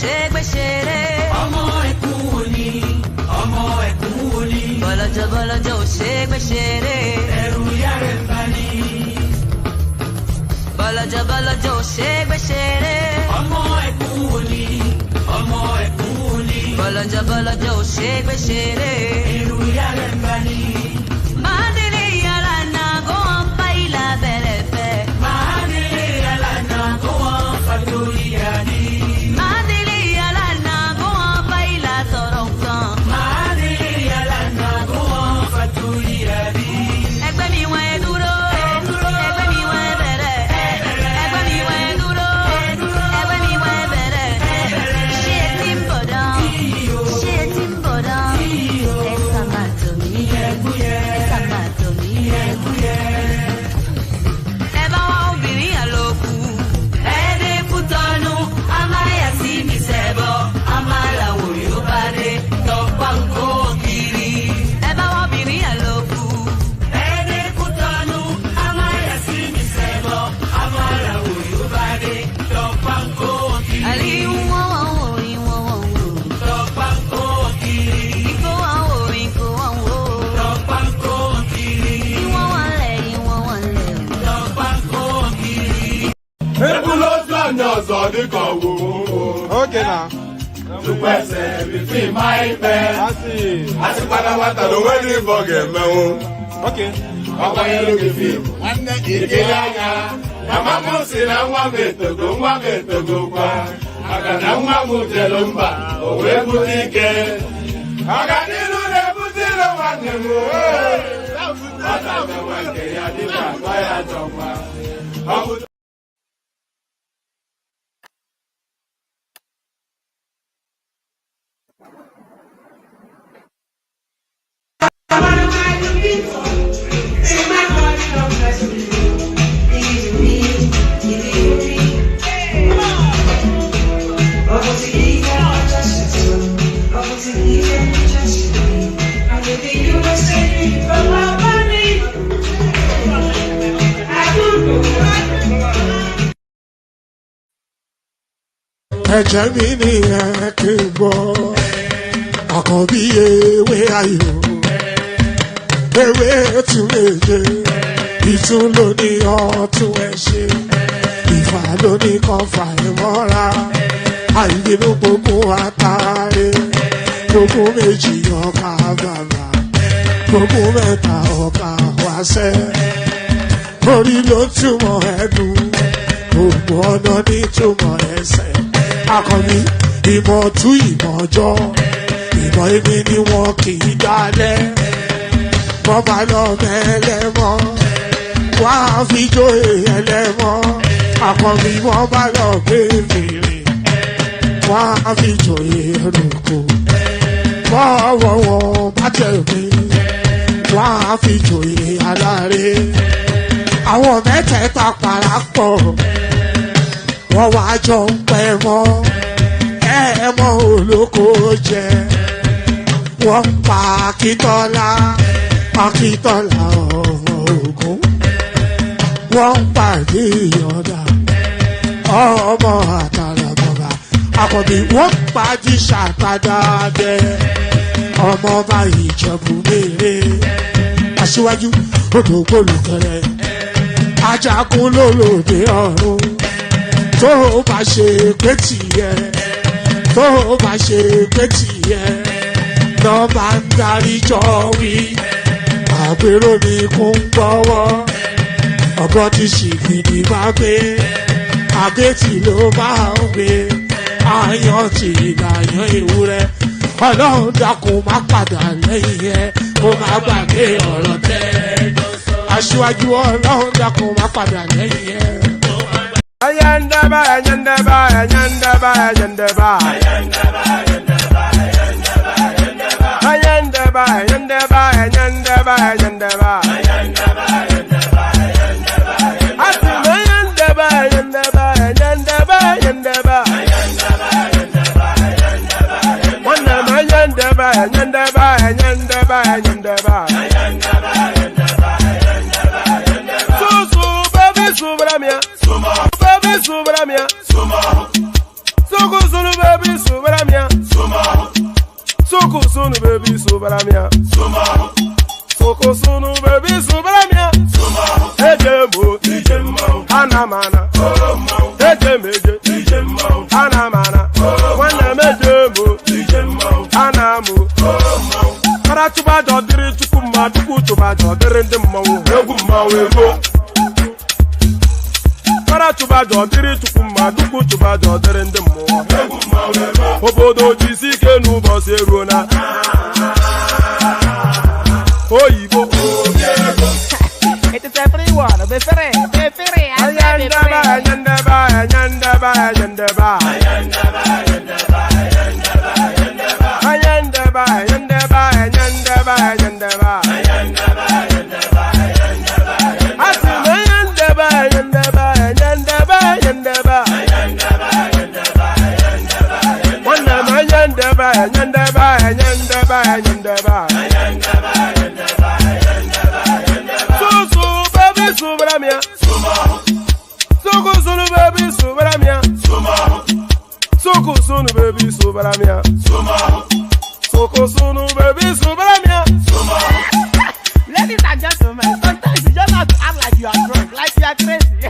ṣe gbé ṣeré. Ọmọ ẹkún òní, ọmọ ẹkún òní. Bọ́lọ́jọ́ bọ́lọ́jọ́ ò ṣe gbé ṣeré. Ẹ̀rù ìyá rẹ̀ ń bá ní. Bọ́lọ́jọ́ bọ́lọ́jọ́ ò ṣe gbé ṣeré. Ọmọ ẹkún òní, ọmọ ẹkún òní. Bọ́lọ́jọ́ bọ́lọ́jọ́ ò ṣe gbé ṣeré. Ẹ̀rù ìyá rẹ̀ ń bá ní. Máa délé yàrá náà kó wọn bá ìlà bẹ̀rẹ̀ fẹ́. Máa délé yàrá náà kó wọn fàtórí àdí. Máa délé yàrá náà kó wọn bá ìlà sọ̀rọ̀ nǹkan. Máa délé yàrá náà kó wọn fàtórí àdí. Ẹgbẹ́ mi wọ́n ẹ dúró. Ẹgbẹ́ mi wọ́n ẹ bẹ̀rẹ̀. Ẹgbẹ́ mi wọ́n ẹ dúró. Ẹgbẹ́ mi wọ́n ẹ bẹ̀rẹ̀. Ṣé ẹ ti ń bọ̀ dán? Ṣé ẹ ti ń bọ̀ dán? Ẹ sàmà tó mi. Ẹ sàmà tó mi. Ẹ bá wá obìnrin àlòkù. Ẹ dé Kútọ́nù. A máa yà sí mi sẹ́bọ̀. A máa làwọ̀ yóò bá dé. Tọ́pá ń kó kiri. Ẹ bá wá obìnrin àlòkù. Ẹ dé Kútọ́nù. A máa yà sí mi sẹ́bọ̀. A máa làwọ̀ yóò bá dé. Tọ́pá ń kó kiri. Àlè wọ́n wọ́n wò rí wọ́n wọ́n wò. Tọ́pá ń kó kiri. Ìkó wọ́n wò rí kó wọ́n wò. Tọ́pá ń kó kiri. Ìwọ́n wọ́n lẹ̀ ìwọ́n wọ́n lẹ̀. Tọ́pá ń kó kiri. Ebulo sọ̀nà ọ̀sọ̀ ní kan wò ó. Okay now. Tupẹ̀sẹ̀ fífi máa ń pẹ́. Àti pátápátá ló wẹ́ ní bọ̀gẹ̀ mẹ́wọ́n. Okay. Ọkọ̀ yẹn ló fi fi. Ìdílé anya. Màmá mú sí na nwa m etogo kwa. Maka na nwa m jelu mba, o wee bute ike. Ọganihu na-ebute ire nwanne m. Ọ na-agbawa nke ya dịka akpa ya jọkwa. Ọ bụ ẹ̀jẹ̀ mi ní ẹ̀kẹ́ gbọ́ àkànbí ewé ayò ewé tún méje ìtún ló ní ọ̀tún ẹ̀ ṣe ìfà ló ní kan fà ẹ̀ mọ́ra àìbínú gbogbo àtàrẹ gbogbo méjì ọkà bàbà gbogbo mẹ́ta ọkà wáṣẹ́ orí ló túmọ̀ ẹ̀dùn gbogbo ọ̀nà ní túmọ̀ ẹsẹ̀. Akọni ìmọ̀ tú ìmọ̀ ọjọ́ ìmọ̀ èmi ni wọn kì í dálẹ̀ wọ́n bá lọ mẹ́lẹ́mọ́ wọ́n á fi jóye ẹlẹ́mọ́ akọni wọ́n bá lọ gbé fèrè wọ́n á fi jóye ẹlòkò wọ́n bá tẹ̀lé wọ́n á fi jóye aláre àwọn mẹ́tẹ̀ẹ̀ta parapọ̀ wọ́n wá jọ ń pẹ́ mọ́ ẹ̀ẹ́mọ́ olóko jẹ wọ́n pa Akíntọ́lá ọmọ Ògún wọ́n pàdé ìyọ̀dà ọmọ àtàlàbọ̀bà Àkànbí wọ́n pàdé ṣàtàdàdẹ ọmọ ọba Ìjẹ̀bú Mèrè Aṣíwájú Odògbólùkẹrẹ Ajagun lólòdì ọ̀run tó bá ṣe pé tìyẹ tó bá ṣe pé tìyẹ lọ bá ń darí jọ wí àgbèrò ní kún gbọ́wọ́ ọ̀gọ́ ti ṣìgìdì bá gbé àgẹ́tì ló máa ń gbé àyàn tí ìlàyàn ewúrẹ́ Ọlọ́run dákun má padà lẹ́yìn ẹ kó má gbàgbé ọ̀rọ̀ tẹ́ Aṣíwájú Ọlọ́run dákun má padà lẹ́yìn ẹ. Ayandaba, ayandaba, ayandaba, ayandaba. Ayandaba, ayandaba, ayandaba, ayandaba. Ayandaba, ayandaba, ayandaba, ayandaba. Ayandaba, ayandaba, ayandaba. Asima ayandaba, ayandaba, ayandaba, ayandaba. Ayandaba, ayandaba, ayandaba. Wana ayandaba, ayandaba, ayandaba, ayandaba. Ayandaba, ayandaba, ayandaba. Susu, baby, subramia. Subramia, Soko sunu baby subaramia. Soko sunu baby subaramia. Soko sunu baby subaramia. Ejemo, anamana. Ejemeje, anamana. Wana mejemo, anamu. Para chuba jodiri chukuma chuku chuba jodiri ndemawu. Egumawego. Para chuba jodiri chukuma chuku chuba jodiri ndemawu. Egumawego. Obodo jisike nubo serona. Oyibo. It is everyone. Soko sunu baby subaramia. Soko sunu baby subaramia. Ladies and gentlemen, sometimes you just have to act like you are drunk, like you are crazy.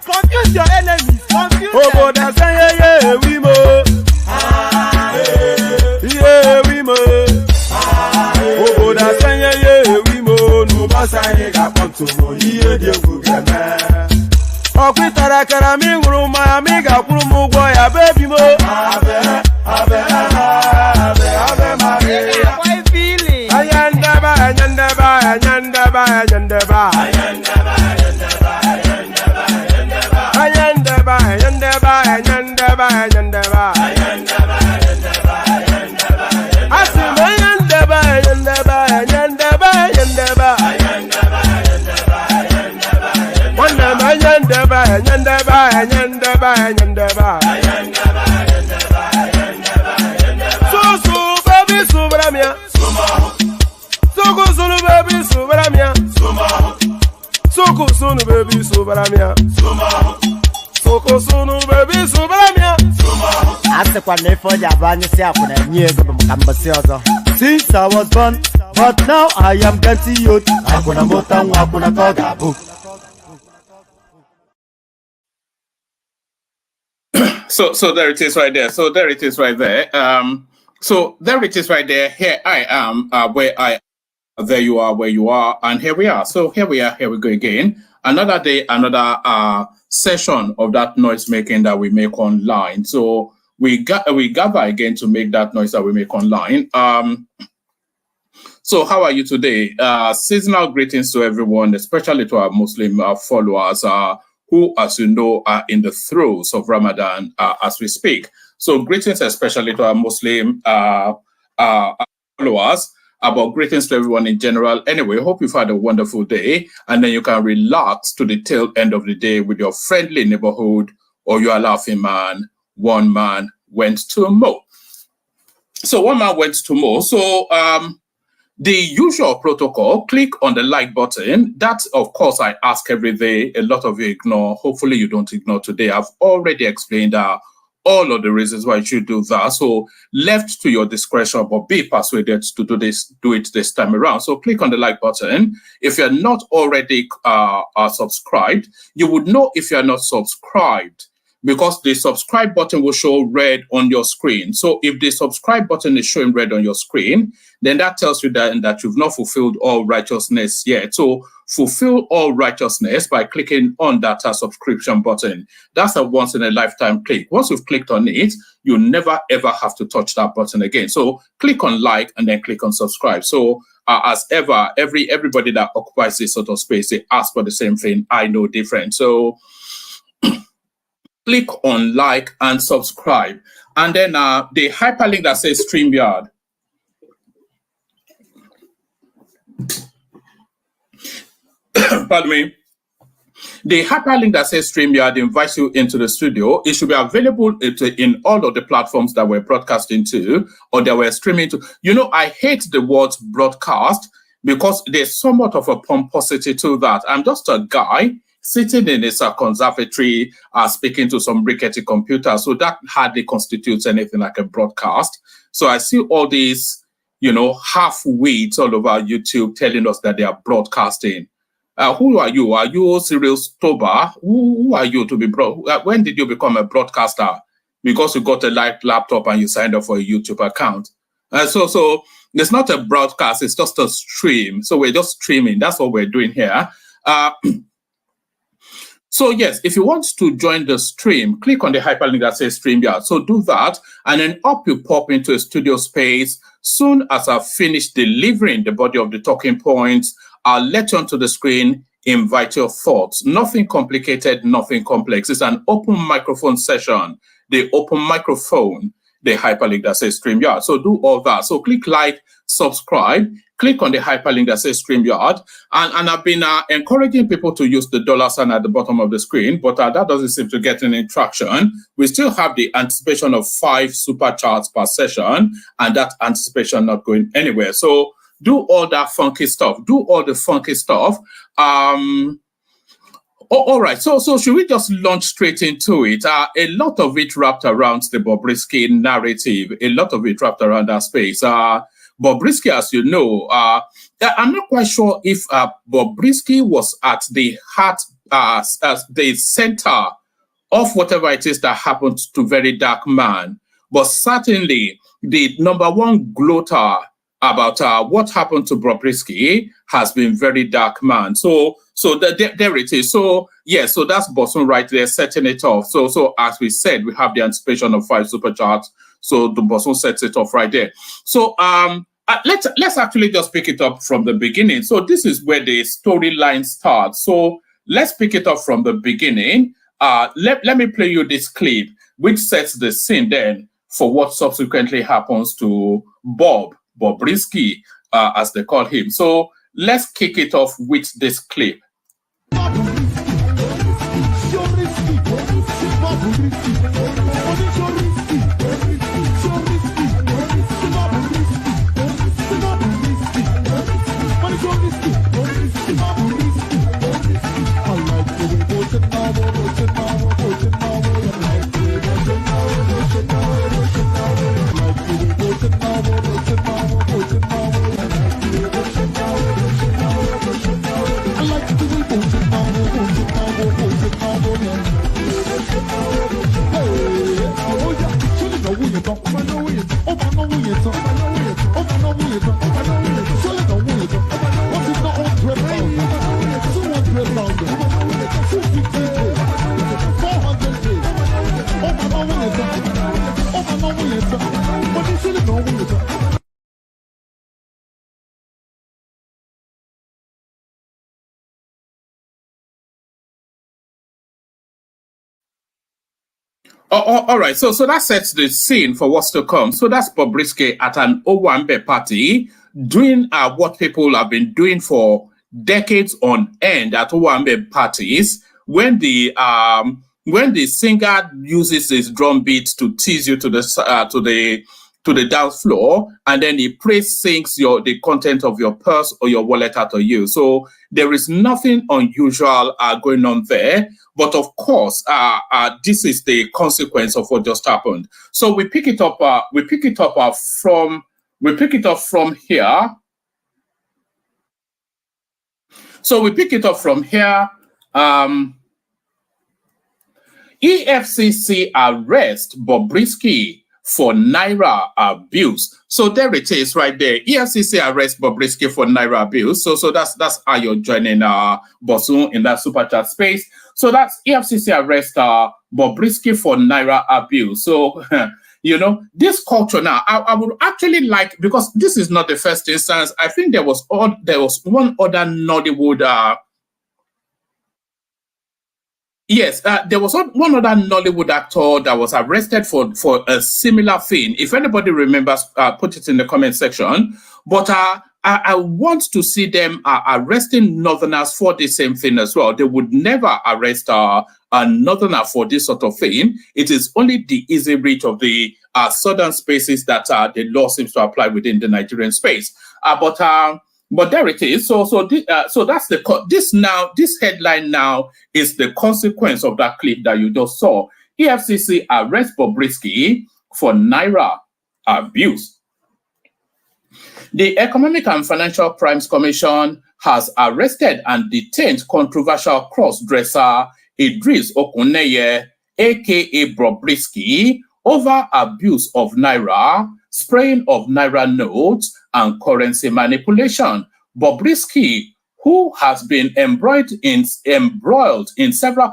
Confuse your enemies, confuse them. Oh, that's yeah, we mo. Yeah, we mo. Oh, that's yeah, we mo. No basa ega ponto mo. Yeah, dia kugana. Okwitara kara mi nguru ma mi ga kwuru mu gwo ya baby mo. Abe Maria. Boy feeling. Ayandaba. So baby subaramia. Soko sunu baby subaramia. Soko sunu baby subaramia. Soko sunu baby subaramia. Ase kwa nefo jabani si akuna nyego bumkambasi ozo. Since I was born, but now I am getting youth. Akuna motangu akuna kogabu. So there it is right there. So there it is right there. So there it is right there. Here I am, where I, there you are, where you are, and here we are. So here we are, here we go again. Another day, another session of that noise making that we make online. So we gather again to make that noise that we make online. So how are you today? Seasonal greetings to everyone, especially to our Muslim followers, who, as you know, are in the throes of Ramadan as we speak. So greetings especially to our Muslim followers, but greetings to everyone in general. Anyway, hope you've had a wonderful day, and then you can relax to the tail end of the day with your friendly neighborhood or your laughing man. One man went to mow. So one man went to mow. So the usual protocol, click on the like button. That, of course, I ask every day. A lot of you ignore. Hopefully you don't ignore today. I've already explained all of the reasons why you should do that. So left to your discretion, but be persuaded to do it this time around. So click on the like button. If you're not already subscribed, you would know if you're not subscribed, because the subscribe button will show red on your screen. So if the subscribe button is showing red on your screen, then that tells you that you've not fulfilled all righteousness yet. So fulfill all righteousness by clicking on that subscription button. That's a once in a lifetime click. Once you've clicked on it, you never ever have to touch that button again. So click on like and then click on subscribe. So as ever, everybody that occupies this sort of space, they ask for the same thing. I know different. So click on like and subscribe. And then the hyperlink that says StreamYard. Pardon me. The hyperlink that says StreamYard invites you into the studio. It should be available in all of the platforms that we're broadcasting to or that we're streaming to. You know, I hate the word broadcast because there's somewhat of a pomposity to that. I'm just a guy sitting in his conservatory, speaking to some rickety computer. So that hardly constitutes anything like a broadcast. So I see all these, half-wits all over YouTube telling us that they are broadcasting. Who are you? Are you Cyril Stober? Who are you to be when did you become a broadcaster? Because you got a light laptop and you signed up for a YouTube account. So it's not a broadcast, it's just a stream. So we're just streaming. That's what we're doing here. So yes, if you want to join the stream, click on the hyperlink that says StreamYard. So do that, and then up you pop into a studio space. Soon as I've finished delivering the body of the talking points, I'll let you onto the screen, invite your thoughts. Nothing complicated, nothing complex. It's an open microphone session. The open microphone, the hyperlink that says StreamYard. So do all that. So click like, subscribe, click on the hyperlink that says StreamYard. And I've been encouraging people to use the $sign at the bottom of the screen, but that doesn't seem to get any traction. We still have the anticipation of 5 super chats per session, and that anticipation not going anywhere. So do all that funky stuff. Do all the funky stuff. All right. So should we just launch straight into it? A lot of it wrapped around the Bobriski narrative. A lot of it wrapped around that space. Bobriski, as you know, I'm not quite sure if Bobriski was at the heart, as the center of whatever it is that happened to Very Dark Man. But certainly the number one gloater about what happened to Bobriski has been Very Dark Man. So there it is. So yeah, so that's Bosun right there setting it off. So as we said, we have the anticipation of 5 super charts. So the Bosun sets it off right there. So let's actually just pick it up from the beginning. So this is where the storyline starts. So let's pick it up from the beginning. Let me play you this clip, which sets the scene then for what subsequently happens to Bobriski, as they call him. So let's kick it off with this clip. All right, so that sets the scene for what's to come. So that's Bobriski at an Owambe party doing what people have been doing for decades on end at Owambe parties, when the singer uses his drum beat to tease you to the dance floor, and then he sings the content of your purse or your wallet out of you. So there is nothing unusual going on there. But of course, this is the consequence of what just happened. So we pick it up. From here. So we pick it up from here. EFCC arrest Bobriski for Naira abuse. So there it is right there. EFCC arrest Bobriski for Naira abuse. So that's how you're joining Bosun in that super chat space. So that's EFCC arrest Bobriski for Naira abuse. So this culture now, I would actually like, because this is not the first instance. I think there was one other Nollywood. Yes, there was one other Nollywood actor that was arrested for a similar thing. If anybody remembers, put it in the comment section. But I want to see them arresting Northerners for the same thing as well. They would never arrest a Northerner for this sort of thing. It is only the easy reach of the southern spaces that the law seems to apply within the Nigerian space. But But there it is. So that's this headline now is the consequence of that clip that you just saw. EFCC arrests Bobriski for Naira abuse. The Economic and Financial Crimes Commission has arrested and detained controversial cross-dresser Idris Okuneye, aka Bobriski, over abuse of Naira, spraying of Naira notes, and currency manipulation. Bobriski, who has been embroiled in several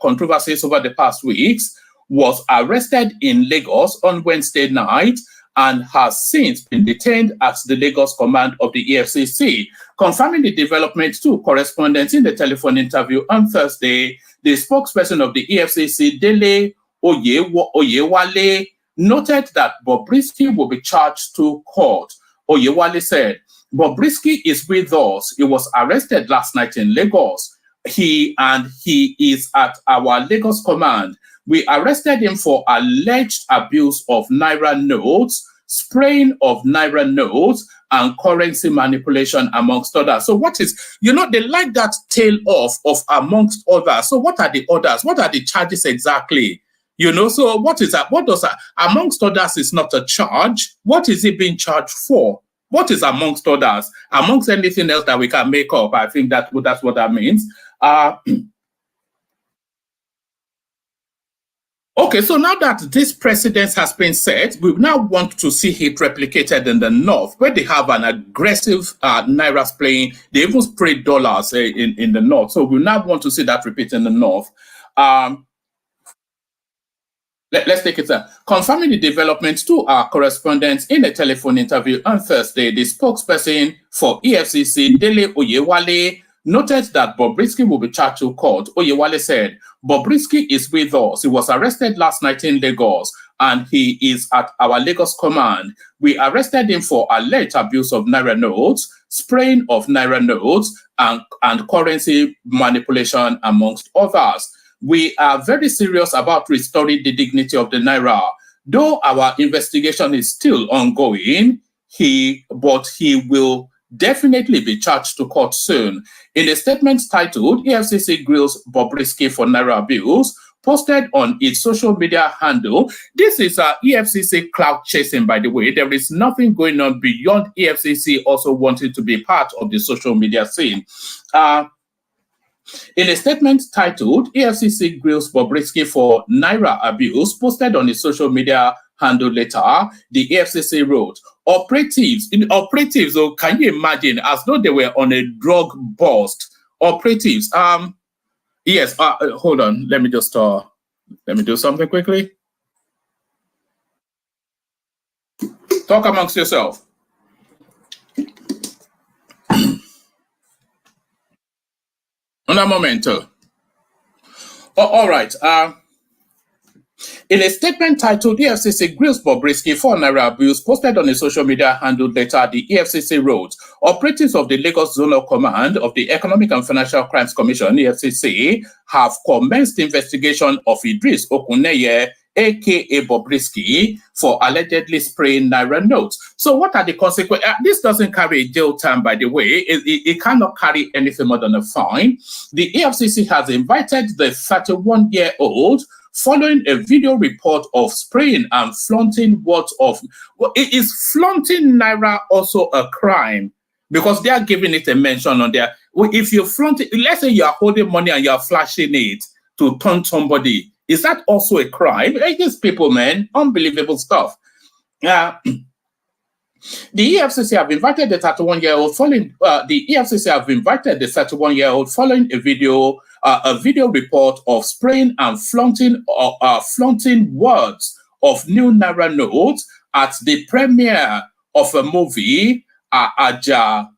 controversies over the past weeks, was arrested in Lagos on Wednesday night and has since been detained at the Lagos command of the EFCC. Confirming the development to correspondents in the telephone interview on Thursday, the spokesperson of the EFCC, Dele Oyewale, noted that Bobriski will be charged to court. Oyewale said, Bobriski is with us. He was arrested last night in Lagos. He is at our Lagos command. We arrested him for alleged abuse of Naira notes, spraying of Naira notes, and currency manipulation, amongst others. So what is, they like that tail off of amongst others. So what are the others? What are the charges exactly? So what is that? What does that? Amongst others is not a charge. What is it being charged for? What is amongst others? Amongst anything else that we can make up, I think that's what that means. Okay, so now that this precedent has been set, we now want to see it replicated in the north, where they have an aggressive Naira spraying. They even spray dollars in the north. So we now want to see that repeat in the north. Let's take it there. Confirming the developments to our correspondents in a telephone interview on Thursday, the spokesperson for EFCC, Dele Oyewale, noted that Bobriski will be charged to court. Oyewale said, Bobriski is with us. He was arrested last night in Lagos, and he is at our Lagos command. We arrested him for alleged abuse of Naira notes, spraying of Naira notes, and currency manipulation, amongst others. We are very serious about restoring the dignity of the Naira. Though our investigation is still ongoing, he will definitely be charged to court soon. In a statement titled, EFCC Grills Bobriski for Naira Abuse, posted on its social media handle. This is EFCC clout chasing, by the way. There is nothing going on beyond EFCC also wanting to be part of the social media scene. In a statement titled, EFCC Grills Bobriski for Naira Abuse, posted on its social media handle later, the EFCC wrote, operatives, oh, can you imagine, as though they were on a drug bust. Operatives, yes, hold on, let me do something quickly. Talk amongst yourself. Un momento. All right. In a statement titled EFCC Grills Bobriski for Naira Abuse, posted on a social media handle later, the EFCC wrote, operatives of the Lagos Zonal Command of the Economic and Financial Crimes Commission, EFCC, have commenced investigation of Idris Okuneye, aka Bobriski, for allegedly spraying Naira notes. So what are the consequences? This doesn't carry a jail term, by the way. It cannot carry anything more than a fine. The EFCC has invited the 31-year-old following a video report of spraying and flaunting words of... Is flaunting Naira also a crime? Because they are giving it a mention on there. If you flaunt it, let's say you are holding money and you are flashing it to taunt somebody, is that also a crime? These people, man, unbelievable stuff. The EFCC have invited the 31-year-old following. The EFCC have invited the 31-year-old following a video report of spraying and flaunting words of new Naira notes at the premiere of a movie, Ajakaju,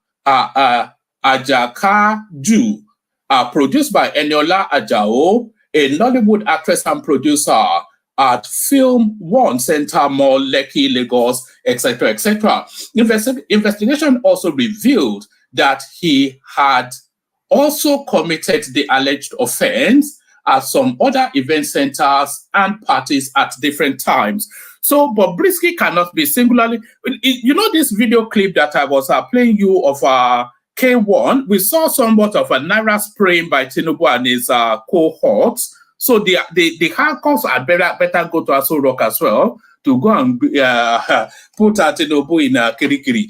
produced by Eniola Ajao, a Nollywood actress and producer, at Film One Center Mall, Lekki, Lagos, etc., etc. Investigation also revealed that he had also committed the alleged offense at some other event centers and parties at different times. So Bobriski cannot be singularly. You know this video clip that I was playing you of K1. We saw somewhat of a Naira spraying by Tinubu and his cohorts. So the handcuffs are better go to Aso Rock as well to go and put Tinubu in Kirikiri.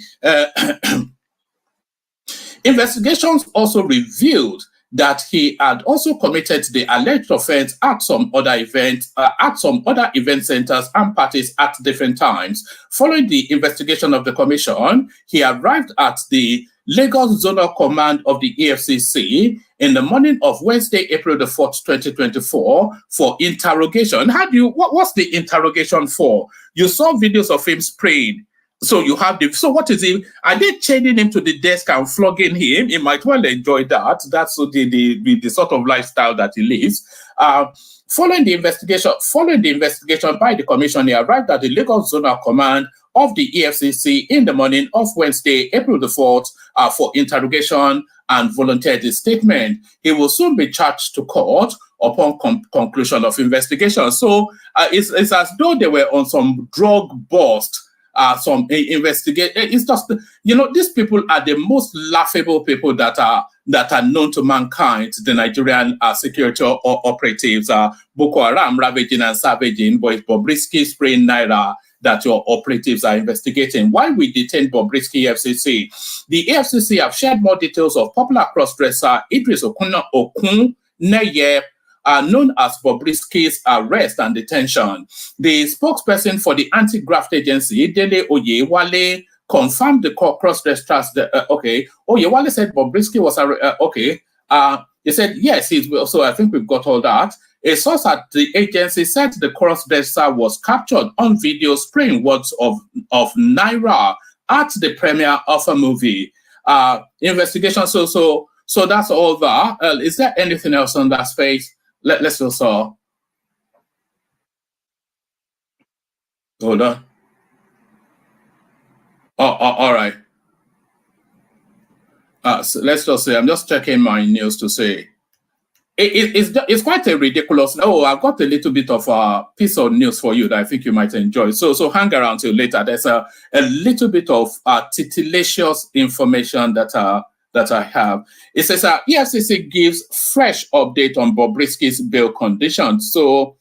Investigations also revealed that he had also committed the alleged offense at some other events, event centers and parties at different times. Following the investigation of the commission, he arrived at the Lagos Zonal Command of the EFCC in the morning of Wednesday, April the 4th, 2024, for interrogation. What's the interrogation for? You saw videos of him spraying. So you have so what is he? Are they chaining him to the desk and flogging him? He might well enjoy that. That's the sort of lifestyle that he lives. Following the investigation by the commission, he arrived at the Lagos Zonal Command of the EFCC in the morning of Wednesday, April the 4th, for interrogation and volunteered his statement. He will soon be charged to court upon conclusion of investigation. So it's as though they were on some drug bust. Some investigate. It's just, these people are the most laughable people that are known to mankind. The Nigerian security operatives, Boko Haram ravaging and savaging, but it's Bobriski spraying Naira that your operatives are investigating. Why we detained Bobriski EFCC? The EFCC have shared more details of popular crossdresser Idris Okuneye, known as Bobriski's arrest and detention. The spokesperson for the anti-graft agency, Dele Oyewale, confirmed the cross-dressers. Oyewale said Bobriski was he said yes. So I think we've got all that. A source at the agency said the cross-dresser was captured on video spraying words of Naira at the premiere of a movie. Investigation. So that's all that. Is there anything else on that space? Let's also hold on. All right. So let's just say I'm just checking my news to say it's quite a ridiculous. I've got a little bit of a piece of news for you that I think you might enjoy. So hang around till later. There's a little bit of titillacious information that I have. It says EFCC gives fresh update on Bobriski's bail conditions. So,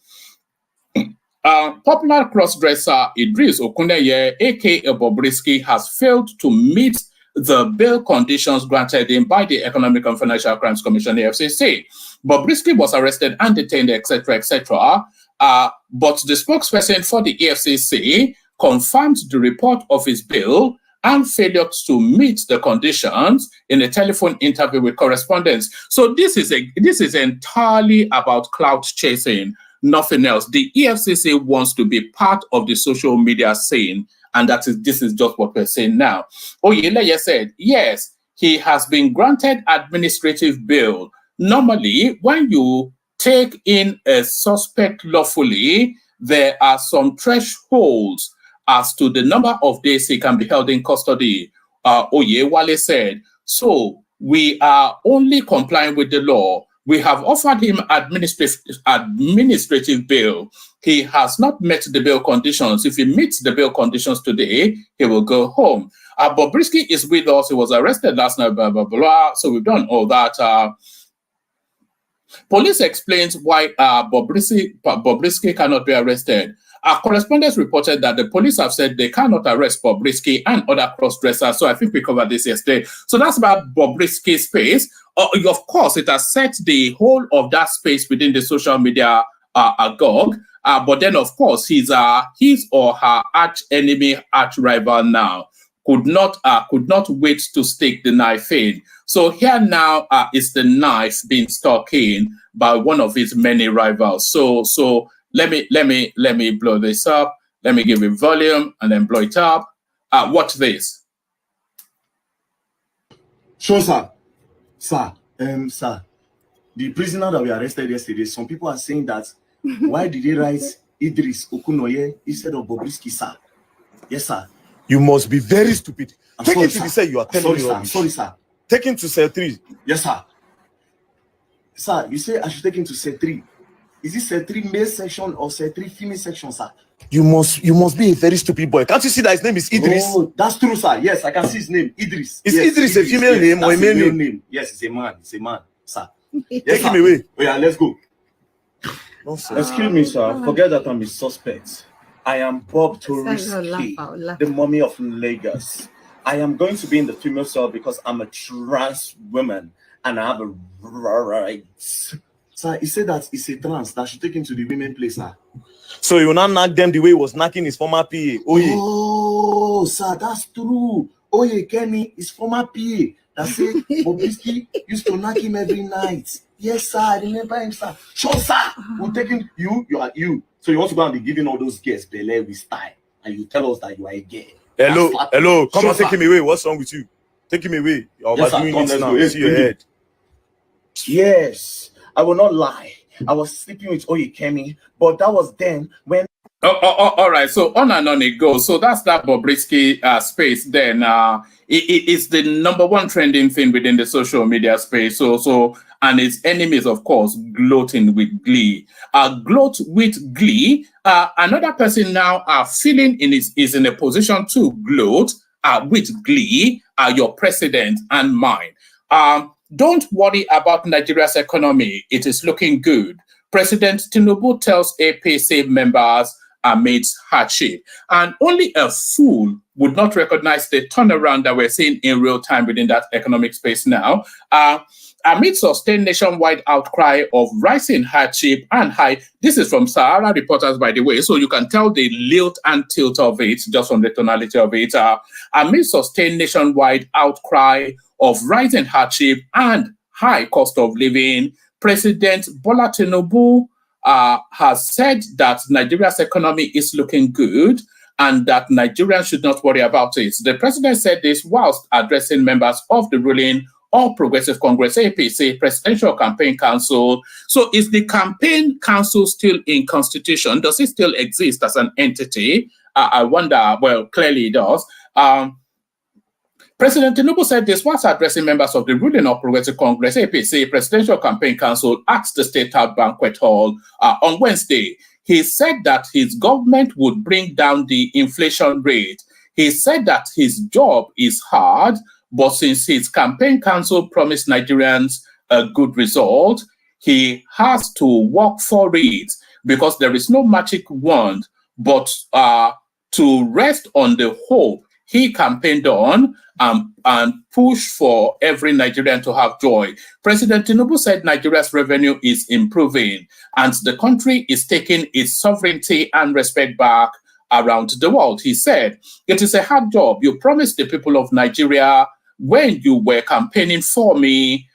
popular crossdresser Idris Okuneye, aka Bobriski, has failed to meet the bail conditions granted him by the Economic and Financial Crimes Commission, EFCC. Bobriski was arrested and detained, etc., etc. But the spokesperson for the EFCC confirmed the report of his bail and failure to meet the conditions in a telephone interview with correspondents. So this is entirely about clout chasing, nothing else. The EFCC wants to be part of the social media scene, and this is just what we're saying now. Oyeleye said, yes, he has been granted administrative bail. Normally, when you take in a suspect lawfully, there are some thresholds as to the number of days he can be held in custody. Oyewale said, so we are only complying with the law. We have offered him administrative bail. He has not met the bail conditions. If he meets the bail conditions today, he will go home. Bobriski is with us. He was arrested last night, blah, blah, blah. So we've done all that. Police explains why Bobriski cannot be arrested. Our correspondents reported that the police have said they cannot arrest Bobriski and other cross-dressers. So I think we covered this yesterday. So that's about Bobriski's space. Of course, it has set the whole of that space within the social media agog. But then, of course, his or her arch enemy, arch rival now could not wait to stick the knife in. So here now is the knife being stuck in by one of his many rivals. So let me blow this up. Let me give it volume and then blow it up. Watch this. Sure, sir. Sir, the prisoner that we arrested yesterday, some people are saying that why did they write Idris Okunoye instead of Bobriski, sir? Yes, sir. You must be very stupid. Take it to the cell, you are telling me rubbish. Sorry, sir. Take him to cell 3. Yes, sir. Sir, you say I should take him to cell 3. Is this a 3 male section or a 3 female section, sir? You must be a very stupid boy. Can't you see that his name is Idris? Oh, that's true, sir. Yes, I can see his name, Idris. Is yes, Idris a female name or a male name? Yes, it's a man. It's a man, sir. Yes, Take him away. Oh, yeah, let's go. Nonsense. Excuse me, sir. Forget that I'm a suspect. I am Bobriski, the mummy of Lagos. I am going to be in the female cell because I'm a trans woman and I have a rights. Sir, he said that it's a trans that should take him to the women place, sir. So you will not knock them the way he was knocking his former PA. Oh, sir, that's true. Oye Kenny, his former PA. That say Bobriski used to knock him every night. Yes, sir, I remember him, sir. Sure, sir. We'll take him. You are you. So you want to go and be giving all those girls belay with style, and you tell us that you are a gay. Hello. Come Sure, and take sir. him away. What's wrong with you? Take him away. You're Yes, sir. overdoing Come, it let's now. go. Yes, See your bring him. head. Yes, I will not lie. I was sleeping with Oyekemi, but that was then when. All right, so on and on it goes. So that's that Bobriski space. Then it's the #1 trending thing within the social media space. So and its enemies, of course, gloating with glee. Gloat with glee. Another person now feeling is in a position to gloat with glee. Your president and mine. Don't worry about Nigeria's economy. It is looking good. President Tinubu tells APC members amidst hardship. And only a fool would not recognize the turnaround that we're seeing in real time within that economic space now. Amid sustained nationwide outcry of rising hardship and high, this is from Sahara Reporters, by the way, so you can tell the lilt and tilt of it just from the tonality of it. Amid sustained nationwide outcry of rising hardship and high cost of living, President Bola Tinubu has said that Nigeria's economy is looking good and that Nigerians should not worry about it. The president said this whilst addressing members of the ruling All Progressive Congress, APC, Presidential Campaign Council. So is the campaign council still in constitution? Does it still exist as an entity? I wonder. Well, clearly it does. President Tinubu said this whilst addressing members of the ruling All Progressive Congress, APC, Presidential Campaign Council at the State House Banquet Hall on Wednesday. He said that his government would bring down the inflation rate. He said that his job is hard, but since his campaign council promised Nigerians a good result, he has to work for it because there is no magic wand, but to rest on the hope he campaigned on and push for every Nigerian to have joy. President Tinubu said Nigeria's revenue is improving and the country is taking its sovereignty and respect back around the world. He said, it is a hard job. You promised the people of Nigeria when you were campaigning for me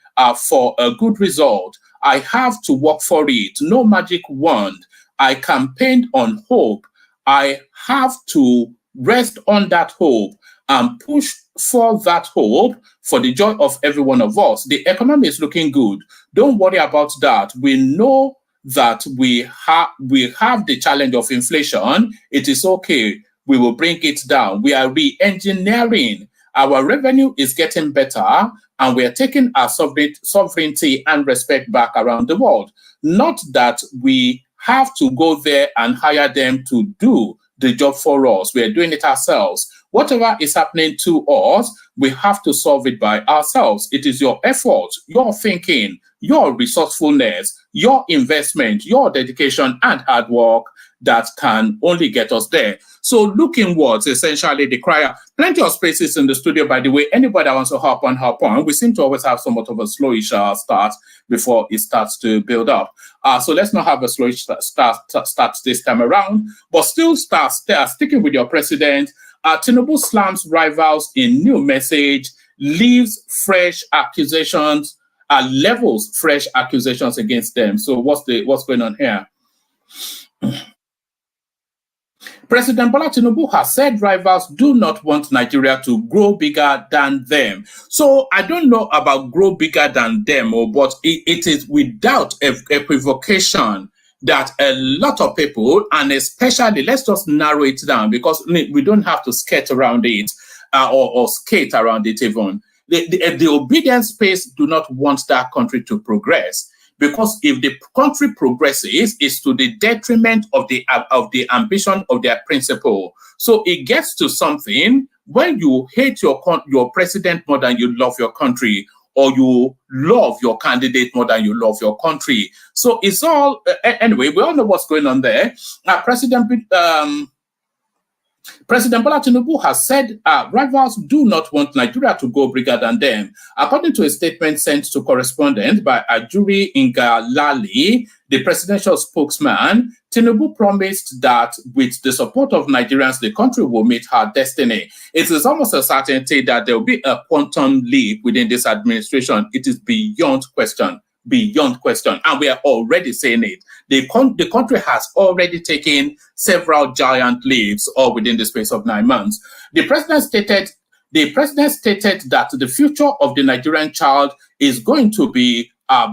for a good result. I have to work for it. No magic wand. I campaigned on hope. I have to rest on that hope and push for that hope for the joy of every one of us. The economy is looking good. Don't worry about that. We know that we have the challenge of inflation. It is okay. We will bring it down. We are re-engineering. Our revenue is getting better and we are taking our sovereignty and respect back around the world. Not that we have to go there and hire them to do the job for us. We are doing it ourselves. Whatever is happening to us, we have to solve it by ourselves. It is your effort, your thinking, your resourcefulness, your investment, your dedication and hard work that can only get us there. So look inwards, essentially the crier. Plenty of spaces in the studio, by the way. Anybody that wants to hop on. We seem to always have somewhat of a slowish start before it starts to build up. So let's not have a slowish start this time around, but still sticking with your president. Tinubu slams rivals in new message, levels fresh accusations against them. So what's going on here? President Bola Tinubu has said rivals do not want Nigeria to grow bigger than them. So I don't know about grow bigger than them, but it is without equivocation that a lot of people, and especially, let's just narrow it down because we don't have to skate around it or skate around it even. The obedient space do not want that country to progress. because if the country progresses, it's to the detriment of the ambition of their principle. So it gets to something when you hate your president more than you love your country, or you love your candidate more than you love your country. So it's all anyway. We all know what's going on there. President Bola Tinubu has said rivals do not want Nigeria to go bigger than them. According to a statement sent to correspondent by Ajuri Ngalali, the presidential spokesman, Tinubu promised that with the support of Nigerians, the country will meet her destiny. It is almost a certainty that there will be a quantum leap within this administration. It is beyond question. Beyond question, and we are already saying it. The country has already taken several giant leaps, all within the space of 9 months. The president stated that the future of the Nigerian child is going to be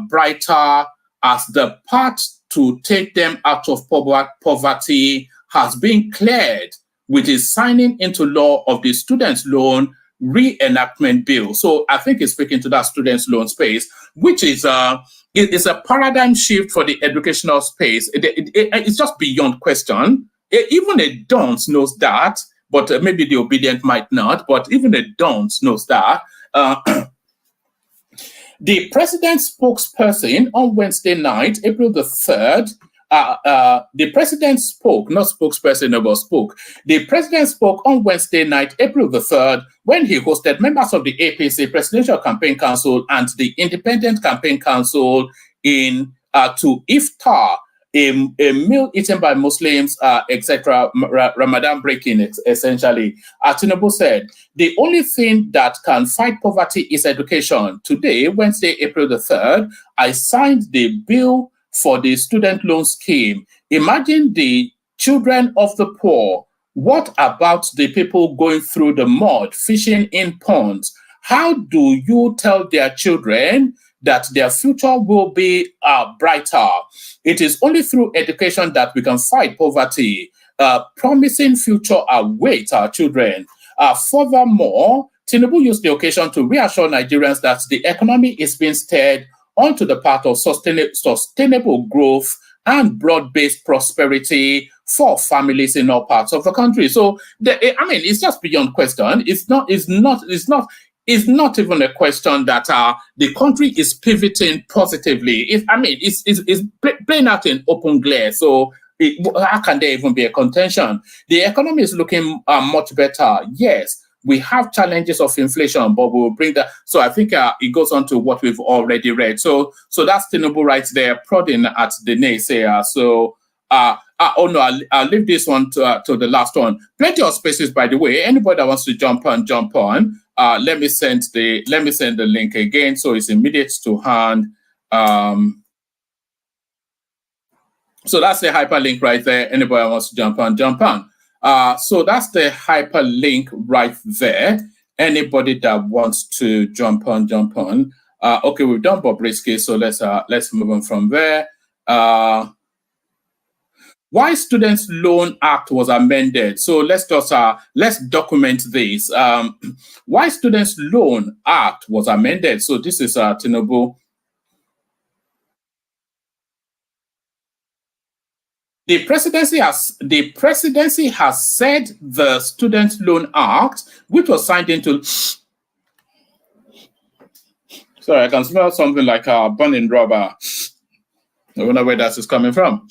brighter, as the path to take them out of poverty has been cleared with his signing into law of the students' loan reenactment bill. So I think it's speaking to that students' loan space, which is it's a paradigm shift for the educational space. It's just beyond question. Even a dunce knows that, but maybe the obedient might not, but even a dunce knows that. The president's spokesperson on Wednesday night, April the 3rd, the president spoke, not spokesperson, but spoke. The president spoke on Wednesday night, April the 3rd, when he hosted members of the APC Presidential Campaign Council and the Independent Campaign Council in to iftar, a meal eaten by Muslims, etc., Ramadan breaking, essentially. Tinubu said, the only thing that can fight poverty is education. Today, Wednesday, April the 3rd, I signed the bill for the student loan scheme. Imagine the children of the poor. What about the people going through the mud, fishing in ponds? How do you tell their children that their future will be brighter? It is only through education that we can fight poverty. Promising future awaits our children. Furthermore, Tinubu used the occasion to reassure Nigerians that the economy is being steered onto the path of sustainable growth and broad-based prosperity for families in all parts of the country. So, it's just beyond question. It's not even a question that the country is pivoting positively. It's playing out in open glare. So, how can there even be a contention? The economy is looking much better. Yes. We have challenges of inflation, but we'll bring that. So I think it goes on to what we've already read. So that's Tinubu right there, prodding at the naysayer. So, I'll leave this one to the last one. Plenty of spaces, by the way. Anybody that wants to jump on. Let me send the link again, so it's immediate to hand. So that's the hyperlink right there. Anybody that wants to jump on. So that's the hyperlink right there. Anybody that wants to jump on. Okay, we've done Bobriski, so let's move on from there. Why Students' Loan Act was amended? So let's document this. Why Students' Loan Act was amended? So this is Tinubu. The presidency has said the Student Loan Act, which was signed into. Sorry, I can smell something like burning rubber. I wonder where that is coming from.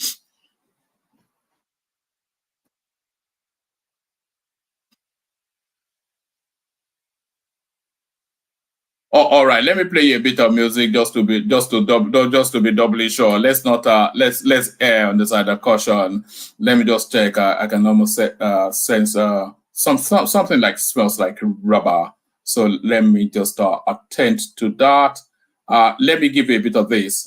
All right, let me play you a bit of music just to be doubly sure. Let's not let's err on the side of caution. Let me just check. I can almost sense something like smells like rubber. So let me just attend to that. Let me give you a bit of this.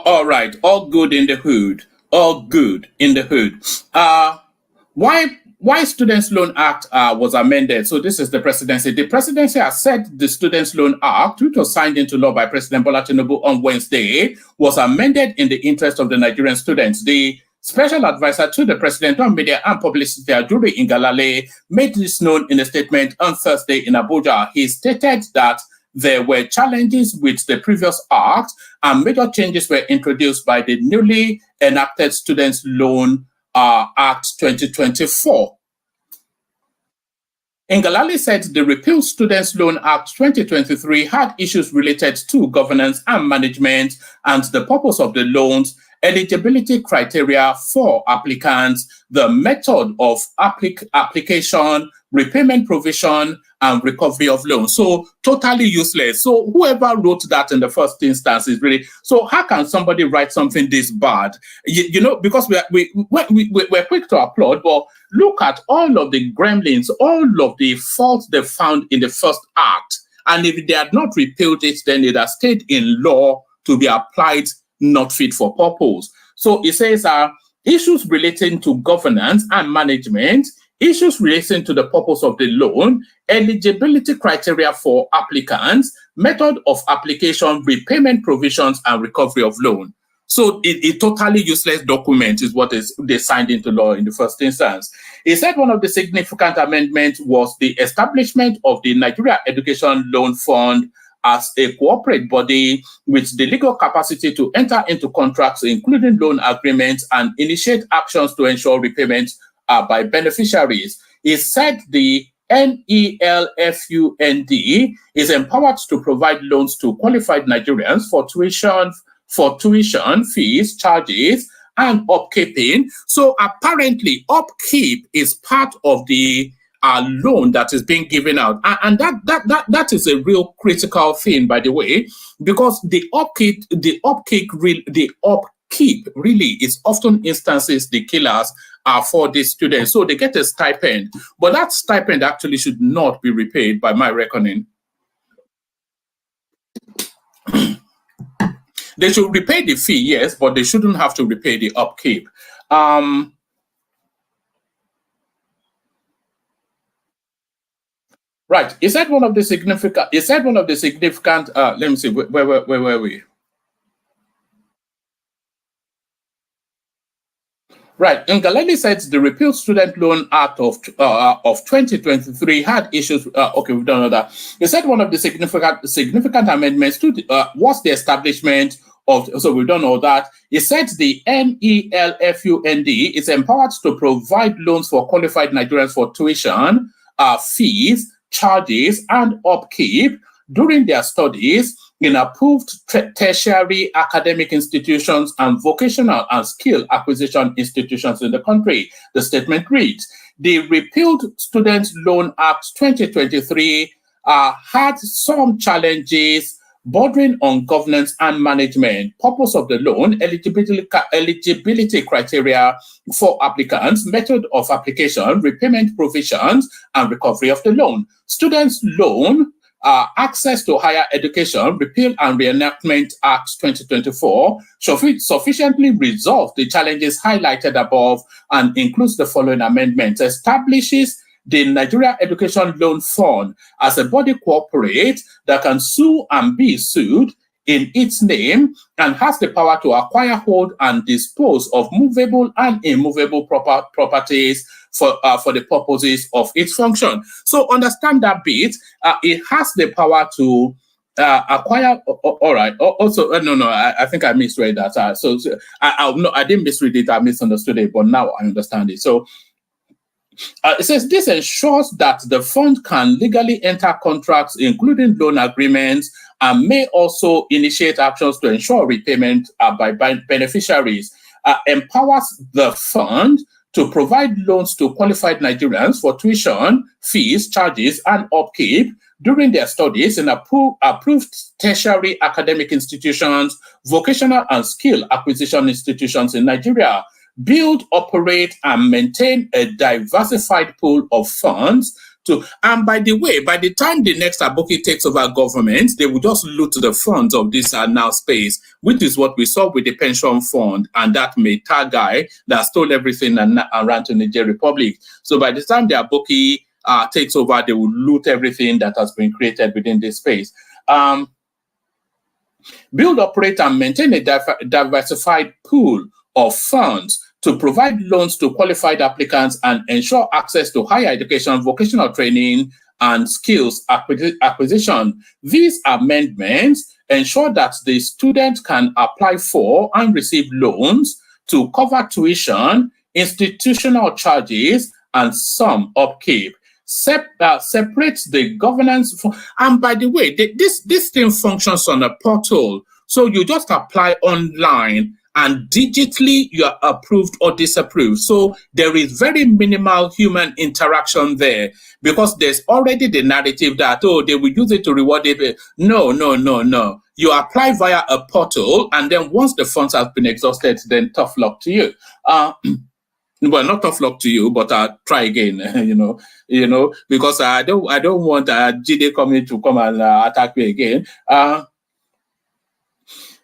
All right, all good in the hood. All good in the hood. Why Students' Loan Act was amended? So this is the presidency. The presidency has said the Students' Loan Act, which was signed into law by President Bola Tinubu on Wednesday, was amended in the interest of the Nigerian students. The special advisor to the president on media and publicity, Ajuri Ngalale, made this known in a statement on Thursday in Abuja. He stated that there were challenges with the previous act and major changes were introduced by the newly enacted Students' Loan Act 2024. Ngalale said the repealed Students' Loan Act 2023 had issues related to governance and management and the purpose of the loans, eligibility criteria for applicants, the method of application, repayment provision, and recovery of loans. So totally useless. So whoever wrote that in the first instance is really, so how can somebody write something this bad? You know, because we're quick to applaud, but look at all of the gremlins, all of the faults they found in the first act. And if they had not repealed it, then it has stayed in law to be applied, not fit for purpose. So it says issues relating to governance and management, issues relating to the purpose of the loan, eligibility criteria for applicants, method of application, repayment provisions, and recovery of loan. So a totally useless document is what they signed into law in the first instance. He said one of the significant amendments was the establishment of the Nigeria Education Loan Fund as a corporate body with the legal capacity to enter into contracts, including loan agreements, and initiate actions to ensure repayment by beneficiaries. He said the NELFUND is empowered to provide loans to qualified Nigerians for tuition fees, charges, and upkeeping. So apparently, upkeep is part of the loan that is being given out, and that is a real critical thing, by the way, because the upkeep really is often instances the killers are for these students. So they get a stipend, but that stipend actually should not be repaid, by my reckoning. They should repay the fee, yes, but they shouldn't have to repay the upkeep. Right. Is that one of the significant? Let me see. Where were we? Right. Ngalale said the repealed Student Loan Act of 2023 had issues. Okay, we don't know that. He said one of the significant amendments to was the establishment of. So we don't know that. He said the NELFUND is empowered to provide loans for qualified Nigerians for tuition, fees, charges, and upkeep during their studies in approved tertiary academic institutions and vocational and skill acquisition institutions in the country. The statement reads, the repealed Students' Loan Act 2023 had some challenges bordering on governance and management, purpose of the loan, eligibility criteria for applicants, method of application, repayment provisions, and recovery of the loan. Students' Loan Access to Higher Education, Repeal and Reenactment Act 2024 sufficiently resolve the challenges highlighted above and includes the following amendments. Establishes the Nigeria Education Loan Fund as a body corporate that can sue and be sued in its name and has the power to acquire, hold, and dispose of movable and immovable properties for the purposes of its function. So understand that bit. It has the power to acquire. All right. Also, no. I think I misread that. I didn't misread it. I misunderstood it. But now I understand it. So. It says this ensures that the fund can legally enter contracts, including loan agreements, and may also initiate actions to ensure repayment by beneficiaries. empowers the fund to provide loans to qualified Nigerians for tuition, fees, charges, and upkeep during their studies in approved tertiary academic institutions, vocational and skill acquisition institutions in Nigeria. Build, operate, and maintain a diversified pool of funds and by the way, by the time the next Aboki takes over government, they will just loot the funds of this now space, which is what we saw with the pension fund and that Meta guy that stole everything and ran to Niger Republic. So by the time the Aboki takes over, they will loot everything that has been created within this space. Build, operate, and maintain a diversified pool of funds to provide loans to qualified applicants and ensure access to higher education, vocational training, and skills acquisition. These amendments ensure that the student can apply for and receive loans to cover tuition, institutional charges, and some upkeep. Separates the governance. And by the way, this thing functions on a portal. So you just apply online and digitally you are approved or disapproved. So there is very minimal human interaction there because there's already the narrative that, oh, they will use it to reward it. No. You apply via a portal, and then once the funds have been exhausted, then tough luck to you. Well, not tough luck to you, but try again. Because I don't want GD coming to come and attack me again.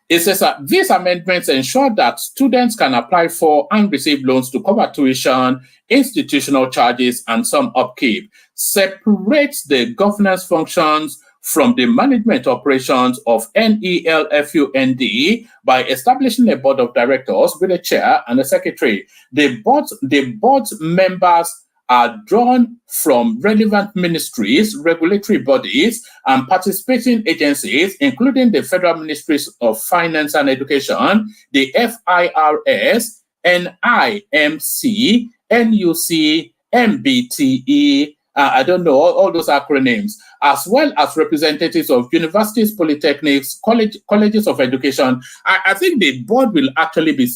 It says that these amendments ensure that students can apply for and receive loans to cover tuition, institutional charges, and some upkeep. Separates the governance functions from the management operations of NELFUND by establishing a board of directors with a chair and a secretary. The board's members are drawn from relevant ministries, regulatory bodies, and participating agencies, including the Federal Ministries of Finance and Education, the FIRS, NIMC, NUC, MBTE, I don't know, all those acronyms, as well as representatives of universities, polytechnics, colleges of education. I think the board will actually be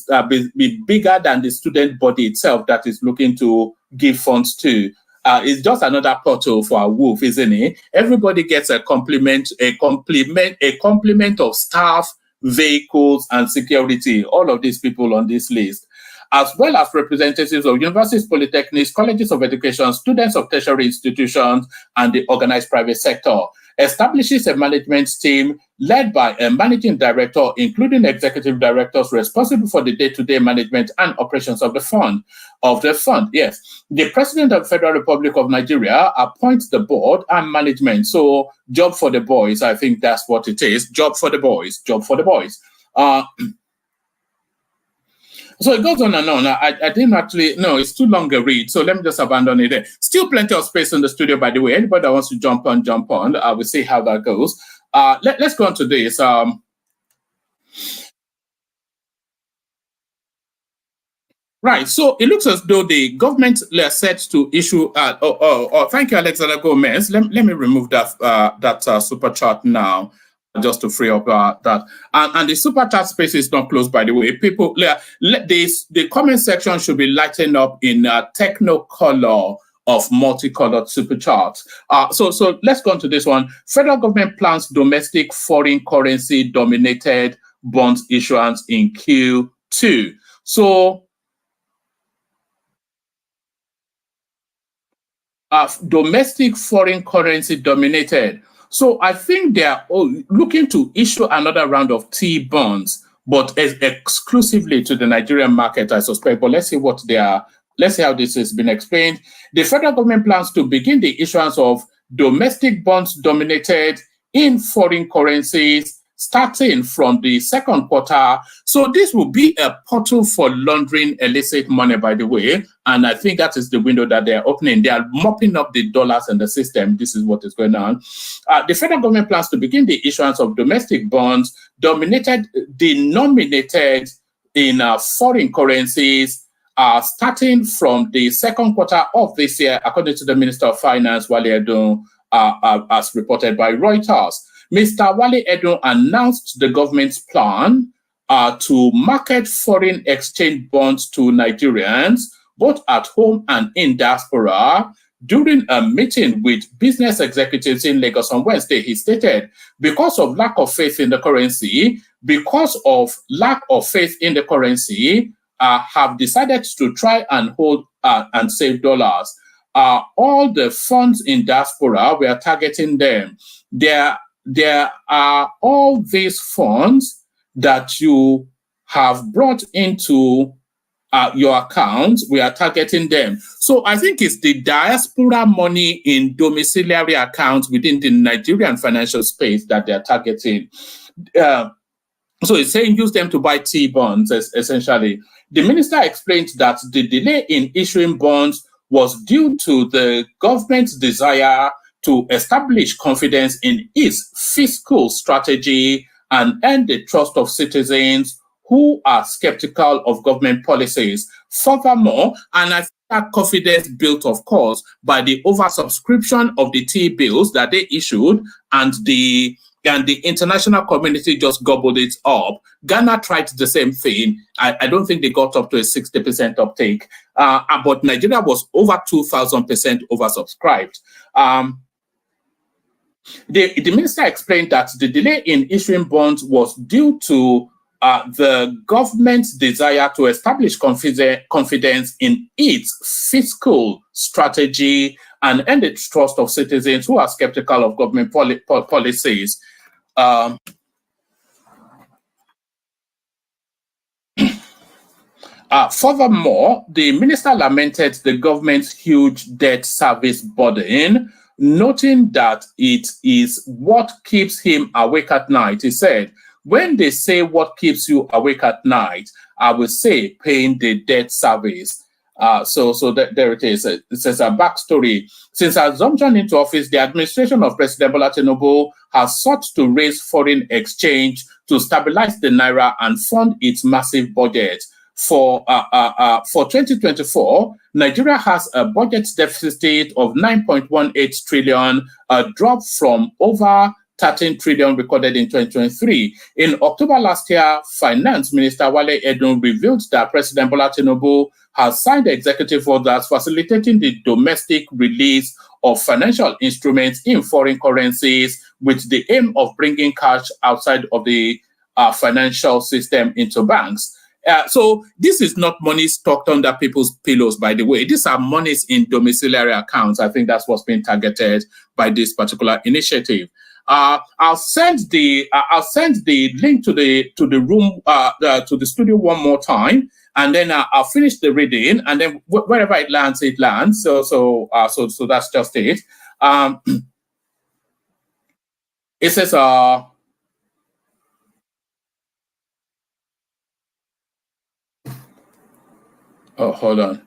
bigger than the student body itself that is looking to give funds to. It's just another portal for a wolf, isn't it? Everybody gets a complement of staff, vehicles, and security. All of these people on this list, as well as representatives of universities, polytechnics, colleges of education, students of tertiary institutions, and the organized private sector. Establishes a management team led by a managing director, including executive directors responsible for the day-to-day management and operations of the fund. Yes. The President of the Federal Republic of Nigeria appoints the board and management. So job for the boys, I think that's what it is. Job for the boys. So it goes on and on. I didn't actually, no, it's too long a read. So let me just abandon it there. Still plenty of space in the studio, by the way. Anybody that wants to jump on. We'll see how that goes. Let's go on to this. Right. So it looks as though the government is set to issue. Thank you, Alexander Gomez. Let me remove that super chart now, just to free up that. And the super chat space is not closed, by the way. People, the comment section should be lightened up in technicolor of multicolored super charts. So let's go on to this one. Federal government plans domestic foreign currency dominated bonds issuance in Q2. So domestic foreign currency dominated. So I think they are looking to issue another round of T bonds, but exclusively to the Nigerian market, I suspect. But let's see what they are. Let's see how this has been explained. The federal government plans to begin the issuance of domestic bonds dominated in foreign currencies starting from the second quarter. So this will be a portal for laundering illicit money, by the way. And I think that is the window that they're opening. They are mopping up the dollars in the system. This is what is going on. The federal government plans to begin the issuance of domestic bonds denominated in foreign currencies starting from the second quarter of this year, according to the Minister of Finance, Wale Edun, as reported by Reuters. Mr. Wale Edun announced the government's plan to market foreign exchange bonds to Nigerians, both at home and in diaspora. During a meeting with business executives in Lagos on Wednesday, he stated, because of lack of faith in the currency, have decided to try and hold and save dollars. All the funds in diaspora, we are targeting them. There are all these funds that you have brought into your account, we are targeting them. So I think it's the diaspora money in domiciliary accounts within the Nigerian financial space that they're targeting. So it's saying use them to buy T-bonds, essentially. The minister explained that the delay in issuing bonds was due to the government's desire to establish confidence in its fiscal strategy and earn the trust of citizens who are skeptical of government policies. Furthermore, and I think that confidence built, of course, by the oversubscription of the T-bills that they issued, and the international community just gobbled it up. Ghana tried the same thing. I don't think they got up to a 60% uptake, but Nigeria was over 2,000% oversubscribed. The minister explained that the delay in issuing bonds was due to the government's desire to establish confidence in its fiscal strategy and earn the trust of citizens who are skeptical of government policies. Furthermore, the minister lamented the government's huge debt service burden, noting that it is what keeps him awake at night. He said, when they say what keeps you awake at night, I will say paying the debt service. There it is. It says a backstory. Since assumption into office, the administration of President Bola Tinubu has sought to raise foreign exchange to stabilize the naira and fund its massive budget. For 2024, Nigeria has a budget deficit of 9.18 trillion, a drop from over 13 trillion recorded in 2023. In October last year, Finance Minister Wale Edun revealed that President Bola Tinubu has signed executive orders facilitating the domestic release of financial instruments in foreign currencies with the aim of bringing cash outside of the financial system into banks. So this is not money stocked under people's pillows, by the way. These are monies in domiciliary accounts. I think that's what's being targeted by this particular initiative. I'll send the link to the room to the studio one more time, and then I'll finish the reading, and then wherever it lands, it lands. So that's just it. It says oh, hold on.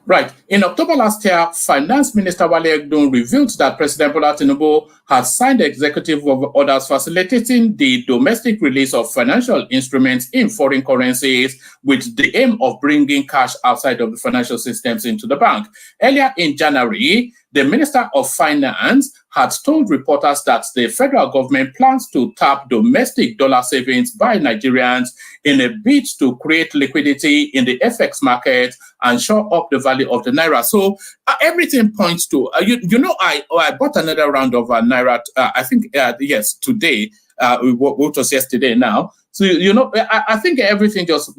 Right. In October last year, Finance Minister Wale Edun revealed that President Bola Tinubu has signed executive orders facilitating the domestic release of financial instruments in foreign currencies with the aim of bringing cash outside of the financial systems into the bank. Earlier in January, the Minister of Finance had told reporters that the federal government plans to tap domestic dollar savings by Nigerians in a bid to create liquidity in the FX market and shore up the value of the naira. So everything points to, I bought another round of naira, I think, yes, today, what was yesterday now. So, I think everything just,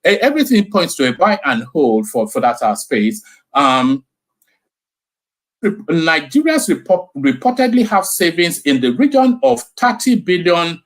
everything points to a buy and hold for that space. Nigerians reportedly have savings in the region of $30 billion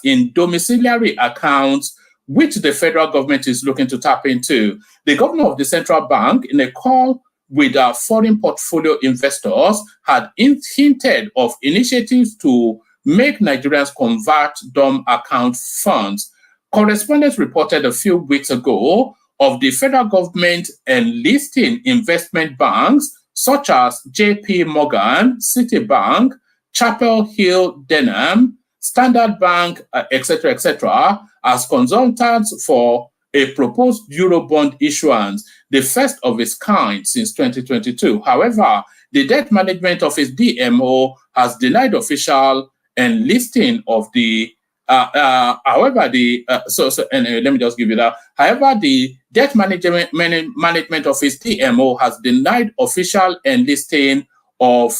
in domiciliary accounts, which the federal government is looking to tap into. The governor of the central bank, in a call with foreign portfolio investors, had hinted of initiatives to make Nigerians convert dorm account funds. Correspondents reported a few weeks ago of the federal government enlisting investment banks such as JP Morgan, Citibank, Chapel Hill Denham, Standard Bank, etc., as consultants for a proposed Eurobond issuance, the first of its kind since 2022. However, the Debt Management Office, DMO, has denied official enlisting of the However, let me just give you that. However, the Debt Management Office (DMO) has denied official enlisting of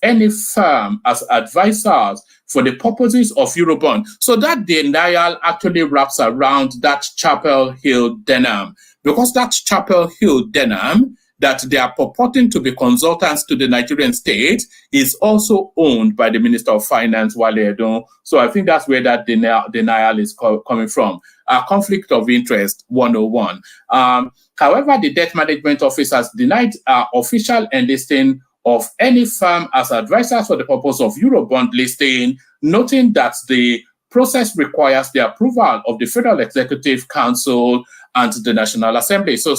any firm as advisors for the purposes of Eurobond. So that denial actually wraps around that Chapel Hill Denham, because that Chapel Hill Denham that they are purporting to be consultants to the Nigerian state is also owned by the Minister of Finance, Wale Edun. So I think that's where that denial is coming from. Conflict of interest 101. However, the Debt Management Office has denied official enlisting of any firm as advisors for the purpose of Eurobond listing, noting that the process requires the approval of the Federal Executive Council and the National Assembly. So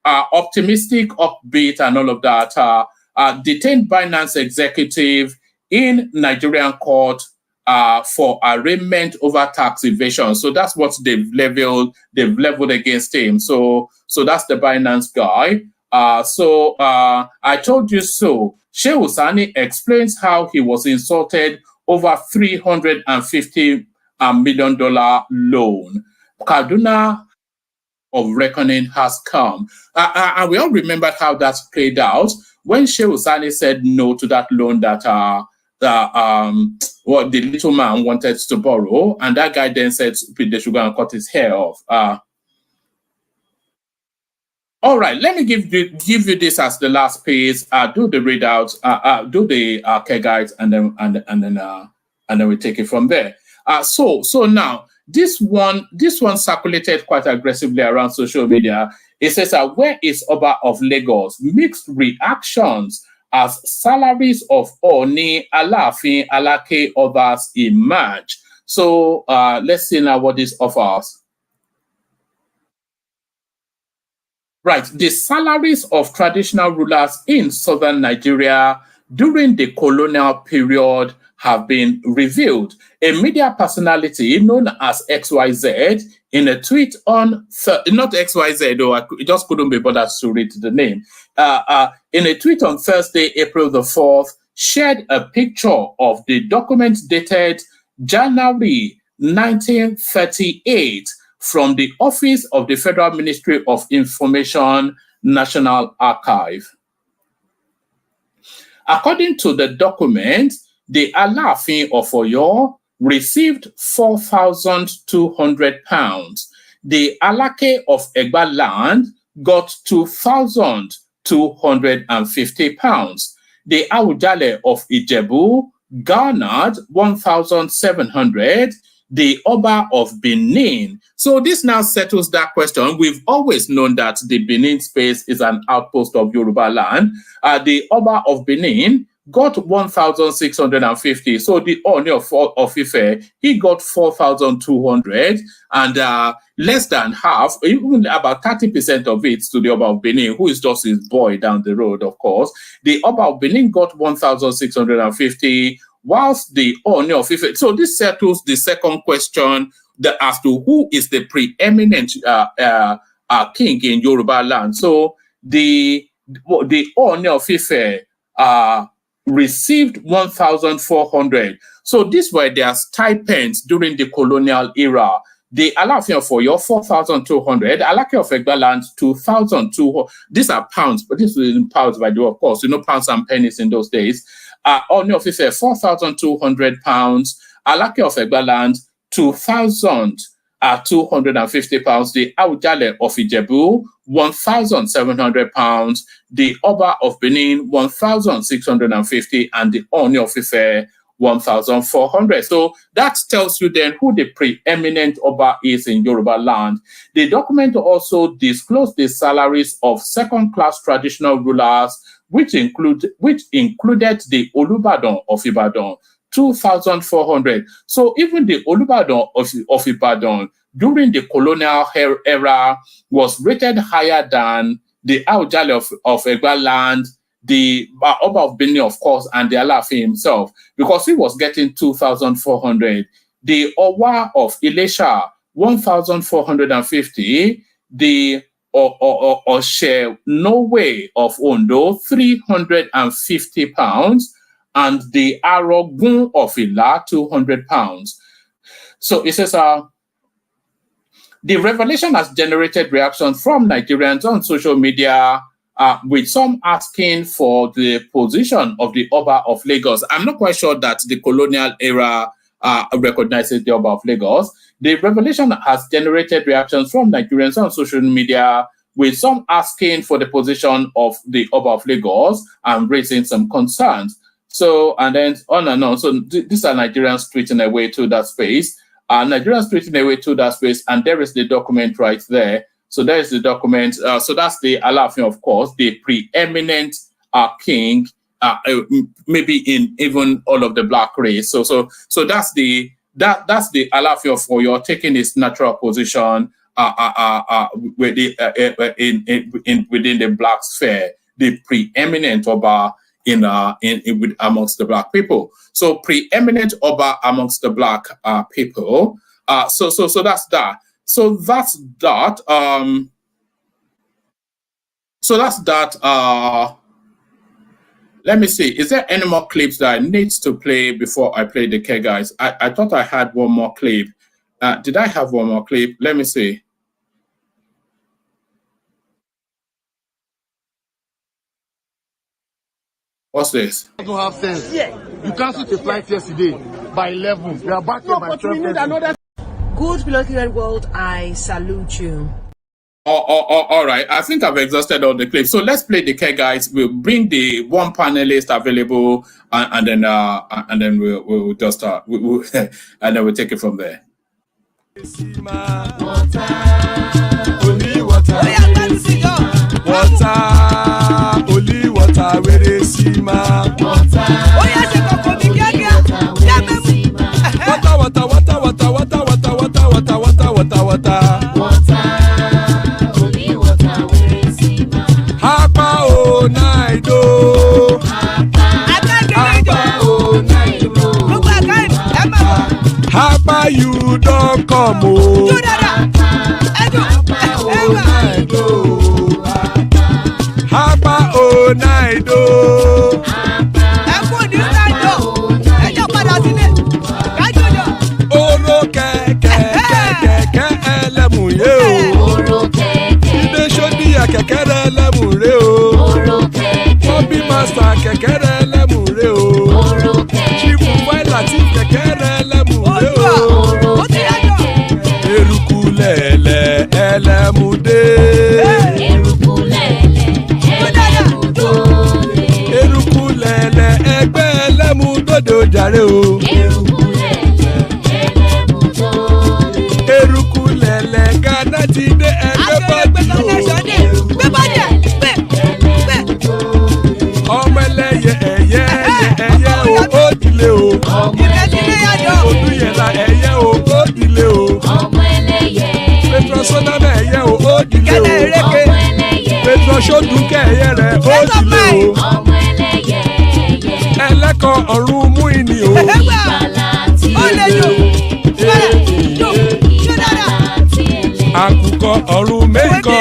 optimistic, upbeat, and all of that. Detained Binance executive in Nigerian court for arraignment over tax evasion. So that's what they've leveled against him. So that's the Binance guy. I told you so. Shehu Sani explains how he was insulted over $350 million loan. Kaduna of reckoning has come. And we all remember how that played out when Shehu Sani said no to that loan that the little man wanted to borrow, and that guy then said they should go and cut his hair off. All right, let me give you this as the last piece. Do the readouts, do the care guides, and then we take it from there. So now this one circulated quite aggressively around social media. It says, "Where is Oba of Lagos? Mixed reactions as salaries of Oni, Alaafin, Alake, others emerge." So let's see now what this offers. Right, the salaries of traditional rulers in southern Nigeria during the colonial period have been revealed. A media personality known as XYZ in a tweet on, not XYZ, though, I just couldn't be bothered to read the name. In a tweet on Thursday, April the 4th, shared a picture of the document dated January 1938 from the Office of the Federal Ministry of Information, National Archive. According to the document, the Alaafin of Oyo received £4,200. The Alake of Egba land got £2,250. The Awujale of Ijebu garnered 1,700. The Oba of Benin. So this now settles that question. We've always known that the Benin space is an outpost of Yoruba land. The Oba of Benin got 1,650. So the Oni of Ife, he got 4,200, and less than half, even about 30% of it to the Oba of Benin, who is just his boy down the road, of course. The Oba of Benin got 1,650, whilst the Oni of Ife. So this settles the second question as to who is the preeminent king in Yoruba land. So the Oni of Ife received 1,400. So these were their stipends during the colonial era. The Alaafin of Oyo, 4,200. Alake of Egba land, 2,200. These are pounds, but this is in pounds by the way, of course. You know, pounds and pennies in those days. Oni of Ife, £4,200. Alake of Egba land, £2,250. The Awujale of Ijebu, £1,700. The Oba of Benin, 1,650, and the Oni of Ife, 1,400. So that tells you then who the preeminent Oba is in Yoruba land. The document also disclosed the salaries of second-class traditional rulers, which included the Olubadan of Ibadan, 2,400. So even the Olubadan of Ibadan during the colonial era was rated higher than the Awujale of Egba land, the Oba of Benin, of course, and the Alaafin himself, because he was getting 2,400. The Owa of Ilesha, 1,450. The Oshe Norway of Ondo, £350. and the Arogun of Ila, £200. So it says, the revelation has generated reactions from Nigerians on social media, with some asking for the position of the Oba of Lagos. I'm not quite sure that the colonial era recognizes the Oba of Lagos. The revelation has generated reactions from Nigerians on social media, with some asking for the position of the Oba of Lagos and raising some concerns. So, and then on and on. So these are Nigerians tweeting away to that space. Nigerians tweeting away to that space, and there is the document right there. So there is the document. So that's the Alafin, of course, the preeminent king, maybe in even all of the black race. So that's the Alafin of Oyo taking his natural position within the black sphere, the preeminent Oba amongst the black people. So preeminent Oba amongst the black people. So that's that. So that's that. So that's that. Let me see. Is there any more clips that I need to play before I play the K guys? I thought I had one more clip. Did I have one more clip? Let me see. What's this? You don't have sense. Yeah. You canceled the flight yesterday by 11. We are back here by 12. Good Bloody World, I salute you. All right. I think I've exhausted all the clips. So let's play the K guys. We'll bring the one panelist available, and then we'll just start. And then we'll take it from there. Only water, where they see ma. Water, only water, where they see ma. Hapa o naido. Hapa you don't come o. Hapa o naido. Oro keke elemu ye o. Oro keke. Ide shodi ya keke elemu re o. Oro keke. Mobi master keke elemu re o. Oro keke. Chifu Wailati keke elemu re o. Oro keke. Eruku lele elemu de. Eruku lele Eruku lele egbe elemu dodo jare o. Eruku lele Ghana ti de egbe body o. Ọmọ ẹlẹ́yẹ ẹyẹ o ó dilé o. Odúyẹlá ẹyẹ o ó dilé o. Petrosoname ẹyẹ o ó dilé o. Petrosodunke ẹyẹ rẹ ó dilé o. Ẹlẹ́kọ̀ ọ̀run mú ìní o. Àkùkọ ọ̀run mẹ́kọ̀.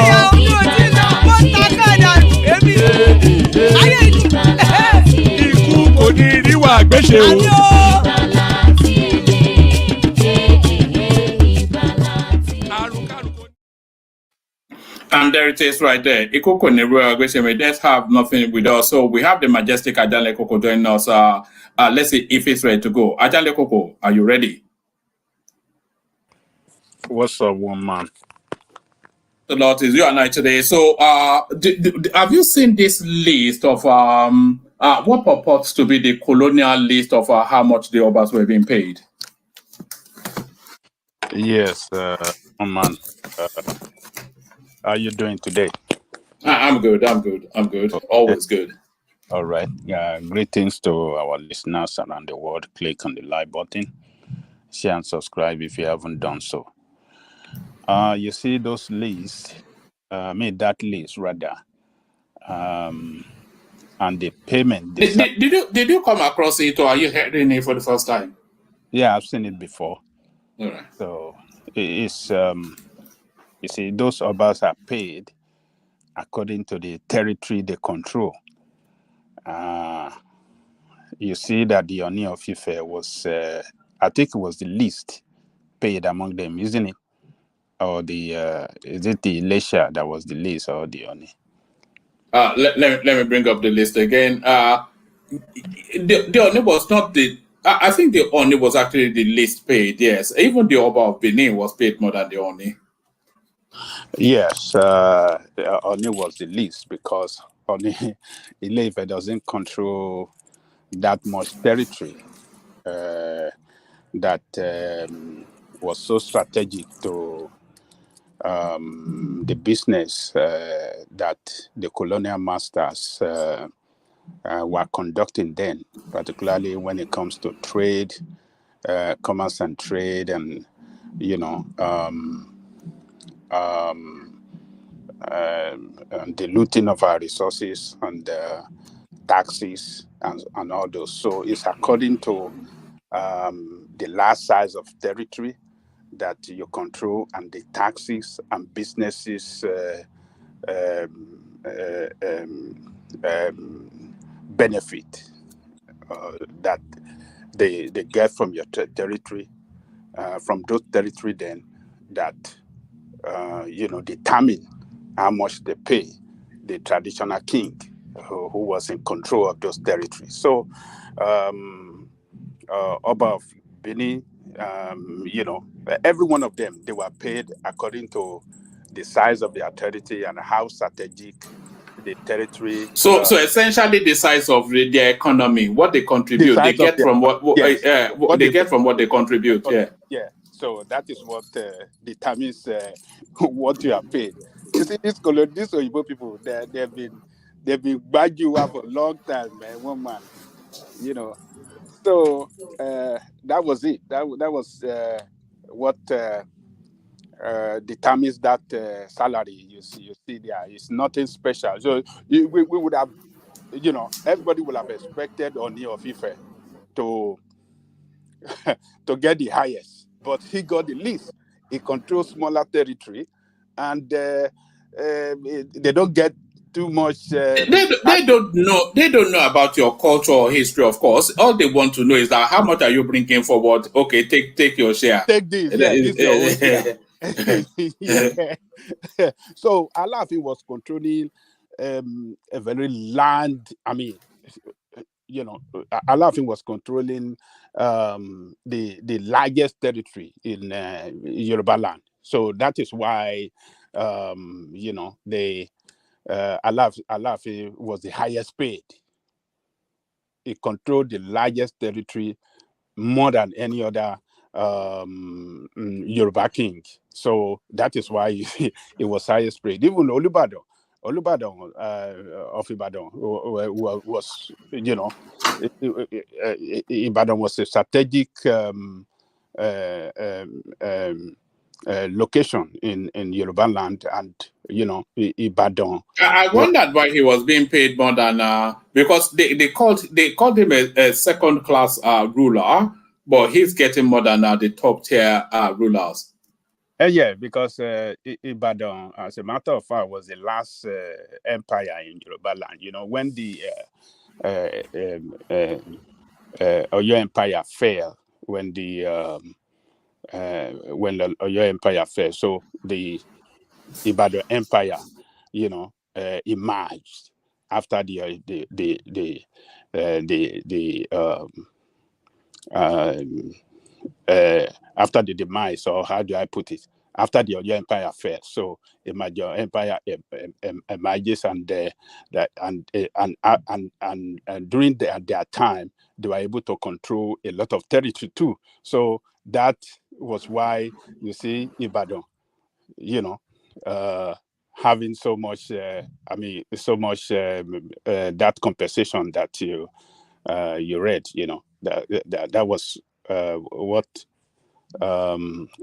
Ikú kò ní ríwà gbéṣe o. And there it is right there. Ikoko Neru, we just have nothing with us. So we have the majestic Ajale Koko joining us. Let's see if it's ready to go. Ajale Koko, are you ready? What's up, one man? The Lord is you and I today. So have you seen this list of what purports to be the colonial list of how much the Obas were being paid? Yes, one man. How are you doing today? I'm good. Always good. All right. Greetings to our listeners around the world. Click on the like button, share and subscribe if you haven't done so. You see those lists, that list rather, and the payment. Did you come across it, or are you hearing it for the first time? Yeah, I've seen it before. All right. So it's you see, those Obas are paid according to the territory they control. you see that the Oni of Ife was, I think it was the least paid among them, isn't it? Or the is it the Lesha that was the least, or the Oni? Let me bring up the list again. The Oni was not the. I think the Oni was actually the least paid. Yes, even the Oba of Benin was paid more than the Oni. Yes, Oni was the least because Oni Ile-Ife doesn't control that much territory that was so strategic to the business that the colonial masters were conducting then, particularly when it comes to trade, commerce and trade, and the looting of our resources and taxes and all those. So it's according to the large size of territory that you control and the taxes and businesses benefit that they get from your territory, from those territory then that determine how much they pay the traditional king who was in control of those territories. So Oba of Benin, every one of them, they were paid according to the size of their territory and how strategic the territory. So essentially, the size of their economy, what they contribute, they get from what they get from what they contribute. Yeah. So that is what determines what you are paid. You see, these Oyibo people, they've been bad you up for a long time, man. One man, So that was it. That was what determines that salary. You see there. It's nothing special. So we would have, everybody would have expected Oni of Ife to get the highest, but he got the least. He controls smaller territory, and they don't get too much. They don't know about your culture or history. Of course, all they want to know is that how much are you bringing forward? Okay, take your share. Take this. Yeah, this is your own share. So Alaafin was controlling a very land. I mean, Alaafin was controlling the largest territory in Yoruba land. So that is why Alaafin was the highest paid. He controlled the largest territory more than any other Yoruba king. So that is why it was highest paid. Even Olubadan of Ibadan was, Ibadan was a strategic location in Yoruba land, and Ibadan. I wondered why he was being paid more than because they called him a second class ruler, but he's getting more than the top tier rulers. Yeah, because Ibadan, as a matter of fact, was the last empire in Yoruba land. When the Oyo Empire fell, when the Oyo Empire fell, so the Ibadan Empire, emerged after after the demise, or how do I put it? After the Oyo Empire fell, so the Ibadan Empire emerges, and during their time, they were able to control a lot of territory too. So that was why you see Ibadan, having so much. That compensation that you read. That was what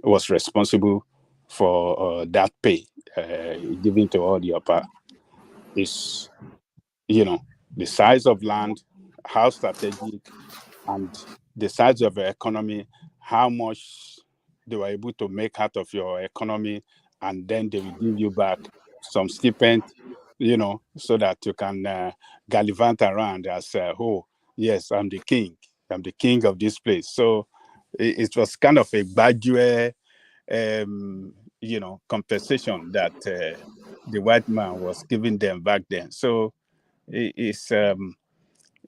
was responsible for that pay given to all the upper is, the size of land, how strategic, and the size of the economy, how much they were able to make out of your economy, and then they will give you back some stipend, so that you can gallivant around as yes, I'm the king. I'm the king of this place. So it was kind of a gradual, compensation that the white man was giving them back then. So it's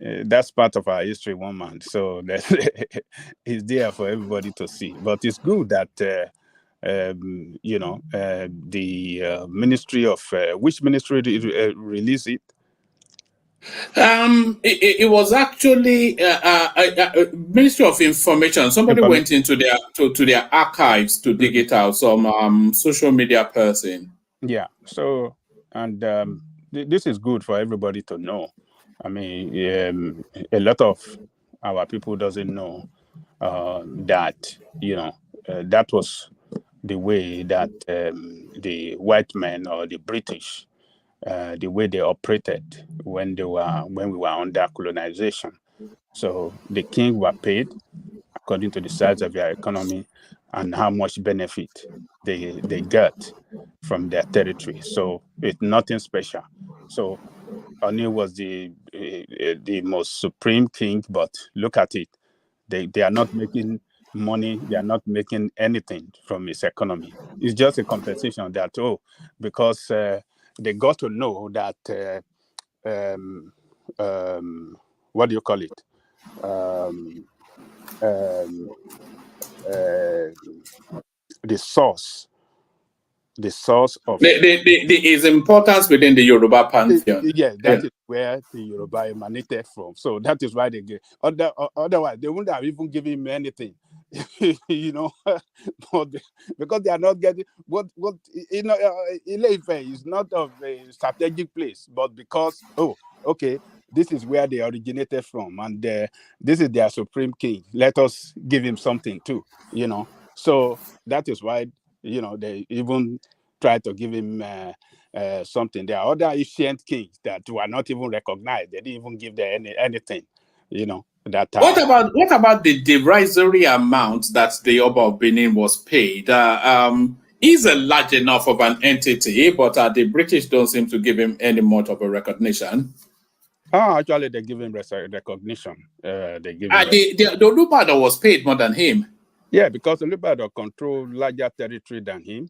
that's part of our history, one man. So that it's there for everybody to see. But it's good that the Ministry of which ministry release it? It was actually Ministry of Information. Somebody Information. went into their to their archives to dig it out. Some social media person. Yeah. So, and this is good for everybody to know. I mean, a lot of our people doesn't know that that was the way that the white men or the British, the way they operated when we were under colonization. So the king were paid according to the size of their economy and how much benefit they got from their territory. So it's nothing special. So Oni was the most supreme king, but look at it. They are not making money. They are not making anything from his economy. It's just a compensation that, because they got to know that, what do you call it? The source of His importance within the Yoruba pantheon. yeah, that is where the Yoruba emanated from. So that is why they get. Otherwise, they wouldn't have even given him anything, but because they are not getting what Ile-Ife is not of a strategic place, but because this is where they originated from, and this is their supreme king. Let us give him something too, So that is why they even try to give him something. There are other ancient kings that were not even recognized. They didn't even give them anything, that time. What about the derisory amount that the Oba of Benin was paid? He's a large enough of an entity, but the British don't seem to give him any much of a recognition. Actually, they give him recognition. They give him the Olubado was paid more than him. Yeah, because Olubado controlled larger territory than him.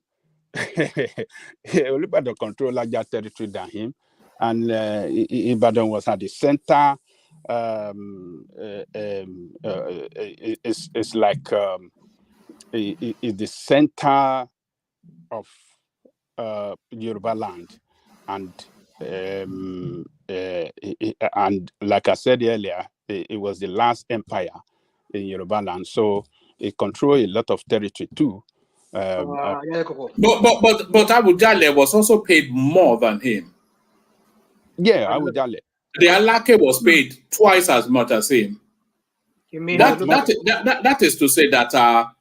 Olubado controlled larger territory than him, and Ibadan was at the center. It's like it's the center of Yoruba land, and like I said earlier, it was the last empire in Yoruba land, so it controlled a lot of territory too. But Abu Jale was also paid more than him. Yeah, Abu Jale. The Alake was paid twice as much as him. You mean that is to say that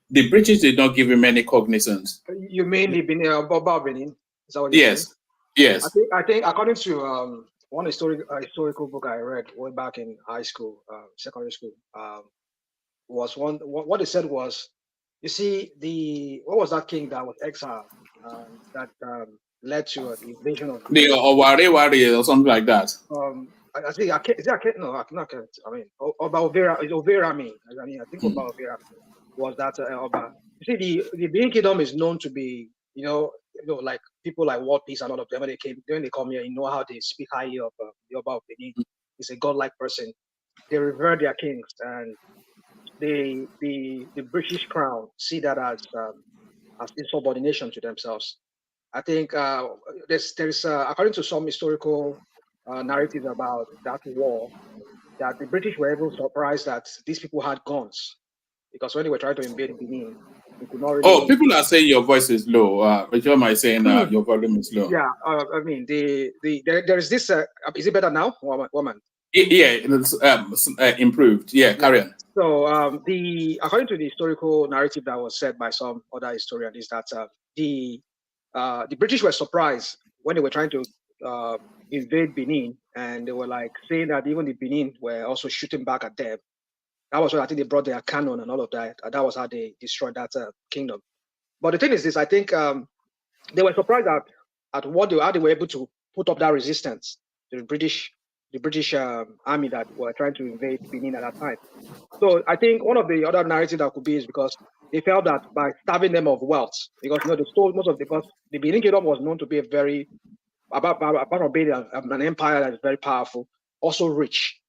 the British did not give him any cognizance. You mean the Benin? Is that what yes. Yes. I think according to one historical book I read way back in high school, secondary school, was what they said was, you see, what was that king that was exiled that led to the invasion of the Owari or something like that? I think I can't. No, I can't. I mean, Oba Overami. I think Oba Overami was that Oba. You see, the Benin Kingdom is known to be, like people like World Peace and all of them. When they come here, how they speak highly of the Oba of Benin. He's a godlike person. They revere their kings, and the British crown see that as insubordination to themselves. I think there's according to some historical narratives about that war, that the British were even surprised that these people had guns, because when they were trying to invade Benin, they could not really. People are saying your voice is low. Rachel might saying your volume is low. Yeah, I mean there is this. Is it better now, woman? Yeah, it's improved. Yeah, carry on. So according to the historical narrative that was said by some other historians, is that the British were surprised when they were trying to invade Benin, and they were like saying that even the Benin were also shooting back at them. That was when I think they brought their cannon and all of that. That was how they destroyed that kingdom. But the thing is this: I think they were surprised at how they were able to put up that resistance to the British British army that were trying to invade Benin at that time. So I think one of the other narratives that could be is because they felt that by starving them of wealth, because they stole most of because the Benin Kingdom was known to be a very, apart from being an empire that is very powerful, also rich.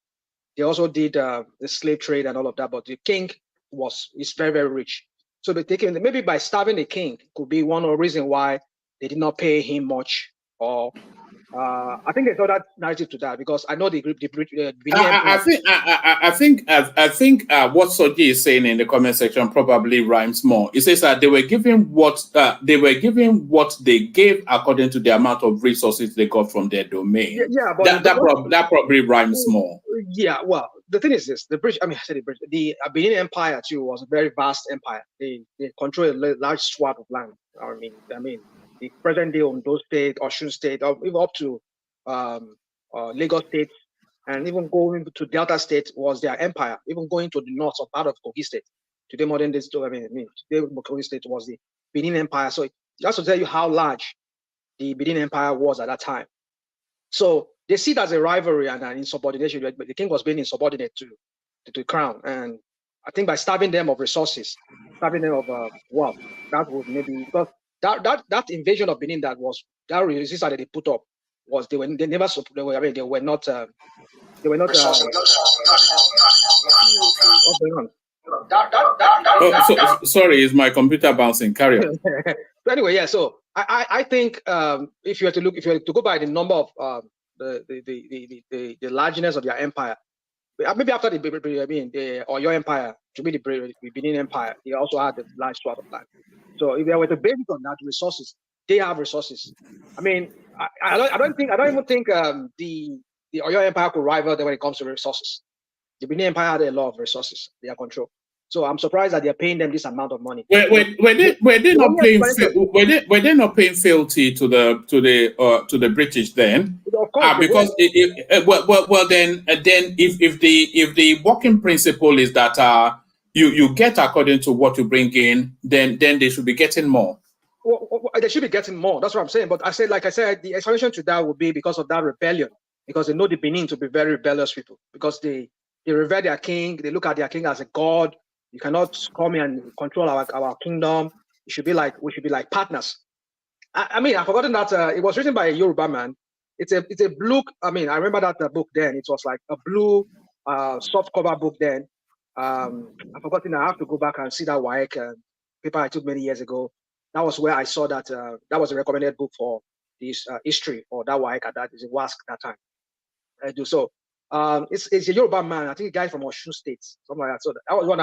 They also did the slave trade and all of that, but the king is very, very rich. So they taking maybe by starving the king could be one of the reason why they did not pay him much, or I think there's other narrative to that because I know the I think what Soji is saying in the comment section probably rhymes more. It says that they were given what they gave according to the amount of resources they got from their domain. Yeah, but that probably rhymes more. Yeah, well, the thing is this: the Benin Empire too was a very vast empire. They control a large swath of land. I mean, the present day Ondo State, Osun State, or even up to Lagos State, and even going to Delta State was their empire. Even going to the north of part of Kogi State, today modern day, today Kogi State was the Benin Empire. So just to tell you how large the Benin Empire was at that time. So they see it as a rivalry and an insubordination. But the king was being insubordinate to the crown, and I think by starving them of resources, starving them of wealth, that would maybe because that invasion of Benin that resistance that they put up was they were not. Sorry, is my computer bouncing? Carry on. So anyway, yeah. So I think if you were to go by the number of the largeness of their empire, maybe after or your empire to be the Benin Empire, they also had a large swath of land. So if they were to base it on that resources, they have resources. I mean, I don't even think the Oyo Empire could rival them when it comes to resources. The Benin Empire had a lot of resources they are control. So I'm surprised that they're paying them this amount of money. Were they not paying fealty to the British then? Of course, because then if the working principle is that you get according to what you bring in, then they should be getting more. Well, they should be getting more. That's what I'm saying. But like I said, the explanation to that would be because of that rebellion, because they know the Benin to be very rebellious people, because they revere their king. They look at their king as a god. You cannot come here and control our kingdom. We should be like partners. I mean, I've forgotten that it was written by a Yoruba man. It's a blue. I mean, I remember that book then. It was like a blue soft cover book then. I've forgotten. I have to go back and see that WAEC paper I took many years ago. That was where I saw that. That was a recommended book for this history or that WAEC. That is a WASC that time. I do so. It's a Yoruba man. I think a guy from Osun State, something like that. So that was when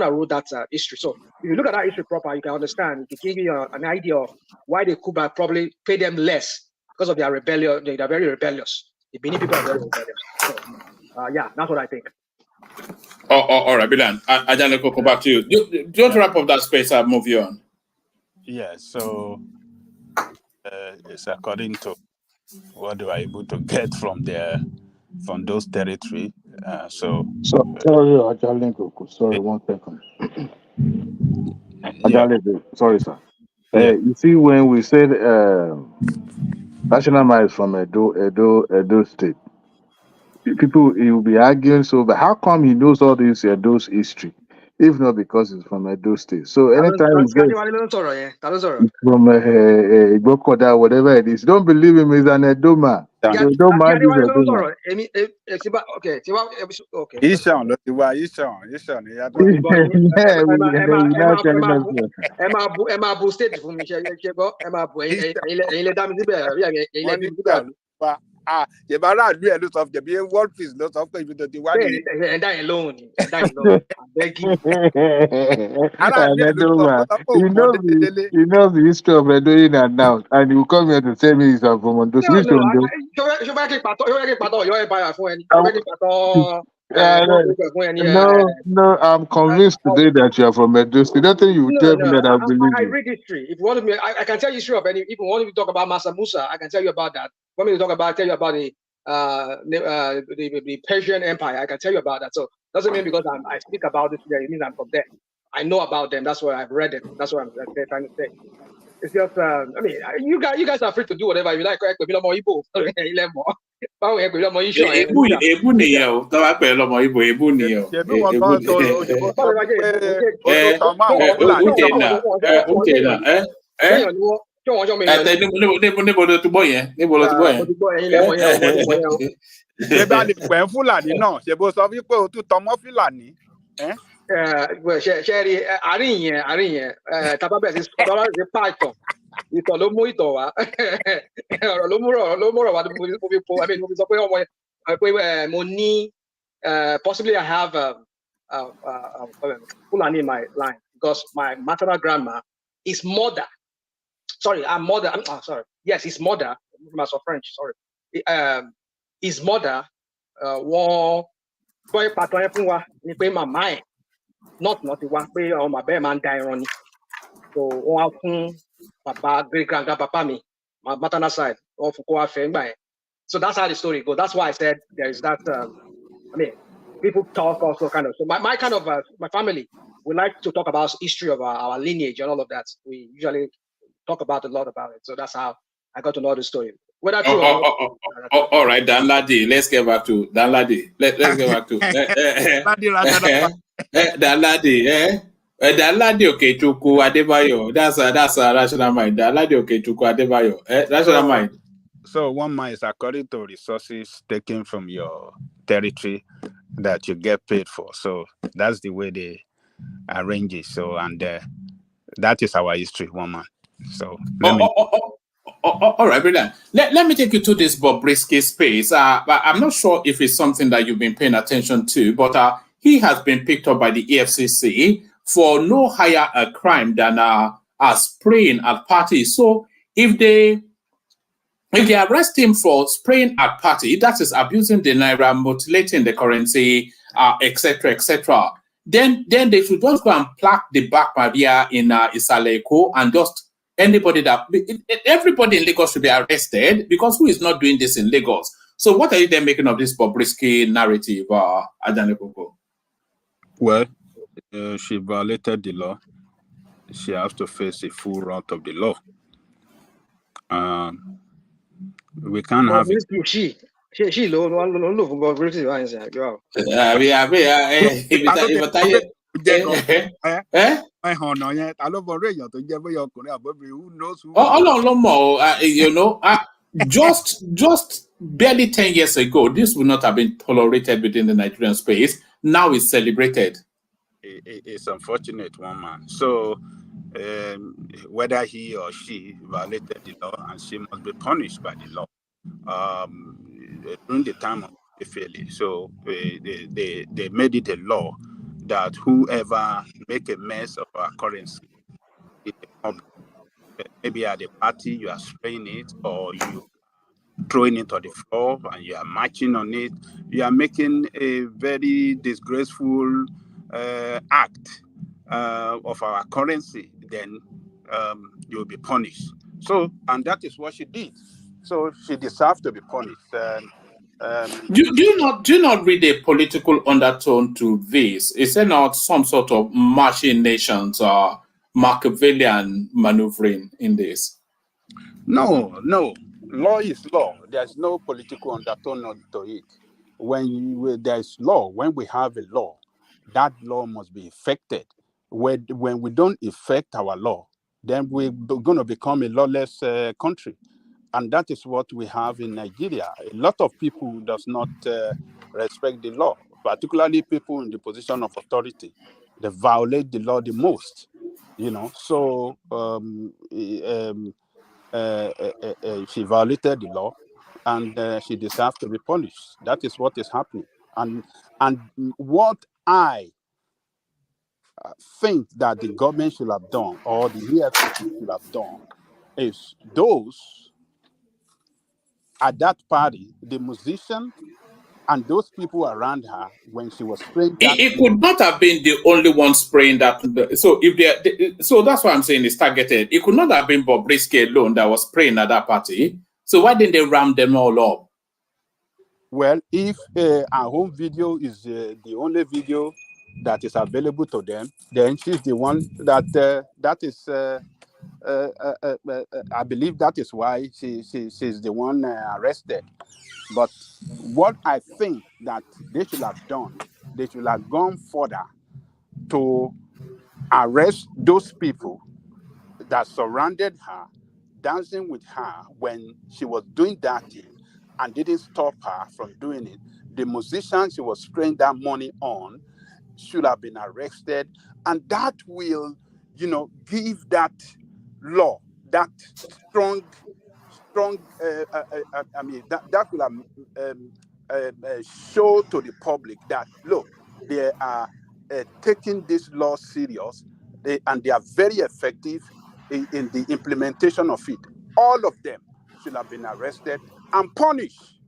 I wrote that history. So if you look at that history proper, you can understand. It can give you an idea of why they could probably pay them less because of their rebellion. They are very rebellious. The Benin people are very rebellious. So yeah, that's what I think. All right, Bilan. I just go back to you. Do you want to wrap up that space? I'll move you on. Yeah. So it's according to what they are able to get from those territory. Sorry, sorry, 1 second. Sorry, sir. You see, when we said national man is from Edo State, people will be arguing. So, but how come he knows all this Edo's history? If not because it's from Edo State. So anytime he gets from Igbokoda, whatever it is, don't believe him. He's an Edo man. So don't mind him. Okay. Ishan. Yebara do a lot of the world peace, lot of people that one. And die alone. He knows the history of Edo in and out, and he will come here to tell me he's from Ondo. No, I'm convinced today that you are from Edo State. Nothing you tell me that I believe. I read history. If you want me, I can tell you history of any. If you want me to talk about Masa Musa, I can tell you about that. Want me to tell you about the Persian Empire, I can tell you about that. So doesn't mean because I speak about it today, it means I'm from there. I know about them. That's why I've read it. That's what I'm trying to say. It's just, I mean, you guys are free to do whatever you like. báwo yẹn pẹ̀lú ọmọ yìí ṣọ ẹ. Èébú nìyẹn o, tó bá pẹ̀lú ọmọ Ìgbò èébú nìyẹn o. ṣebí wọn kan tó òyìnbó sọ pé ó tó tàn mọ́ àwọn fúlàní níbo ló ti gbọ́ yẹn? Níbo ló ti gbọ́ yẹn? ṣé bá lè pẹ́ fúlàní náà ṣe bó sọ wípé o tún tàn mọ́ fúlàní. ṣe rí àárín yẹn tábà bẹ̀rẹ̀ sí pààtàn ìtàn ló mú ìtàn wá ọ̀rọ̀ ló mú ọ̀rọ̀ wá mo fi sọ pé ọmọ yẹn pé mo ní possibly I have Fulani in my line because my maternal grandma is mother. Sorry, yes, his mother. I'm French. Sorry, his mother. Wọ́n gbọ́ ìpàtàn ẹ̀ fún wa ni pé màmá ẹ̀ not ti wá pé ọmọ abẹ́ máa ń da ẹran ni. So wọ́n á fún bàbá great grandpapa mi, my maternal side, wọ́n fún kó wá fẹ́ ńgbà yẹn. So that's how the story goes. That's why I said there is that. I mean, people talk also kind of. So my kind of my family, we like to talk about history of our lineage and all of that. We usually talk about a lot about it. So that's how I got to know the story. Whether true or not. All right, Danladi. Let's get back to Danladi. Let's get back to Danladi. Danladi Okechukwu Adebayo. That's a rational mind. Danladi Okechukwu Adebayo. Rational mind. So one mind is according to resources taken from your territory that you get paid for. So that's the way they arrange it. So and that is our history, one man. So all right, brilliant. Let me take you to this Bobriski space. But I'm not sure if it's something that you've been paying attention to, but he has been picked up by the Efcc for no higher a crime than spraying at parties. So if they arrest him for spraying at party, that is abusing the naira, mutilating the currency, etc., then they should just go and plaque the back barrier in Isaleko and just everybody in Lagos should be arrested, because who is not doing this in Lagos? So what are you then making of this Bobriski narrative, Adanekoko? Well, she violated the law. She has to face the full wrath of the law. We can't have it. She low for Bobriski. Just barely 10 years ago, this would not have been tolerated within the Nigerian space. Now it's celebrated. It's unfortunate, one man. So whether he or she violated the law, and she must be punished by the law during the time of Efcc. So they made it a law that whoever make a mess of our currency, maybe at the party you are spraying it, or you throwing it on the floor and you are marching on it, you are making a very disgraceful act of our currency, then you will be punished. So, and that is what she did. So she deserves to be punished. Do you not read a political undertone to this? Is there not some sort of machinations or Machiavellian maneuvering in this? No. Law is law. There's no political undertone to it. When there's law, when we have a law, that law must be effected. When we don't effect our law, then we're going to become a lawless country. And that is what we have in Nigeria. A lot of people does not respect the law, particularly people in the position of authority. They violate the law the most, So she violated the law, and she deserves to be punished. That is what is happening. And what I think that the government should have done, or the Efcc should have done, is those at that party, the musician and those people around her, when she was spraying that, it could not have been the only one spraying that. So that's why I'm saying it's targeted. It could not have been Bobriski alone that was spraying at that party. So why didn't they ram them all up? Well, if our home video is the only video that is available to them, then she's the one that is I believe that is why she's the one arrested. But what I think that they should have done, they should have gone further to arrest those people that surrounded her, dancing with her when she was doing that thing, and didn't stop her from doing it. The musician she was spraying that money on should have been arrested, and that will, give that law that strong. That will show to the public that look, they are taking this law serious, and they are very effective in the implementation of it. All of them should have been arrested and punished.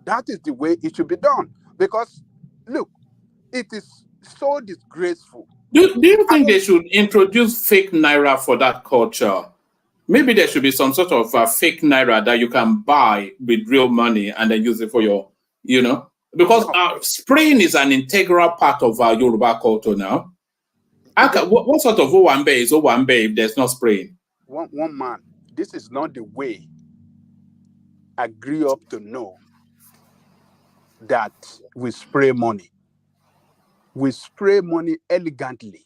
That is the way it should be done. Because, look, it is so disgraceful. Do you think they should introduce fake naira for that culture? Maybe there should be some sort of fake naira that you can buy with real money and then use it for your, because spraying is an integral part of our Yoruba culture now. What sort of Owambe is Owambe if there's no spraying? One man, this is not the way I grew up to know that we spray money. We spray money elegantly.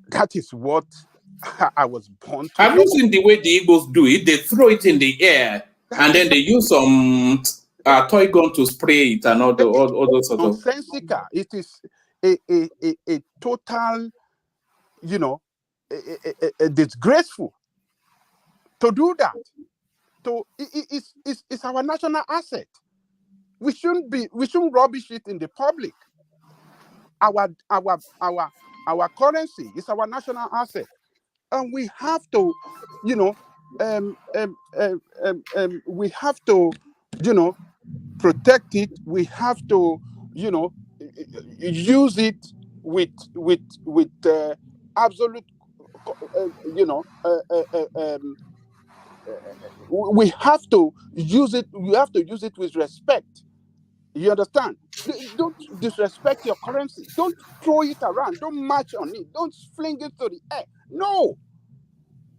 That is what I was born to. Have you seen the way the Igbos do it? They throw it in the air and then they use some toy gun to spray it and all those sort of. Nonsensical. It is a total, disgraceful to do that. It's our national asset. We shouldn't rubbish it in the public. Our currency is our national asset, and we have to, we have to, protect it. We have to, use it with absolute, we have to use it. We have to use it with respect. You understand? Don't disrespect your currency. Don't throw it around. Don't march on it. Don't fling it to the air. No.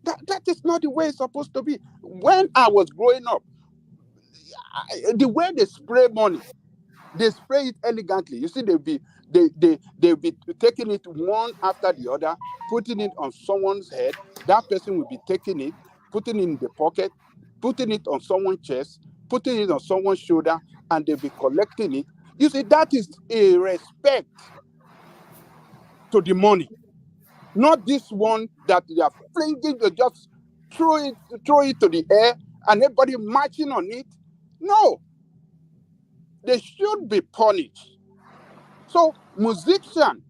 That is not the way it's supposed to be. When I was growing up, the way they spray money, they spray it elegantly. You see, they'll be taking it one after the other, putting it on someone's head. That person will be taking it, putting it in the pocket, putting it on someone's chest, putting it on someone's shoulder, and they'll be collecting it. You see, that is a respect to the money. Not this one that they are flinging, they just throw it to the air and everybody marching on it. No. They should be punished. So, musician,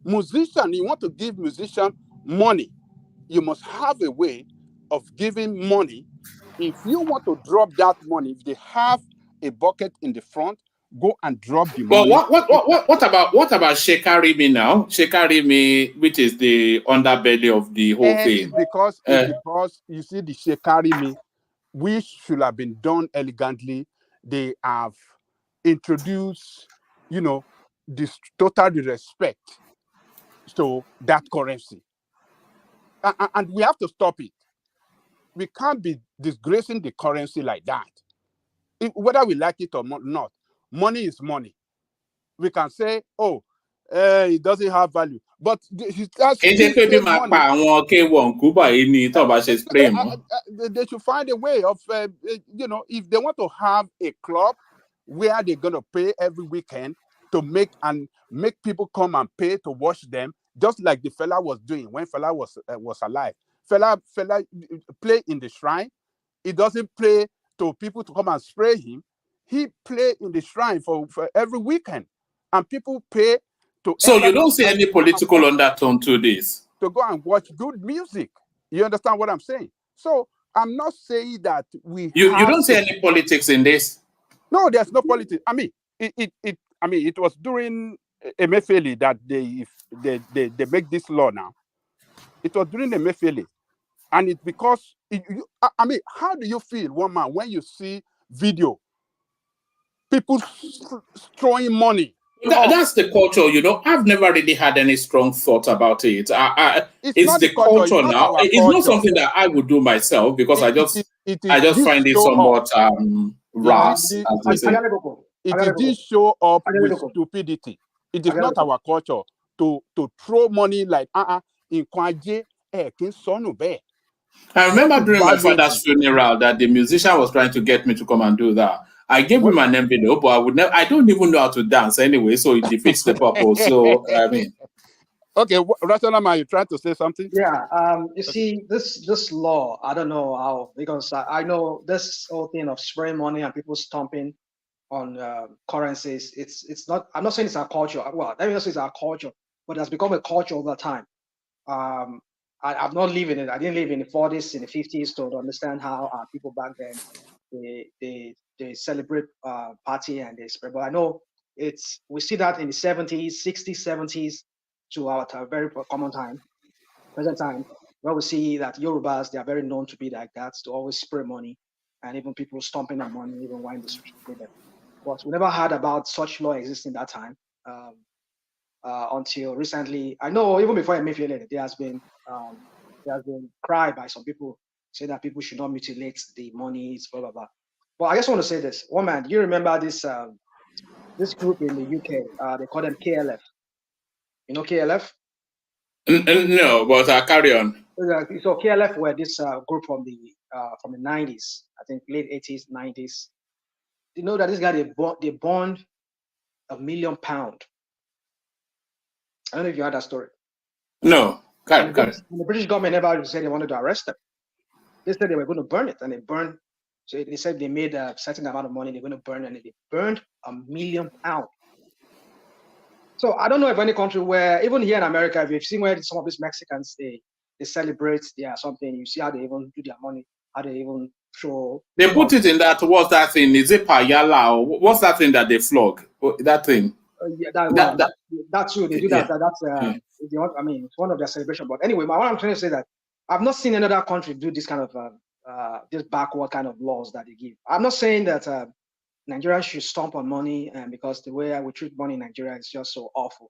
you want to give musician money, you must have a way of giving money. If you want to drop that money, if they have a bucket in the front, go and drop the money. Well, what about Shekarimi now? Shekarimi, which is the underbelly of the whole thing. Because you see, the Shekarimi, which should have been done elegantly, they have introduced, this total respect to that currency. And we have to stop it. We can't be disgracing the currency like that. Whether we like it or not, money is money. We can say, it doesn't have value. But they should find a way of, if they want to have a club where they're going to pay every weekend to make people come and pay to watch them, just like the fella was doing when fella was alive. Fella play in the shrine. He doesn't play to people to come and spray him. He play in the shrine for every weekend, and people pay to. So you don't see any political undertone to this. To go and watch good music. You understand what I'm saying? So I'm not saying that you don't see any politics in this. No, there's no politics. I mean, it was during Emefiele that they make this law now. It was during Emefiele, and it's because how do you feel, one man, when you see video, people throwing money That's the culture, you know. I've never really had any strong thought about it. It's not the the culture, culture it's not now. our It's not culture. something that I would do myself because I It is just this find it show up. somewhat ras, as they say. It is this show up with stupidity. It is not our culture to throw money like in Kwaje Sonu Be. I remember during my father's funeral that the musician was trying to get me to come and do that. I gave him an envelope, but I don't even know how to dance anyway, so it defeats the purpose. So I mean, okay, Rational Man, you trying to say something? Yeah. You see, this law, I don't know how, because I know this whole thing of spraying money and people stomping on currencies. It's not. I'm not saying it's our culture. Well, let me not say it's our culture, but it has become a culture over time. I've not lived in it. I didn't live in the 40s, in the 50s to understand how people back then they celebrate party and they spread. But I know we see that in the 70s, 60s, 70s to our very common time, present time, where we see that Yorubas, they are very known to be like that, to always spray money, and even people stomping on money, even while in the street with them. But we never heard about such law existing that time until recently. I know even before Emefiele, there has been cry by some people saying that people should not mutilate the monies, blah blah blah. But I just want to say this. One man, do you remember this this group in the UK? They call them KLF. You know KLF? No, but carry on. So KLF were this group from the 90s, I think late 80s, 90s. You know that this guy they bond £1 million. I don't know if you heard that story. No, and the British government never said they wanted to arrest them. They said they were going to burn it, and they burned. So they said they made a certain amount of money they're going to burn, and they burned £1 million. So I don't know of any country where, even here in America, if you've seen where some of these Mexicans they celebrate something, you see how they even do their money, how they even show. They put it in that. What's that thing? Is it payala or what's that thing that they flog? That thing. That too. They do that. I mean, it's one of their celebrations. But anyway, what I'm trying to say that I've not seen another country do this kind of this backward kind of laws that they give. I'm not saying that Nigerians should stomp on money, and because the way we treat money in Nigeria is just so awful.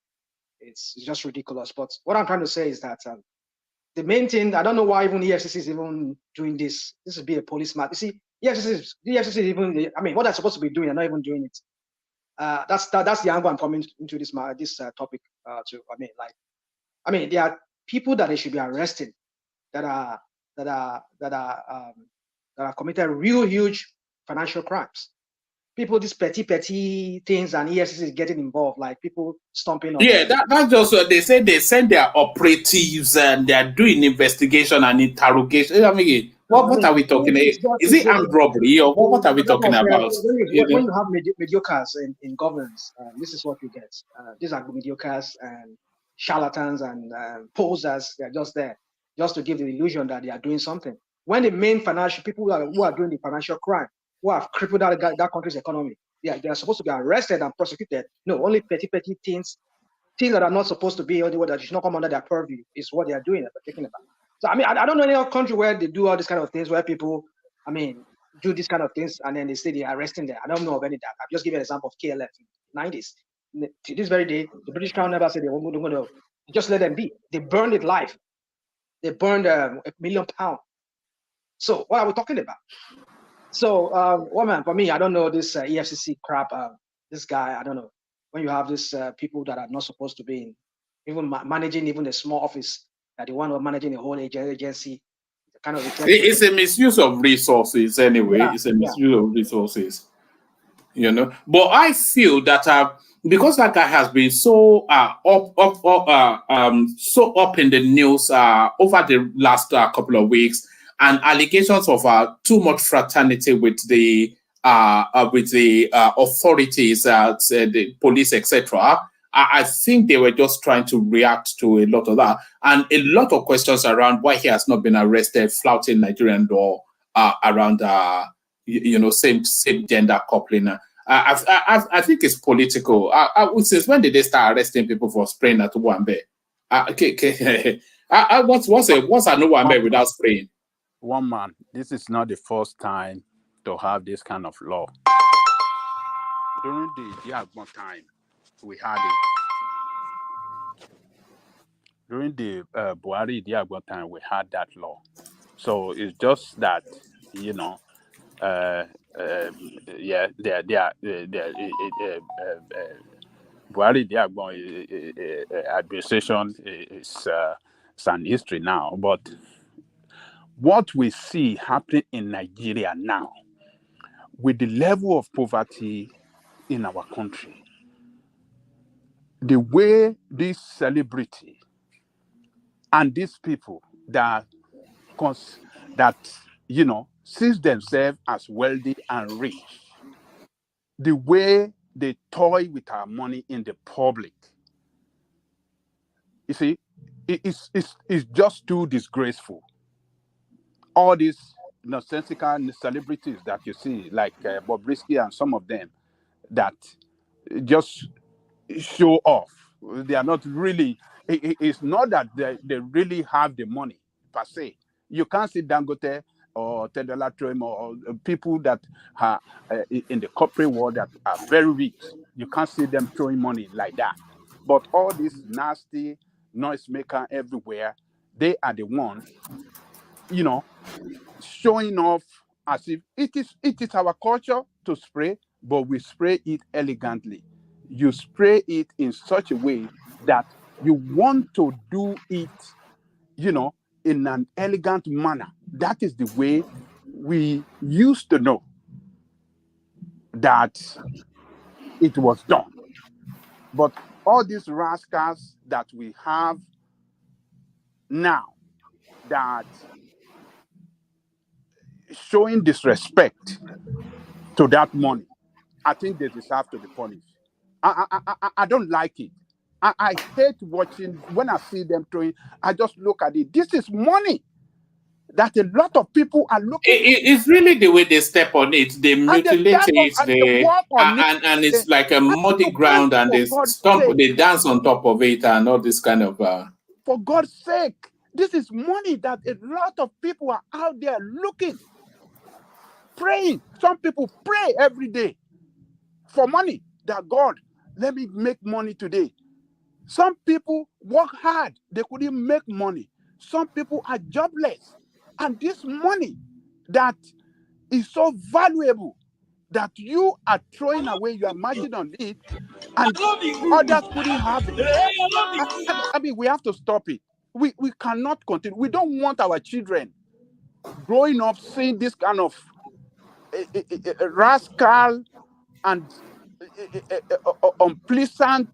It's just ridiculous. But what I'm trying to say is that the main thing, I don't know why even EFCC is even doing this. This would be a police matter. You see, EFCC is even, I mean, what they're supposed to be doing, they're not even doing it. That's the angle I'm coming into this topic to. I mean, there are people that they should be arrested that are committed real huge financial crimes. People, these petty things, and EFCC is getting involved, like people stomping on. Yeah, that's just what they say. They send their operatives and they're doing investigation and interrogation. I mean, what are we talking about? Is it armed robbery or what are we talking about? When you have mediocres in governance, this is what you get. These are mediocres and charlatans and posers. They're just there just to give the illusion that they are doing something. When the main financial people who are doing the financial crime, who have crippled that country's economy, they are supposed to be arrested and prosecuted. No, only petty things that are not supposed to be, or that should not come under their purview, is what they are doing. Thinking about. So I mean, I don't know any other country where they do all these kind of things, where people, I mean, do these kind of things and then they say they are arresting them. I don't know of any that. I've just given an example of KLF in the 90s. To this very day, the British Crown never said they were going to just let them be. They burned it live. They burned £1 million. So what are we talking about? So, woman, for me, I don't know this EFCC crap. This guy, I don't know. When you have these people that are not supposed to be in, even managing even a small office, that the one who are managing a whole agency, kind of. It's a misuse of resources anyway. Yeah, it's a misuse of resources, you know. But I feel that because that guy has been so so up in the news over the last couple of weeks. And allegations of too much fraternity with the authorities, the police, etc. I think they were just trying to react to a lot of that, and a lot of questions around why he has not been arrested, flouting Nigerian law around same gender coupling. I think it's political. Since when did they start arresting people for spraying at Wambe? What's a no Wambe without spraying? One man, this is not the first time to have this kind of law. During the Diagbon time, we had it. During the Buhari Diagbo time, we had that law. So it's just that, you know, yeah, Buhari Diagbo administration is an history now. But what we see happening in Nigeria now, with the level of poverty in our country, the way this celebrity and these people that you know sees themselves as wealthy and rich, the way they toy with our money in the public, you see, it's just too disgraceful. All these nonsensical celebrities that you see, like Bobriski and some of them, that just show off. They are not really, it's not that they really have the money per se. You can't see Dangote or Tedela Trim or people that are in the corporate world that are very rich. You can't see them throwing money like that. But all these nasty noisemaker everywhere, they are the one, you know, showing off as if it is our culture to spray, but we spray it elegantly. You spray it in such a way that you want to do it, you know, in an elegant manner. That is the way we used to know that it was done. But all these rascals that we have now, that showing disrespect to that money, I think they deserve to be punished. I don't like it. I hate watching, when I see them throwing, I just look at it. This is money that a lot of people are looking. It's really the way they step on it. They mutilate it, and it's like a muddy ground, and they stomp, they dance on top of it, and all this kind of. For God's sake, this is money that a lot of people are out there looking, praying. Some people pray every day for money, that God, let me make money today. Some people work hard, they couldn't make money. Some people are jobless. And this money that is so valuable that you are throwing away, you are marching on it, and others couldn't have it. I mean, we have to stop it. We cannot continue. We don't want our children growing up seeing this kind of rascal and unpleasant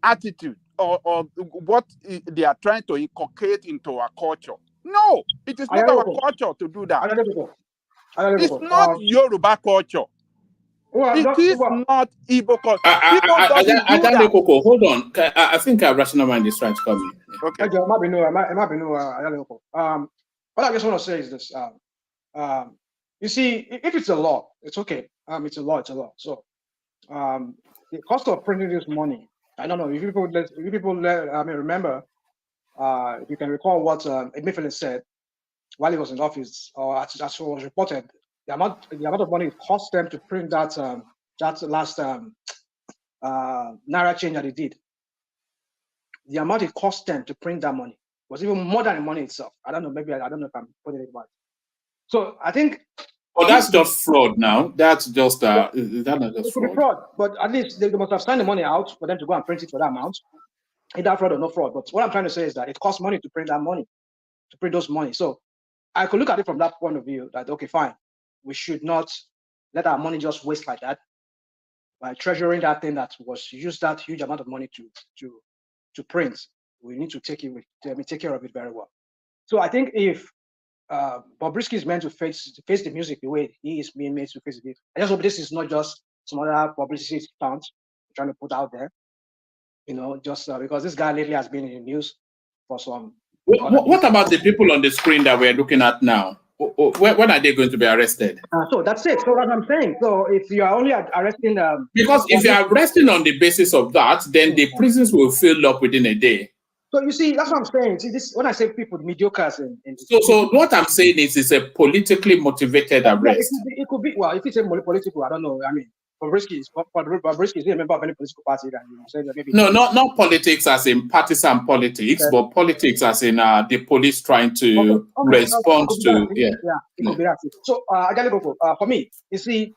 attitude or what they are trying to inculcate into our culture. No, it is not our culture to do that. It's not Yoruba culture. It is not Igbo culture. Hold on. I think a rational mind is trying to come in. Okay. What I just want to say is this. You see, if it's a law, it's okay. It's a law. So the cost of printing this money, I don't know if people remember, if you can recall what Emefiele said while he was in office, or as was reported, the amount of money it cost them to print that last Naira change that they did. The amount it cost them to print that money was even more than the money itself. I don't know. Maybe I don't know if I'm putting it right. So I think. Well, that's just fraud now. That's just that's not just fraud. But at least they must have signed the money out for them to go and print it for that amount. Either fraud or no fraud. But what I'm trying to say is that it costs money to print that money, to print those money. So I could look at it from that point of view that, okay, fine, we should not let our money just waste like that by treasuring that thing that was used that huge amount of money to print. We need to take care of it very well. So I think if Bobriski is meant to face the music the way he is being made to face it, I just hope this is not just some other publicity stunt trying to put out there. You know, just because this guy lately has been in the news for some. What about the people on the screen that we're looking at now? When are they going to be arrested? So that's it. So what I'm saying. So if you are only arresting because if you are arresting on the basis of that, then the prisons will fill up within a day. So you see, that's what I'm saying. See, this when I say people mediocres so what I'm saying is it's a politically motivated arrest. It could be well, if it's a political, I don't know. I mean, Bobriski is a member of any political party that you say that maybe. No, not politics as in partisan politics, Okay. but politics as in the police trying to respond to it could be that. So I gotta go for me. You see,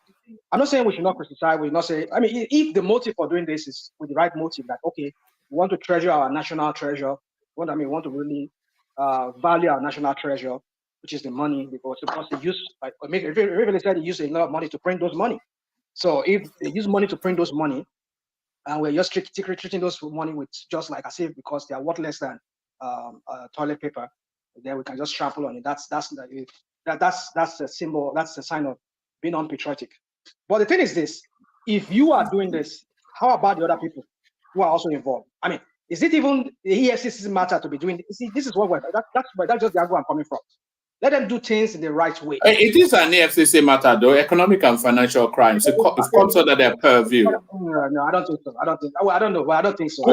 I'm not saying we should not criticize. We not say. I mean, if the motive for doing this is with the right motive, that okay, we want to treasure our national treasure. We want to really value our national treasure, which is the money, because they use like really said they use a lot of money to print those money. So if they use money to print those money, and we're just treating those money with just like as if because they are worth less than toilet paper, then we can just trample on it. That's a symbol. That's a sign of being unpatriotic. But the thing is this: if you are doing this, how about the other people who are also involved? I mean, is it even the EFCC's matter to be doing? See, this is what that's just the angle I'm coming from. Let them do things in the right way. It is an EFCC matter, though. Economic and financial crimes. It comes under their purview. No, I don't think so. I don't know. Well, I don't think so.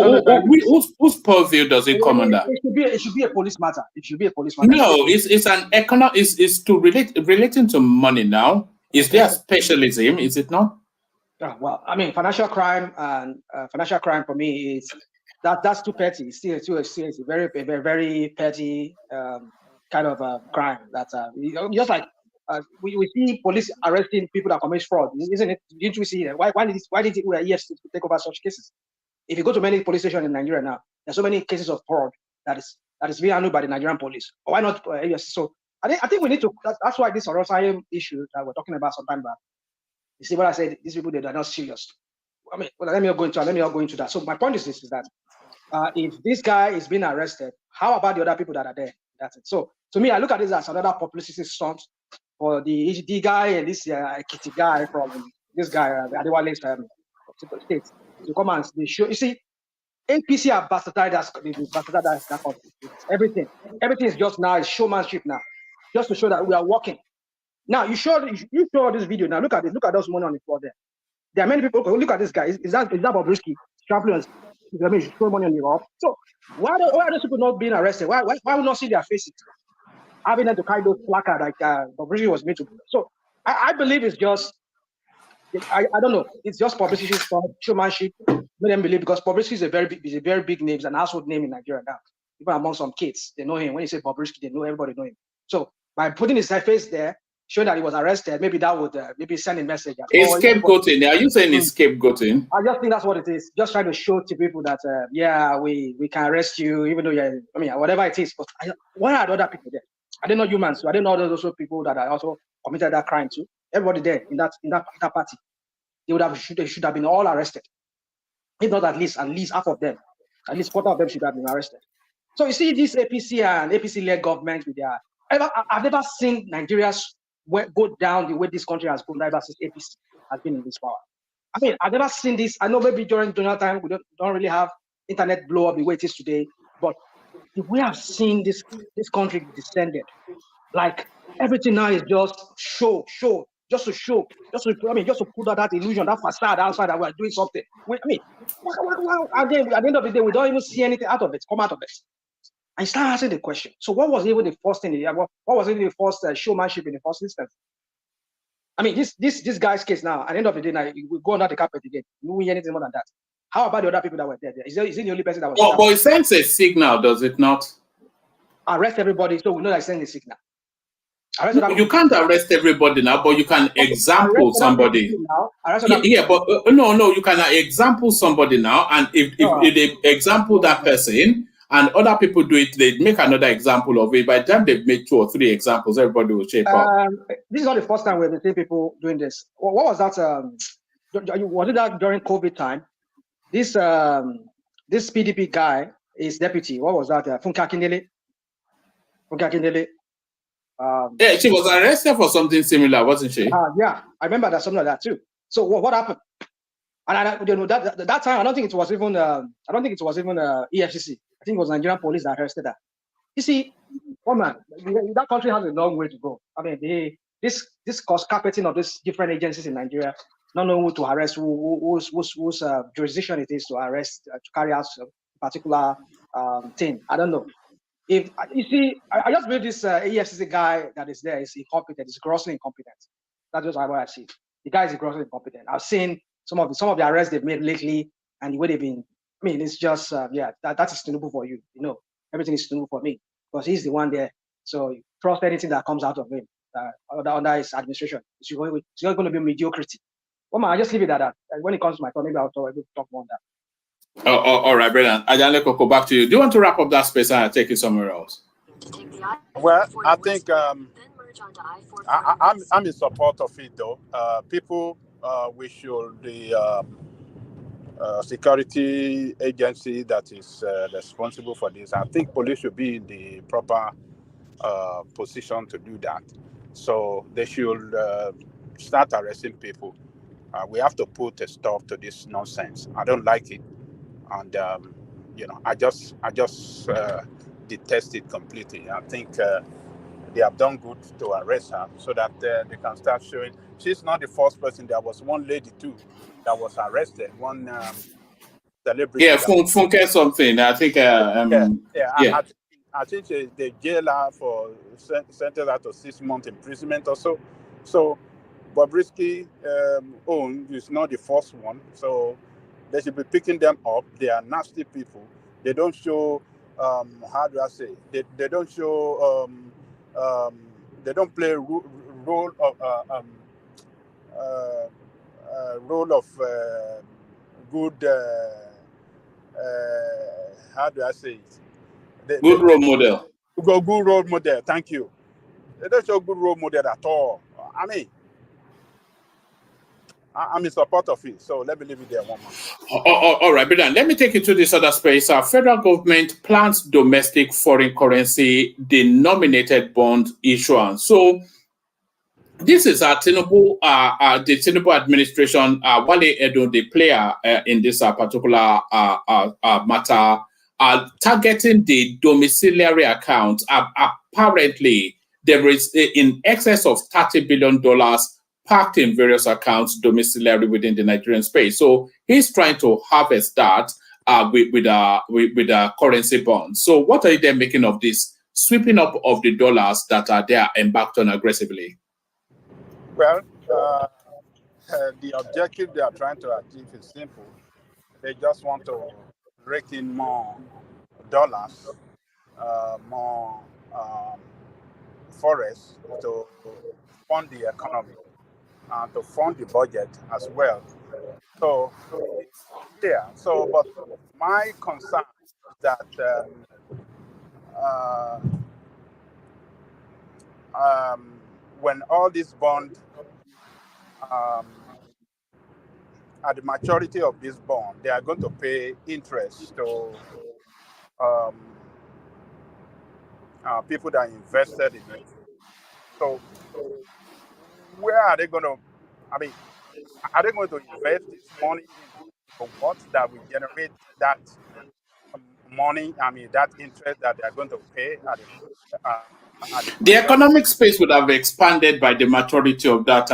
Whose purview does it come under? It should be a police matter. It should be a police matter. No, it's an it's to relating to money now. Is there specialism? Is it not? Well, I mean, financial crime and financial crime for me is that's too petty. It's a very very petty kind of crime. That's just like we see police arresting people that commit fraud, isn't it? Didn't we see that? Why did EFCC take over such cases? If you go to many police stations in Nigeria now, there's so many cases of fraud that is being handled by the Nigerian police. Why not EFCC? So I think we need to. That's why this Orosaye issue that we're talking about sometime back. You see what I said? These people, they are not serious. I mean, let me not go into that. So my point is this: is that if this guy is being arrested, how about the other people that are there? That's it. So to me, I look at this as another publicity stunt for the HD guy and this Kitty guy from this guy Adewale's state to come and they show. You see, APC are bastardized that country. Everything is just now is showmanship now, just to show that we are working. Now you show this video. Now look at this. Look at those money on the floor there. There are many people. Look at this guy. Is that Bobriski trampling? I mean, throw money on the rock. So why are those people not being arrested? Why would not see their faces? Having them to carry those placards like Bobriski was made to. So I believe it's just. I don't know. It's just publicity showmanship. Make them believe because Bobriski is a very big name, an household name in Nigeria now. Even among some kids, they know him. When you say Bobriski, they know everybody know him. So by putting his face there, showing that he was arrested, maybe that would maybe send a message. It's scapegoating. Are you saying it's scapegoating? I just think that's what it is. Just trying to show to people that we can arrest you, even though whatever it is. But why are the other people there? I didn't know humans. So I didn't know those also people that are also committed that crime too. Everybody there in that party, they should have been all arrested. If not at least half of them, at least quarter of them should have been arrested. So you see this APC and APC-led government with their. I've never seen Nigeria's go down the way this country has gone ever since APC has been in this power. I mean, I've never seen this. I know maybe during Donald time we don't really have internet blow up the way it is today, but the way I've seen this country descended, like everything now is just show, just to put out that illusion, that facade outside that we are doing something. At the end of the day, we don't even see anything come out of it. I start asking the question. So what was even the first thing? What was even the first showmanship in the first instance? I mean, this guy's case now. At the end of the day, now we go under the carpet again. We won't hear anything more than that. How about the other people that were there? Is he the only person that was? Oh, but it sends a signal, does it not? Arrest everybody, so we know that it's sending a signal. You can't arrest everybody now, but you can example somebody. But no, you can example somebody now, and if they example that person. And other people do it, they make another example of it. By the time they've made 2 or 3 examples, everybody will shape up. This is not the first time we've seen people doing this. What was that? Was it that during COVID time? This PDP guy, his deputy, what was that? Funke Akindele. Yeah, she was arrested for something similar, wasn't she? Yeah, I remember that something like that too. So what happened? And that time, I don't think it was even EFCC. I think it was Nigerian police that arrested her. You see, that country has a long way to go. I mean, this carpeting of these different agencies in Nigeria, not knowing who to arrest, whose jurisdiction it is to arrest, to carry out a particular thing. I don't know. If you see, I just believe this EFCC guy that is there is incompetent. Is grossly incompetent. That's just how I see it. the guy is grossly incompetent. I've seen some of the arrests they've made lately, and the way they've been. I mean, it's just that is Tinubu for you. Everything is Tinubu for me because he's the one there. So trust anything that comes out of him under his administration. It's not going to be mediocrity. Well, man, I just leave it at that. And when it comes to my turn, maybe I'll talk more on that. All right, brilliant. Ajanle Koko, back to you. Do you want to wrap up that space and I'll take it somewhere else? Well, I think I'm in support of it, though. People, we should the security agency that is responsible for this. I think police should be in the proper position to do that. So they should start arresting people. We have to put a stop to this nonsense. I don't like it, and I just detest it completely. I think they have done good to arrest her so that they can start showing. She's not the first person. There was one lady too that was arrested. One celebrity. Yeah, Funke something. I think. I think they jail her for sentenced her to 6 months imprisonment or so. So Bobriski own is not the first one. So they should be picking them up. They are nasty people. They don't show. How do I say? They don't show. They don't play role of good. How do I say it? Good role model. Good role model. Thank you. They don't show good role model at all. I mean, I'm in support of it. So let me leave it there one more. All right, but then let me take you to this other space. Our federal government plans domestic foreign currency denominated bond issuance. So this is the Tinubu administration, Wale Edo, the player in this particular matter, targeting the domiciliary account. Apparently, there is in excess of $30 billion parked in various accounts domiciliary within the Nigerian space. So he's trying to harvest that with a currency bond. So what are they making of this sweeping up of the dollars that they are embarked on aggressively? Well, the objective they are trying to achieve is simple. They just want to rake in more dollars, more forests to fund the economy and to fund the budget as well. So, yeah. So, but my concern is that when all these bonds, at the maturity of this bond, they are going to pay interest to people that invested in it. So, where are they going to? I mean, are they going to invest this money in what that will generate that money? I mean, that interest that they are going to pay at the economic space would have expanded by the maturity of that.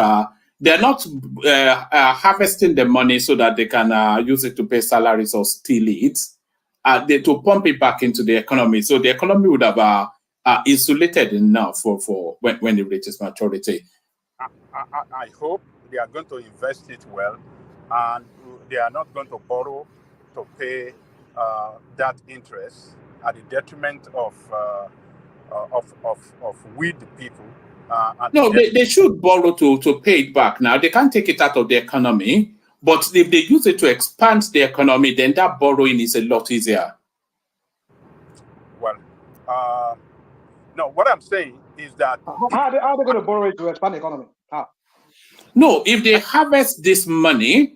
They're not harvesting the money so that they can use it to pay salaries or steal it. To pump it back into the economy. So the economy would have insulated enough for when it reaches maturity. I hope they are going to invest it well, and they are not going to borrow to pay that interest at the detriment of we the people. No, they should borrow to pay it back. Now they can't take it out of the economy, but if they use it to expand the economy, then that borrowing is a lot easier. Well, no, what I'm saying is that how are they going to borrow it to expand the economy? How? No, if they harvest this money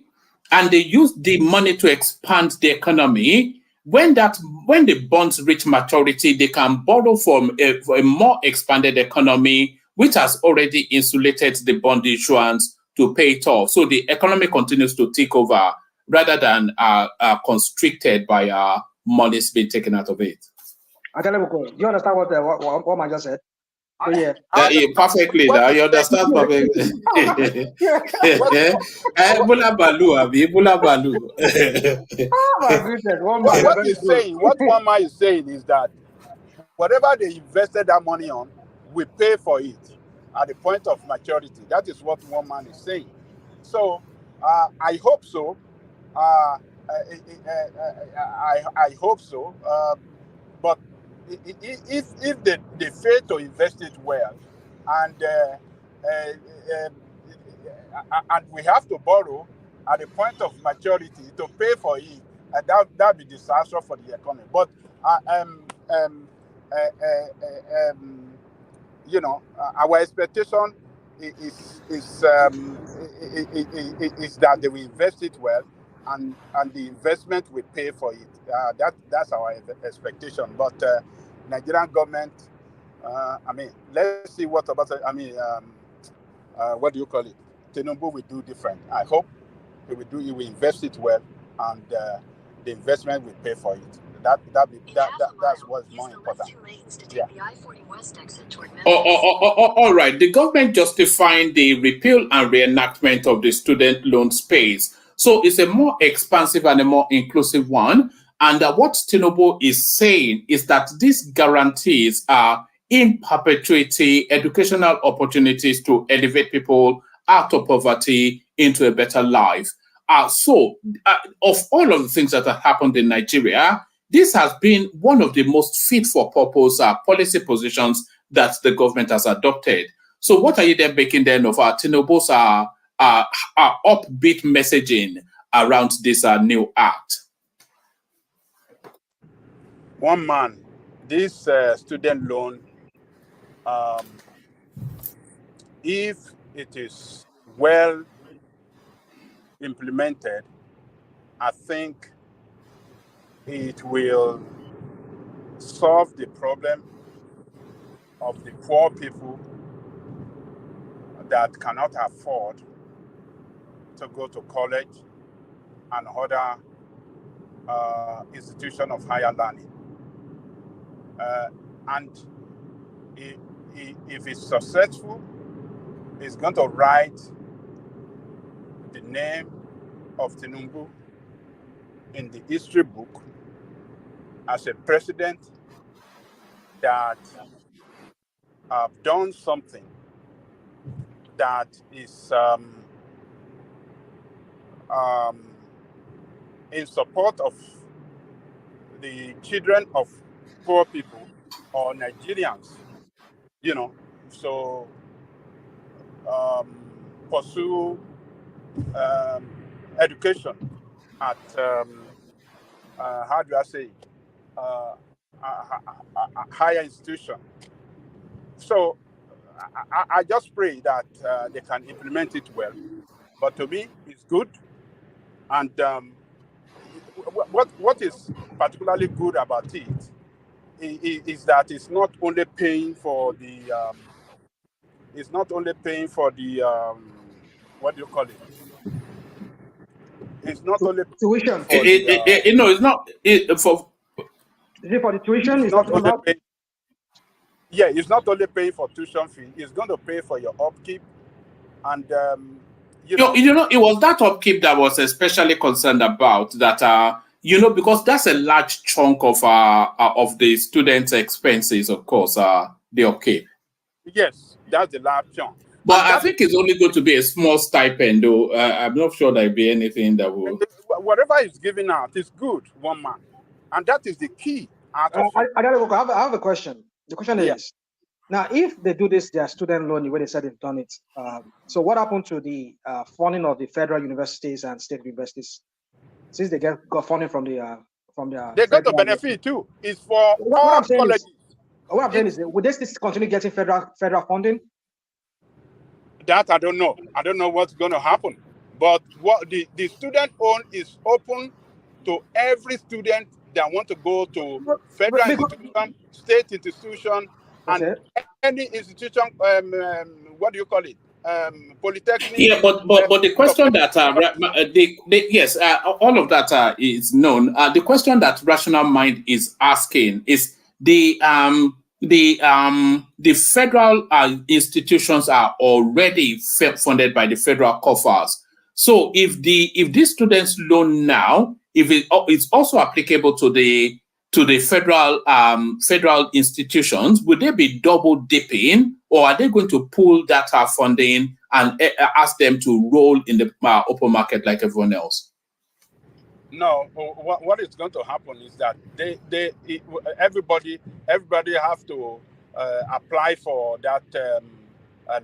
and they use the money to expand the economy, when the bonds reach maturity, they can borrow from a more expanded economy, which has already insulated the bond issuance to pay it off. So the economy continues to take over rather than constricted by monies being taken out of it. Do you understand what I just said? So, yeah. Perfectly. You understand perfectly. Bula Balu. What one man is saying is that whatever they invested that money on, we pay for it at the point of maturity. That is what one man is saying. So I hope so. I hope so. But if they fail to invest it well, and we have to borrow at the point of maturity to pay for it, and that be disaster for the economy. But you know, our expectation is that they will invest it well, and the investment will pay for it. That's our expectation. But Nigerian government, I mean, let's see what about. I mean, what do you call it? Tinubu will do different. I hope he will invest it well, and the investment will pay for it. That's what's more important. Yeah. All right. The government justifying the repeal and reenactment of the student loan space. So it's a more expansive and a more inclusive one. And what Tinubu is saying is that these guarantees are in perpetuity educational opportunities to elevate people out of poverty into a better life. So of all of the things that have happened in Nigeria, this has been one of the most fit for purpose policy positions that the government has adopted. So what are you then making then of Tinubu's upbeat messaging around this new act? One man, this student loan, if it is well implemented, I think it will solve the problem of the poor people that cannot afford to go to college and other institution of higher learning. And if it's successful, it's going to write the name of Tinubu in the history book as a president that have done something that is in support of the children of poor people or Nigerians, you know. So pursue education at how do I say a higher institution. So I just pray that they can implement it well. But to me, it's good. And what is particularly good about it is that it's not only paying for the what do you call it? It's not only tuition. It's not for. Is it for the tuition? It's not only paying. Yeah, it's not only paying for tuition fee. It's going to pay for your upkeep, and you know, it was that upkeep that was especially concerned about. That because that's a large chunk of the students' expenses, of course, the upkeep. Yes, that's the large chunk. But I think it's only going to be a small stipend, though. I'm not sure there'll be anything that will. Whatever is given out is good, one man, and that is the key. I have a question. The question is, now, if they do this, their student loan, the way they said they've done it, so what happened to the funding of the federal universities and state universities? Since they got funding from the they got the benefit too. It's for all colleges. What I'm saying is, would they still continue getting federal funding? That I don't know. I don't know what's going to happen. But what the student loan is open to every student that want to go to federal institution, state institution, and any institution. What do you call it? Polytechnic. Yeah, but the question that all of that is known. The question that Rational Mind is asking is the federal institutions are already funded by the federal coffers. So if these students loan now, if it's also applicable to the federal institutions, would they be double dipping, or are they going to pull that funding and ask them to roll in the open market like everyone else? No, what is going to happen is that everybody have to apply for that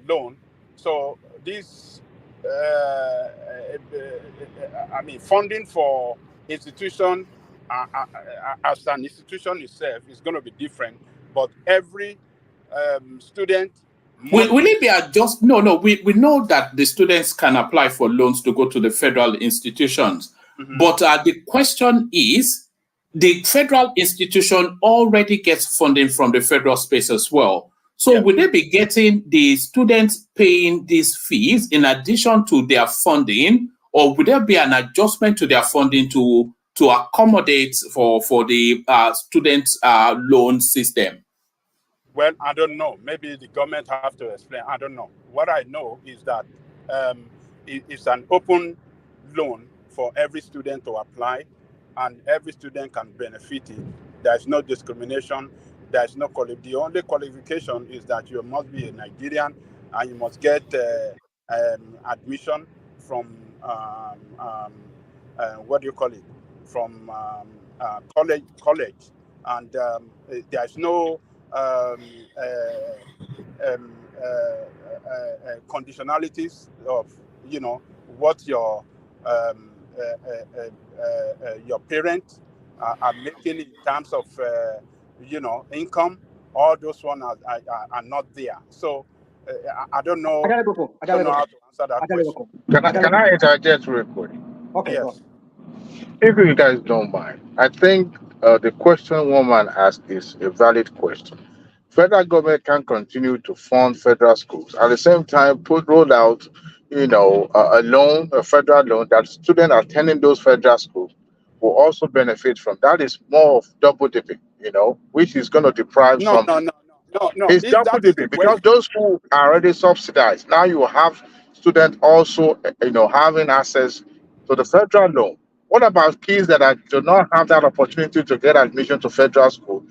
loan. So this, I mean, funding for institution as an institution itself is going to be different, but every student. Will it be just no? We know that the students can apply for loans to go to the federal institutions. Mm-hmm. But the question is, the federal institution already gets funding from the federal space as well. So will they be getting the students paying these fees in addition to their funding, or will there be an adjustment to their funding to accommodate for the student loan system? Well, I don't know. Maybe the government have to explain. I don't know. What I know is that it's an open loan for every student to apply, and every student can benefit it. There's no discrimination. There's no the only qualification is that you must be a Nigerian, and you must get admission from what do you call it? From college, and there's no conditionalities of what your parents are making in terms of income. All those ones are not there. So I don't know. I don't know how to answer that question. Can I interject real quick? Okay. Yes. If you guys don't mind, I think the question woman asked is a valid question. Federal government can continue to fund federal schools at the same time roll out, a federal loan that students attending those federal schools will also benefit from. That is more of double dipping, which is going to deprive some. No. It's double dipping because those who are already subsidized, now you have students also, having access to the federal loan. What about kids that do not have that opportunity to get admission to federal school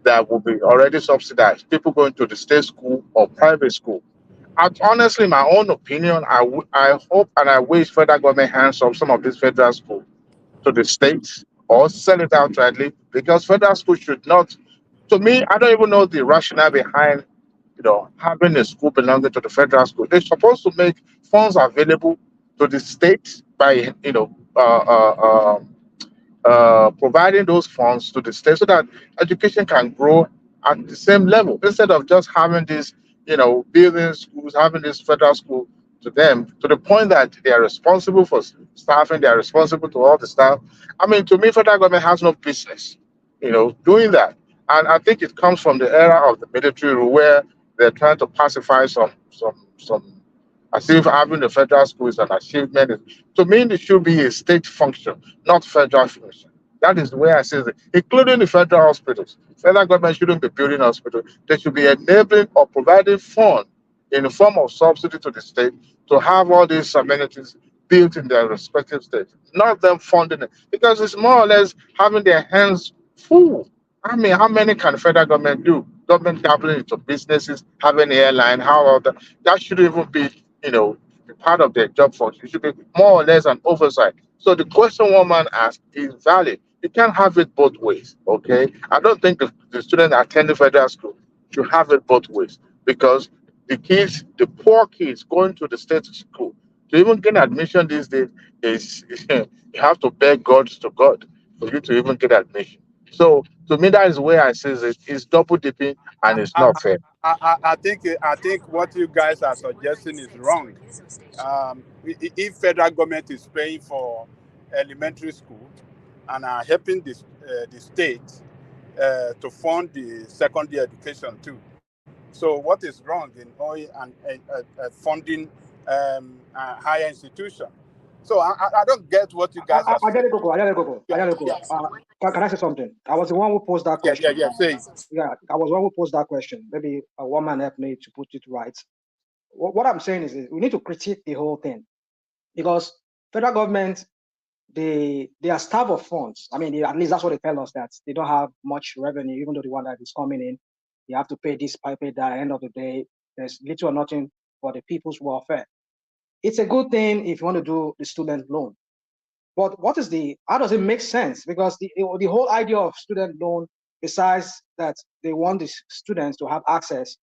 that will be already subsidized? People going to the state school or private school. Honestly, my own opinion, I hope and I wish federal government hands off some of these federal schools to the states or sell it outrightly, because federal school should not. To me, I don't even know the rationale behind having a school belonging to the federal school. They're supposed to make funds available to the states by providing those funds to the state so that education can grow at the same level instead of just having this, building schools, having this federal school to them to the point that they are responsible for staffing, they are responsible to all the staff. I mean, to me, federal government has no business, doing that. And I think it comes from the era of the military rule where they're trying to pacify some as if having a federal school is an achievement. To me, it should be a state function, not federal function. That is the way I see it, including the federal hospitals. Federal government shouldn't be building hospitals. They should be enabling or providing funds in the form of subsidy to the state to have all these amenities built in their respective states, not them funding it. Because it's more or less having their hands full. I mean, how many can federal government do? Government dabbling into businesses, having an airline, that shouldn't even be, part of their job function. It should be more or less an oversight. So the question one man asked is valid. You can't have it both ways, okay? I don't think the student attending federal school should have it both ways, because the poor kids going to the state school, to even get admission these days is you have to beg God to God for you to even get admission. So to me, that is where I say it's double dipping and it's not fair. I think what you guys are suggesting is wrong. If federal government is paying for elementary school and are helping the state to fund the secondary education too, so what is wrong in funding higher institution? So I don't get what you guys are saying. Can I say something? I was the one who posed that question. I was the one who posed that question. Maybe a woman helped me to put it right. What I'm saying is we need to critique the whole thing, because federal government, they are starved of funds. I mean, at least that's what they tell us, that they don't have much revenue, even though the one that is coming in, they have to pay this, pay that. At the end of the day, there's little or nothing for the people's welfare. it's a good thing if you want to do the student loan. But how does it make sense? Because the whole idea of student loan, besides that they want the students to have access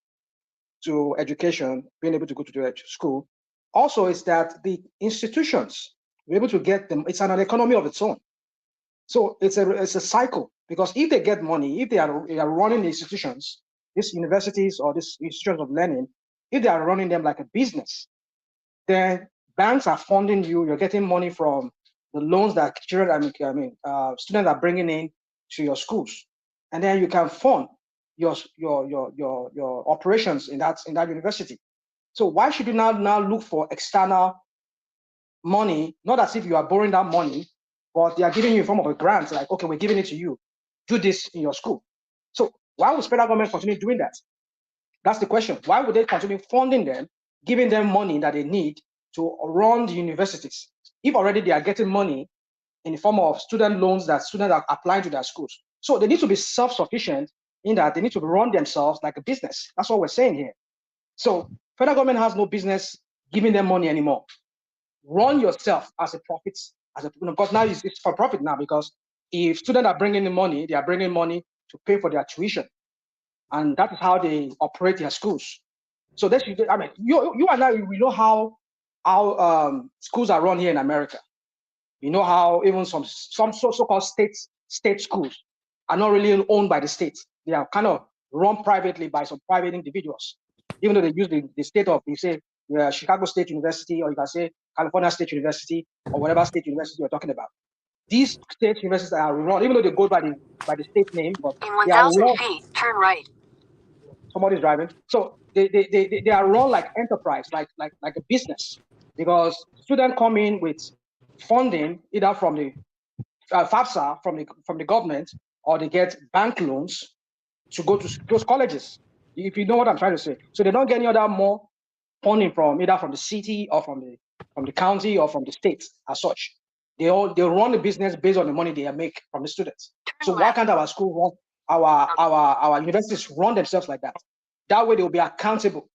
to education, being able to go to the school, also is that the institutions be able to get them. It's an economy of its own. So it's a cycle, because if they get money, if they are running the institutions, these universities or these institutions of learning, if they are running them like a business, then banks are funding you. You're getting money from the loans that children, students are bringing in to your schools, and then you can fund your operations in that university. So why should you now look for external money? Not as if you are borrowing that money, but they are giving you in form of a grant. Like, okay, we're giving it to you. Do this in your school. So why would federal government continue doing that? That's the question. Why would they continue funding them, giving them money that they need to run the universities, if already they are getting money in the form of student loans that students are applying to their schools? So they need to be self-sufficient in that they need to run themselves like a business. That's what we're saying here. So federal government has no business giving them money anymore. Run yourself as a profit, because now it's for profit now, because if students are bringing in money, they are bringing money to pay for their tuition. And that is how they operate their schools. So that's, I mean, you and I, we know how schools are run here in America. You know how even some so-called state schools are not really owned by the state. They are kind of run privately by some private individuals, even though they use the state of, you say, Chicago State University, or you can say California State University, or whatever state university you're talking about. These state universities are run, even though they go by the state name, but in 1,000 feet, turn right. Somebody's driving. So they are run like enterprise, like a business, because students come in with funding either from the FAFSA, from the government, or they get bank loans to go to those colleges. If you know what I'm trying to say. So they don't get any other more funding from either from the city or from the county or from the state as such. They run the business based on the money they make from the students. So why can't our school run, our universities run themselves like that? That way they'll be accountable.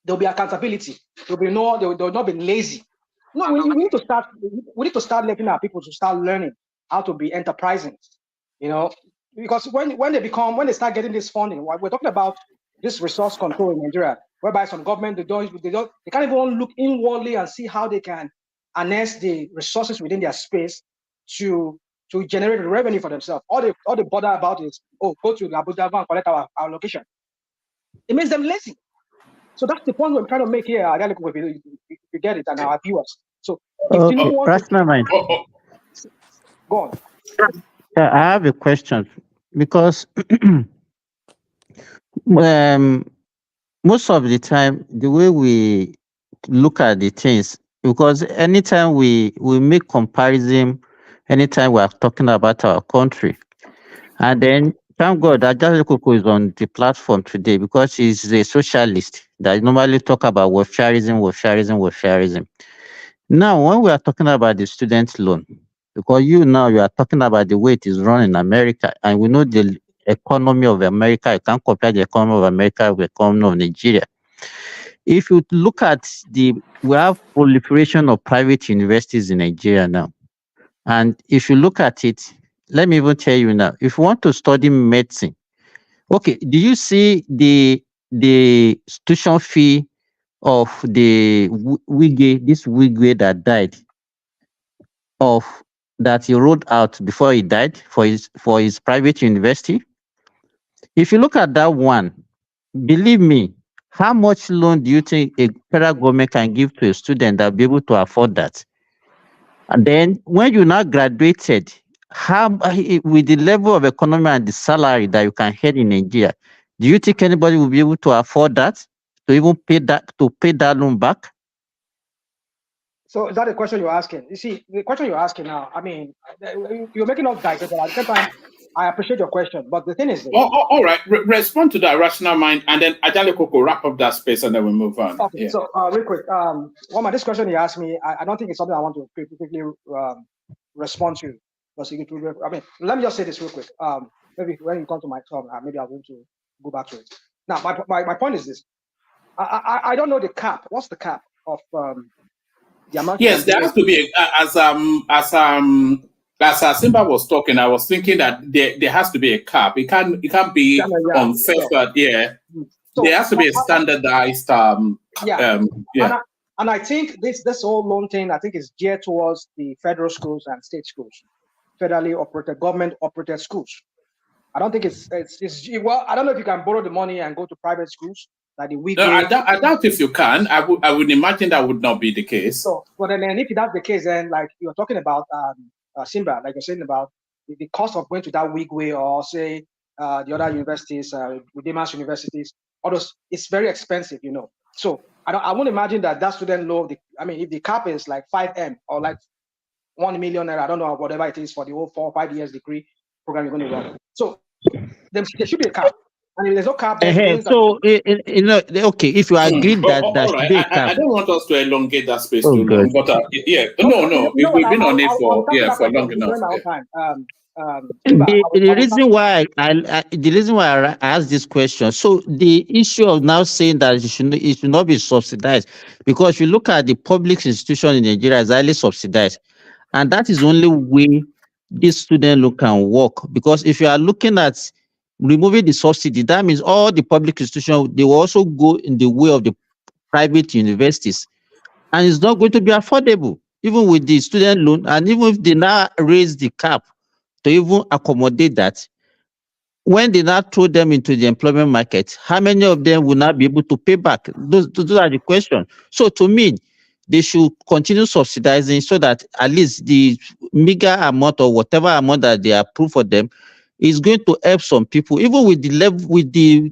There'll be accountability. They'll not be lazy. No, we need to start. We need to start letting our people to start learning how to be enterprising. You know, because when they start getting this funding, we're talking about this resource control in Nigeria, whereby some government they can't even look inwardly and see how they can harness the resources within their space to generate revenue for themselves. All they bother about is, go to Abuja and collect our location. It makes them lazy. So that's the point we're trying to make here. If you get it, and our viewers. So if you want to, go on. I have a question, because most of the time, the way we look at the things, because anytime we make comparison, anytime we are talking about our country, and then thank God that Ajay Koko is on the platform today, because he's a socialist that normally talk about welfareism. Now, when we are talking about the student loan, because you are talking about the way it is run in America, and we know the economy of America. You can't compare the economy of America with the economy of Nigeria. If you look at we have proliferation of private universities in Nigeria now. And if you look at it, let me even tell you now, if you want to study medicine, okay, do you see the tuition fee of the Wigwe that died, that he wrote out before he died for his private university? If you look at that one, believe me, how much loan do you think a federal government can give to a student that will be able to afford that? And then when you now graduated, with the level of economy and the salary that you can earn in Nigeria, do you think anybody will be able to afford that, to even pay that loan back? So is that the question you're asking? You see, the question you're asking now, I mean, you're making us digest, but at the same time, I appreciate your question. But the thing is, all right, respond to that rational mind, and then Ajay Koko wrap up that space, and then we move on. Okay, yeah. So real quick, this question you asked me, I don't think it's something I want to quickly respond to. I mean, let me just say this real quick. Maybe when you come to my turn, maybe I'm going to go back to it. Now, my point is this: I don't know the cap. What's the cap of The amount yes, there has to be as Simba was talking, I was thinking that there has to be a cap. It can't be unfair. So there has to be a standardized And I think this whole loan thing, I think, is geared towards the federal schools and state schools, federally operated, government operated schools. I don't think it's well. I don't know if you can borrow the money and go to private schools like the weekday. No, I doubt if you can. I would imagine that would not be the case. So, but then if that's the case, then like you're talking about Simba, like you're saying about the cost of going to that weekday, or say the other universities, Redeemers universities, all those, it's very expensive, you know. So I won't imagine that student loan. If the cap is like 5M or like 1 million, I don't know, whatever it is for the whole 4 or 5 years degree program you're going to run. So there should be a cap. And if there's no cap, then so okay, if you agree that there should be a cap. I don't want us to elongate that space too long, but no, we've been on it for long enough. The reason why I asked this question, so the issue of now saying that it should not be subsidized, because if you look at the public institution in Nigeria, is highly subsidized, and that is the only way this student loan can work. Because if you are looking at removing the subsidy, that means all the public institutions, they will also go in the way of the private universities, and it's not going to be affordable, even with the student loan, and even if they now raise the cap to even accommodate that, when they now throw them into the employment market, how many of them will not be able to pay back? Those are the questions. So to me, they should continue subsidizing so that at least the meager amount or whatever amount that they approve for them is going to help some people. Even with the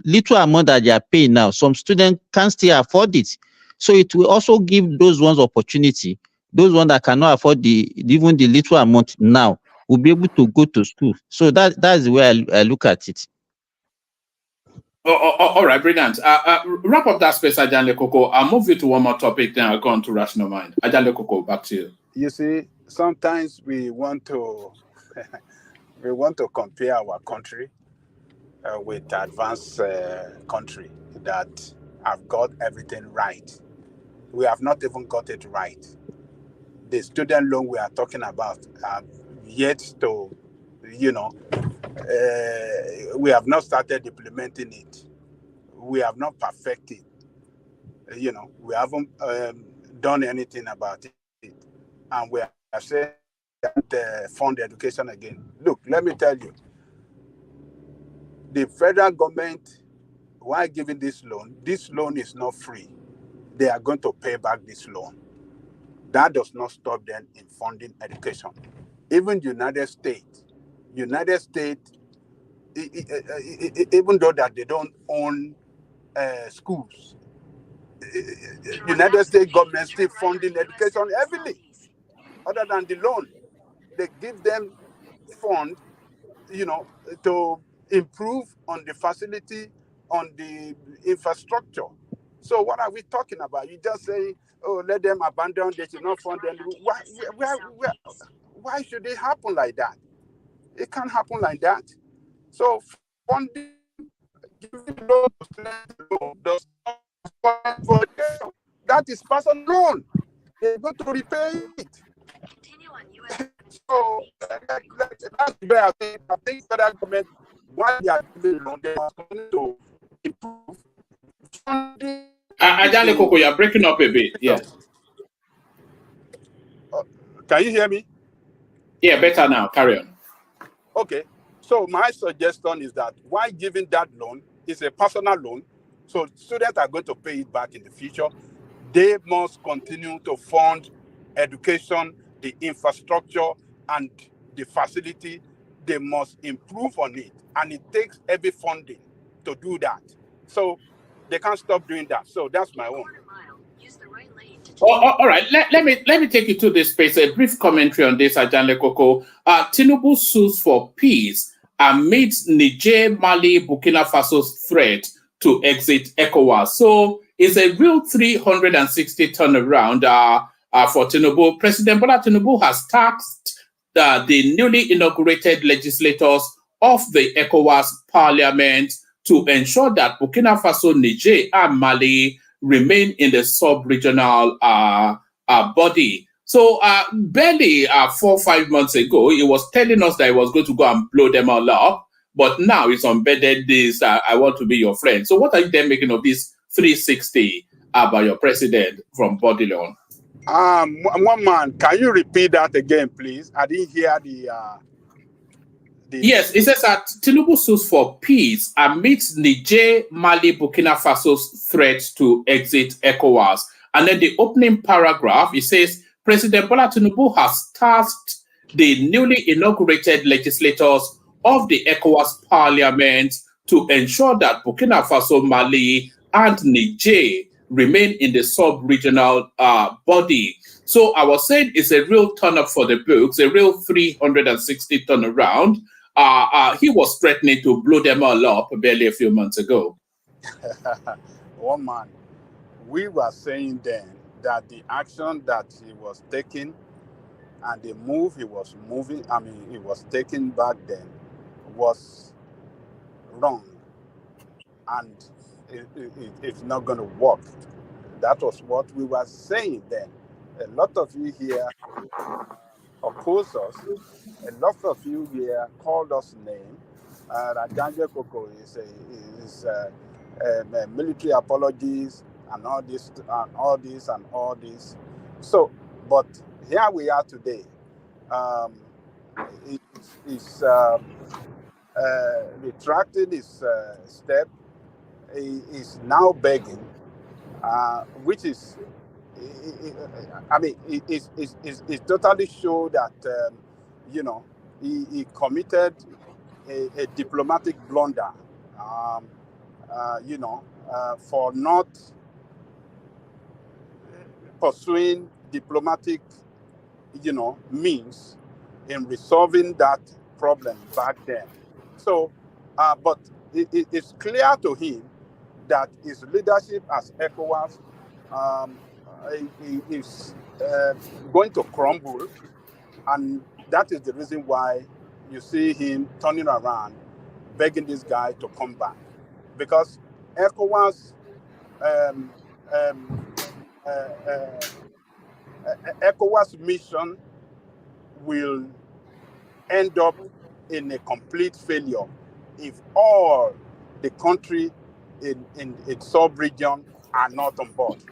little amount that they are paying now, some students can still afford it. So it will also give those ones opportunity. Those ones that cannot afford even the little amount now will be able to go to school. So that's the way I look at it. All right, brilliant. Wrap up that space, Ajanle Koko. I'll move you to one more topic, then I'll go on to Rational Mind. Ajanle Koko, back to you. You see, sometimes we want to compare our country with advanced country that have got everything right. We have not even got it right. The student loan we are talking about yet to, we have not started implementing it. We have not perfected. We haven't done anything about it. And we are saying that fund education again. Look, let me tell you, the federal government, while giving this loan is not free. They are going to pay back this loan. That does not stop them in funding education. Even United States, even though that they don't own schools, United States government still funding education heavily. Other than the loan, they give them fund, to improve on the facility, on the infrastructure. So what are we talking about? You just say, oh, let them abandon, they should not fund them. Why should it happen like that? It can't happen like that. So funding, giving loans, that is personal loan. They're going to repay it. So that's where I think federal government, while they are giving loan, they are going to improve funding. Ajanle Koko, you're breaking up a bit. Yeah. Can you hear me? Yeah, better now. Carry on. Okay. So my suggestion is that why giving that loan is a personal loan, so students are going to pay it back in the future. They must continue to fund education, the infrastructure, and the facility. They must improve on it, and it takes heavy funding to do that. So they can't stop doing that. So that's my own. All right. Let me take you to this space. A brief commentary on this, Ajanle Koko. Tinubu sues for peace amidst Niger, Mali, Burkina Faso's threat to exit ECOWAS. So it's a real 360 turnaround for Tinubu. President Bola Tinubu has tasked the newly inaugurated legislators of the ECOWAS parliament to ensure that Burkina Faso, Niger, and Mali remain in the sub-regional body. So barely 4 or 5 months ago, he was telling us that he was going to go and blow them all up. But now it's embedded this, I want to be your friend. So what are you then making of this 360 by your president from Bodilon? One man, can you repeat that again, please? I didn't hear the Yes, it says that Tinubu sues for peace amidst Niger, Mali, Burkina Faso's threat to exit ECOWAS. And then the opening paragraph, it says, President Bola Tinubu has tasked the newly inaugurated legislators of the ECOWAS parliament to ensure that Burkina Faso, Mali, and Niger remain in the sub-regional body. So I was saying it's a real turn-up for the books, a real 360 turnaround. He was threatening to blow them all up barely a few months ago. One man, we were saying then that the action that he was taking and the move he was taking back then was wrong, and it's not going to work. That was what we were saying then. A lot of you here oppose us. A lot of you here called us name. Rajanje Koko is military apologies and all this and all this. So, but here we are today. He's retracting his step. He is now begging, which is, it totally show that he committed a diplomatic blunder, for not pursuing diplomatic, means in resolving that problem back then. So, but it's clear to him that his leadership as ECOWAS is going to crumble, and that is the reason why you see him turning around, begging this guy to come back, because ECOWAS ECOWAS mission will end up in a complete failure if all the country in its sub-region are not on board,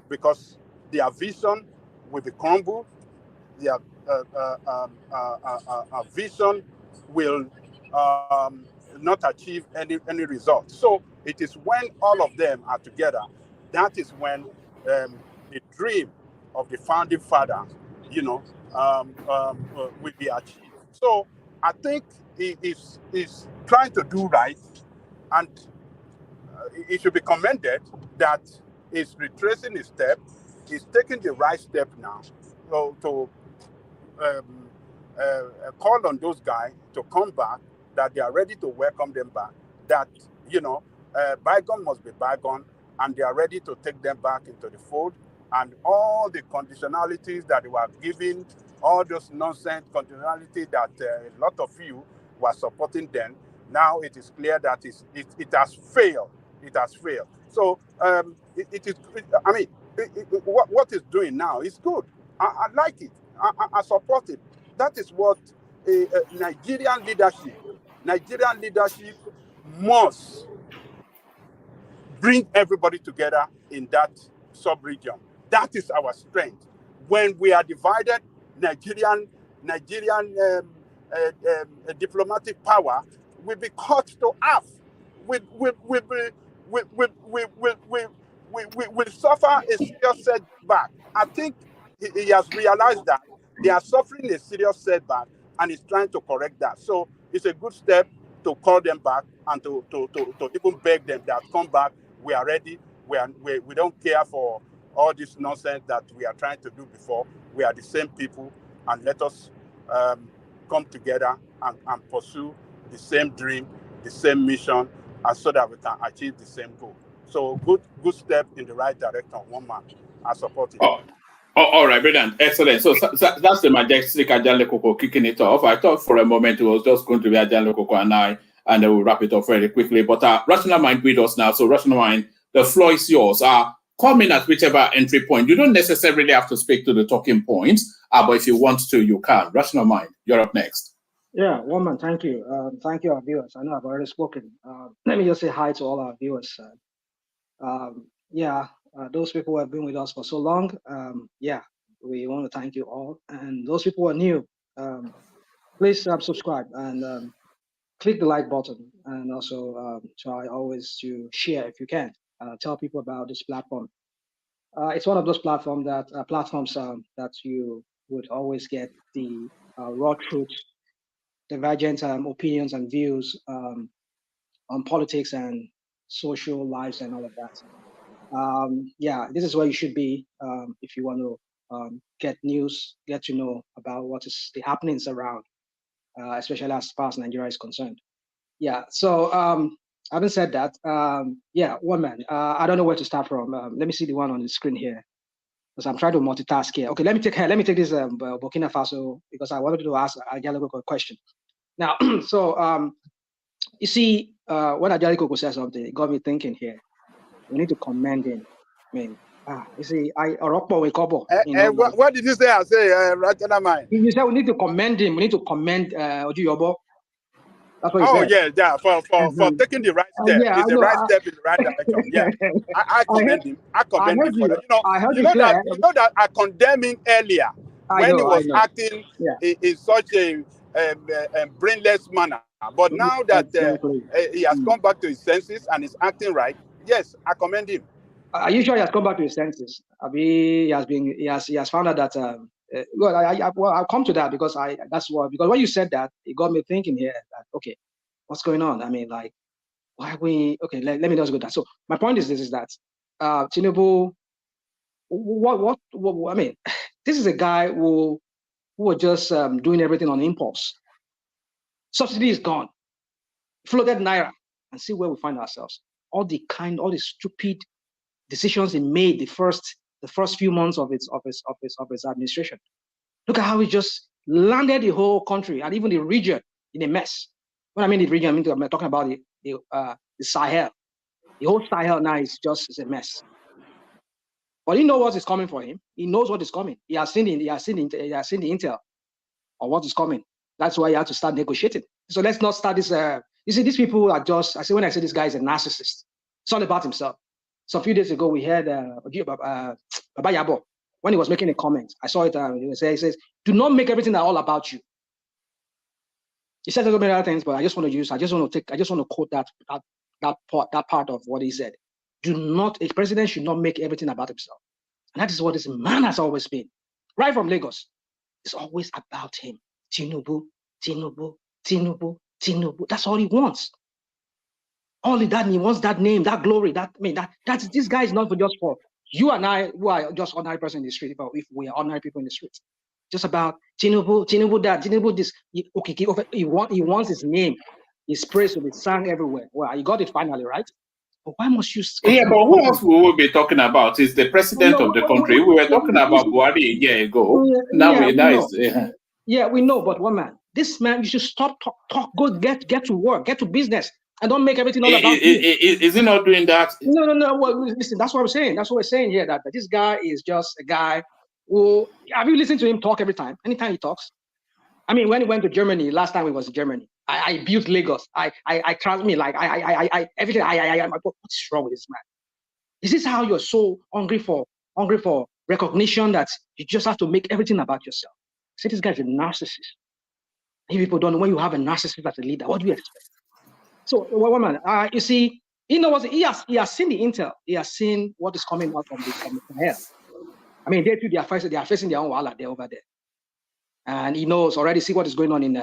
because their vision will be crumbled, their vision will not achieve any result. So it is when all of them are together, that is when the dream of the founding father, will be achieved. So I think he is trying to do right, and it should be commended that he's retracing his step. He's taking the right step now to call on those guys to come back, that they are ready to welcome them back, that, bygone must be bygone, and they are ready to take them back into the fold. And all the conditionalities that they were giving, all those nonsense conditionality that a lot of you were supporting then, now it is clear that it has failed. It has failed. So what it's doing now is good. I like it. I support it. That is what Nigerian leadership must bring everybody together in that sub-region. That is our strength. When we are divided, Nigerian diplomatic power will be cut to half. Will suffer a serious setback. I think he has realized that they are suffering a serious setback, and he's trying to correct that. So it's a good step to call them back and to even beg them that come back. We are ready. We don't care for all this nonsense that we are trying to do before. We are the same people, and let us come together and pursue the same dream, the same mission, and so that we can achieve the same goal. So good step in the right direction, one man. I support it. All right, brilliant. Excellent. So that's the majestic Ajanle Koko kicking it off. I thought for a moment it was just going to be Ajanle Koko and I, and then we'll wrap it up very quickly. But Rational Mind with us now. So Rational Mind, the floor is yours. come in at whichever entry point. You don't necessarily have to speak to the talking points, but if you want to, you can. Rational Mind, you're up next. Yeah, Woman, thank you. Thank you, our viewers. I know I've already spoken. Let me just say hi to all our viewers. Those people who have been with us for so long, we want to thank you all. And those people who are new, please subscribe and click the like button, and also try always to share if you can. Tell people about this platform. It's one of those platforms that you would always get the raw truth, divergent opinions and views on politics and social lives and all of that. This is where you should be if you want to get news, get to know about what is the happenings around, especially as far as Nigeria is concerned. So having said that, Woman, I don't know where to start from. Let me see the one on the screen here, because I'm trying to multitask here. Okay, let me take this Burkina Faso, because I wanted to ask Ajaliko a question. Now, so you see, when Ajaliko said something, it got me thinking here. We need to commend him. I mean, you see, what did you say? I say, Rational Mind. You said we need to commend him. We need to commend Ojuyobo. That's what he said. For taking the right step. It's the right step in the right direction. Yeah, I commend him. I commend him for that. You know that I condemned him earlier when he was acting in such a brainless manner. But now that he has come back to his senses and is acting right, yes, I commend him. Are you sure he has come back to his senses? He has found out that. I'll come to that because when you said that, it got me thinking here that, okay, what's going on? I mean, like, why are we, okay, let me just go that. So my point is that Tinubu, I mean, this is a guy who was just doing everything on impulse. Subsidy is gone. Floated Naira, and see where we find ourselves. All the stupid decisions he made the first few months of his administration. Look at how he just landed the whole country and even the region in a mess. When I mean the region, I'm talking about the Sahel. The whole Sahel now is a mess. But he knows what is coming for him. He knows what is coming. He has seen the intel on what is coming. That's why he had to start negotiating. So let's not start this. You see, these people are just. When I say this guy is a narcissist, it's all about himself. So a few days ago, we had Baba Yabo, when he was making a comment. I saw it. He says, "Do not make everything all about you." He said so many other things, but I just want to quote that part of what he said. A president should not make everything about himself. And that is what this man has always been. Right from Lagos, it's always about him. Tinubu, Tinubu, Tinubu, Tinubu. That's all he wants. Only that, he wants that name, that glory. This guy is not just for you and I, who are just ordinary person in the street, but if we are ordinary people in the street. Just about Tinubu that, Tinubu this. He wants his name, his praise to be sung everywhere. Well, you got it finally, right? But why must you? Yeah, but who else we will be talking about is the president of the country. We were talking about Buhari a year ago. Yeah, we know, but Woman, this man, you should stop talk. Go get to work, get to business, and don't make everything all about you. Is he not doing that? No. Well, listen, that's what I'm saying. That's what we're saying here. That this guy is just a guy who. Have you listened to him talk every time? Anytime he talks. I mean, when he went to Germany last time, he was in Germany. I built Lagos. Everything. What's wrong with this man? Is this how you're so hungry for recognition that you just have to make everything about yourself? See, this guy's a narcissist. If people don't know, when you have a narcissist as a leader, what do you expect? So, Woman, you see, he knows he has seen the intel. He has seen what is coming out from the Sahel. I mean, they are facing their own wala there over there. And he knows already, see what is going on in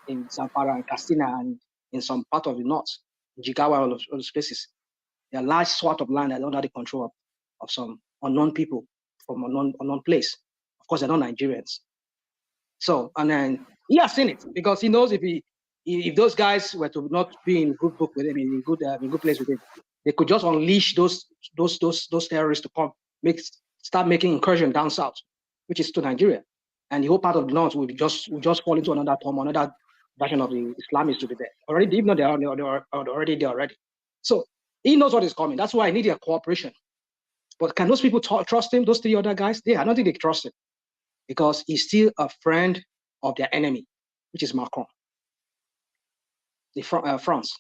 Zamfara and Katsina and in some part of the north, Jigawa, all those places. There are large swath of land that are under the control of some unknown people from unknown place. Of course, they're not Nigerians. So, and then he has seen it because he knows if those guys were to not be in good book with him, in good place with him, they could just unleash those terrorists to come start making incursion down south, which is to Nigeria. And the whole part of the north will just fall into another version of the Islamists to be there. Already, even though they're already there already. So he knows what is coming. That's why I need their cooperation. But can those people trust him? Those three other guys? I don't think they trust him because he's still a friend of their enemy, which is Macron, France.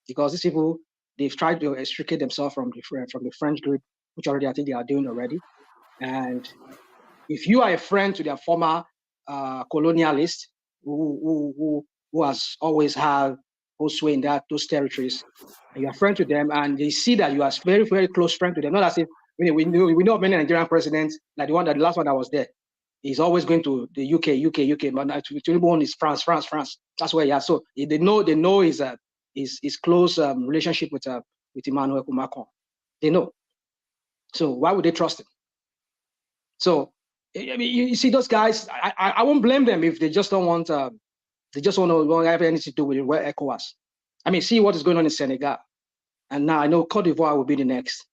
Because these people, they've tried to extricate themselves from the French grip, which already I think they are doing already. And if you are a friend to their former colonialist who has always had sway in those territories, and you are friend to them, and they see that you are very, very close friend to them, not as if we know many Nigerian presidents, like the last one that was there. He's always going to the UK, but the one is France. That's where he has. So they know his close relationship with Emmanuel Macron. They know. So why would they trust him? So I mean, you see those guys. I won't blame them if they just don't want. They just want to have anything to do with ECOWAS. I mean, see what is going on in Senegal, and now I know Cote d'Ivoire will be the next.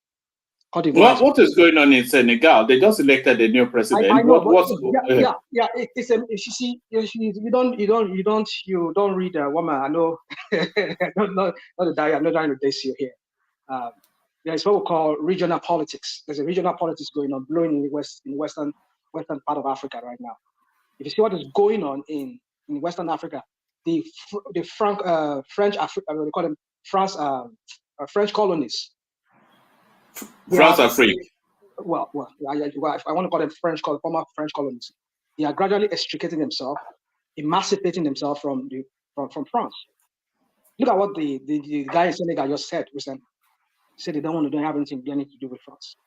What is going on in Senegal? They just elected a new president. I know, yeah. It's you don't read woman. I know, not the diary. I'm not trying to diss you here. There's what we call regional politics. There's a regional politics going on, blowing in the western part of Africa right now. If you see what is going on in Western Africa, the French we call them French colonies. France Afrique. Well, I want to call them former French colonies. They are gradually extricating themselves, emancipating themselves from France. Look at what the guy in Senegal just said recently. He said they don't have anything to do with France.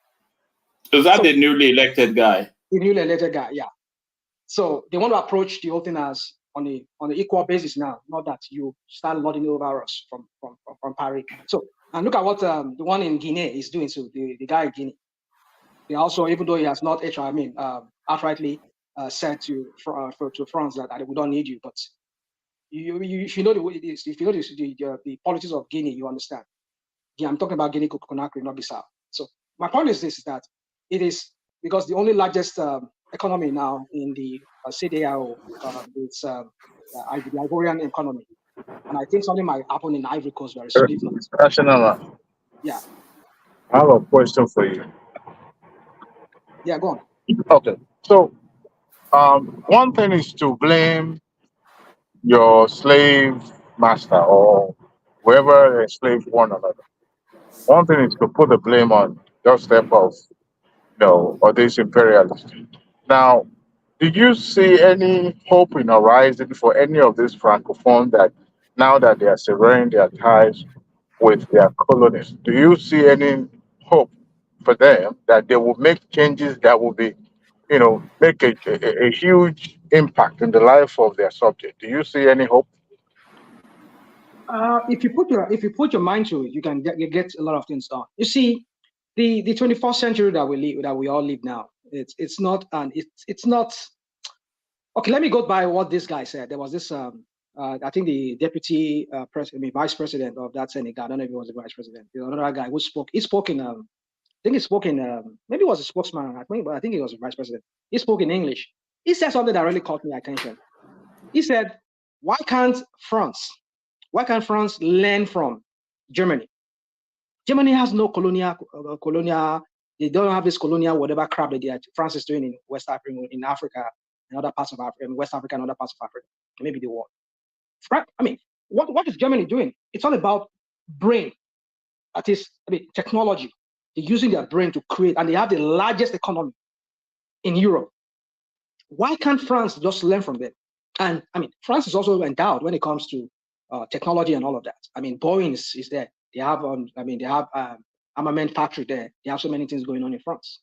Is that the newly elected guy? The newly elected guy, yeah. So they want to approach the whole thing as on the equal basis now, not that you start lording over us from Paris. So, and look at what the one in Guinea is doing. So the guy in Guinea, they also, even though he has not outrightly said to France that we don't need you, but if you know the way it is, if you know the politics of Guinea, you understand. Yeah, I'm talking about Guinea, Conakry, not Bissau. So my point is this: is that it is because the only largest economy now in the CDAO is the Ivorian economy, and I think something might happen in Ivory Coast very soon. If not. National. Yeah. I have a question for you. Yeah, go on. Okay. So, one thing is to blame your slave master or whoever enslaved one another. One thing is to put the blame on just step of, or this imperialist. Now, did you see any hope in horizon for any of these francophones that now that they are severing their ties with their colonies? Do you see any hope for them that they will make changes that will be, make a huge impact in the life of their subject? Do you see any hope? If you put your mind to it, you can get a lot of things done. You see, the 21st century that we all live now, it's not. Okay, let me go by what this guy said. There was this I think the deputy vice president of that Senegal. I don't know if he was the vice president. There's another guy who spoke. He spoke in I think he spoke in maybe he was a spokesman. But I think he was a vice president. He spoke in English. He said something that really caught my attention. He said, "Why can't France learn from Germany? Germany has no colonial. They don't have this colonial whatever crap that France is doing in West Africa, in Africa, and other parts of Africa, in West Africa and other parts of Africa. Maybe the world. I mean, what is Germany doing? It's all about brain. That is, technology. They're using their brain to create, and they have the largest economy in Europe. Why can't France just learn from them? And France is also endowed when it comes to technology and all of that. Boeing is there. They have armament factory there. They have so many things going on in France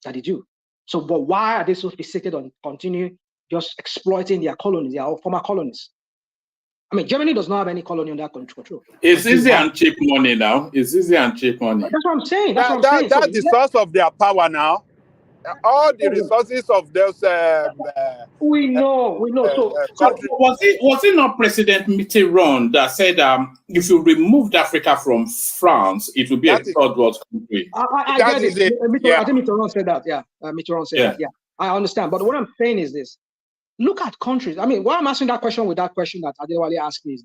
that they do. So, but why are they so fixated on continue just exploiting their colonies, their former colonies? Germany does not have any colony under control. It's easy and cheap money now. It's easy and cheap money. That's what I'm saying. That's the source of their power now. All the resources of those we know. So was it not President Mitterrand that said if you removed Africa from France, it would be a third world country? I get it. I think Mitterrand said that. Yeah, Mitterrand said that. Yeah, I understand. But what I'm saying is this: look at countries. Why I'm asking that question with that question that Adewale asked me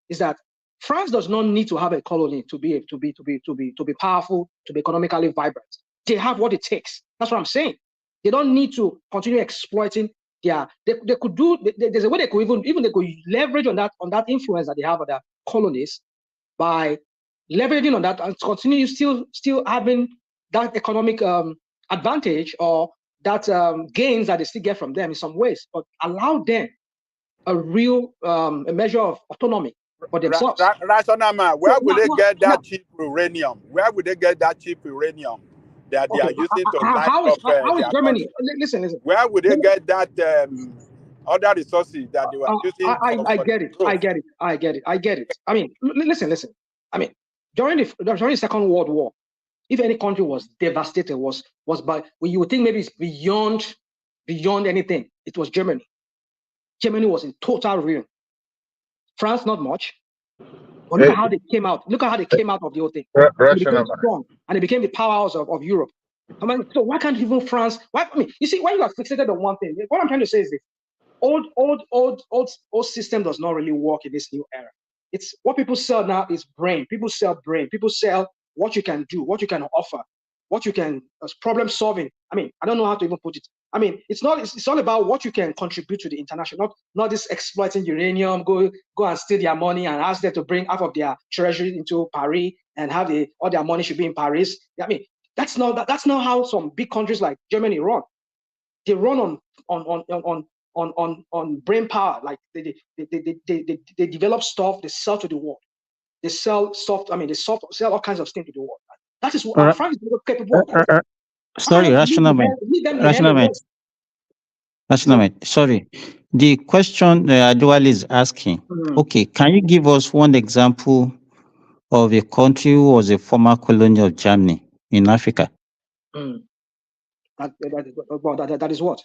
is that France does not need to have a colony to be powerful, to be economically vibrant. They have what it takes. That's what I'm saying. They don't need to continue exploiting their. They could do. There's a way they could even they could leverage on that influence that they have on their colonies by leveraging on that and continue still having that economic advantage or that gains that they still get from them in some ways, but allow them a real a measure of autonomy for themselves. Rationama, where will they get that cheap uranium? Where would they get that cheap uranium that they are using to light how up is their Germany? country? Listen. Where would they get that other resources that they were using? I get it. I mean, listen. I mean, during the Second World War, if any country was devastated, was by you would think maybe it's beyond anything. It was Germany. Germany was in total ruin. France, not much. But look at how they came out. Look at how they came out of the whole thing. They became strong, and they became the powerhouse of Europe. I mean, so why can't even France? Why? I mean, you see, when you are fixated on one thing, what I'm trying to say is this: old system does not really work in this new era. It's what people sell now is brain. People sell brain. People sell what you can do, what you can offer, what you can problem solving. I mean, I don't know how to even put it. I mean, it's all about what you can contribute to the international, not this exploiting uranium, go and steal their money and ask them to bring half of their treasury into Paris and have all their money should be in Paris. I mean, that's not how some big countries like Germany run. They run on brain power. Like they develop stuff, they sell to the world. They sell stuff. I mean, they sell all kinds of things to the world. That is what France is capable of. Sorry, Rational Man. Sorry. The question Adual is asking, okay, can you give us one example of a country who was a former colony of Germany in Africa? That is what?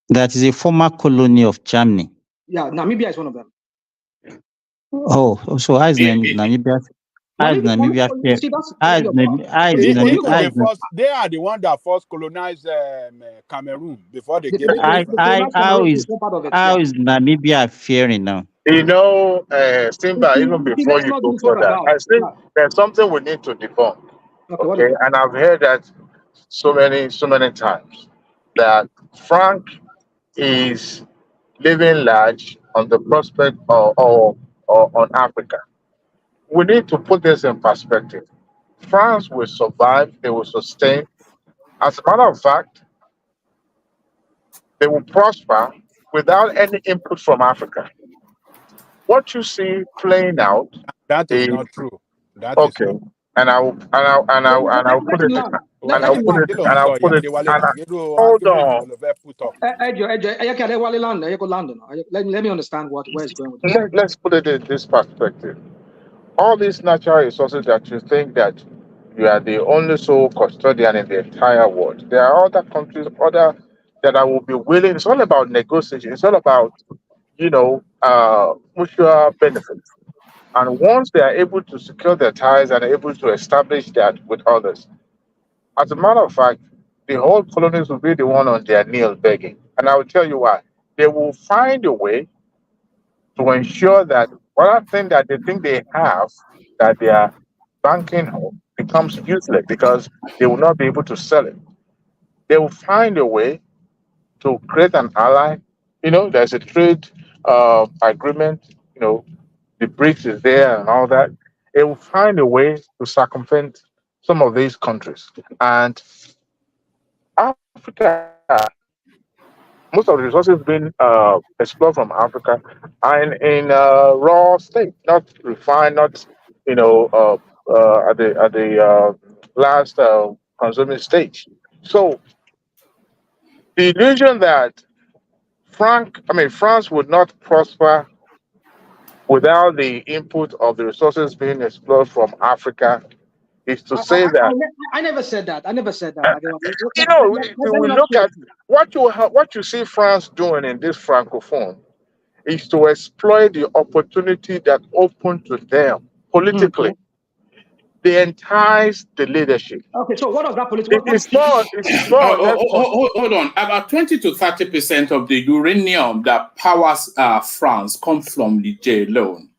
That is a former colony of Germany. Yeah, Namibia is one of them. Oh, so how is Namibia? They are the one that first colonized Cameroon before they gave it. How is Namibia faring now? You know, Simba, even before you go further, I think there's something we need to debunk. Okay, and I've heard that so many times that Frank is living large on the prospect or on Africa. We need to put this in perspective. France will survive, they will sustain. As a matter of fact, they will prosper without any input from Africa. What you see playing out, that is not true. Okay. And I'll put it. Hold on. Let me understand where it's going with this. Let's put it in this perspective. All these natural resources that you think that you are the only sole custodian in the entire world. There are other countries, that I will be willing. It's all about negotiation. It's all about, mutual benefits. And once they are able to secure their ties and are able to establish that with others, as a matter of fact, the whole colonies will be the one on their knees begging. And I will tell you why. They will find a way to ensure that one thing that they think they have, that they are banking on, becomes useless because they will not be able to sell it. They will find a way to create an ally. There's a trade agreement, the BRICS is there and all that. They will find a way to circumvent some of these countries. And Africa, most of the resources being explored from Africa are in raw state, not refined, not at the last consuming stage. So the illusion that France would not prosper without the input of the resources being explored from Africa is to say that I never said that. we look at what you see France doing in this francophone is to exploit the opportunity that opened to them politically. They entice the leadership. Okay, so what does that political? Hold on. About 20 to 30% of the uranium that powers France comes from Niger alone.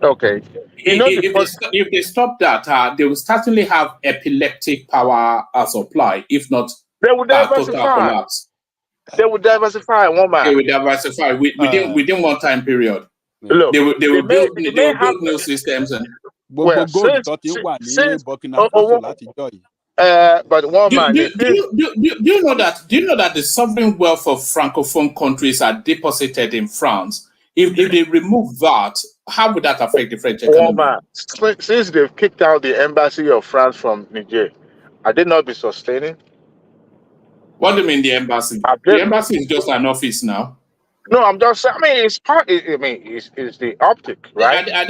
Okay. You know the If they stop that, they will certainly have epileptic power supply, if not they will total diversify. collapse. They will diversify, one They man. will diversify within one time period. Look, They will they build may have new systems and. well, since Burkina Faso láti jọ́ yìí. but one man. Do you know that? Do you know that the sovereign wealth of francophone countries are deposited in France? If they remove that, how would that affect the French economy? One man. Since they've kicked out the embassy of France from Niger, are they not be sustaining? What do you mean the embassy? The embassy is just an office now. No, I'm just saying. I mean, it's part. I mean, it's the optic, right? Are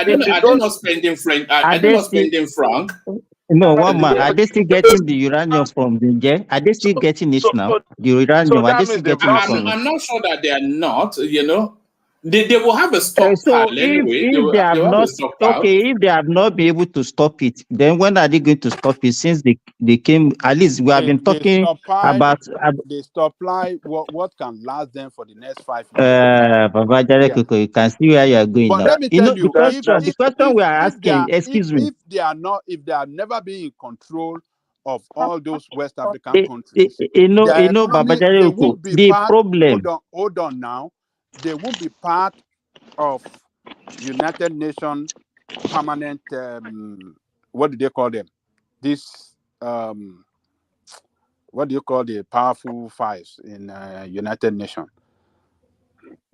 they not spending French? Are they not spending franc? No, one man. Are they still getting the uranium from Niger? Are they still getting it now? The uranium. Are they still getting it from? I'm not sure that they are not. You know, they will have a stockpile anyway. If they have not, okay, if they have not been able to stop it, then when are they going to stop it? Since they came, at least we have been talking about. They supply what can last them for the next 5 years. Baba Jare, you can see where you are going but now. Let me tell you, the question we are asking, excuse me, if they are never been in control of all those West African countries, Baba Jare, the problem. Hold on now. They won't be part of United Nations permanent. What do they call them? This what do you call the powerful fives in United Nations?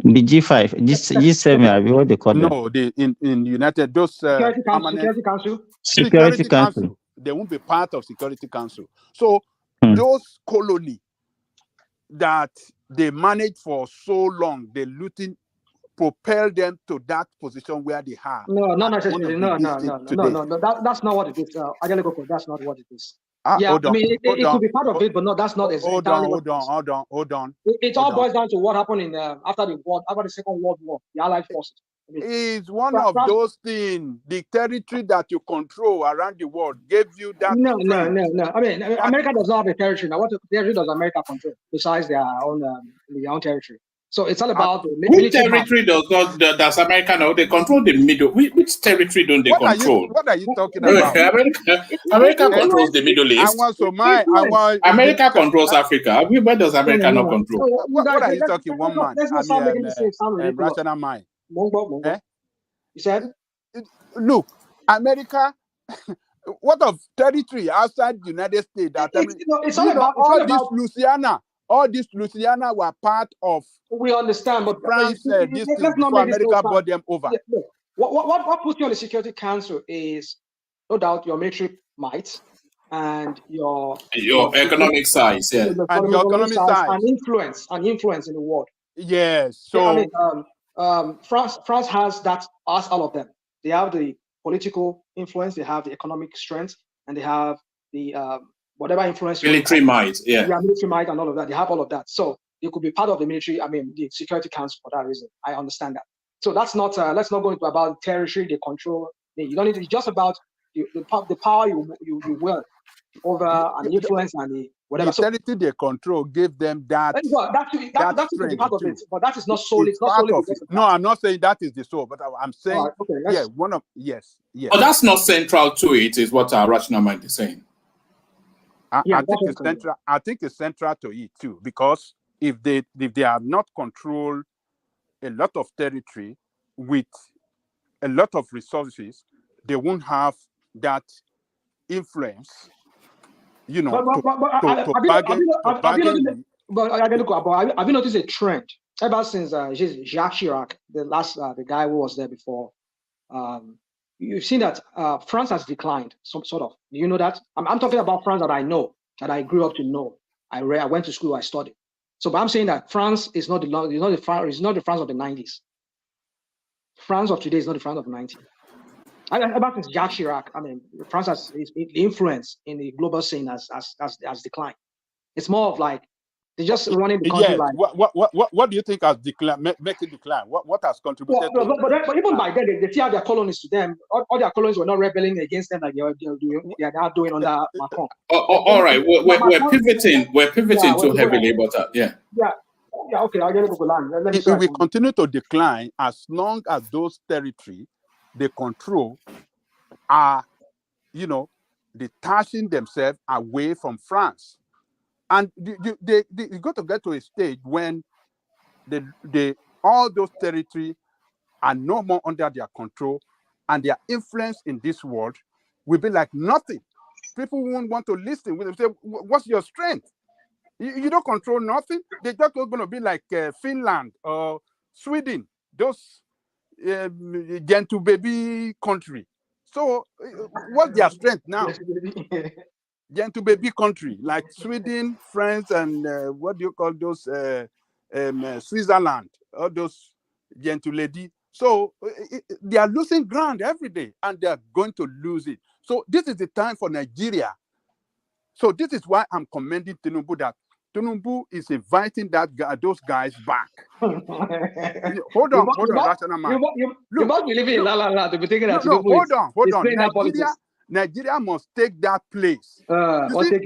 The G5, G7, what they call them? No, in United those Security permanent Council. Security Council. They won't be part of Security Council. So those colony that they managed for so long, the looting propelled them to that position where they are. No, not necessarily. No. That's not what it is. That's not what it is. Hold on, I mean, it could be part of it, but no, that's not. Hold on. It all boils down to what happened in after the Second World War, the Allied forces. Is one of those things. The territory that you control around the world gave you that. No. I mean, America does not have a territory now. What territory does America control besides their own territory? So it's all about which territory does America know? They control the middle. Which territory don't they control? What are you talking about? America controls the Middle East. America controls Africa. Where does America not control? What are you talking, one man? Rational mind. You said, look, America. What of territory outside the United States? All this Louisiana were part of. We understand, but France before America brought them over. Yeah, look, what puts you on the Security Council is no doubt your military might and your economic size, yeah, and your economic size and influence in the world. Yes, so France has that as all of them. They have the political influence, they have the economic strength, and they have the whatever influence. Military might, military might and all of that. They have all of that. So you could be part of the military, the Security Council for that reason. I understand that. So that's not, let's not go into about territory, they control. You don't need to, it's just about the power you wield over and influence and the whatever. The territory they control gave them that. That's part of it, but that is not solely. It's not solely of it. No, I'm not saying that is the soul, but I'm saying, yes. But that's not central to it, is what our rational mind is saying. I think it's central to it too, because if they are not control a lot of territory with a lot of resources, they won't have that influence. You know, have you noticed a trend ever since Jacques Chirac, the guy who was there before? You've seen that France has declined, some sort of. Do you know that? I'm talking about France that I know, that I grew up to know. I went to school, I studied. So, but I'm saying that France is not the France of the 90s. France of today is not the France of the 90s. Ever since Jacques Chirac, I mean, France has the influence in the global scene has declined. It's more of like they're just running the country. Like, what do you think has declined? Make it decline? What has contributed? But even by then, they still have their colonies to them. All their colonies were not rebelling against them like they are now doing under Macron. All right, we're pivoting. We're pivoting too heavily, but yeah. Okay, I'll get it. It will continue to decline as long as those territories they control are, detaching themselves away from France. And they got to get to a stage when all those territories are no more under their control, and their influence in this world will be like nothing. People won't want to listen. When they say, what's your strength? You don't control nothing. They're just going to be like Finland or Sweden, those gentle baby country. So what's their strength now? Gentle baby country like Sweden, France, and what do you call those? Switzerland, all those gentle lady. So they are losing ground every day, and they are going to lose it. So this is the time for Nigeria. So this is why I'm commending Tinubu, that Tinubu is inviting those guys back. Hold on, rational man. You must be living in La La La to be thinking that Tinubu hold on. Nigeria must take that place. You see,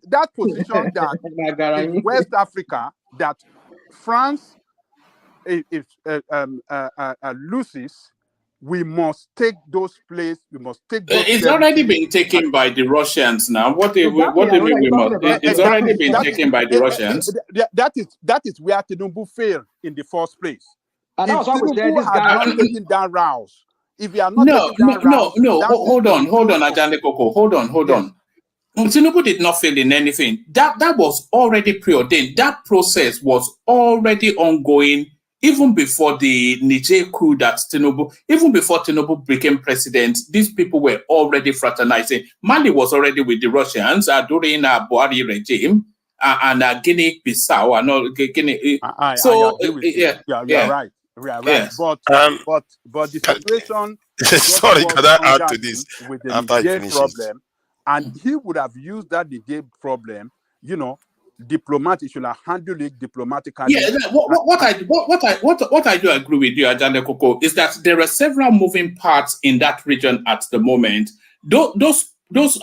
that position that in West Africa, that France loses, we must take those places. We must take those. It's already been taken by the Russians now. What do you mean we must? It's already been taken by the Russians. That is where Tinubu failed in the first place. And if Tinubu had not taken that route, if you are not no, hold on, Ajane Koko, hold on. Tinubu did not fail in anything. That was already preordained. That process was already ongoing even before the Niger coup that Tinubu, even before Tinubu became president. These people were already fraternizing. Mali was already with the Russians during Buhari regime and Guinea-Bissau. I agree with you. You're right. We are right. Yeah. But the situation. Sorry, can I add to this? With the Niger problem, and he would have used that Niger problem, diplomatic, should have handled it diplomatically. Yeah, what I do agree with you, Ajane Koko, is that there are several moving parts in that region at the moment. Those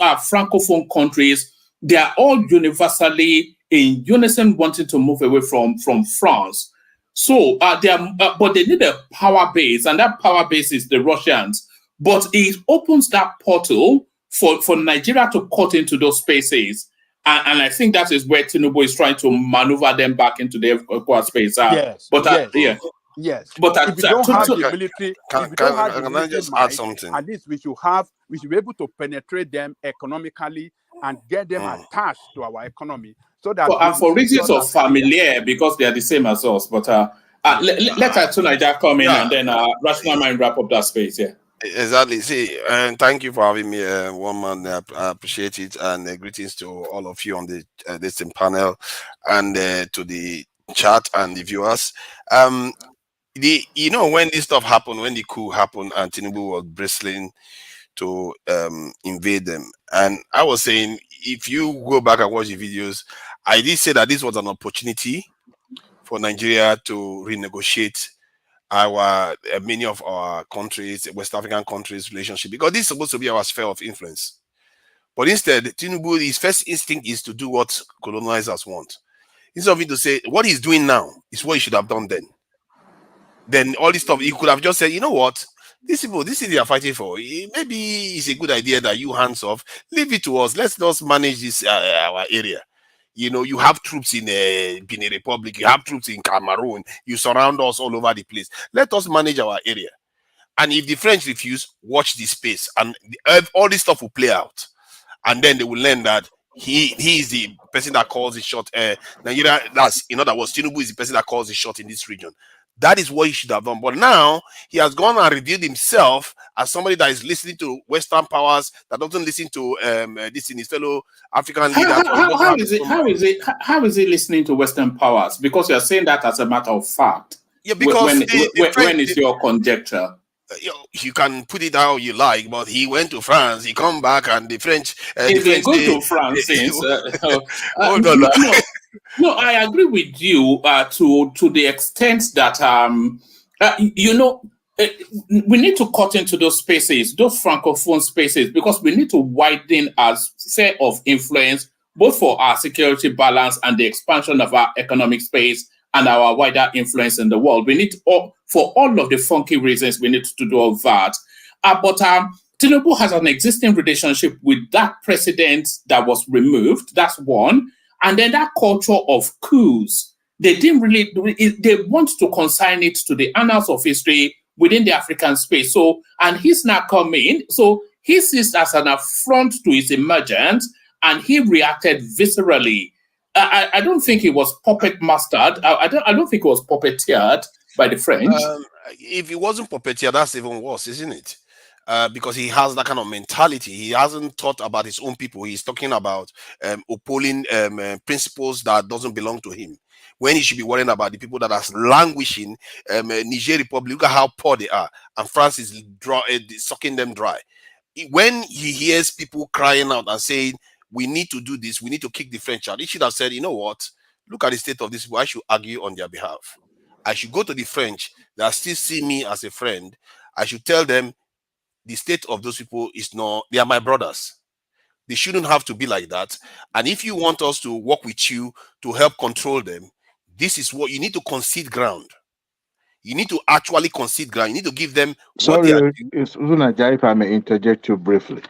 are francophone countries. They are all universally in unison wanting to move away from France. So but they need a power base, and that power base is the Russians. But it opens that portal for Nigeria to cut into those spaces. And I think that is where Tinubu is trying to maneuver them back into their equal space. Yes. But if you don't have the military, can I just add something? At least we should be able to penetrate them economically and get them attached to our economy. So that and for reasons of familiar, because they are the same as us. But let Atunaja come in and then Rational Mind wrap up that space. Yeah. Exactly. See, and thank you for having me, one man. I appreciate it, and greetings to all of you on the this panel, and to the chat and the viewers. When this stuff happened, when the coup happened, and Tinubu was bristling to invade them, and I was saying, if you go back and watch the videos, I did say that this was an opportunity for Nigeria to renegotiate many of our countries, West African countries' relationship, because this is supposed to be our sphere of influence. But instead, Tinubu, his first instinct is to do what colonizers want. Instead of him to say, what he's doing now is what he should have done then. Then all this stuff, he could have just said, you know what? These people, this is they are fighting for. Maybe it's a good idea that you hands off, leave it to us. Let's just manage this our area. You have troops in Benin Republic, you have troops in Cameroon, you surround us all over the place. Let us manage our area. And if the French refuse, watch the space. And all this stuff will play out. And then they will learn that he is the person that calls the shot. Nigeria, in other words, Tinubu is the person that calls the shot in this region. That is what he should have done. But now he has gone and revealed himself as somebody that is listening to Western powers, that doesn't listen to this in his fellow African leaders. How is he listening to Western powers? Because you are saying that as a matter of fact. Yeah, because when is your conjecture? You can put it how you like, but he went to France, he come back, and the French. If they go to France, No, I agree with you to the extent that we need to cut into those spaces, those francophone spaces, because we need to widen our sphere of influence, both for our security balance and the expansion of our economic space and our wider influence in the world. We need for all of the funky reasons, we need to do all that. But Tinubu has an existing relationship with that president that was removed. That's one. And then that culture of coups, they didn't really do it. They want to consign it to the annals of history within the African space. So, and he's now coming. So he sees as an affront to his emergence, and he reacted viscerally. I don't think he was puppet mastered. I don't think he was puppeteered by the French. If he wasn't puppeteered, that's even worse, isn't it? Because he has that kind of mentality. He hasn't thought about his own people. He's talking about upholding principles that doesn't belong to him, when he should be worrying about the people that are languishing. Niger Republic, look at how poor they are, and France is sucking them dry. When he hears people crying out and saying, we need to do this, we need to kick the French out, he should have said, you know what, look at the state of this people, I should argue on their behalf. I should go to the French that still see me as a friend. I should tell them the state of those people is not, they are my brothers. They shouldn't have to be like that. And if you want us to work with you to help control them, this is what you need to concede ground. You need to actually concede ground. You need to give them what they are doing. Uzunaja, if I may interject you briefly.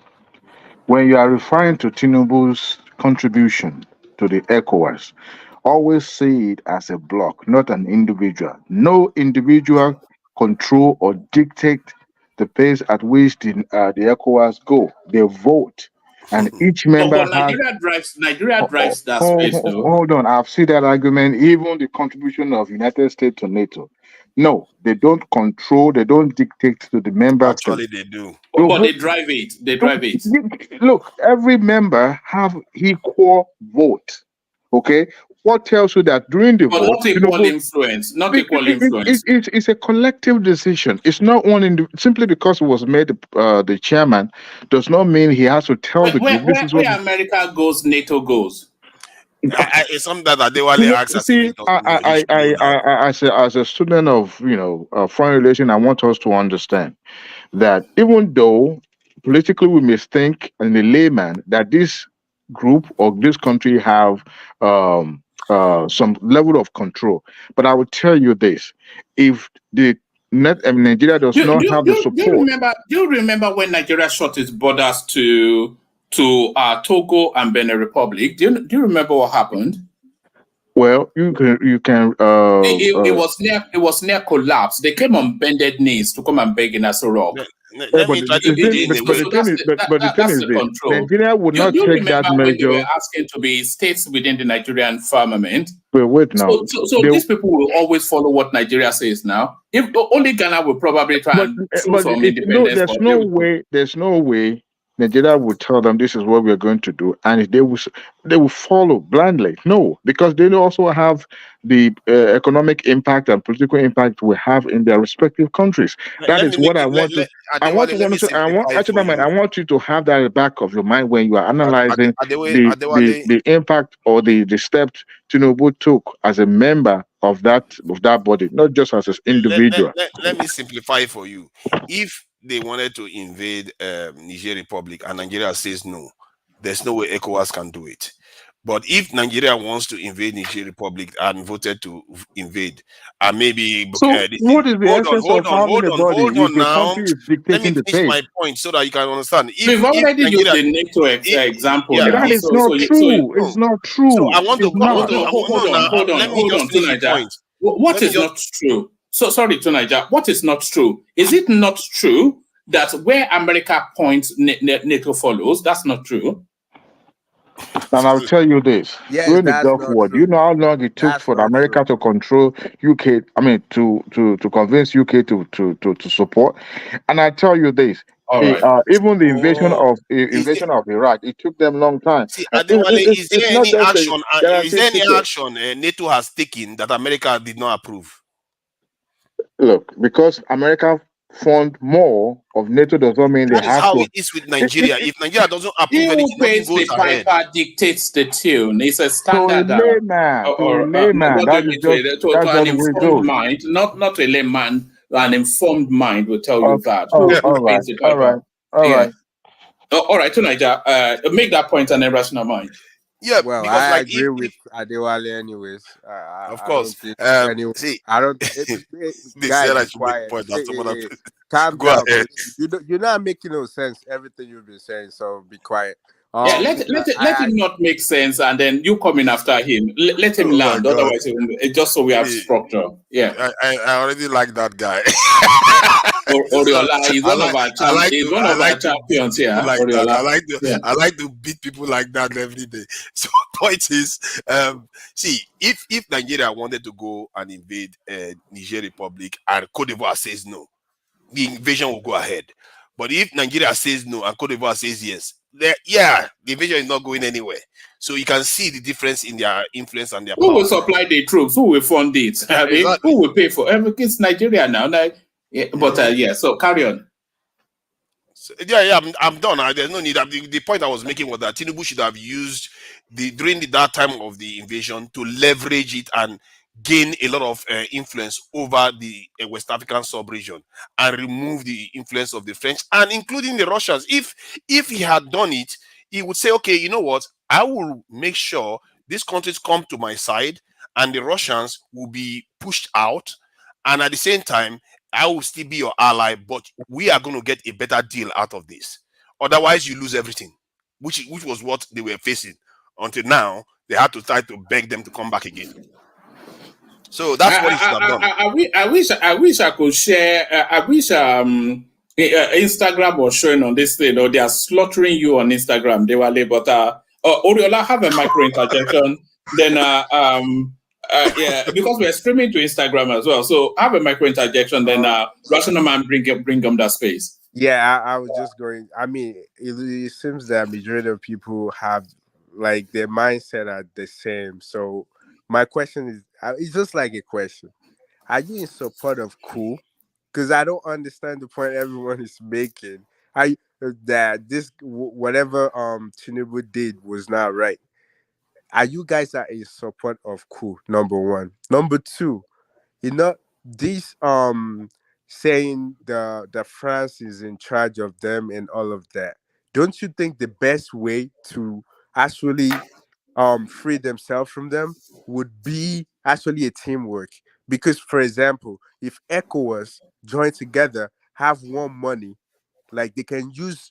When you are referring to Tinubu's contribution to the ECOWAS, always see it as a bloc, not an individual. No individual control or dictate the pace at which the ECOWAS go. They vote, and each member but Nigeria drives that space. Hold on, I've seen that argument. Even the contribution of United States to NATO. No, they don't control. They don't dictate to the member states. Actually, they do. But they drive it. They drive it. Look, every member have equal vote. Okay, what tells you that during the vote, not equal influence, not equal influence. It's a collective decision. It's not one simply because it was made the chairman does not mean he has to tell the group. This is where America goes, NATO goes. It's something that they want to ask. See, as a student of foreign relations, I want us to understand that even though politically we may think in the layman that this group or this country have some level of control, but I will tell you this: if Nigeria does not have the support. Do you remember when Nigeria shut its borders to Togo and Benin Republic? Do you remember what happened? Well, you can. It was near collapse. They came on bended knees to come and beg in Aso Rock. But the thing is, Nigeria would not take that measure. They were asking to be states within the Nigerian firmament. Wait now. So these people will always follow what Nigeria says now. If only Ghana will probably try and show some independence. There's no way Nigeria will tell them this is what we're going to do, and they will follow blindly. No, because they also have the economic impact and political impact we have in their respective countries. That is what I want to. I want you to have that at the back of your mind when you are analyzing the impact or the steps Tinubu took as a member of that body, not just as an individual. Let me simplify it for you. If they wanted to invade Niger Republic and Nigeria says no, there's no way ECOWAS can do it. But if Nigeria wants to invade Niger Republic and voted to invade, and maybe what is the essence of having a body if the country is dictating the pace? Let me finish my point so that you can understand. We've already used the NATO example. That is not true. It's not true. So I want to hold on, Tunaja. What is not true? So sorry, Tunaja. What is not true? Is it not true that where America points, NATO follows? That's not true. And I'll tell you this: during the Gulf War, do you know how long it took for America to control UK? I mean, to convince UK to support. And I tell you this: even the invasion of Iraq, it took them a long time. See, is there any action NATO has taken that America did not approve? Look, because America fund more of NATO does not mean they have to. That is how it is with Nigeria. If Nigeria doesn't approve anything, pays the piper dictates the tune. It's a standard. To an informed mind, not a layman, an informed mind will tell you that. All right, Tunaja, make that point an irrational mind. Yeah, Well, because I like agree with Adewale anyways. of I don't course, think any. see, I don't. they Guys, said I be should make quiet. point that some other Calm go down, ahead. please. You're not making no sense. Everything you've been saying, so be quiet. Yeah, let him not make sense, and then you come in after him. Let him Oh my land. god. Otherwise, just so we have See, structure. Yeah. I already like that guy. So, Oriola is one of our I our like to beat champions people here. like that. Oriola. Yeah. I like to beat people like that every day. So point is, see, if Nigeria wanted to go and invade Niger Republic and Cote d'Ivoire says no, the invasion will go ahead. But if Nigeria says no and Cote d'Ivoire says yes, the invasion is not going anywhere. So you can see the difference in their influence and their Who will power. supply the troops? Who will fund it? I mean, Exactly. who will pay for everything? It's Nigeria now. Yeah, so carry on. So, yeah, I'm done. There's no need. The point I was making was that Tinubu should have used during that time of the invasion to leverage it and gain a lot of influence over the West African sub-region and remove the influence of the French and including the Russians. If he had done it, he would say, okay, you know what? I will make sure these countries come to my side and the Russians will be pushed out. And at the same time, I will still be your ally, but we are going to get a better deal out of this. Otherwise, you lose everything, which was what they were facing until now. They had to try to beg them to come back again. So that's what he should have done. I wish I could share. I wish Instagram was showing on this thing, or they are slaughtering you on Instagram. They were late, but Oriola, have a micro interjection. Then yeah, because we're streaming to Instagram as well. So have a micro interjection. Then Rational Man bring them that space. Yeah, I was just going. I mean, it seems that majority of people have like their mindset are the same. So my question is, it's just like a question: are you in support of coup? Because I don't understand the point everyone is making. That this whatever Tinubu did was not right. Are you guys in support of coup? Number one. Number two, this saying the France is in charge of them and all of that. Don't you think the best way to actually free themselves from them would be actually a teamwork? Because for example, if ECOWAS join together, have one money, like they can use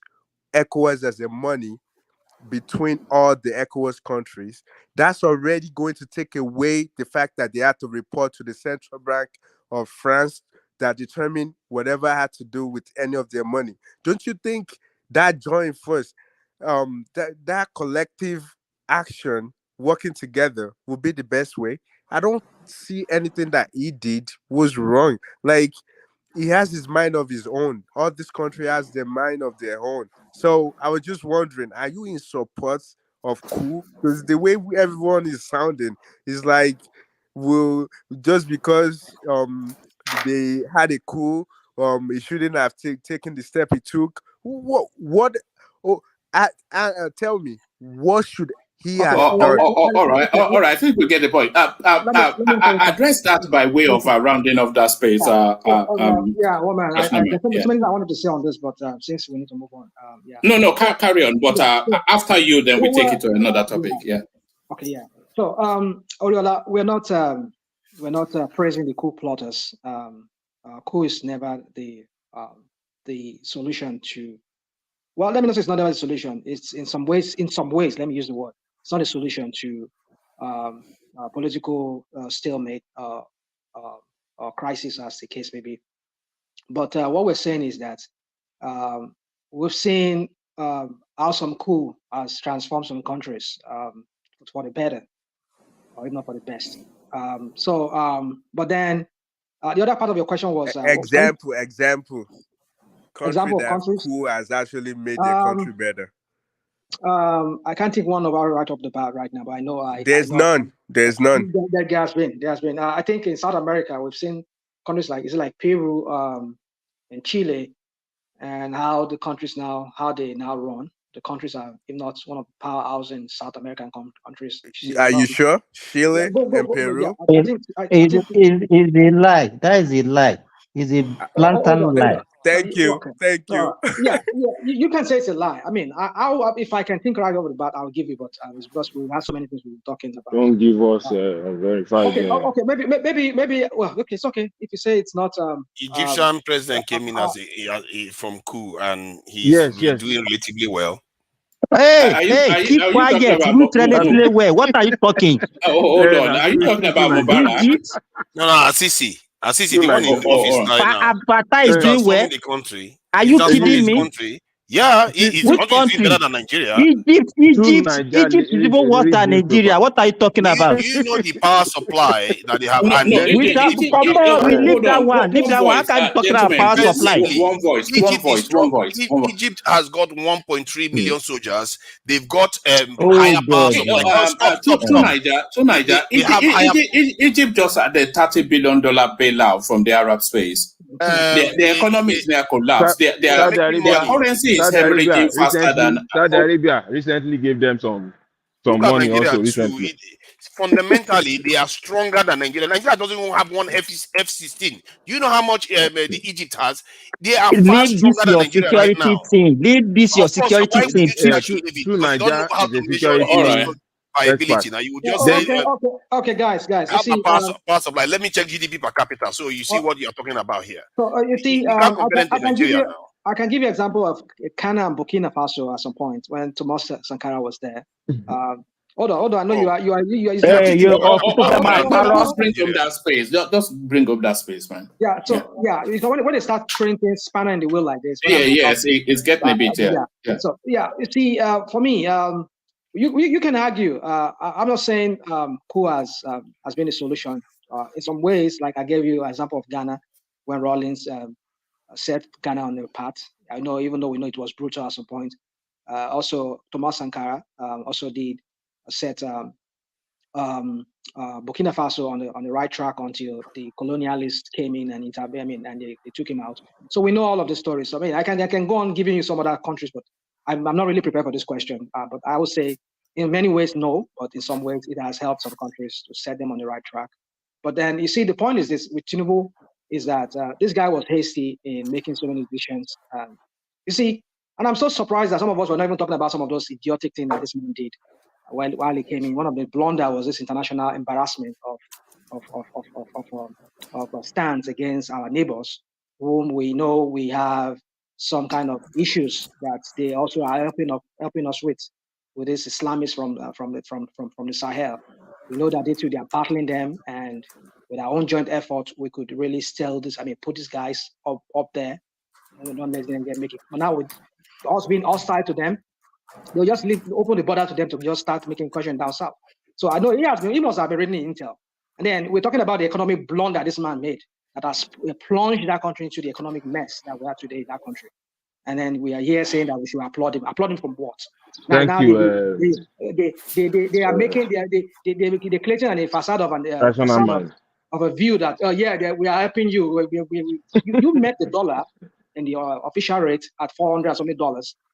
ECOWAS as a money between all the ECOWAS countries, that's already going to take away the fact that they had to report to the central bank of France that determine whatever had to do with any of their money. Don't you think that joint force, that collective action working together would be the best way? I don't see anything that he did was wrong. Like, he has his mind of his own. All this country has their mind of their own. So I was just wondering, are you in support of coup? Because the way everyone is sounding is like, will just because they had a coup, he shouldn't have taken the step he took. What? Oh, tell me, what should he have done? All right. I think we get the point. Address that by way of rounding off that space. Yeah, man. There's There's so many things I wanted to say on this, but since we need to move on, yeah. No, carry on. But after you, then we take it to another topic. Yeah. Okay, yeah. So, Oriola, we're not praising the coup plotters. Coup is never the solution to. Well, let me not say it's not the solution. It's in some ways. Let me use the word. It's not a solution to political stalemate or crisis, as the case may be. But what we're saying is that we've seen how some coup has transformed some countries for the better, or if not for the best. But then the other part of your question was example. Example of countries who has actually made their country better. I can't think one of our right off the bat right now, but I know There's none. There has been. I think in South America we've seen countries like Peru and Chile, and how the countries now run. The countries are, if not one of the powerhouses in South American countries. Are you sure? Chile and Peru? It's a lie. That is a lie. It's a blatant lie. Thank you. Thank you. Yeah, you can say it's a lie. I mean, I'll if I can think right over the bat, I'll give you. But it's because we have so many things we were talking about. Don't give us a verified. Okay, maybe. Well, okay, it's okay if you say it's not. Egyptian president came in as a from coup, and he's doing relatively well. Hey, keep quiet. You relatively well. What are you talking? Hold on. Are you talking about Mubarak? No, Efcc, the one in office now. Apartheid is doing well. The country. Are you kidding me? Country. Yeah, it's doing better than Nigeria. Egypt is even worse than Nigeria. What are you talking about? Do you know the power supply that they have? We leave that one. How can you talk about power supply? One voice. Egypt has got 1.3 million soldiers. They've got higher power supply. To Niger. Egypt just had a $30 billion bailout from the Arab space. The economy is near collapse. Their currency is hemorrhaging faster than Saudi Arabia recently gave them some money also recently. Fundamentally, they are stronger than Nigeria. Nigeria doesn't even have one F-16. Do you know how much the Egypt has? They are far stronger than Nigeria right now. Lead this your security team. True Nigeria is a security viability. Now you would just say, okay, guys. You see, power supply. Let me check GDP per capita, so you see what you are talking about here. So you see, I can give you an example of Ghana and Burkina Faso at some point when Thomas Sankara was there. Hold on. I know you are. Just bring up that space. Just bring up that space, man. Yeah. So when they start throwing things spanner in the wheel like this. It's getting a bit. Yeah. So you see, for me, you can argue. I'm not saying coup has been a solution. In some ways, like I gave you an example of Ghana when Rawlings set Ghana on the path. I know, even though we know it was brutal at some point. Also, Thomas Sankara also did set Burkina Faso on the right track until the colonialists came in and intervened, and they took him out. So we know all of the stories. So I mean, I can go on giving you some other countries, but I'm not really prepared for this question. But I would say, in many ways, no. But in some ways, it has helped some countries to set them on the right track. But then you see, the point is this with Tinubu is that this guy was hasty in making so many decisions. You see, and I'm so surprised that some of us were not even talking about some of those idiotic things that this man did while he came in. One of the blunder was this international embarrassment of a stance against our neighbors, whom we know we have some kind of issues that they also are helping us with these Islamists from the Sahel. We know that they are battling them, and with our own joint effort, we could really still this. I mean, put these guys up there, and not let them make it. But now with us being hostile to them, they'll just open the border to them to just start making questions down south. So I know he must have been reading intel. And then we're talking about the economic blunder this man made that has plunged that country into the economic mess that we have today in that country. And then we are here saying that we should applaud him. Applaud him from what? Thank you. They are making they're creating a facade of a view that we are helping you. You met the dollar in the official rate at $400 something.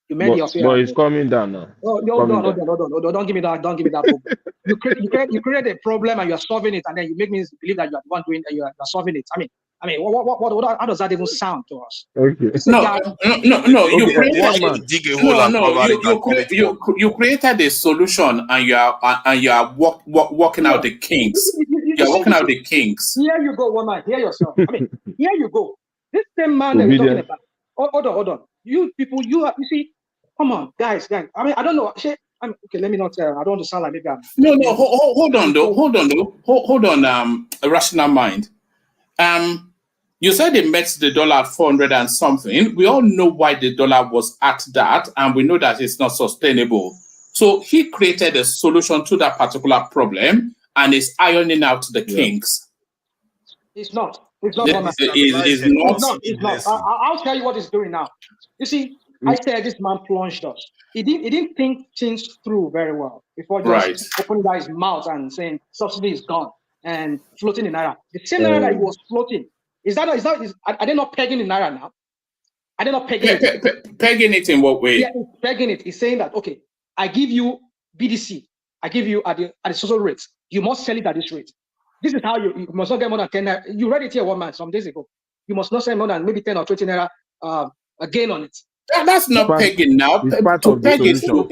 You met the official. But it's coming down now. Oh, no, don't give me that. Don't give me that. You create a problem and you are solving it, and then you make me believe that you are the one doing you are solving it. I mean, what? How does that even sound to us? Okay. No. You created a solution, and you are working out the kinks. You are working out the kinks. Here you go, woman. Hear yourself. I mean, here you go. This same man that we're talking about. Hold on. You people, you see. Come on, guys. I mean, I don't know. Okay, let me not. I don't want to sound like maybe I'm. No. Hold on. A rational mind. You said they met the dollar at 400 and something. We all know why the dollar was at that, and we know that it's not sustainable. So he created a solution to that particular problem and is ironing out the kinks. It's not. It's not. I'll tell you what he's doing now. You see, I said this man plunged us. He didn't think things through very well before just opening his mouth and saying subsidy is gone and floating in naira. The same naira that he was floating. Are they not pegging in naira now? Are they not pegging it? Pegging it in what way? Yeah, pegging it. He's saying that, okay, I give you BDC. I give you at the social rate. You must sell it at this rate. This is how you must not get more than 10 naira. You read it here one man some days ago. You must not sell more than maybe 10 or 20 naira a gain on it. That's not pegging now. It's part To of the peg is solution.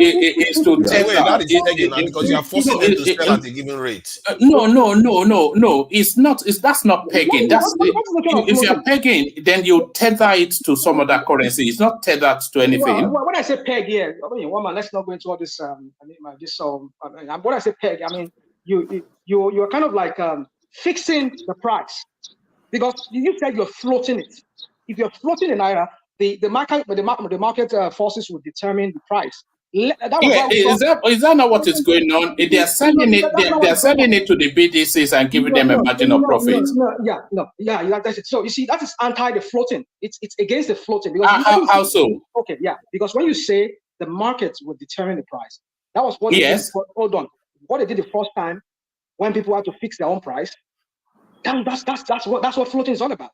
to Wait, tether. that is pegging now because you are forcing them to sell at a given rate. No. It's not. That's not pegging. That's if you're pegging, then you tether it to some other currency. It's not tethered to anything. Well, when I say peg here, I mean, woman, let's not go into all this. When I say peg, I mean you're kind of like fixing the price because you said you're floating it. If you're floating the naira, the market forces will determine the price. Is that not what is going on? They are selling it. They are selling it to the BDCs and giving them a margin of profit. That's it. So you see, that is anti the floating. It's against the floating because how so? Okay, because when you say the market will determine the price, that was what. Yes. Hold on. What they did the first time when people had to fix their own price. That's what floating is all about.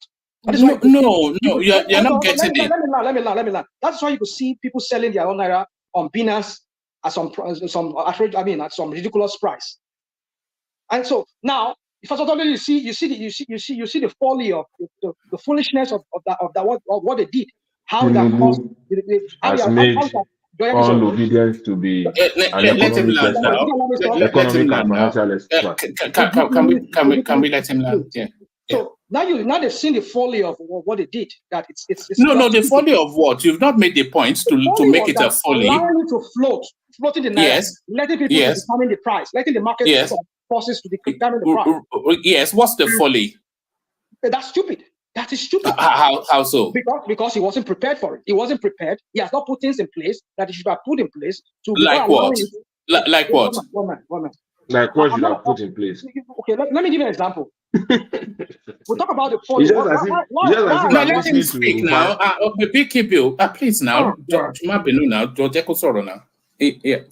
No, you're not getting it. Let me learn. That's why you could see people selling their own naira on Binance at some ridiculous price. And so now, if you see the folly of the foolishness of what they did, how that caused has made all obedience to be an economic expert, economic and financial expert. Can we let him learn? Yeah. So now they've seen the folly of what they did. That it's the folly of what? You've not made the point to make it a folly. Allowing it to floating the naira, yes, letting people determine the price, letting the market forces to determine the price. Yes, what's the folly? That's stupid. That is stupid. How so? Because he wasn't prepared for it. He wasn't prepared. He has not put things in place that he should have put in place to like what? Like what? One minute. Like what should have put in place? Okay, let me give you an example. We'll talk about the folly. Let him speak now. Please now.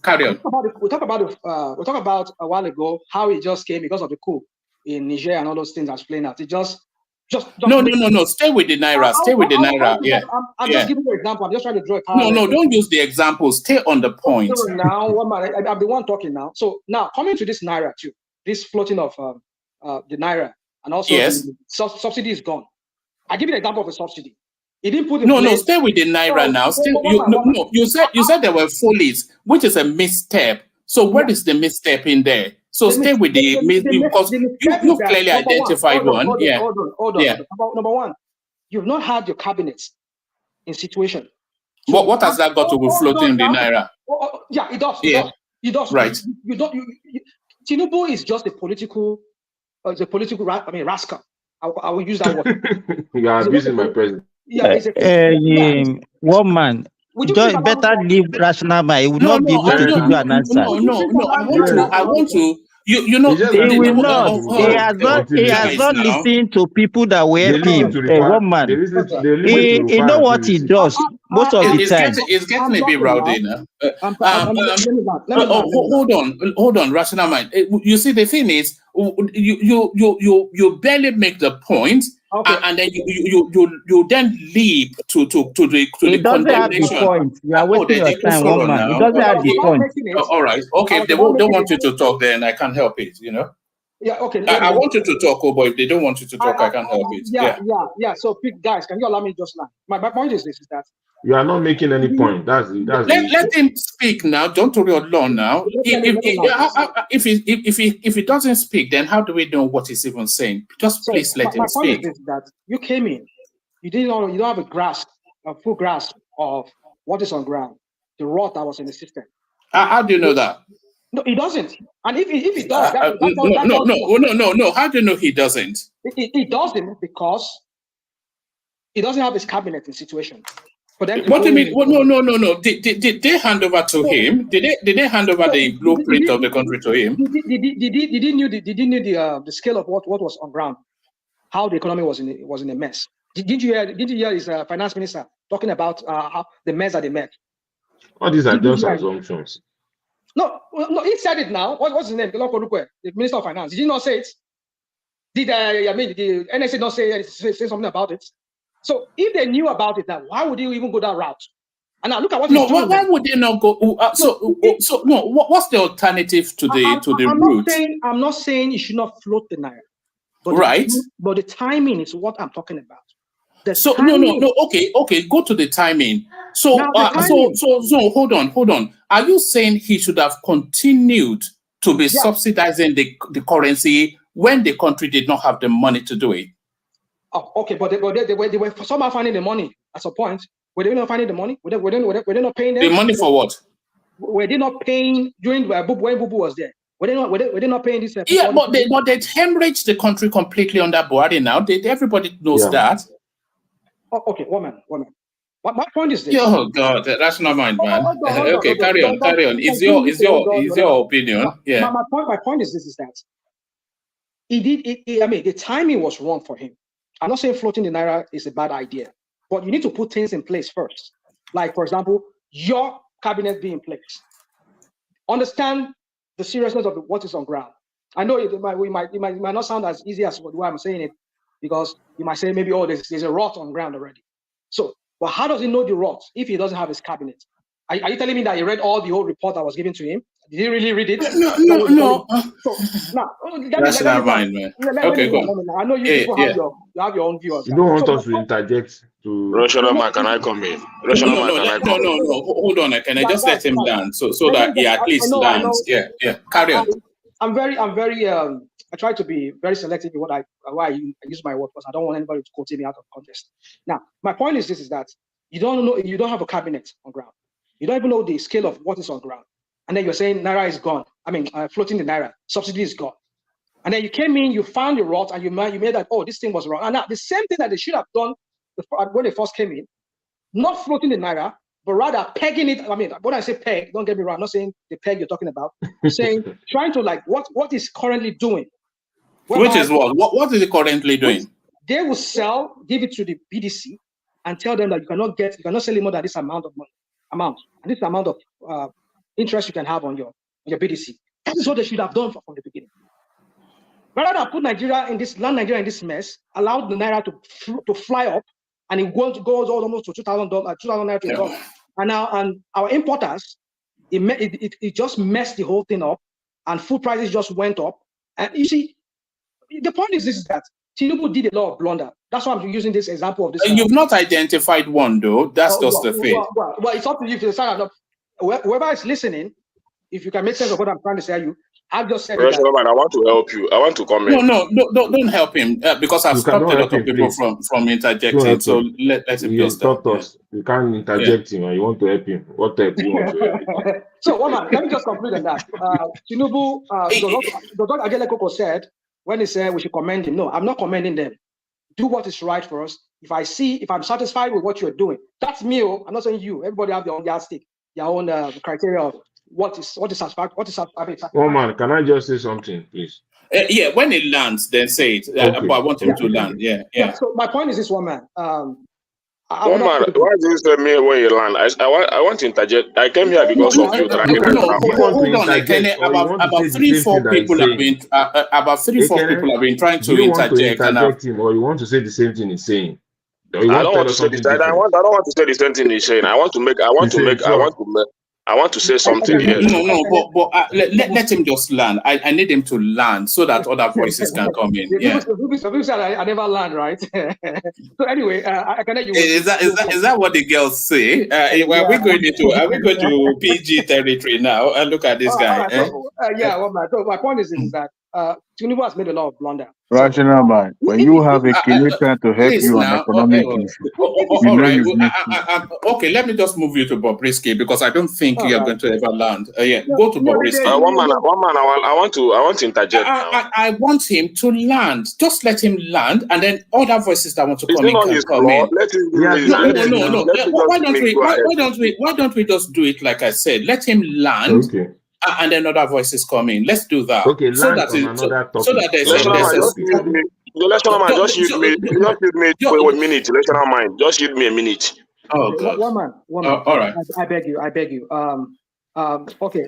Carry on. We'll talk about a while ago how it just came because of the coup in Niger and all those things that's playing out. It just no. Stay with the naira. Stay with the naira. I'm just giving you an example. I'm just trying to draw a parallel. No. Don't use the example. Stay on the point. Now, I'm the one talking now. So now coming to this naira too, this floating of the naira, and also the subsidy is gone. I give you an example of a subsidy. It didn't put in place. No. Stay with the naira now. You said there were follies, which is a misstep. So where is the misstep in there? So stay with because you clearly identified one. Hold on. Number one, you've not had your cabinets in situation. So what has that got to do with floating the naira? It does. It does. Right. Tinubu is just a political rascal. I will use that word. You are abusing my president. Woman. Just better leave rational mind. It will not be able to give you an answer. No. I want to. You know, he will not. He has not listened to people that were him. One man. He know what he does most of the time. It's getting a bit rowdy now. Hold on, rational mind. You see, the thing is, you barely make the point. Okay. And then you then leap to the condemnation. Point. You are wasting your time, one man. It doesn't have the point. All right. Okay. If they don't want you to talk, then I can't help it. You know. Yeah. Okay. I want you to talk, but if they don't want you to talk, I can't help it. Yeah. So, guys, can you allow me just now? My point is this: is that you are not making any point. Let him speak now. Don't worry alone now. If he doesn't speak, then how do we know what he's even saying? Just please let him speak. Point is that you came in, you don't have a full grasp of what is on ground, the rot that was in the system. How do you know that? No, he doesn't. And if he does, no. How do you know he doesn't? He doesn't because he doesn't have his cabinet in situation. What do you mean? No. Did they hand over to him? Did they hand over the blueprint of the country to him? Did he knew the scale of what was on ground, how the economy was in a mess? Did you hear his finance minister talking about how the mess that they met? All these are just assumptions. No, he said it now. What's his name? The Minister of Finance. Did he not say it? Did the NSA not say something about it? So if they knew about it, then why would you even go that route? And now look at what he's doing. Why would they not go? What's the alternative to the route? I'm not saying you should not float the naira. But the timing is what I'm talking about. So no. Okay. Go to the timing. So so hold on. Are you saying he should have continued to be subsidizing the currency when the country did not have the money to do it? Oh, okay, but they were somehow finding the money at some point. Were they not finding the money? Were they not paying them? The money for what? Were they not paying during when Bubu was there? Were they not paying this? Yeah, but they hemorrhaged the country completely under Buhari now. Everybody knows that. Oh, okay, woman. My point is this. Oh God, that's not mine, man. Okay, carry on. Is your opinion? Yeah. My point is this: is that he did. I mean, the timing was wrong for him. I'm not saying floating the naira is a bad idea, but you need to put things in place first. Like, for example, your cabinet be in place. Understand the seriousness of what is on ground. I know it might not sound as easy as the way I'm saying it, because you might say maybe, oh, there's a rot on ground already. So, but how does he know the rot if he doesn't have his cabinet? Are you telling me that he read all the whole report that was given to him? Did he really read it? No. So, now, that's not mine, man. Okay, go on. I know you people have your own view on that. You don't want us to interject to... Rational man, can I come in? No. Hold on. Can I just let him land so that he at least lands? Yeah. Carry on. I'm very. I try to be very selective in why I use my word, because I don't want anybody to quote me out of context. Now, my point is this: is that you don't have a cabinet on ground. You don't even know the scale of what is on ground, and then you're saying naira is gone. I mean, floating the naira subsidy is gone, and then you came in, you found the rot, and you made that, oh, this thing was wrong. And now the same thing that they should have done when they first came in, not floating the naira, but rather pegging it. I mean, when I say peg, don't get me wrong, I'm not saying the peg you're talking about. I'm saying trying to like what is currently doing. Which is what? What is it currently doing? They will give it to the BDC and tell them that you cannot sell it more than this amount of money, and this amount of interest you can have on your BDC. That is what they should have done from the beginning. Rather than put Nigeria in this mess, allowed the naira to fly up, and it goes almost to $2,000 naira to $1. And our importers, it just messed the whole thing up, and food prices just went up. And you see, the point is this: that Tinubu did a lot of blunder. That's why I'm using this example of this. You've not identified one, though. That's just the thing. Well, it's up to you to decide. Whoever is listening, if you can make sense of what I'm trying to say, I've just said that. Man, I want to help you. I want to comment. No, don't help him because I've stopped a lot of people from interjecting. So let him just stop us. You can't interject him, and you want to help him. What help you want to help him? So, Woman, let me just conclude on that. Tinubu, Dr. Agele Koko said, when he said we should commend him, no, I'm not commending them. Do what is right for us. If I'm satisfied with what you're doing, that's me. I'm not saying you. Everybody have their own yardstick, their own criteria of what is satisfactory. Man, can I just say something, please? When it lands, then say it. But I want him to land. Yeah. So my point is this, Woman. Why do you say me when you land? I want to interject. I came here because of you. Hold on, about 3-4 people have been trying to interject. Or you want to say the same thing he's saying? I don't want to say this. I don't want to say the same thing he's saying. I want to say something here. No, but let him just land. I need him to land so that other voices can come in. Yeah. People said I never land, right? So anyway, I can let you. Is that what the girls say? Are we going to PG territory now? And look at this guy. So my point is that Tinubu has made a lot of blunder. Rational man, when you have a Kenyatta to help you on economic issues, okay, let me just move you to Bobriski because I don't think you're going to ever land. Go to Bobriski. One man. I want to interject. I want him to land. Just let him land, and then other voices that want to come in can come in. No. Why don't we just do it like I said? Let him land. Okay. And then other voices come in. Let's do that. Okay, so that just shoot me for a minute. National mind, just shoot me a minute. Oh God. One man. All right. I beg you. Okay.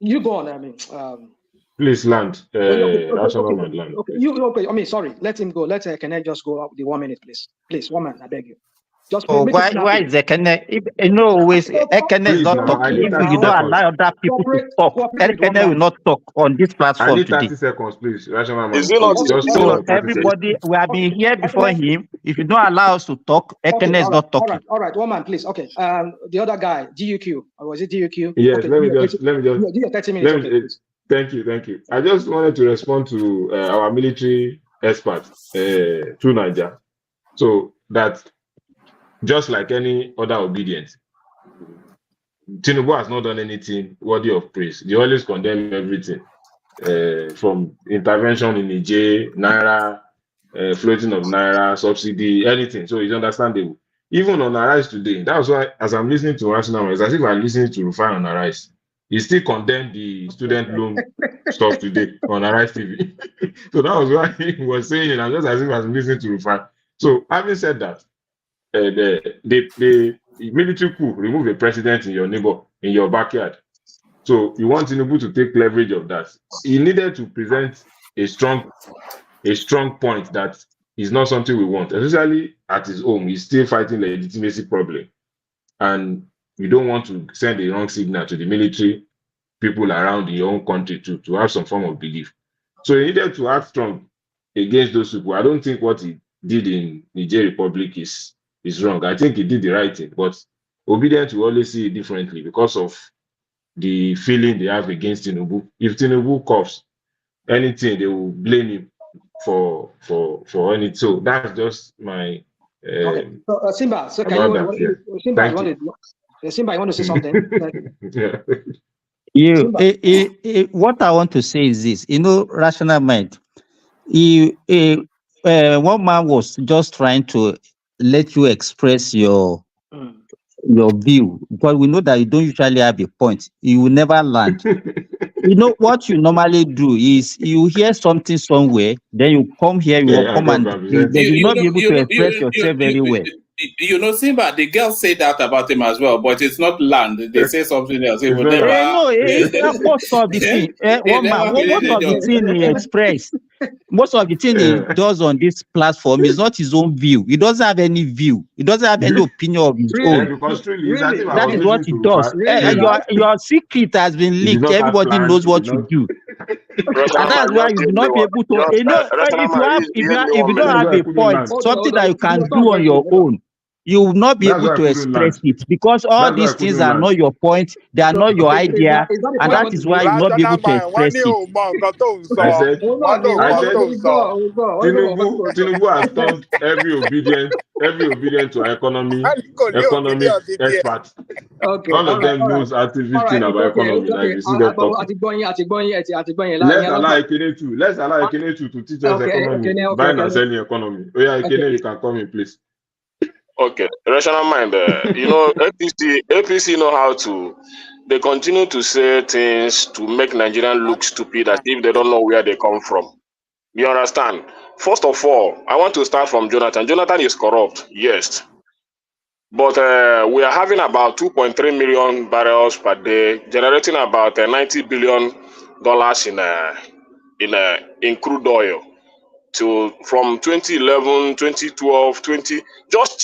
You go on. I mean. Please land. Land. Okay. I mean, sorry. Let him go. Can I just go up the 1 minute, please? Please, one man. I beg you. Just So make it why snappy. is Ekene? If you know, always Ekene is Please not now, I talking. need If 30 you don't seconds. allow other people to Cooperate talk, with one Ekene will man. not talk on this I platform need today. 30 seconds, please. Rational Is man, it not? please. Just Is it give not? So me 30 seconds. everybody, we have been here before Ekene, him. If you don't allow us to talk, okay, Ekene is not talking. all right, one man, please. Okay, the other guy, GUQ, or was it GUQ? Yes, Okay, let me give just you 30 minutes. Okay, please. thank you. I just wanted to respond to our military expert, through Niger. So that just like any other obedience, Tinubu has not done anything worthy of praise. They always condemn everything, from intervention in Niger, Naira, floating of Naira, subsidy, anything. So it's understandable. Even on Arise today, that was why, as I'm listening to Rational, it's as if I'm listening to Rufai on Arise. He still condemned the student loan stuff today on Arise TV. So that was why he was saying it, and just as if I'm listening to Rufai. So having said that, the military coup remove a president in your neighbor, in your backyard. So you want Tinubu to take leverage of that. He needed to present a strong point that is not something we want, especially at his home. He's still fighting the legitimacy problem, and you don't want to send a wrong signal to the military people around in your own country to have some form of belief. So he needed to act strong against those people. I don't think what he did in Niger Republic is wrong. I think he did the right thing, but obedient will always see it differently because of the feeling they have against Tinubu. If Tinubu coughs anything, they will blame him for anything. So that's just my Okay, so Simba, so can about you, that. Yeah. Simba, Thank you want to, Simba, you want to say something? Yeah. What I want to say is this: rational mind. One man was just trying to let you express your view, because we know that you don't usually have a point. You will never land. What you normally do is you hear something somewhere, then you come here, you will come and then you will not be able to express yourself very well. Simba, the girls say that about him as well, but it's not land. They say something else. He will never. Most of the thing, most of the thing he expressed, most of the thing he does on this platform is not his own view. He doesn't have any view. He doesn't have any opinion of his own. Because truly, That is what he does. Your secret has been leaked. Everybody knows what you do. And that's why you will not be able to. If you don't have a point, something that you can do on your own, you will not be able to express it, because all these things are not your point, they are not your idea, and that is why you will not be able to express it. I said Tinubu has turned every obedient to economic expert. Okay, All of them knows everything about economy. Like you see them talking. Let's allow Ekene to teach us economy, buying and selling economy. Oh yeah, Ekene, you can come in, please. Okay, rational mind. APC know how to. They continue to say things to make Nigerians look stupid as if they don't know where they come from. You understand? First of all, I want to start from Jonathan. Jonathan is corrupt, yes. But we are having about 2.3 million barrels per day, generating about $90 billion in crude oil. From 2011, 2012, just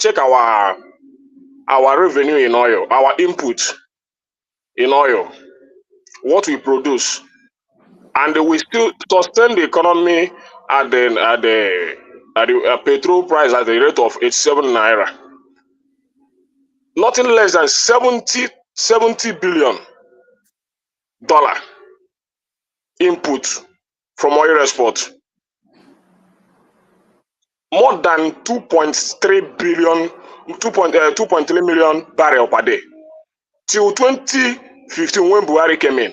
check our revenue in oil, our input in oil, what we produce, and we still sustain the economy at the petrol price at the rate of 87 naira. Nothing less than $70 billion input from oil export. More than 2.3 million barrels per day. Till 2015, when Buhari came in,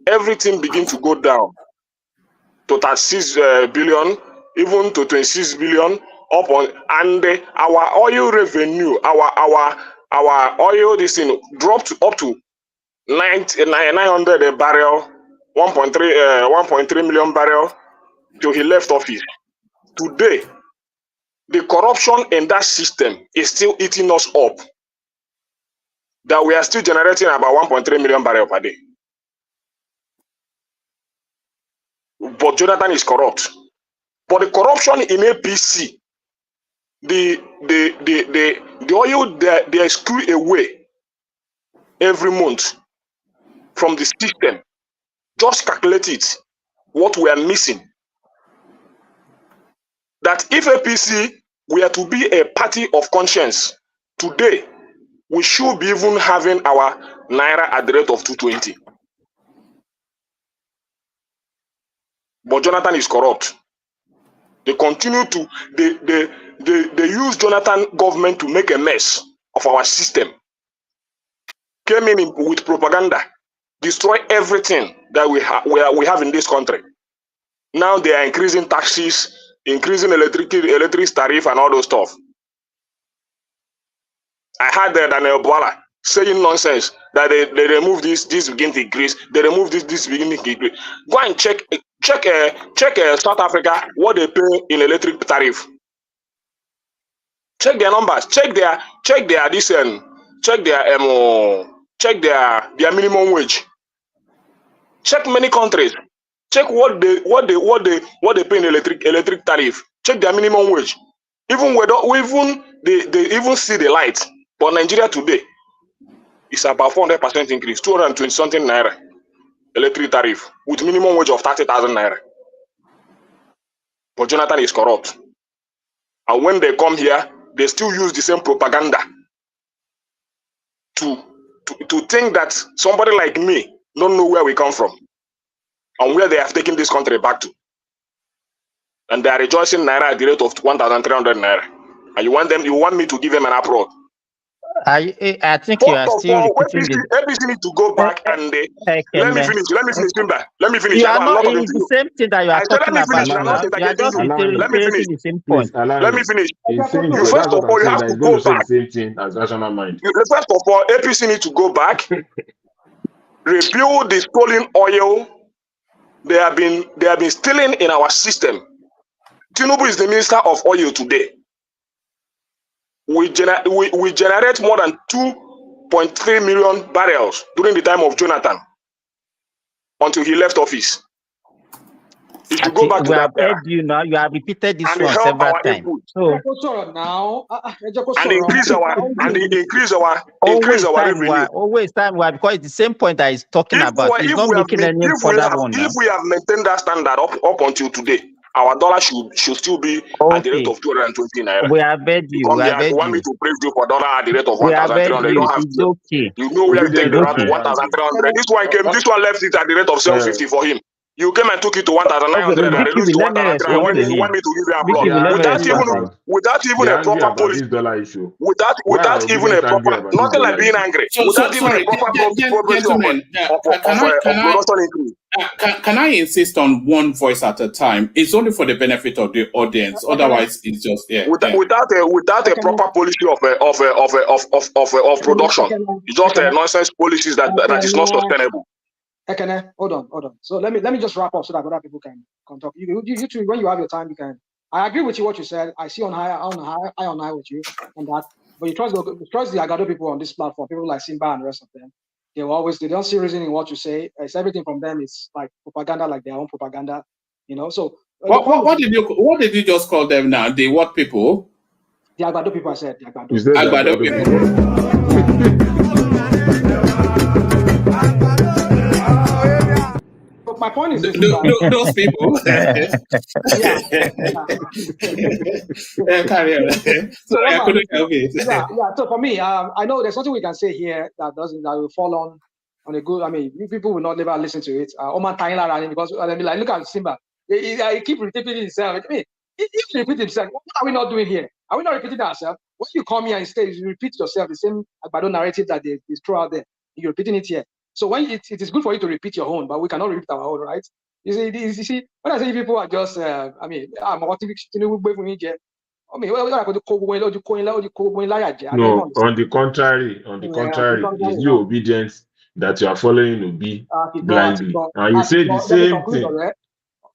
everything began to go down to 36 billion, even to 26 billion, and our oil revenue, our oil this thing dropped up to 900 barrel, 1.3 million barrel till he left office. Today, the corruption in that system is still eating us up. That we are still generating about 1.3 million barrels per day. But Jonathan is corrupt. But the corruption in APC the oil they screw away every month from the system. Just calculate it. What we are missing. That if APC were to be a party of conscience today, we should be even having our naira at the rate of 220. But Jonathan is corrupt. They continue to they use Jonathan government to make a mess of our system. Came in with propaganda, destroy everything that we have in this country. Now they are increasing taxes, increasing electric tariff and all those stuff. I heard Daniel Bwala saying nonsense that they remove this begin to increase, they remove this begin to increase. Go and check South Africa what they pay in electric tariff. Check their numbers, check their minimum wage. Check many countries. Check what they pay in electric tariff. Check their minimum wage. Even they even see the light. But Nigeria today is about 400% increase, 220 something naira electric tariff with minimum wage of 30,000 naira. But Jonathan is corrupt. And when they come here, they still use the same propaganda to think that somebody like me don't know where we come from and where they have taken this country back to. And they are rejoicing naira at the rate of 1,300 naira. And you want me to give them an approach. I think you are still repeating this. APC need to go back and let me finish, Simba. Let me finish. You are not, it's the same thing that you are talking about now. You are just reiterating the same point. Let me finish. You first of all, you have to go back. The same thing as Rational Mind. First of all, APC need to go back, rebuild the stolen oil. They have been stealing in our system. Tinubu is the minister of oil today. We generate more than 2.3 million barrels during the time of Jonathan until he left office. He should go back to that era. You now. You have repeated this one several times. So increase our revenue. Always time why, because it's the same point that he's talking about. He's not making any further one. If we have maintained that standard up until today, our dollar should still be at the rate of 220 naira. We have begged you. You want me to praise you for dollar at the rate of 1,300? You don't have to. Okay. You know where you take the rate of 1,300. This one left it at the rate of 750 for him. You came and took it to 1,900 and reduced to 1,300. You want me to give you a block without even a proper policy. Without even a proper, nothing like being angry. Without even a proper policy of production increase. Can I insist on one voice at a time? It's only for the benefit of the audience. Otherwise, it's just without a proper policy of production. It's just nonsense policies that is not sustainable. Hold on. So let me just wrap up so that other people can talk. You two, when you have your time, you can. I agree with you what you said. I see on high with you on that. But you trust the Agado people on this platform, people like Simba and the rest of them. They don't see reason in what you say. It's everything from them is like propaganda, like their own propaganda, So what did you just call them now? The what people? The Agado people. I said the Agado. Agado people. My point is this, those people. Carry on. Sorry, I couldn't help it. Yeah. So for me, I know there's nothing we can say here that will fall on a good. I mean, people will not never listen to it. Oman Tainla because like look at Simba. He keep repeating himself. I mean, he repeats himself. What are we not doing here? Are we not repeating ourselves? When you come here and stay, you repeat yourself the same Agbado narrative that they throw out there. You're repeating it here. So when it is good for you to repeat your own, but we cannot repeat our own, right? You see, when I say people are just, I'm on the contrary, it's you obedience that you are following Obi blindly. And you say the same thing.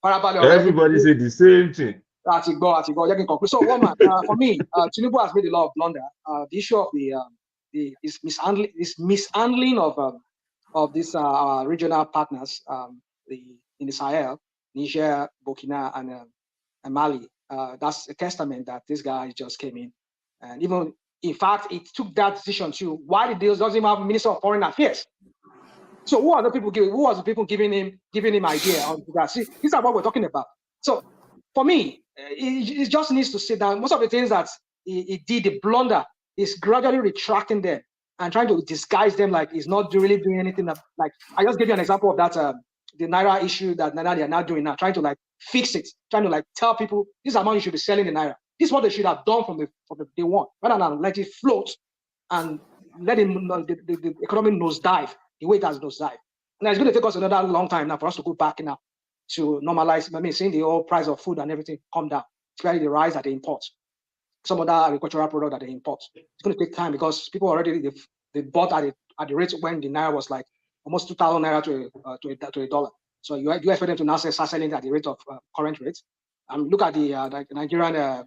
Everybody say the same thing. So, for me, Tinubu has made a lot of blunder. The issue of this mishandling of these regional partners, in the Sahel, Niger, Burkina, and Mali. that's a testament that this guy just came in. And even, in fact, it took that decision too. Why the deals doesn't have Minister of Foreign Affairs? So who are the people giving? Who was the people giving him idea on that? See, these are what we're talking about. So for me, it just needs to sit down. Most of the things that he did, the blunder, is gradually retracting them and trying to disguise them like he's not really doing anything. Like I just gave you an example of that the Naira issue that they are now doing now, trying to like fix it, trying to like tell people this amount you should be selling the Naira. This is what they should have done from the day one, rather than let it float and let the economy nosedive the way it has nosedive. Now it's going to take us another long time now for us to go back now to normalize. I mean, seeing the whole price of food and everything come down, especially the rise that they import, some other agricultural product that they import. It's going to take time because people already they bought at the rate when the Naira was like almost 2,000 Naira to a dollar. So you expect them to now start selling at the rate of current rates. Look at the Nigerian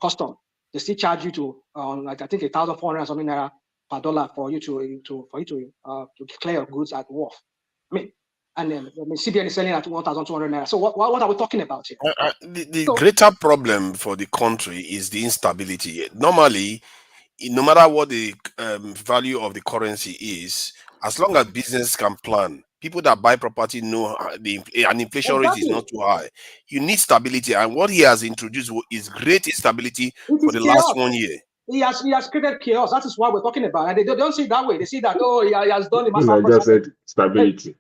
custom. They still charge you to like I think 1,400 something Naira per dollar for you to declare your goods at wharf. I mean, and then CBN is selling at 1,200 Naira. So what are we talking about here? The greater problem for the country is the instability. Normally, no matter what the value of the currency is, as long as business can plan, people that buy property know an inflation rate is not too high. You need stability, and what he has introduced is great instability for the last 1 year. He has created chaos. That is what we're talking about. And they don't see it that way. They see that, he has done the I master just said stability.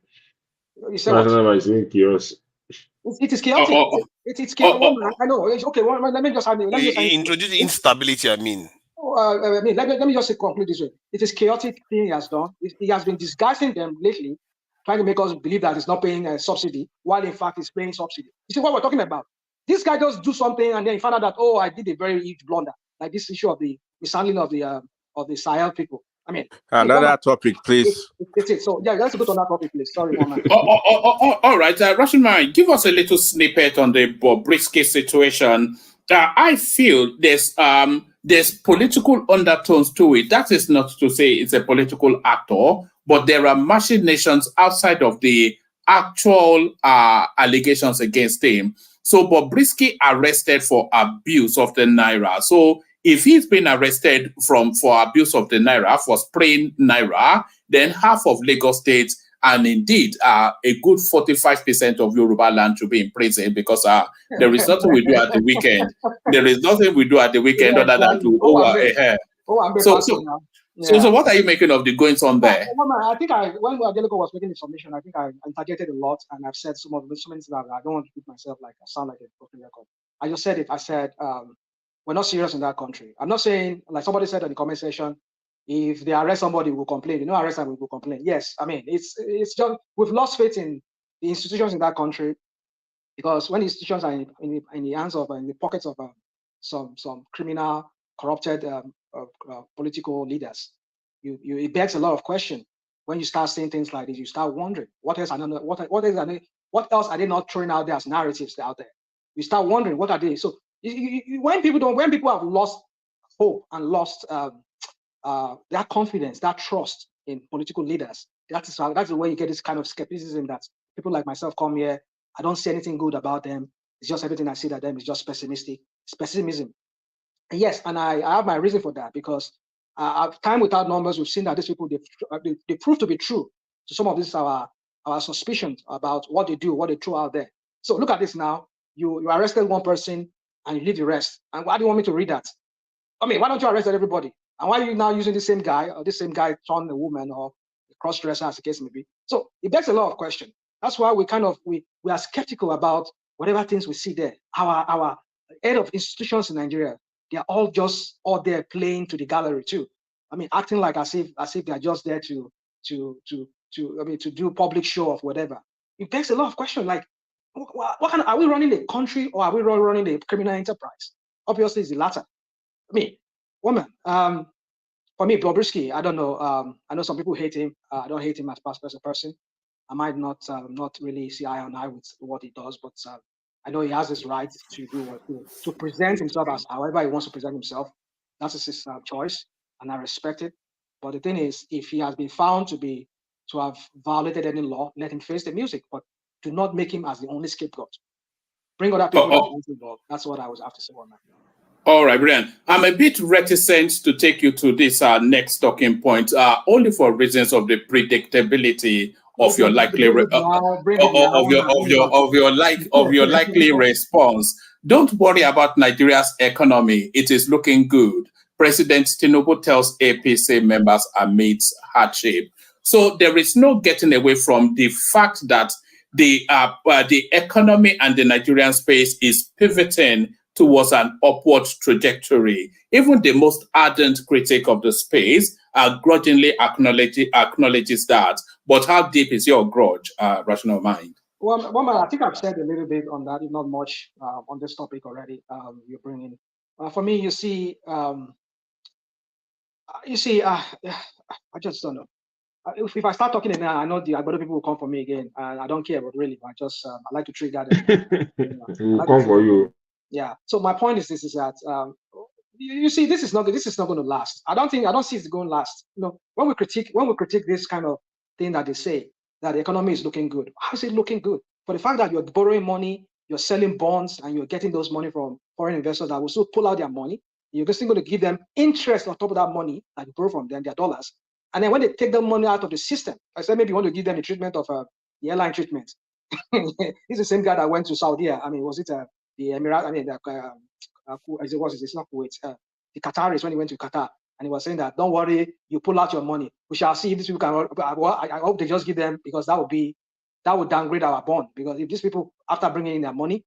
You say what? National is chaos. It is chaotic. It's chaotic. I know. Okay, let me just introduce instability. I mean, let me just conclude this way. It is chaotic thing he has done. He has been disguising them lately, trying to make us believe that he's not paying a subsidy, while in fact he's paying subsidy. You see what we're talking about? This guy just do something and then he found out that I did a very huge blunder, like this issue of the mishandling of the Sahel people. I mean, another topic, please. It's it. So yeah, let's go to another topic, please. Sorry, Mama. All right, Russian man, give us a little snippet on the Bobriski situation. I feel there's political undertones to it. That is not to say it's a political actor, but there are machinations outside of the actual allegations against him. So Bobriski arrested for abuse of the Naira. So if he's been arrested for abuse of the Naira, for spraying Naira, then half of Lagos State and indeed a good 45% of Yoruba land should be in prison because there is nothing we do at the weekend. There is nothing we do at the weekend other than to So what are you making of the goings on there? I think when Adelico was making the submission, I think I interjected a lot and I've said some of the things that I don't want to keep myself like I sound like a broken record. I just said it. I said we're not serious in that country. I'm not saying, like somebody said in the comment section, if they arrest somebody, we'll complain. You know, arrest them, we'll complain. Yes, I mean, it's just, we've lost faith in the institutions in that country because when the institutions are in the hands of, in the pockets of some criminal, corrupted political leaders, it begs a lot of questions. When you start saying things like this, you start wondering, what else are they not throwing out there as narratives out there? You start wondering, what are they? So when people have lost hope and lost that confidence, that trust in political leaders, that's the way you get this kind of skepticism that people like myself come here. I don't see anything good about them. It's just everything I see that them is just pessimistic, it's pessimism. And yes, and I have my reason for that because time without numbers, we've seen that these people they prove to be true to some of these our suspicions about what they do, what they throw out there. So look at this now. You arrested one person and you leave the rest. And why do you want me to read that? I mean, why don't you arrest everybody? And why are you now using the same guy or this same guy turned a woman or a cross-dresser as the case may be? So it begs a lot of questions. That's why we are skeptical about whatever things we see there. Our head of institutions in Nigeria, they are all just out there playing to the gallery too. I mean, acting like as if they are just there to do public show of whatever. It begs a lot of questions like, are we running a country or are we running a criminal enterprise? Obviously, it's the latter. I mean, woman, for me, Bobriski, I don't know. I know some people hate him. I don't hate him as a person. I might not really see eye on eye with what he does, but I know he has his right to do to present himself as however he wants to present himself. That's his choice, and I respect it. But the thing is, if he has been found to have violated any law, let him face the music, but do not make him as the only scapegoat. bring other people that aren't involved. That's what I was have to say on that. All right, Brian. I'm a bit reticent to take you to this next talking point, only for reasons of the predictability of your likely likely response. Don't worry about Nigeria's economy; it is looking good. President Tinubu tells APC members amidst hardship. So there is no getting away from the fact that the economy and the Nigerian space is pivoting towards an upward trajectory. Even the most ardent critic of the space grudgingly acknowledges that. But how deep is your grudge, Rational Mind? Well, I think I've said a little bit on that, if not much, on this topic already. You're bringing. For me, you see, I just don't know. If I start talking it now, I know the Agbado people will come for me again, and I don't care, but really, I like to treat that. We'll come for you. Yeah. So my point is this: is that you see, this is not going to last. I don't see it going to last. When we critique this kind of thing that they say that the economy is looking good, how is it looking good? For the fact that you're borrowing money, you're selling bonds, and you're getting those money from foreign investors that will still pull out their money, you're just going to give them interest on top of that money that you borrow from them, their dollars. And then when they take the money out of the system, I said maybe you want to give them the treatment of the airline treatment. He's the same guy that went to Saudi. Was it the Emirates? It's not Kuwait. The Qataris, when he went to Qatar, and he was saying that, don't worry, you pull out your money. We shall see if these people can. I hope they just give them, because that would downgrade our bond. Because if these people, after bringing in their money,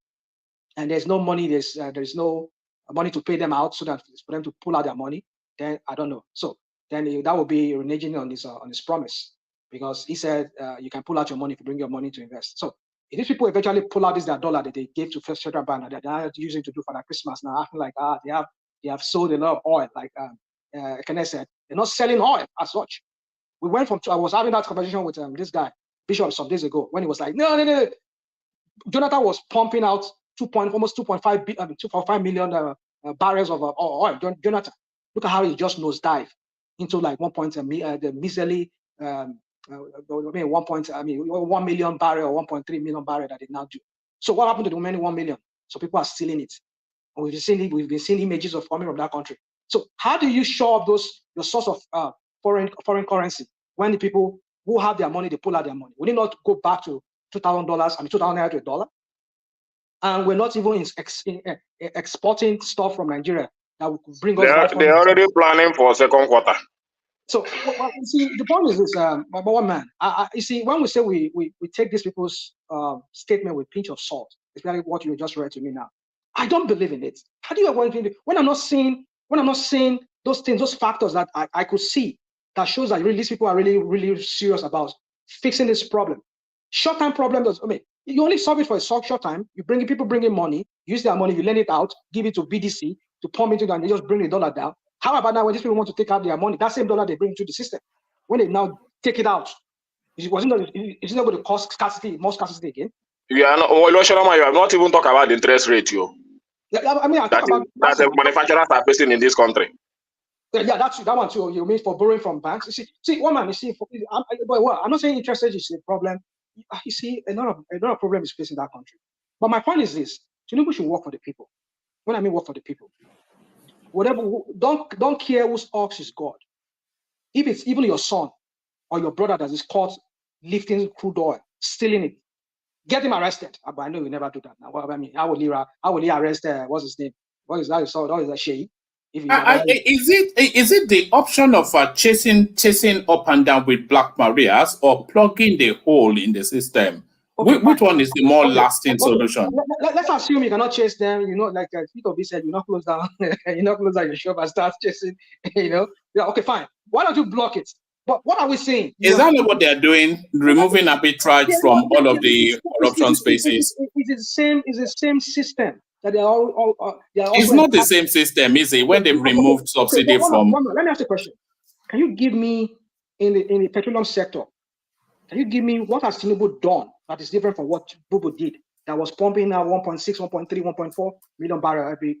and there's no money, there's no money to pay them out, so that for them to pull out their money, then I don't know. So then that would be reneging on his promise, because he said you can pull out your money if you bring your money to invest. So if these people eventually pull out their dollar that they gave to First Federal Bank that they're using to do for their Christmas, now acting like they have sold a lot of oil, like Kenneth said, they're not selling oil as such. We went from I was having that conversation with this guy Bishop some days ago, when he was like, no. Jonathan was pumping out almost 2.5 million barrels of oil. Jonathan, look at how he just nosedive into like 1 million barrel or 1.3 million barrel that they now do. So what happened to the remaining 1 million? So people are stealing it. And we've been seeing images of coming from that country. So how do you show up your source of foreign currency when the people who have their money, they pull out their money? Would it not go back to $2,000, $2,000 to $1? And we're not even exporting stuff from Nigeria that would bring us. They're already planning for second quarter. So you see, the point is this, one man. You see, when we say we take these people's statement with a pinch of salt, especially what you just read to me now, I don't believe in it. How do you want to? When I'm not seeing those things, those factors that I could see that shows that really these people are really, really serious about fixing this problem. Short-term problem does. You only solve it for a short time. People bring in money, use their money, you lend it out, give it to BDC to pump into it, and they just bring the dollar down. How about now when these people want to take out their money, that same dollar they bring into the system, when they now take it out, is it not going to cause more scarcity again? You have not even talked about the interest rate, that the manufacturers are facing in this country. Yeah, that one too. You mean for borrowing from banks? You see, one man. I'm not saying interest rate is a problem. You see, another problem is facing that country. But my point is this: Tinubu should work for the people. When I mean work for the people, don't care whose ox is God. If it's even your son or your brother that is caught lifting crude oil, stealing it, get him arrested. But I know you never do that now. How will he arrest? What's his name? What is that? What is that? Shay? Is it the option of chasing up and down with Black Marias, or plugging the hole in the system? Okay, which one is the more lasting solution? Let's assume you cannot chase them. Like Peter B said, you not close down your shop and start chasing. Yeah, okay, fine. Why don't you block it? But what are we saying? Is that not what they are doing? Removing arbitrage from all of the corruption spaces? It's the same system. That they are all it's not the same system, is it? When they've removed subsidy from. Let me ask you a question. Can you give me in the petroleum sector? Can you give me what has Tinubu done that is different from what Bubu did? That was pumping out 1.6, 1.3, 1.4 million barrel every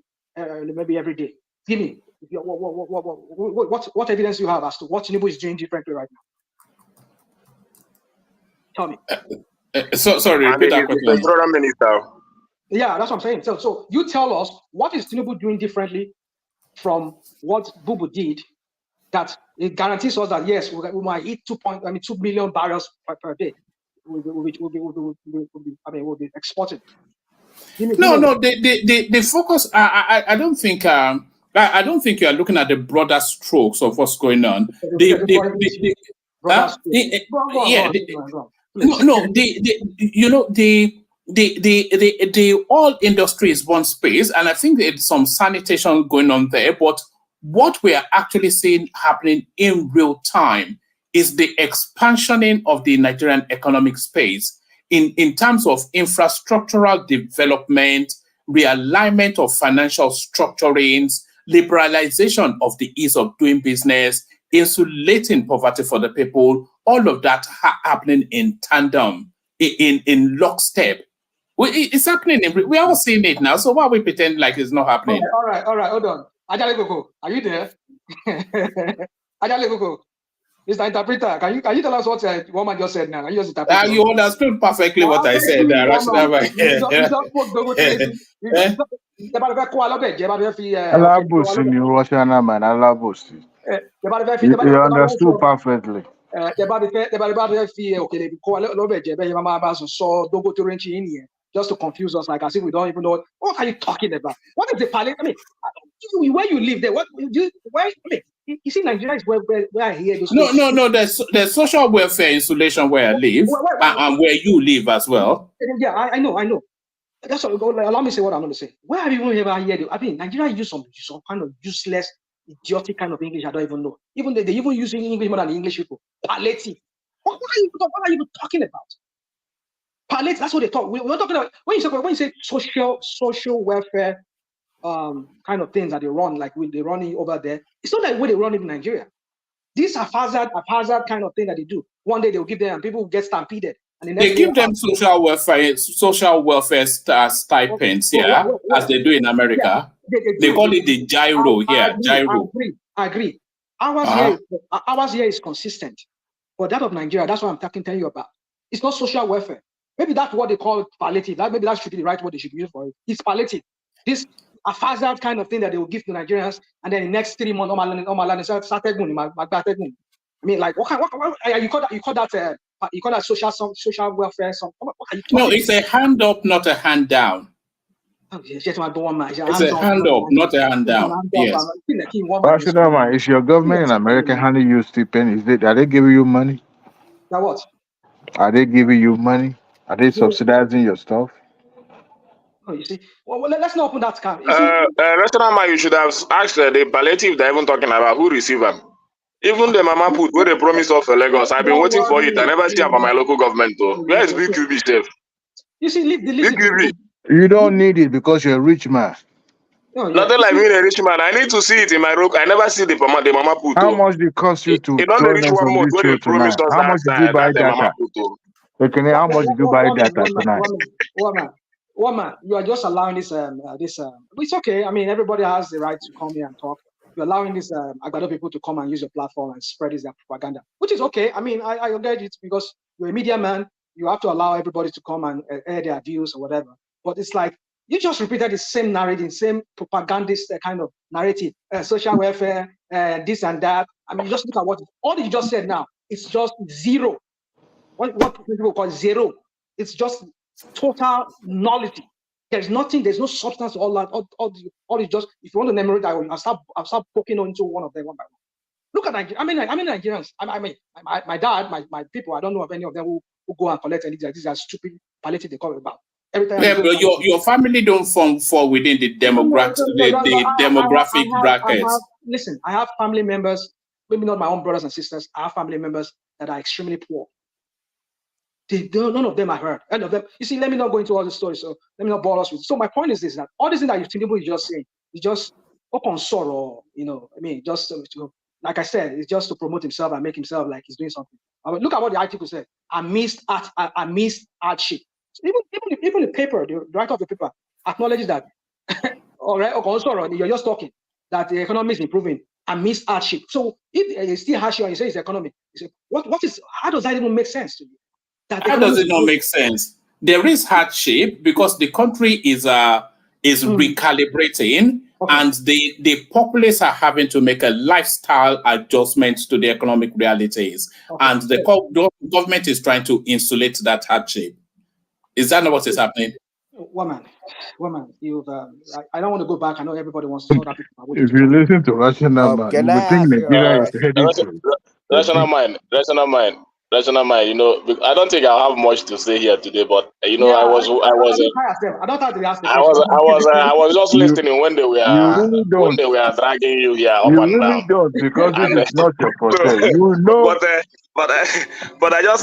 day. Give me what evidence you have as to what Tinubu is doing differently right now. Tell me. Sorry, repeat that question. Minister. Yeah, that's what I'm saying. So you tell us, what is Tinubu doing differently from what Bubu did that it guarantees us that yes, we might eat 2 million barrels per day. Will be exported. No, the focus. I don't think. I don't think you are looking at the broader strokes of what's going on. The oil industry is one space, and I think there's some sanitation going on there. But what we are actually seeing happening in real time is the expansioning of the Nigerian economic space in terms of infrastructural development, realignment of financial structurings, liberalization of the ease of doing business, insulating poverty for the people, all of that happening in tandem, in lockstep. It's happening. We're all seeing it now. So why are we pretending like it's not happening? All right. Hold on. Ajale Gogo, are you there? Ajale Gogo, Mr. Interpreter, can you tell us what woman just said now? Can you just interpret? You understood perfectly what I said. Alabosi ni Russian man, Alabosi. You understood perfectly. Just to confuse us, like as if we don't even know what are you talking about. What is the palette? I mean, where you live there? What do? Where? I mean, you see, Nigeria is where I hear those. No. There's social welfare insulation where I live and where you live as well. Yeah, I know. That's what. Allow me to say what I'm going to say. Where have you ever heard? I mean, Nigeria use some kind of useless, idiotic kind of English. I don't even know. Even they even use English more than the English people. Palliative. What are you talking about? Palliative. That's what they talk. We're talking about when you say social welfare, kind of things that they run like they run it over there. It's not like way they run it in Nigeria. These are haphazard kind of thing that they do. One day they'll give them and people will get stampeded. And they give them social welfare stipends here, as they do in America. Yeah, they call it the gyro here. Gyro. I agree. Ours here is consistent, but that of Nigeria, that's what I'm telling you about. It's not social welfare. Maybe that's what they call palliative. Maybe that should be the right word they should use for it. It's palliative. This haphazard kind of thing that they will give to Nigerians, and then the next 3 months, I mean, like what you call that? You call that social welfare? No, it's a hand up, not a hand down. It's a hand up, not a hand down. Yes. Is your government in America handing you stipend? Are they giving you money? Now what? Are they giving you money? Are they subsidizing your stuff? Oh, you see. Well, let's not open that can. Restaurant man, you should have asked the palliative they're even talking about who receive them. Even the mama put where they promised us for Lagos. I've been waiting for it. I never see about my local government though. Where is BQB safe? You see, BQB. You don't need it because you're a rich man. Nothing like being a rich man. I need to see it in my room. I never see the mama put. How much did it cost you to join us on this show tonight? How much did you buy data? How much did you buy data tonight? Woman, you are just allowing this. It's okay. I mean, everybody has the right to come here and talk. You're allowing these Agbado people to come and use your platform and spread their propaganda, which is okay. I mean, I get it because you're a media man. You have to allow everybody to come and air their views or whatever. But it's like you just repeated the same narrative, same propagandist kind of narrative, social welfare, this and that. I mean, just look at what all you just said now. It's just zero. What people call zero. It's just total nullity. There's nothing. There's no substance to all that. All is just. If you want to enumerate that, I'll start poking into one of them one by one. Look at Nigeria. I mean Nigerians. I mean, my dad, my people. I don't know of any of them who go and collect anything. These are stupid palliative they call it about. Every time. Yeah, but your family don't fall within the demographic brackets. Listen, I have family members. Maybe not my own brothers and sisters. I have family members that are extremely poor. None of them I heard. None of them. You see, let me not go into all the stories. So let me not bore us with. So my point is this: that all this thing that Tinubu is just saying is just open sorrow. You know, I mean, just like I said, it's just to promote himself and make himself like he's doing something. I mean, look at what the article said. I missed hardship. So even the paper, the writer of the paper acknowledges that. All right, okay, you're just talking that the economy is improving. I missed hardship. So if it's still hardship and you say it's economic, you say what is? How does that even make sense to you? How does it not make sense? there is hardship because the country is recalibrating, and the populace are having to make a lifestyle adjustment to the economic realities, and the government is trying to insulate that hardship. Is that not what is happening? Woman, you've. I don't want to go back. I know everybody wants to talk. If you listen to Rational Man, you would think Nigeria is heading to. Rational mind. You know, I don't think I'll have much to say here today, but you know, I was just listening when they were dragging you here up and down. Don't, because this is not your forte. You know, but I just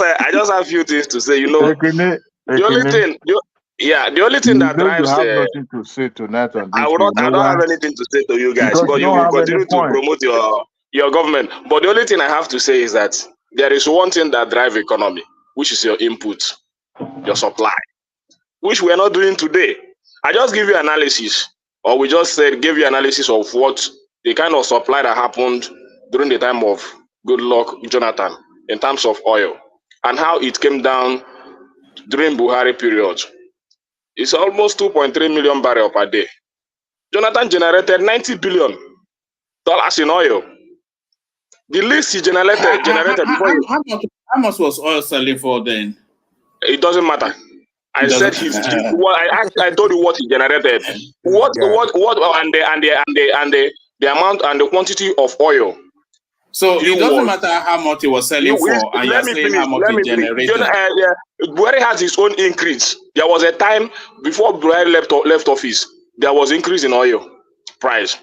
have a few things to say. You know, the only thing that drives you have nothing to say tonight on this. I don't have anything to say to you guys, because you will continue to promote your government. But the only thing I have to say is that there is one thing that drives economy, which is your input, your supply, which we are not doing today. I just give you analysis, or we just give you analysis of what the kind of supply that happened during the time of Goodluck Jonathan in terms of oil, and how it came down during Buhari period. It's almost 2.3 million barrels per day. Jonathan generated $90 billion in oil. The least he generated before. How much was oil selling for then? It doesn't matter. I said I told you what he generated. What and the amount and the quantity of oil. So it doesn't matter how much he was selling for, and you're saying how much he generated. Buhari has his own increase. There was a time before Buhari left office, there was increase in oil price.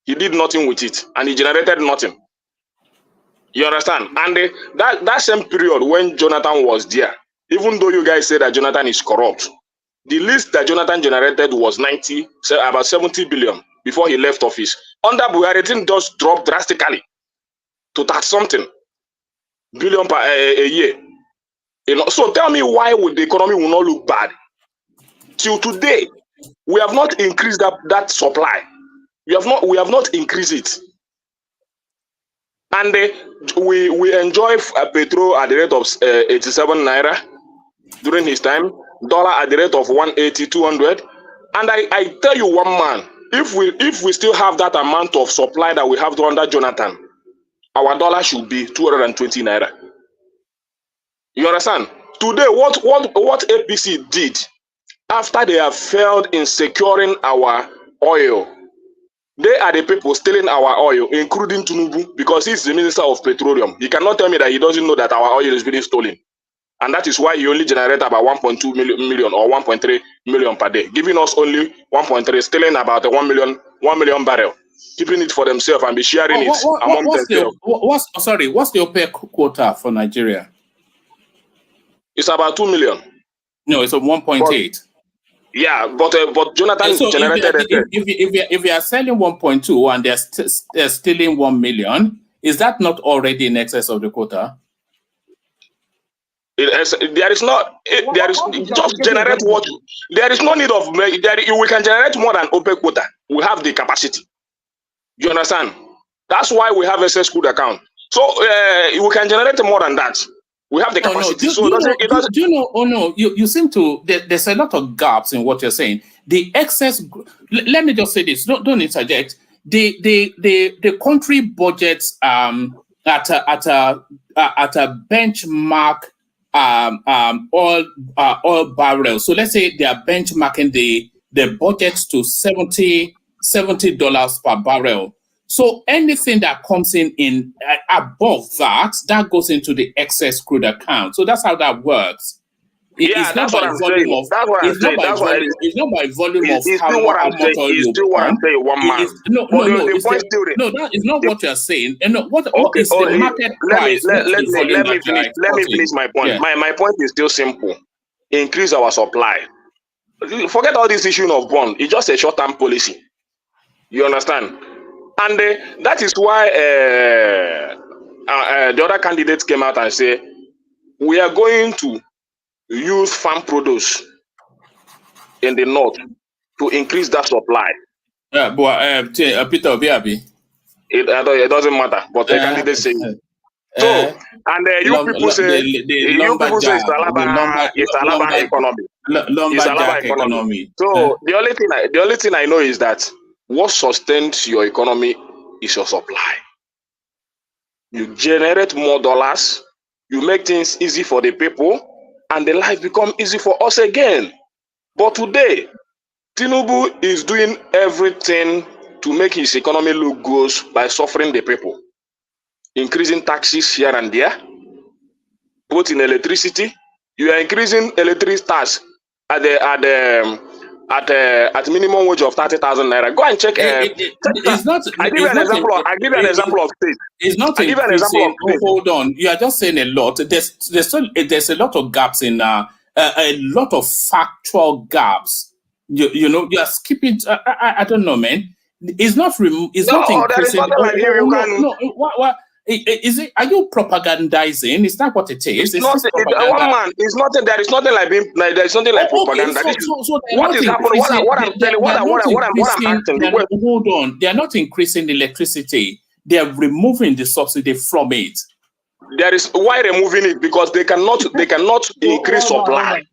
He did nothing with it, and he generated nothing. You understand? And that same period when Jonathan was there, even though you guys say that Jonathan is corrupt, the least that Jonathan generated was about 70 billion before he left office. Under Buhari, it just dropped drastically to that something billion per a year. You know, so tell me why would the economy will not look bad? Till today, we have not increased that supply. We have not increased it. And we enjoy petrol at the rate of 87 naira during his time, dollar at the rate of 180, 200. And I tell you one man, if we still have that amount of supply that we have under Jonathan, our dollar should be 220 naira. You understand? Today, what APC did after they have failed in securing our oil, they are the people stealing our oil, including Tinubu, because he's the Minister of Petroleum. He cannot tell me that he doesn't know that our oil is being stolen. And that is why he only generates about 1.2 million or 1.3 million per day, giving us only 1.3, stealing about 1 million barrel, keeping it for themselves and be sharing it among themselves. What's the OPEC quota for Nigeria? It's about 2 million. No, it's a 1.8. Yeah, but Jonathan generated if you are selling 1.2 and they're stealing 1 million, is that not already in excess of the quota? There is just generate what there is no need of. We can generate more than OPEC quota. We have the capacity. You understand? That's why we have excess crude account. So we can generate more than that. We have the capacity. You seem to. There's a lot of gaps in what you're saying. The excess. Let me just say this. Don't interject. The country budgets at a benchmark oil barrels. So let's say they are benchmarking the budgets to $70 per barrel. So anything that comes in above that goes into the excess crude account. So that's how that works. It's not by volume of how much oil you pump. That is not what you're saying. What is the market price? Let me finish my point. Yeah. My point is still simple. Increase our supply. Forget all this issue of bond. It's just a short-term policy. You understand? And that is why the other candidates came out and say, we are going to use farm produce in the north to increase that supply. Yeah, but Peter Obiabi. It doesn't matter, but the candidates say So, and you people say, you people say it's Alaba economy. It's Alaba economy. So the only thing I know is that what sustains your economy is your supply. You generate more dollars, you make things easy for the people, and the life become easy for us again. But today, Tinubu is doing everything to make his economy look good by suffering the people, increasing taxes here and there, both in electricity. You are increasing electricity tax at minimum wage of 30,000 naira. Go and check. It's not. I give you an example. I give you an example of state. It's not I give you an example of increasing. state. Hold on, you are just saying a lot. There's a lot of gaps in a lot of factual gaps. You know, you are skipping. I don't know, man. It's not It's not increasing. What? Is it? Are you propagandizing? Is that what it is? It's not. One man. It's nothing. There is nothing like being. There is nothing like propaganda. What is happening? What I'm telling. What I'm asking. Hold on. They are not increasing electricity. They are removing the subsidy from it. There is why removing it, because they cannot increase supply.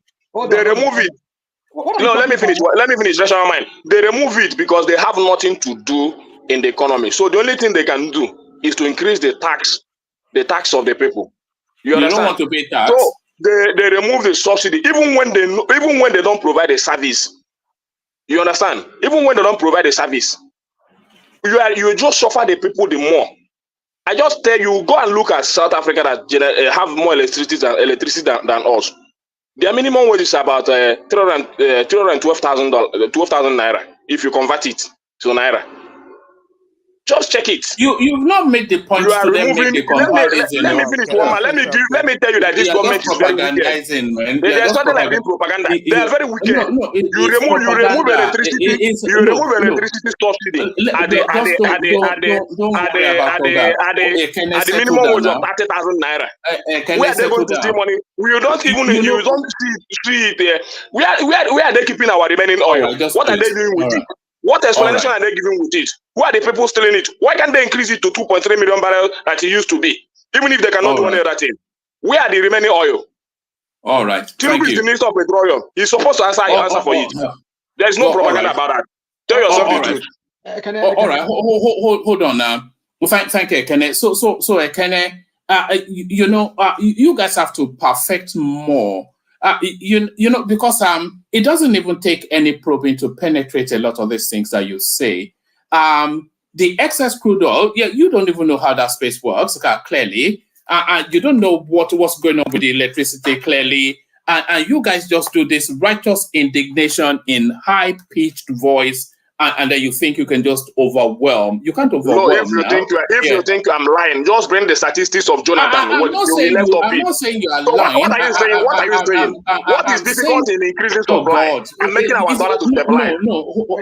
They remove it. No, let me finish. Rational mind. They remove it because they have nothing to do in the economy. So the only thing they can do is to increase the tax of the people. You understand? Don't want to pay tax. So they remove the subsidy even when they don't provide a service. You understand? Even when they don't provide a service, you just suffer the people the more. I just tell you, go and look at South Africa that have more electricity than us. Their minimum wage is about 12,000 naira if you convert it to naira. Just check it. You've not made the point to them make the comparison. Let me finish one man. Let me tell you that this government is very wicked. There's nothing like being propaganda. They are very wicked. You remove electricity. You remove electricity subsidy at the minimum wage of 30,000 naira. Where are they going to steal money? You don't see it there. Where are they keeping our remaining oil? What are they doing with it? What explanation are they giving with it? Who are the people stealing it? Why can't they increase it to 2.3 million barrels that it used to be? Even if they cannot do any other thing. Where are the remaining oil? All right. Tinubu is the Minister of Petroleum. He's supposed to answer for it. There is no propaganda about that. Tell yourself the truth. All right. Hold on now. Thank you, Ekene. So Ekene, you guys have to perfect more. Because it doesn't even take any probing to penetrate a lot of these things that you say. The excess crude oil, you don't even know how that space works, clearly. You don't know what's going on with the electricity, clearly. And you guys just do this righteous indignation in high-pitched voice, and then you think you can just overwhelm. You can't overwhelm. No, if you think I'm lying, just bring the statistics of Jonathan. I'm not saying you are lying. What are you saying? What are you saying? What is difficult in increasing supply and making our dollar to stabilize? No.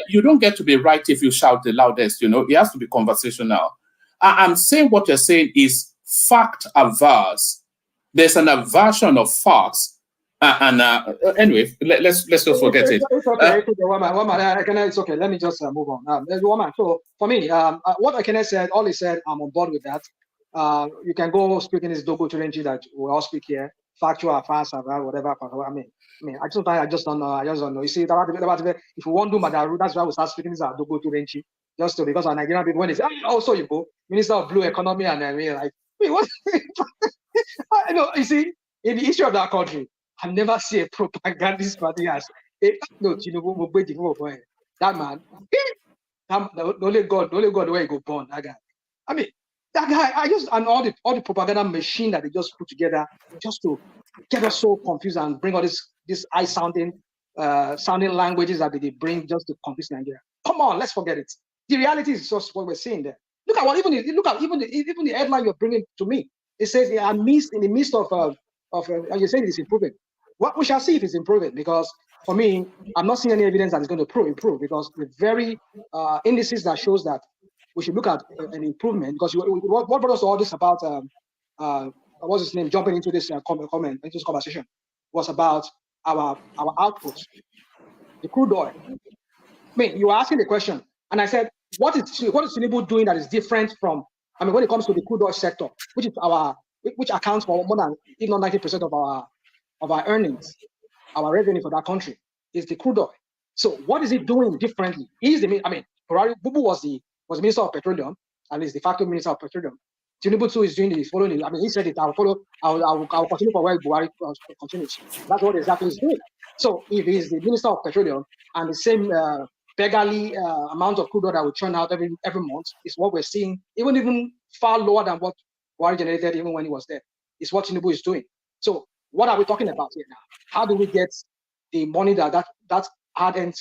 You don't get to be right if you shout the loudest. It has to be conversational. I'm saying what you're saying is fact averse. There's an aversion of facts. Anyway, let's just forget it. It's okay. It's okay. Let me just move on. So for me, what Ekene said, all he said, I'm on board with that. You can go speak in this Dogo Turenji that we all speak here, factual, fast, whatever. I mean, I just don't know. You see, if we want to do Madaru, that's why we start speaking this Dogo Turenji. Just to, because our Nigerian people, when they say, also you go, Minister of Blue Economy, and I mean, like, wait, what? You see, in the history of that country, I've never seen a propagandist party as that man. The only God where he go born. That guy. I mean, that guy. And all the propaganda machine that they just put together just to get us so confused and bring all this high sounding languages that they bring just to confuse Nigeria. Come on, let's forget it. The reality is just what we're seeing there. Look at even the headline you're bringing to me. It says in the midst of you're saying it's improving. What we shall see if it's improving, because for me, I'm not seeing any evidence that it's going to improve, because the very indices that shows that we should look at an improvement, because what brought us to all this about what's his name jumping into this into this conversation was about our output, the crude oil. I mean, you were asking the question, and I said, what is Tinubu doing that is different from I mean, when it comes to the crude oil sector, which accounts for more than, if not 90% of our earnings, our revenue for that country, is the crude oil. So what is it doing differently? Bubu was the Minister of Petroleum, and is the facto Minister of Petroleum. Tinubu too is doing the following. I mean, he said it. I'll continue for where Buhari continues. That's what exactly he's doing. So if he's the Minister of Petroleum and the same beggarly amount of crude oil that we churn out every month is what we're seeing, even far lower than what Buhari generated even when he was there, is what Tinubu is doing. So what are we talking about here now? How do we get the money that hard-earned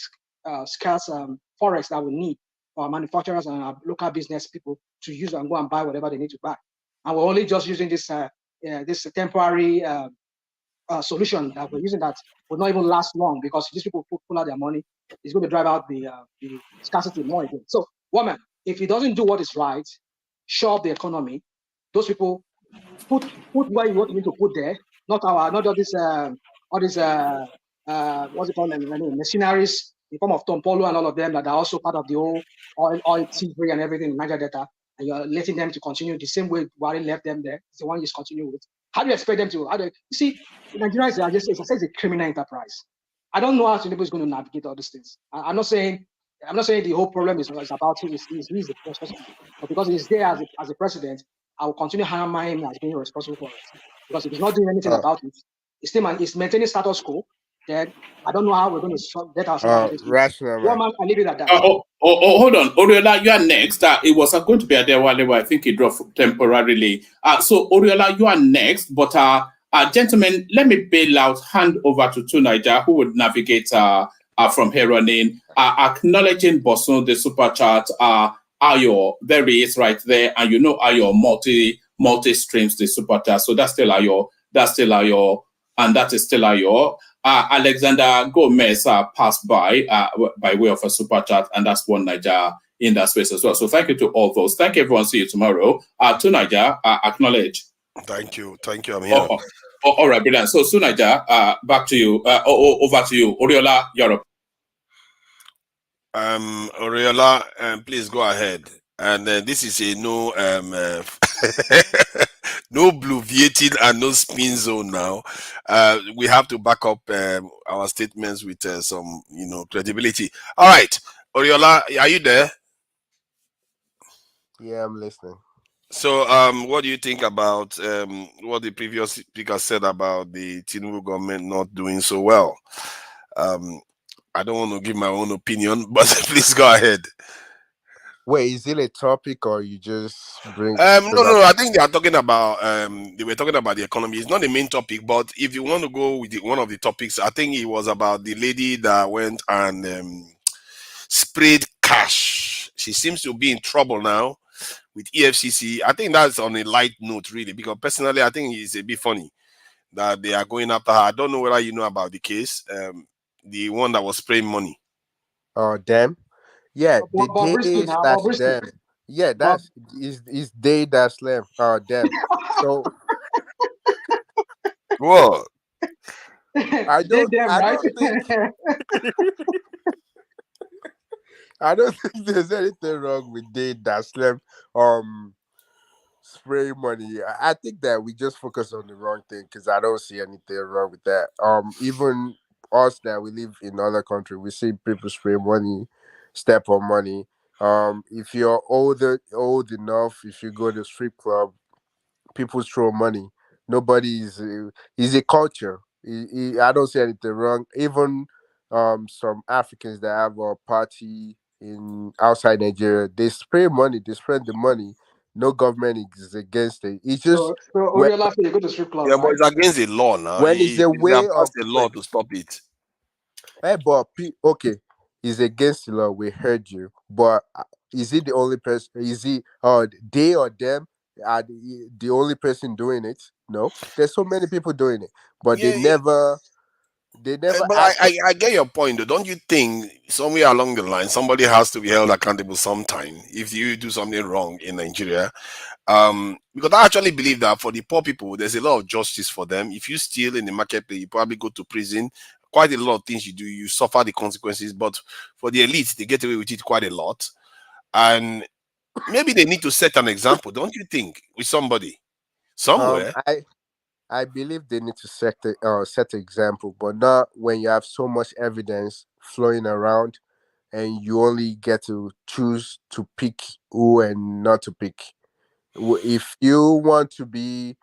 scarce forex that we need for our manufacturers and our local business people to use and go and buy whatever they need to buy? And we're only just using this temporary solution that we're using that will not even last long, because these people pull out their money, it's going to drive out the scarcity more again. So, woman, if he doesn't do what is right, shore up the economy, those people put where you need to put there, not all these what's it called, machineries in form of Tom Polo and all of them that are also part of the whole oil thievery and everything in Niger Delta, and you're letting them to continue the same way Buhari left them there. It's the one you continue with. How do you expect them to? You see, Nigeria is a criminal enterprise. I don't know how Tinubu is going to navigate all these things. I'm not saying the whole problem is about him. He's the responsible, but because he's there as a president, I will continue hammering him as being responsible for it. Because if he's not doing anything about it, he's maintaining status quo. Then I don't know how we're going to get ourselves out of this. Rational One man, I leave it at that. Hold on, Oriola, you are next. It was going to be Adewale, but I think he dropped temporarily. So Oriola, you are next. But gentlemen, let me bail out, hand over to Tunaija, who would navigate from here on in, acknowledging Bosun, the super chat. Ayo, there he is right there, and you know Ayo multi streams the super chat. So that's still Ayo, and that is still Ayo. Alexander Gomez passed by way of a super chat, and that's one Niger in that space as well. So thank you to all those. Thank you, everyone. See you tomorrow. To Niger, acknowledge. Thank you. I'm here. All right, brilliant. So Sunaija, back to you. Over to you, Oriola, Europe. Oriola, please go ahead. And this is a no no bloviating and no spin zone now. We have to back up our statements with some credibility. All right, Oriola, are you there? Yeah, I'm listening. So what do you think about what the previous speaker said about the Tinubu government not doing so well? I don't want to give my own opinion, but please go ahead. Wait, is it a topic or you just bring? No. I think they are talking about. They were talking about the economy. It's not the main topic, but if you want to go with one of the topics, I think it was about the lady that went and sprayed cash. She seems to be in trouble now with EFCC. I think that's on a light note, really, because personally, I think it's a bit funny that they are going after her. I don't know whether you know about the case. The one that was spraying money. Oh, damn. Yeah, the day slash them. Yeah, that's is day dash them. Oh, damn. So what? I don't think I don't think there's anything wrong with day dash them spray money. I think that we just focus on the wrong thing, because I don't see anything wrong with that. Even us that we live in other country, we see people spray money, step on money. If you're old enough, if you go to strip club, people throw money. Nobody is a culture. I don't see anything wrong. Even some Africans that have a party in outside Nigeria, they spray money, they spread the money. No government is against it. It's just so Oriola, you go to strip club, yeah, right? but it's against the law now. When it's a way they have of passed the law to stop it. Hey, but okay, it's against the law. We heard you, but is he the only person? Is he they or them are the only person doing it? No, there's so many people doing it, but Yeah, they never but I get your point, though. Don't you think somewhere along the line somebody has to be held accountable sometime if you do something wrong in Nigeria? Because I actually believe that for the poor people, there's a lot of justice for them. If you steal in the marketplace, you probably go to prison. Quite a lot of things you do, you suffer the consequences. But for the elite, they get away with it quite a lot. And Maybe they need to set an example, don't you think, with somebody somewhere? I believe they need to set example, but not when you have so much evidence flowing around, and you only get to choose to pick who and not to pick. If you want to be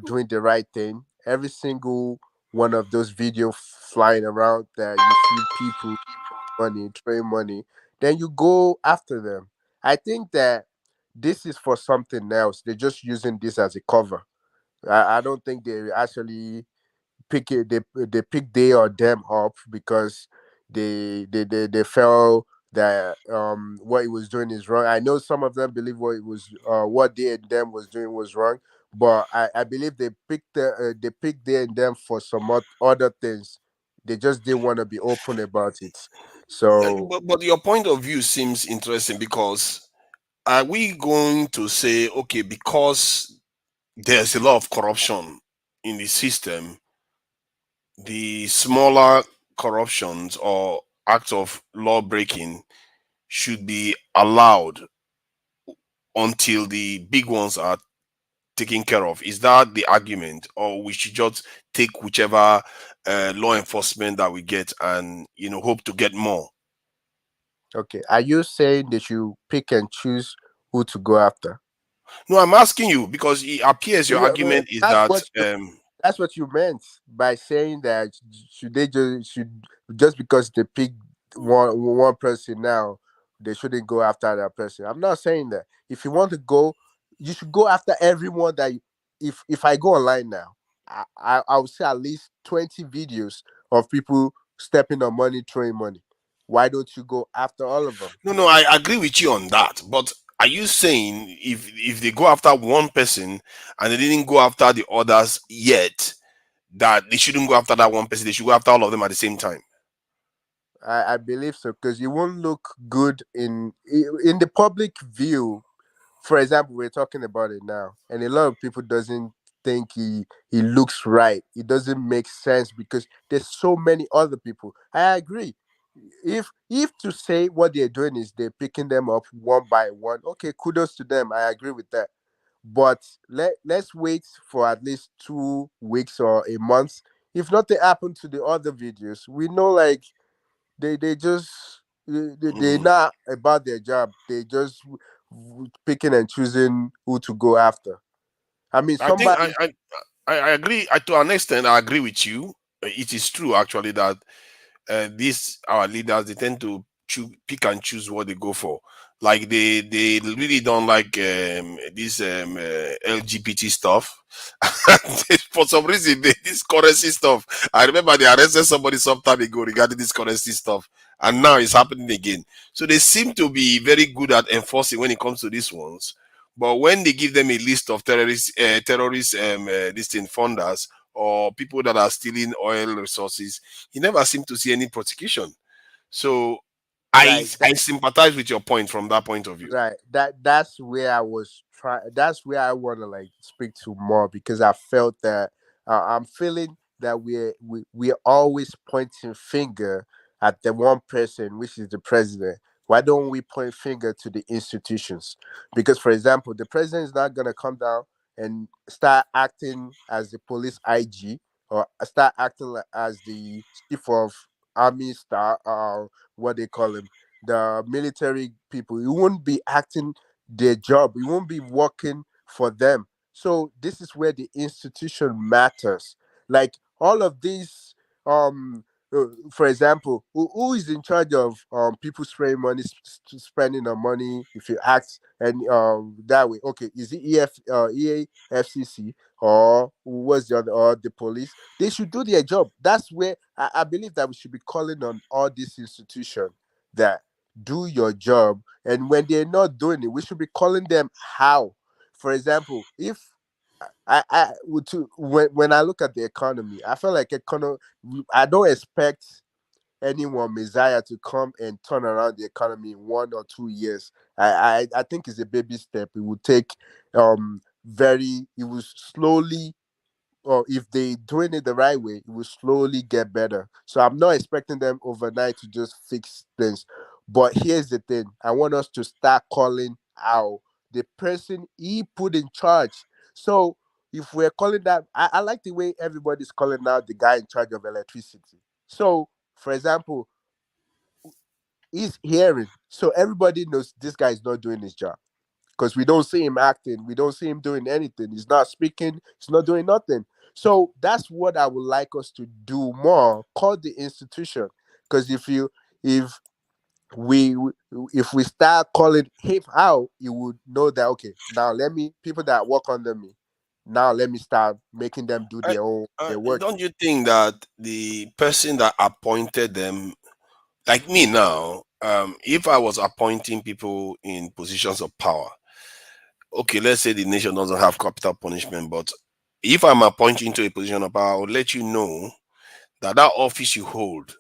doing the right thing, every single one of those videos flying around that you see people money, train money, then you go after them. I think that this is for something else. They're just using this as a cover. I don't think they actually pick it. They pick they or them up because they felt that what he was doing is wrong. I know some of them believe what they and them was doing was wrong, but I believe they picked they and them for some other things. They just didn't want to be open about it. So But your point of view seems interesting, because are we going to say, okay, because there's a lot of corruption in the system, the smaller corruptions or acts of law breaking should be allowed until the big ones are taken care of? Is that the argument, or we should just take whichever law enforcement that we get and hope to get more? okay, are you saying that you pick and choose who to go after? No, I'm asking you because it appears your Yeah, but argument is that that's what you meant by saying that should just because they pick one person now, they shouldn't go after that person. I'm not saying that. If you want to go, you should go after everyone that if I go online now, I would say at least 20 videos of people stepping on money, throwing money. Why don't you go after all of them? no, I agree with you on that. But are you saying if they go after one person and they didn't go after the others yet, that they shouldn't go after that one person, they should go after all of them at the same time? I believe so because it won't look good in the public view. For example, we're talking about it now, and a lot of people doesn't think he looks right. It doesn't make sense because there's so many other people. I agree. If to say what they're doing is they're picking them up one by one, okay, kudos to them. I agree with that. But let's wait for at least 2 weeks or a month. If nothing happened to the other videos, we know like they just they're not about their job. They just picking and choosing who to go after. I mean, I think somebody. I agree. To an extent, I agree with you. It is true actually that these our leaders, they tend to pick and choose what they go for. Like they really don't like this LGBT stuff. For some reason, this currency stuff. I remember they arrested somebody some time ago regarding this currency stuff, and now it's happening again. So they seem to be very good at enforcing when it comes to these ones. But when they give them a list of this thing funders or people that are stealing oil resources, he never seemed to see any prosecution. So I Right. I sympathize with your point from that point of view. Right. That's where I was trying. That's where I want to like speak to more because I felt that I'm feeling that we're always pointing finger at the one person, which is the president. Why don't we point finger to the institutions? Because, for example, the president is not gonna come down and start acting as the police IG or start acting as the chief of army star, what they call him, the military people. You won't be acting their job. You won't be working for them. So this is where the institution matters. Like all of these, for example, who is in charge of people spraying money, spending on money? If you ask, and that way, okay, is it EAFCC or what's the other, or the police? They should do their job. That's where I believe that we should be calling on all these institutions that do your job, and when they're not doing it, we should be calling them how. For example, if I would to when I look at the economy, I feel like I don't expect anyone messiah to come and turn around the economy in 1 or 2 years. I think it's a baby step. It will take it will slowly, or if they doing it the right way, it will slowly get better. So I'm not expecting them overnight to just fix things. But here's the thing: I want us to start calling how the person he put in charge. So if we're calling that, I like the way everybody's calling out the guy in charge of electricity. So, for example, he's hearing, so everybody knows this guy is not doing his job because we don't see him acting, we don't see him doing anything. He's not speaking, he's not doing nothing. So that's what I would like us to do more. Call the institution, because if we if we start calling him out, you would know that okay, now let me people that work under me, now let me start making them do their work. Don't you think that the person that appointed them, like me now, if I was appointing people in positions of power, okay, let's say the nation doesn't have capital punishment, but if I'm appointing to a position of power, I will let you know that that office you hold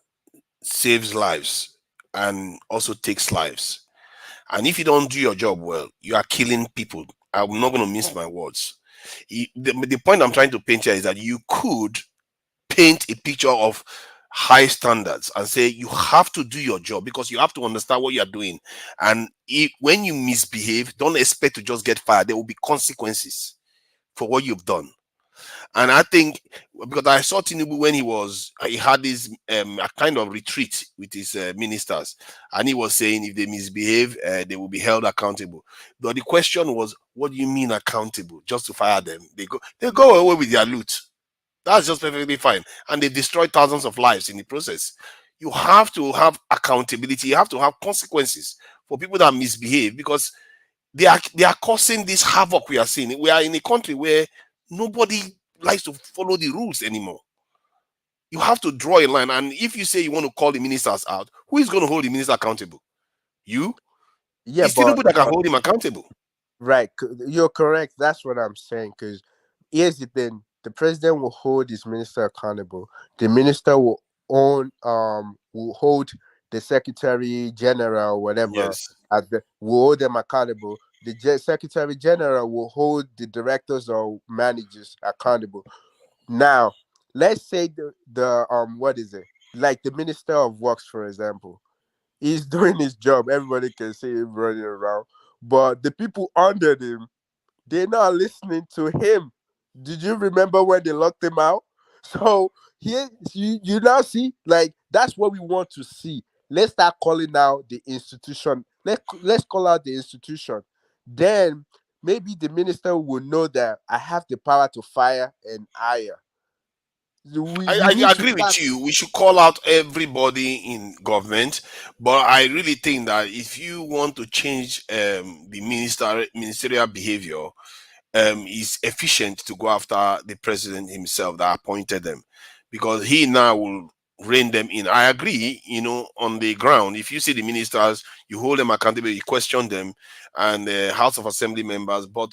saves lives and also takes lives. And if you don't do your job well, you are killing people. I'm not going to mince my words. The point I'm trying to paint here is that you could paint a picture of high standards and say you have to do your job because you have to understand what you're doing. And when you misbehave, don't expect to just get fired. There will be consequences for what you've done. And I think because I saw Tinubu when he had this a kind of retreat with his ministers, and he was saying if they misbehave, they will be held accountable. But the question was, what do you mean accountable? Just to fire them? They go away with their loot. That's just perfectly fine, and they destroyed thousands of lives in the process. You have to have accountability. You have to have consequences for people that misbehave because they are causing this havoc we are seeing. We are in a country where nobody likes to follow the rules anymore. You have to draw a line, and if you say you want to call the ministers out, who is going to hold the minister accountable? You? Yeah, It's but Tinubu that can hold him accountable. right, you're correct. That's what I'm saying. Because here's the thing: the president will hold his minister accountable. The minister will hold the secretary general, whatever, Yes. will hold them accountable. The secretary general will hold the directors or managers accountable. Now, let's say the what is it? Like the minister of works, for example, he's doing his job. Everybody can see him running around, but the people under him, they're not listening to him. Did you remember when they locked him out? So here you now see, like, that's what we want to see. Let's start calling out the institution. Let's call out the institution. Then maybe the minister will know that I have the power to fire and hire. We I need to agree start. with you. We should call out everybody in government, but I really think that if you want to change the ministerial behavior, it's efficient to go after the president himself that appointed them, because he now will rein them in. I agree, on the ground. If you see the ministers, you hold them accountable, you question them, and House of Assembly members, but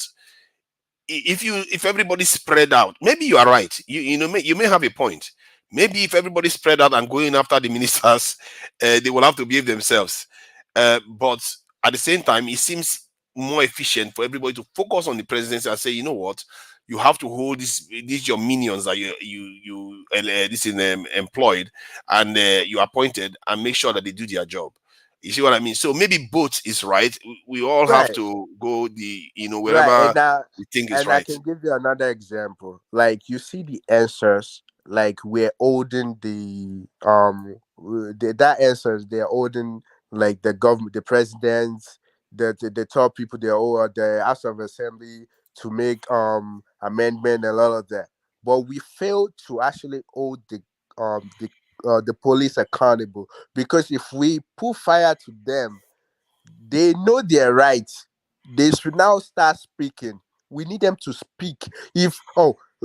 if everybody spread out, maybe you are right. You may have a point. Maybe if everybody spread out and going after the ministers, they will have to behave themselves. But at the same time, it seems more efficient for everybody to focus on the presidency and say, you know what, you have to hold these your minions that this is employed and you appointed, and make sure that they do their job. You see what I mean? So maybe both is right. We all have Right. to go Right, wherever we think is I right. can give you another example. Like you see the answers, like we're holding that answers they're holding, like the government, the presidents, the top people, they're all the House of Assembly to make amendment and all of that. But we failed to actually hold the police accountable, because if we put fire to them, they know their rights. They should now start speaking. We need them to speak. If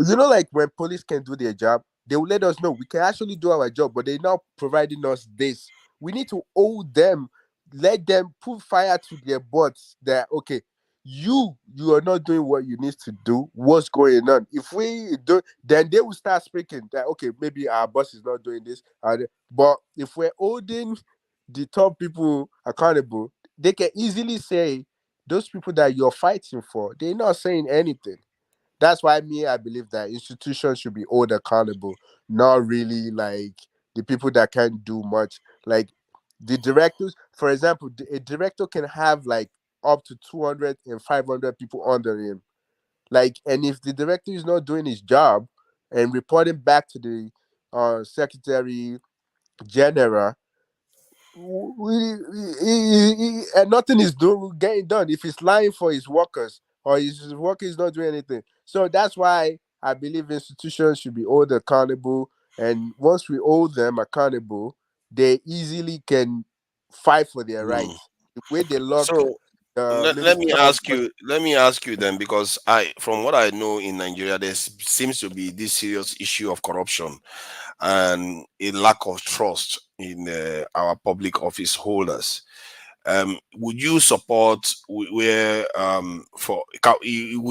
like when police can do their job, they will let us know we can actually do our job, but they're now providing us this. We need to hold them, let them put fire to their butts that okay, you are not doing what you need to do. What's going on? If we do, then they will start speaking that okay, maybe our boss is not doing this. But if we're holding the top people accountable, they can easily say those people that you're fighting for, they're not saying anything. That's why I believe that institutions should be held accountable, not really like the people that can't do much. Like the directors, for example, a director can have like up to 200 and 500 people under him. Like, and if the director is not doing his job and reporting back to the secretary general, and nothing is getting done if he's lying for his workers or his workers not doing anything. So that's why I believe institutions should be held accountable, and once we hold them accountable, they easily can fight for their rights. The way they lock So let me Minister of ask you. Let me ask you then, because from what I know in Nigeria, there seems to be this serious issue of corruption and a lack of trust in our public office holders. Would you support would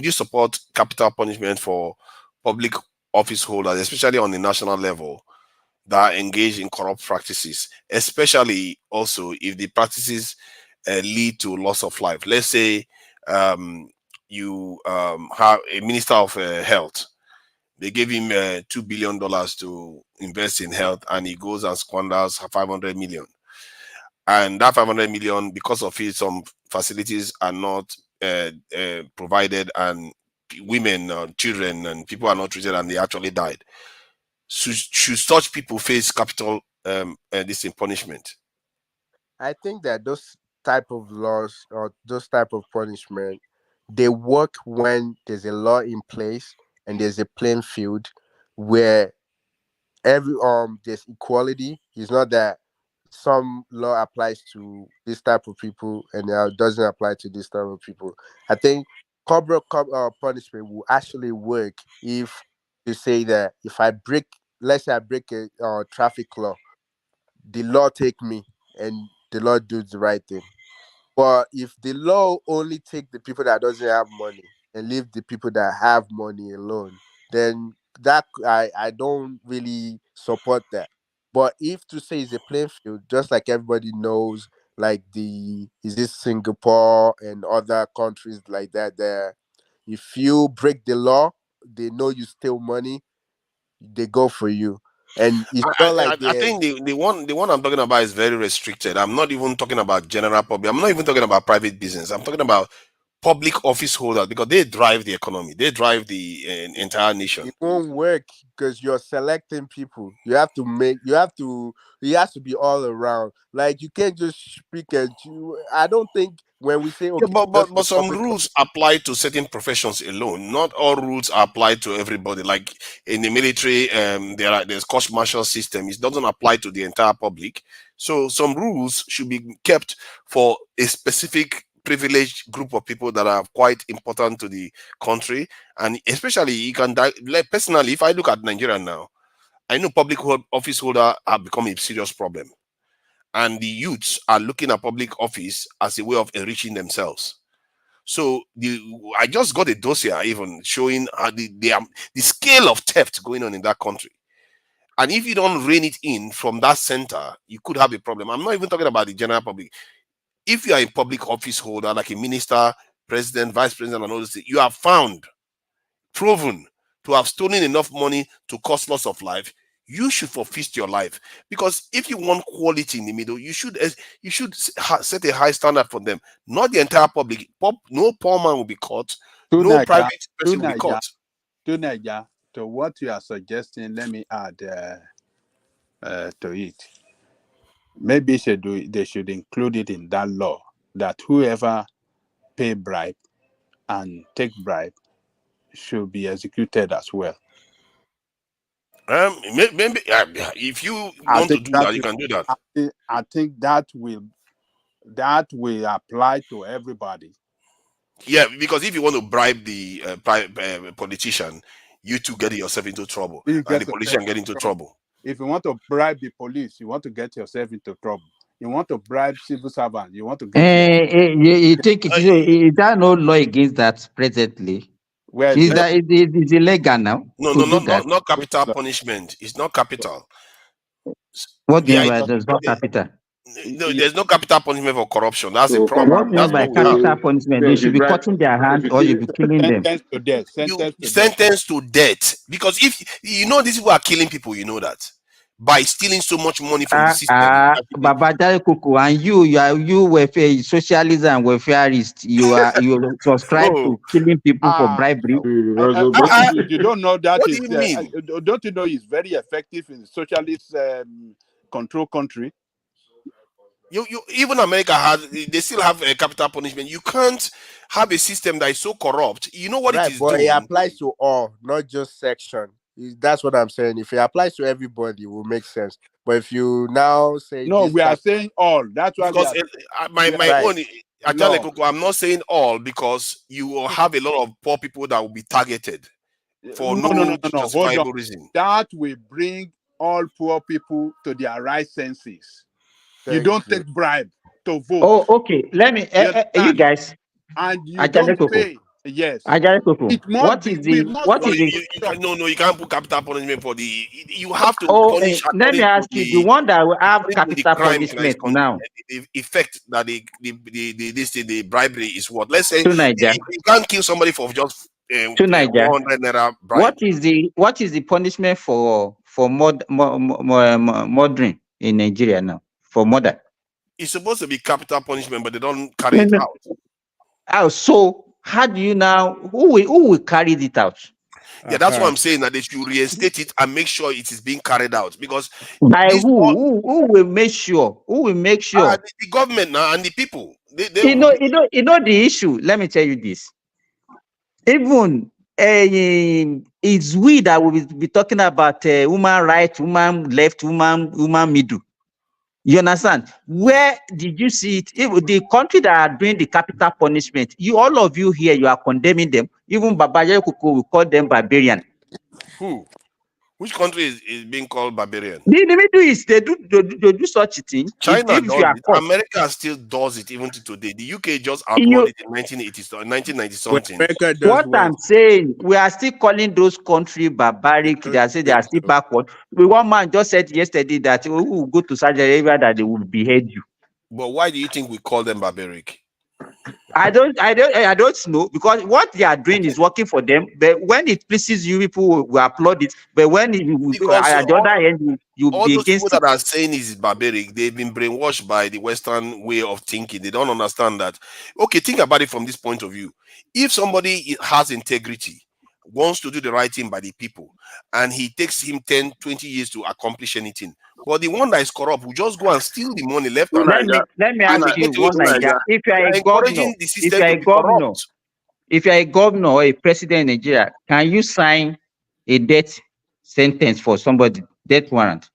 you support capital punishment for public office holders, especially on the national level, that are engaged in corrupt practices, especially also if the practices lead to loss of life? Let's say you have a minister of health. They gave him $2 billion to invest in health, and he goes and squanders 500 million. And that 500 million, because of it, some facilities are not provided, and women, children, and people are not treated, and they actually died. Should such people face capital this in punishment? I think that those type of laws or those type of punishment, they work when there's a law in place and there's a playing field where there's equality. It's not that some law applies to this type of people and doesn't apply to this type of people. I think corporal punishment will actually work if you say that if I break, let's say I break a traffic law, the law take me and the law do the right thing. But if the law only take the people that doesn't have money and leave the people that have money alone, then that I don't really support that. But if to say it's a playing field, just like everybody knows, like is this Singapore and other countries like that, there, if you break the law, they know you steal money, they go for you. And it's not like I think the one I'm talking about is very restricted. I'm not even talking about general public. I'm not even talking about private business. I'm talking about public office holders, because they drive the economy. They drive the entire nation. It won't work because you're selecting people. It has to be all around. Like, you can't just speak at you. I don't think when we say, okay, but some rules apply to certain professions alone. Not all rules are applied to everybody. Like in the military, there's court-martial system. It doesn't apply to the entire public. So some rules should be kept for a specific privileged group of people that are quite important to the country. And especially, you can like, personally, if I look at Nigeria now, I know public office holder have become a serious problem, and the youths are looking at public office as a way of enriching themselves. So I just got a dossier even showing the scale of theft going on in that country. And if you don't rein it in from that center, you could have a problem. I'm not even talking about the general public. If you are a public office holder, like a minister, president, vice president, and all those things, you are found, proven to have stolen enough money to cause loss of life, you should forfeit your life. Because if you want quality in the middle, you should set a high standard for them, not the entire public. No poor man will be caught. No private person will be caught. To what you are suggesting, let me add to it. Maybe they should include it in that law that whoever pay bribe and take bribe should be executed as well. Maybe if you want to do that, you can do that. I think that will apply to everybody. Yeah, because if you want to bribe the politician, you two get yourself into trouble, and the politician get into trouble. If you want to bribe the police, you want to get yourself into trouble. You want to bribe civil servants, you want to get you think is there no law against that presently? Well, is illegal now? Not capital punishment. It's not capital. What do you mean by there's not capital? No, there's no capital punishment for corruption. That's the problem. What do you mean by capital punishment? They should be cutting their hands or you be killing them. Sentence to death. Because if you know these people are killing people, you know that. by stealing so much money from the system. Baba Jare Koko, and you welfare socialism and welfareist. You subscribe Oh, to killing people for bribery. You don't know that what is. do you mean? Don't you know it's very effective in socialist control country? You even America they still have a capital punishment. You can't have a system that is so corrupt. You know what it is but doing? it applies to all, not just section. That's what I'm saying. If it applies to everybody, it will make sense. But if you now say no, we are saying all. That's why because my right. own I'm not saying all, because you will have a lot of poor people that will be targeted for no justifiable reason. That will bring all poor people to their right senses. You don't take bribe to vote. Oh, okay. Let me, you guys. And you don't pay. Yes. It must You can't put capital punishment for you have to punish. Let me ask you, the one that will have capital punishment now. The effect that the bribery is what? Let's say Niger. you can't kill somebody for just 100 naira bribe. What is the punishment for murdering in Nigeria now? For murder? It's supposed to be capital punishment, but they don't carry it out. Oh, so how do you now? Who will carry it out? Yeah, that's what I'm saying. That they should reinstate it and make sure it is being carried out. Because by who will make sure? Who will make sure? The government now and the people. You know the issue. Let me tell you this. Even it's we that will be talking about woman right, woman left, woman middle. You understand? Where did you see it? If the country that are doing the capital punishment, all of you here, you are condemning them. Even Baba Jare Koko will call them barbarian. Who? Which country is being called barbarian? The Middle East, they do such a thing. China does it. America still does it even to today. The UK just outlawed it in 1990 something. What I'm saying, we are still calling those countries barbaric. They say they are still backward. One man just said yesterday that we will go to Saudi Arabia that they will behead you. But why do you think we call them barbaric? I don't know, because what they are doing is working for them. But when it pleases you, people will applaud it. But when at the other end, you all be those against people it. that are saying is barbaric, they've been brainwashed by the Western way of thinking. They don't understand that. Okay, think about it from this point of view. If somebody has integrity, wants to do the right thing by the people, and he takes him 10, 20 years to accomplish anything, but the one that is corrupt will just go and steal the money left and right. Let me ask you one Niger. If you are a governor, if you are a governor or a president in Nigeria, can you sign a death sentence for somebody, death warrant?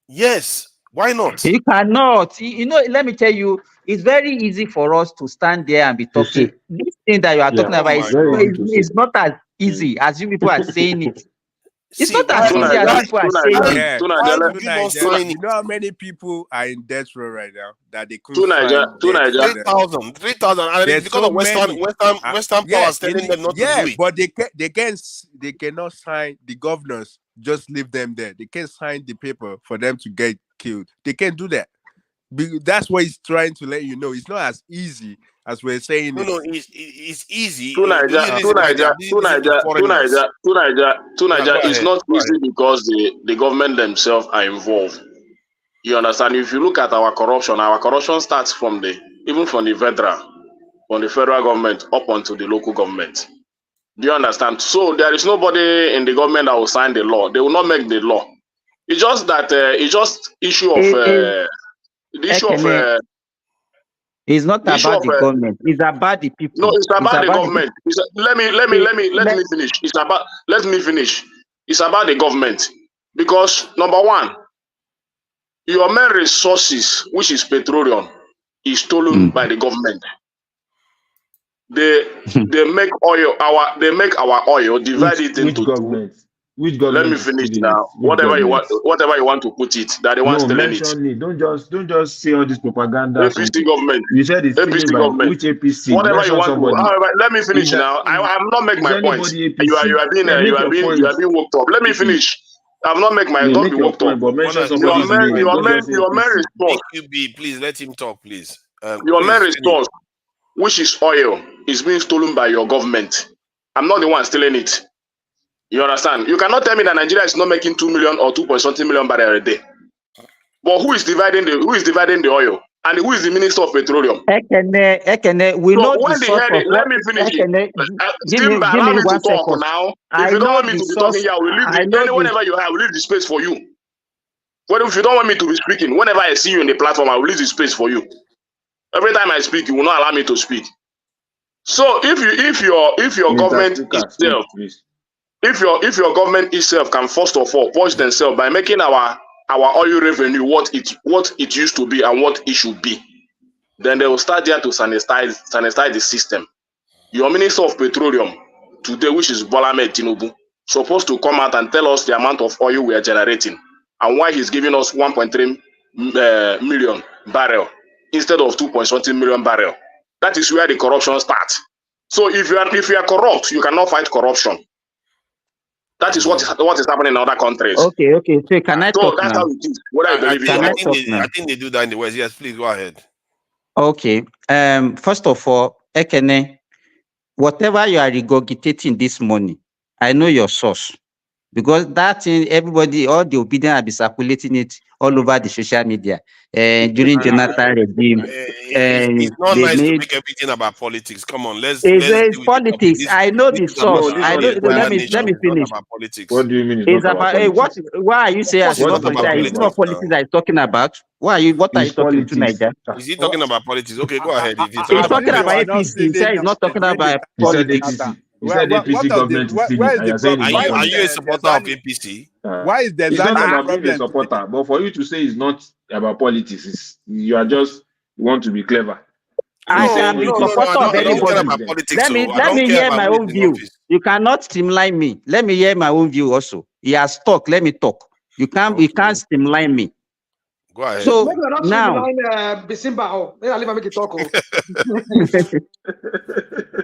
Yes. Why not? You cannot. Let me tell you, it's very easy for us to stand there and be talking. This thing that you are talking about is not as easy as you people are saying it. It's not as easy as people are saying it. You know how many people are in death row right now that they couldn't find 3,000. And because of Western powers telling them not to do it. But they cannot sign. The governors just leave them there. They can't sign the paper for them to get killed. They can't do that. That's what he's trying to let you know. It's not as easy as we're saying. No, it's easy. To Niger, it's not easy because the government themselves are involved. You understand? If you look at our corruption starts from the federal government up onto the local government. Do you understand? So there is nobody in the government that will sign the law. They will not make the law. It's just that it's just issue of the issue of. It's not about the government. It's about the people. No, it's about the government. Let me finish. Let me finish. It's about the government because number one, your main resources, which is petroleum, is stolen by the government. They make our oil, divide it into two. Which government? Let me finish now. Whatever you want to put it, that they want stealing it. Don't just say all this propaganda. APC government. You said it's APC government. Which APC? Whatever you want to. However, let me finish now. I have not make my point. You are being worked up. Let me finish. I have not make my. Don't be worked up. Your main response. Please let him talk, please. Your main response, which is oil, is being stolen by your government. I'm not the one stealing it. You understand? You cannot tell me that Nigeria is not making 2 million or 2 point something million barrels a day. But who is dividing the oil? And who is the Minister of Petroleum? Ekene, we So know the when they source heard of it, let what. me finish it. Ekene, Simba, give allow me me to 1 talk second. now. If I you don't know want me the to be talking source. here, I will leave I know the. whenever you have, I will leave the space for you. But if you don't want me to be speaking, whenever I see you in the platform, I will leave the space for you. Every time I speak, you will not allow me to speak. So if your Mr. government Speaker, speak, itself, please. if your government itself can first of all push themselves by making our oil revenue what it used to be and what it should be, then they will start there to sanitize the system. Your Minister of Petroleum today, which is Bola Ahmed Tinubu, supposed to come out and tell us the amount of oil we are generating and why he's giving us 1.3 million barrel instead of 2.something million barrel. That is where the corruption starts. So if you are corrupt, you cannot fight corruption. That is what is happening in other countries. Okay. So can I So talk that's now? how it is. Whether you believe it or not. I think they do that in the West. Yes, please go ahead. Okay. First of all, Ekene, whatever you are regurgitating this morning, I know your source. Because that thing, everybody, all the opinion have been circulating it all over the social media. During Jonathan regime, It's not they nice to made make everything about politics. Come on, let's deal it's with the topic. politics. I know This the is about source. I having know. the entire Let me nation. It's not finish. about politics. What do you mean it's It's not about about politics? why are you saying Of course, it's it's not not about politics? It's not politics politics now. that is talking about. Why are you? What are you It's talking to, politics. Niger? Is he talking about politics? Okay, go ahead. If he's He's talking about talking about politics, APC. He said he's not talking about He said politics. APC. He said APC government is stealing, where is and the you're saying it's problem? not are you a politics. supporter of APC? Why is It's not Tanzania the about being a problem? supporter, but for you to say it's not about politics, you are just you want to be clever. I He's saying can be No. APC. supporter of I He's saying don't care anybody. about president. politics. So I Let don't me care hear about my who is own in view. office. You cannot streamline me. Let me hear my own view also. He has talked. Let me talk. You can't streamline me. Go ahead. So Maybe we're not now, streamline Bisimba. Oh, maybe I'll leave him make it talk. Oh.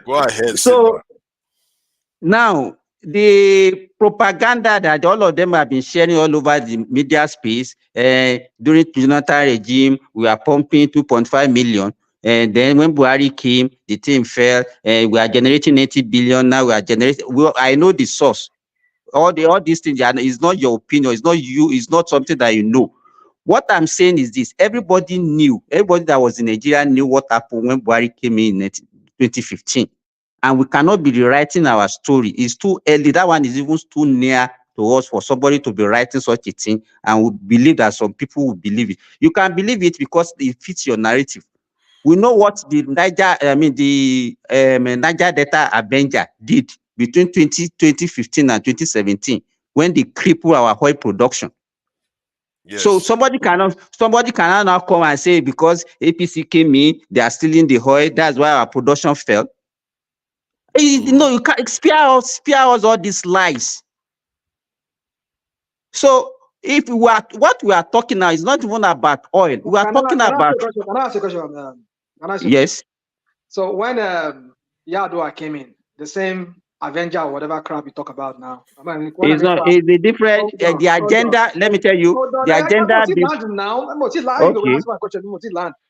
Go ahead, so Simba. now the propaganda that all of them have been sharing all over the media space during Jonathan regime, we are pumping 2.5 million. And then when Buhari came, the thing fell. We are generating 80 billion. Now we are generating. Well, I know the source. All these things is not your opinion. It's not you. It's not something that you know. What I'm saying is this: everybody that was in Nigeria knew what happened when Buhari came in 2015. And we cannot be rewriting our story. It's too early. That one is even too near to us for somebody to be writing such a thing, and we believe that some people will believe it. You can believe it because it fits your narrative. We know what the Niger Delta Avenger did between 2015 and 2017 when they crippled our oil production. Yes. So somebody cannot now come and say because APC came in, they are stealing the oil. That's why our production fell. No, you can't spare us all these lies. So if what we are talking now is not even about oil, we are talking about. Can I ask a question? Yes. So when Yadua came in, the same Avenger or whatever crap you talk about now. It's not. It's a different. The agenda. Let me tell you, the agenda. Okay.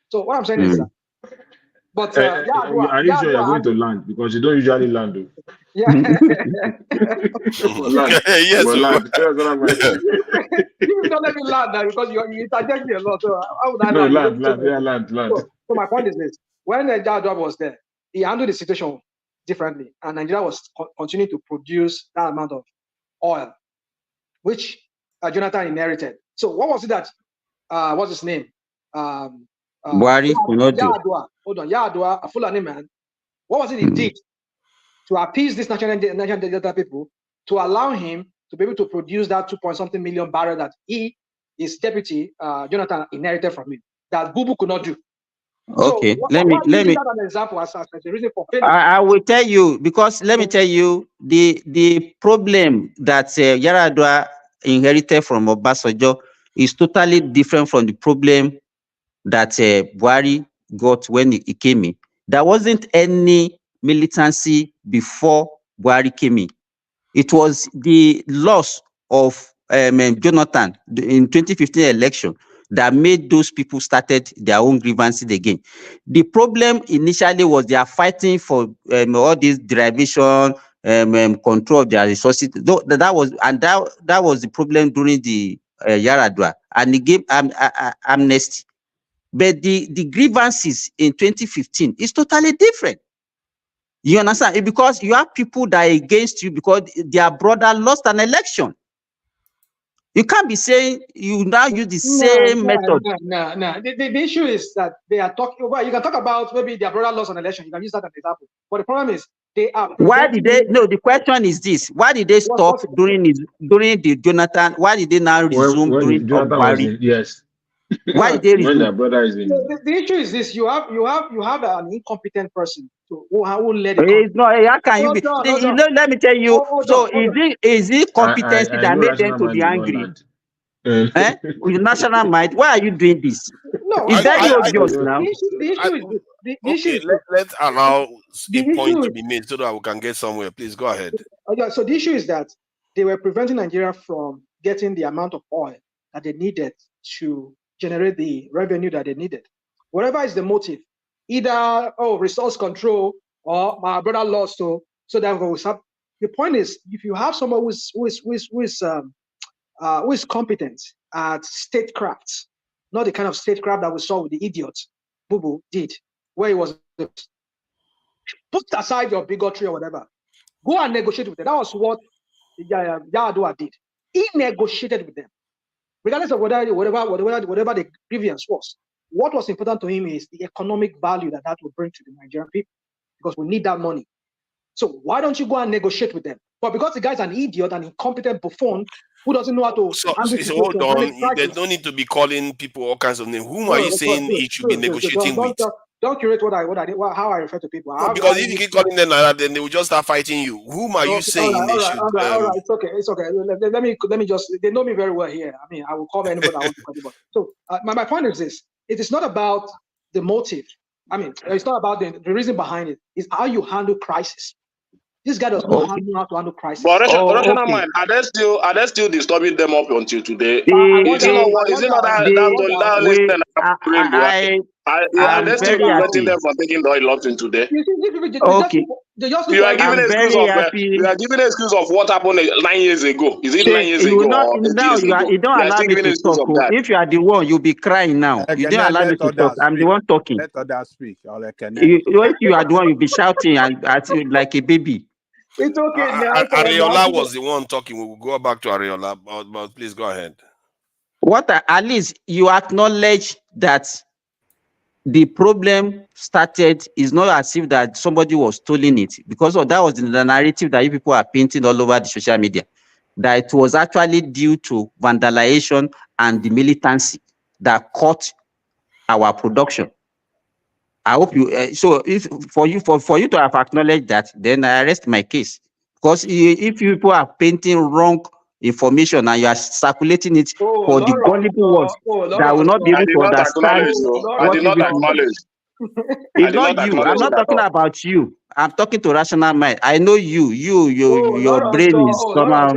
So what I'm saying is that. But are you sure you're going to land? Because you don't usually land. Though. Yeah. Land. Yes. Land. You don't let me land now because you interject me a lot. So how would I land? Land. So my point is this: when Yadua was there, he handled the situation differently, and Nigeria was continuing to produce that amount of oil, which Jonathan inherited. So what was it that? What's his name? Buhari. Yadua. Hold on, Yadua, a Fulani man. What was it he did to appease these national data people to allow him to be able to produce that 2-point-something million barrel that his deputy Jonathan inherited from him that Bubu could not do? Okay, so let me that an example as the reason for failure. I will tell you, because let me tell you the problem that Yaradua inherited from Obasanjo is totally different from the problem that Buhari got when he came in. There wasn't any militancy before Buhari came in. It was the loss of Jonathan in 2015 election that made those people started their own grievances again. The problem initially was they are fighting for all this derivation, control of their resources. That was the problem during the Yaradua, and he gave amnesty. But the grievances in 2015 is totally different. You understand? Because you have people that are against you because their brother lost an election. You can't be saying you now use the same method. No. The issue is that they are talking. Well, you can talk about maybe their brother lost an election. You can use that as an example. But the problem is they are. Why did they? No, the question is this: why did they stop during the Jonathan? Why did they now resume during Jonathan was Buhari? in, yes. Why did they When resume? their brother is in. The issue is this: you have an incompetent person who led the It's not. How can you be? Let me tell you. So is it competency I that know made them Rational to Man be did not angry? land. With national might, why are you doing this? No, It's very obvious now. The issue is let's allow the a point issue to be made so that we can get somewhere. Please go ahead. So the issue is that they were preventing Nigeria from getting the amount of oil that they needed to generate the revenue that they needed. Whatever is the motive, either resource control or my brother lost, so that will stop. The point is, if you have someone who is competent at statecraft, not the kind of statecraft that we saw with the idiot Bubu did, where he was put aside your bigotry or whatever. Go and negotiate with them. That was what Yaradua did. He negotiated with them, regardless of whatever the grievance was. What was important to him is the economic value that will bring to the Nigerian people, because we need that money. So why don't you go and negotiate with them? But because the guy's an idiot, an incompetent buffoon who doesn't know how to handle So hold on. There's no need to be calling people all kinds of names. Whom are you saying he should be negotiating with? Don't curate how I refer to people. No, because if you keep calling them like that, then they will just start fighting you. Whom are you saying all they right, should? all right. It's okay. Let me just. They know me very well here. I mean, I will call anybody I want to call anybody. So my point is this: it is not about the motive. I mean, it's not about the reason behind it. It's how you handle crisis. This guy does not know how to handle crisis. But rational mind, are they still disturbing them up until today? Is it not that are they still preventing them from taking the oil up in today? Okay. You are giving an excuse of what happened 9 years ago. Is it 9 years ago or 8 years ago? You don't allow me to talk. If you are the one, you'll be crying now. You don't allow me to talk. I'm the one talking. Let others speak. If you are the one, you'll be shouting like a baby. It's okay. Ariola was the one talking. We will go back to Ariola, but please go ahead. At least you acknowledge that the problem started. Is not as if that somebody was stealing it, because that was the narrative that you people are painting all over the social media, that it was actually due to vandalization and the militancy that caught our production. I hope you. So if for you to have acknowledged that, then I rest my case. Because if people are painting wrong information and you are circulating it for the gullible ones that will not be able to understand what is it. It's not you. I'm not talking about you. I'm talking to rational mind. I know you. Your brain is somehow.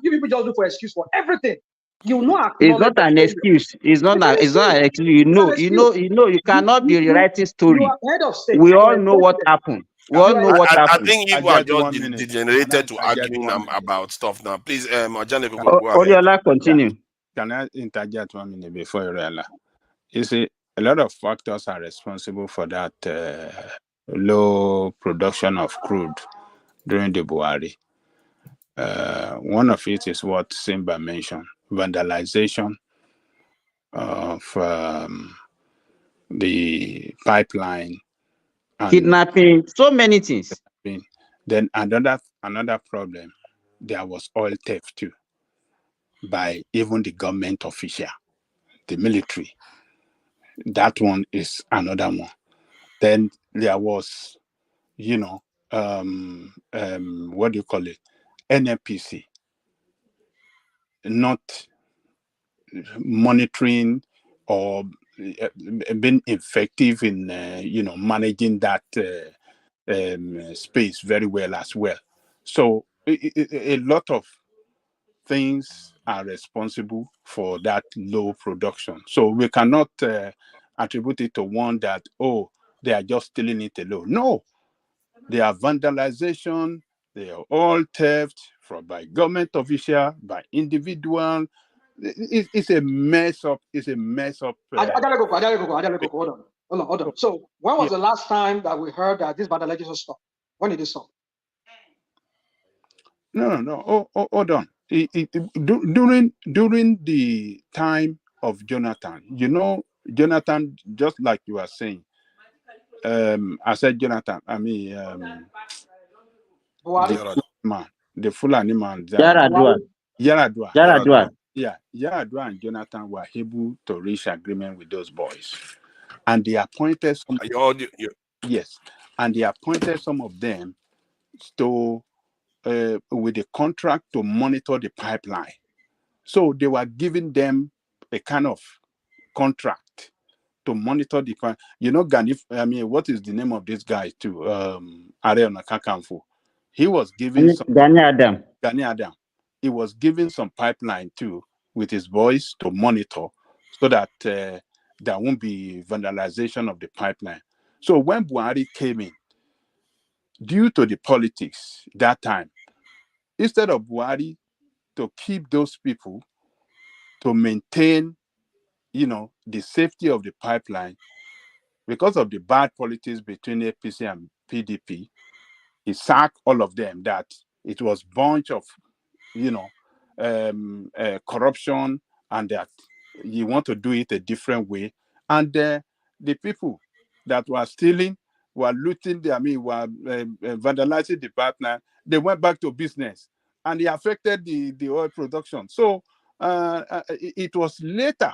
You people just look for excuse for everything. You know, it's not an excuse. It's not an excuse. You cannot be rewriting story. We all know what happened. I think you are just degenerated to arguing about stuff now. Please, Ajane, go ahead. Odiola, continue. Can I interject 1 minute before you realize? You see, a lot of factors are responsible for that low production of crude during the Buhari. One of it is what Simba mentioned: vandalization of the pipeline, kidnapping, so many things. Then another problem, there was oil theft too, by even the government official, the military. That one is another one. Then there was, what do you call it? NNPC not monitoring or being effective in, managing that space very well as well. So a lot of things are responsible for that low production. So we cannot attribute it to one that, they are just stealing it alone. No, there are vandalization, They are all theft by government official, by individual. It's a mess up. It's a mess up. Hold on. So when was the last time that we heard that this vandalism stopped? When did it stop? No. Hold on. During the time of Jonathan, Jonathan, just like you are saying. I said Jonathan. I mean, the Fulani man. Yaradua. Yeah, Yaradua and Jonathan were able to reach agreement with those boys, and they appointed some. Yes, and they appointed some of them to with a contract to monitor the pipeline. So they were giving them a kind of contract to monitor the pipeline. What is the name of this guy too? Ariana Kakanfo. He was giving some Gani Adam. He was giving some pipeline too with his boys to monitor so that there won't be vandalization of the pipeline. So when Buhari came in, due to the politics that time, instead of Buhari to keep those people to maintain, the safety of the pipeline, because of the bad politics between APC and PDP, he sacked all of them. That it was bunch of, corruption, and that you want to do it a different way. And the people that were stealing, were looting, were vandalizing the pipeline, they went back to business, and it affected the oil production. So it was later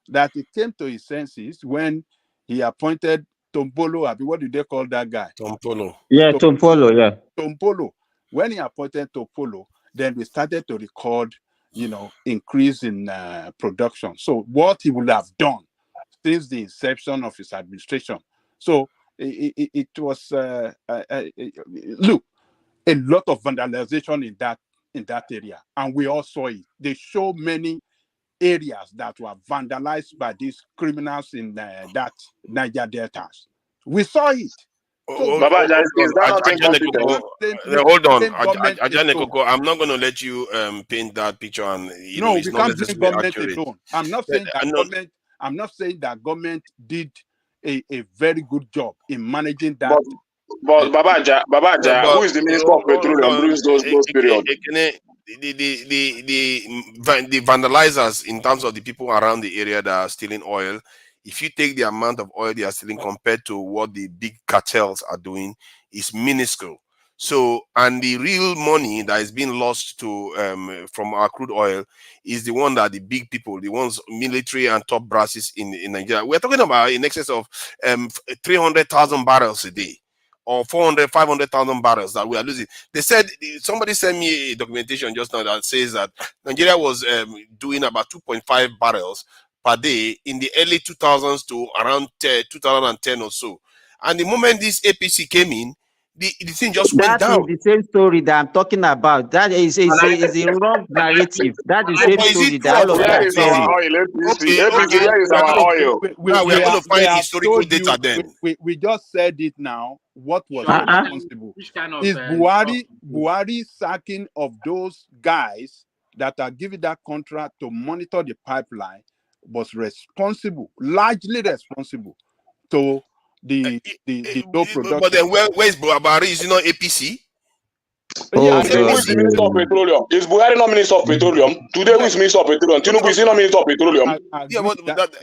that he came to his senses when he appointed Tompolo. What do they call that guy? Tompolo. Yeah, Tompolo, yeah. Tompolo. When he appointed Tompolo, then we started to record, increase in production. So what he would have done since the inception of his administration. So it was, look, a lot of vandalization in that area. And we all saw it. They show many areas that were vandalized by these criminals in that Niger deltas. We saw it. Baba, is that not incompetent? Hold on, Ajane Koko, I'm not going to let you paint that picture, and it's we not can't blame government accurate. alone. I'm not saying that government did a very good job in managing that. But Baba Aja, who is the Minister of Petroleum during those periods? The vandalizers, in terms of the people around the area that are stealing oil, if you take the amount of oil they are stealing compared to what the big cartels are doing, is minuscule. So, and the real money that is being lost to from our crude oil is the one that the big people, the ones military and top brasses in Nigeria. We're talking about in excess of 300,000 barrels a day, or 500,000 barrels that we are losing. They said, somebody sent me a documentation just now that says that Nigeria was doing about 2.5 barrels per day in the early 2000s to around 2010 or so. And the moment this APC came in, the thing just went down. That is the same story that I'm talking about. That is a wrong narrative. That is the same story that all of Where that is our oil? APC, where is our oil? Now we are going to find historical data then. We just said it now. What was responsible? Is Buhari sacking of those guys that are giving that contract to monitor the pipeline was largely responsible to the low production. But then where's Buhari? Is it not APC? Who is the Minister of Petroleum? Is Buhari not Minister of Petroleum? Today, who is Minister of Petroleum? Tinubu is not Minister of Petroleum.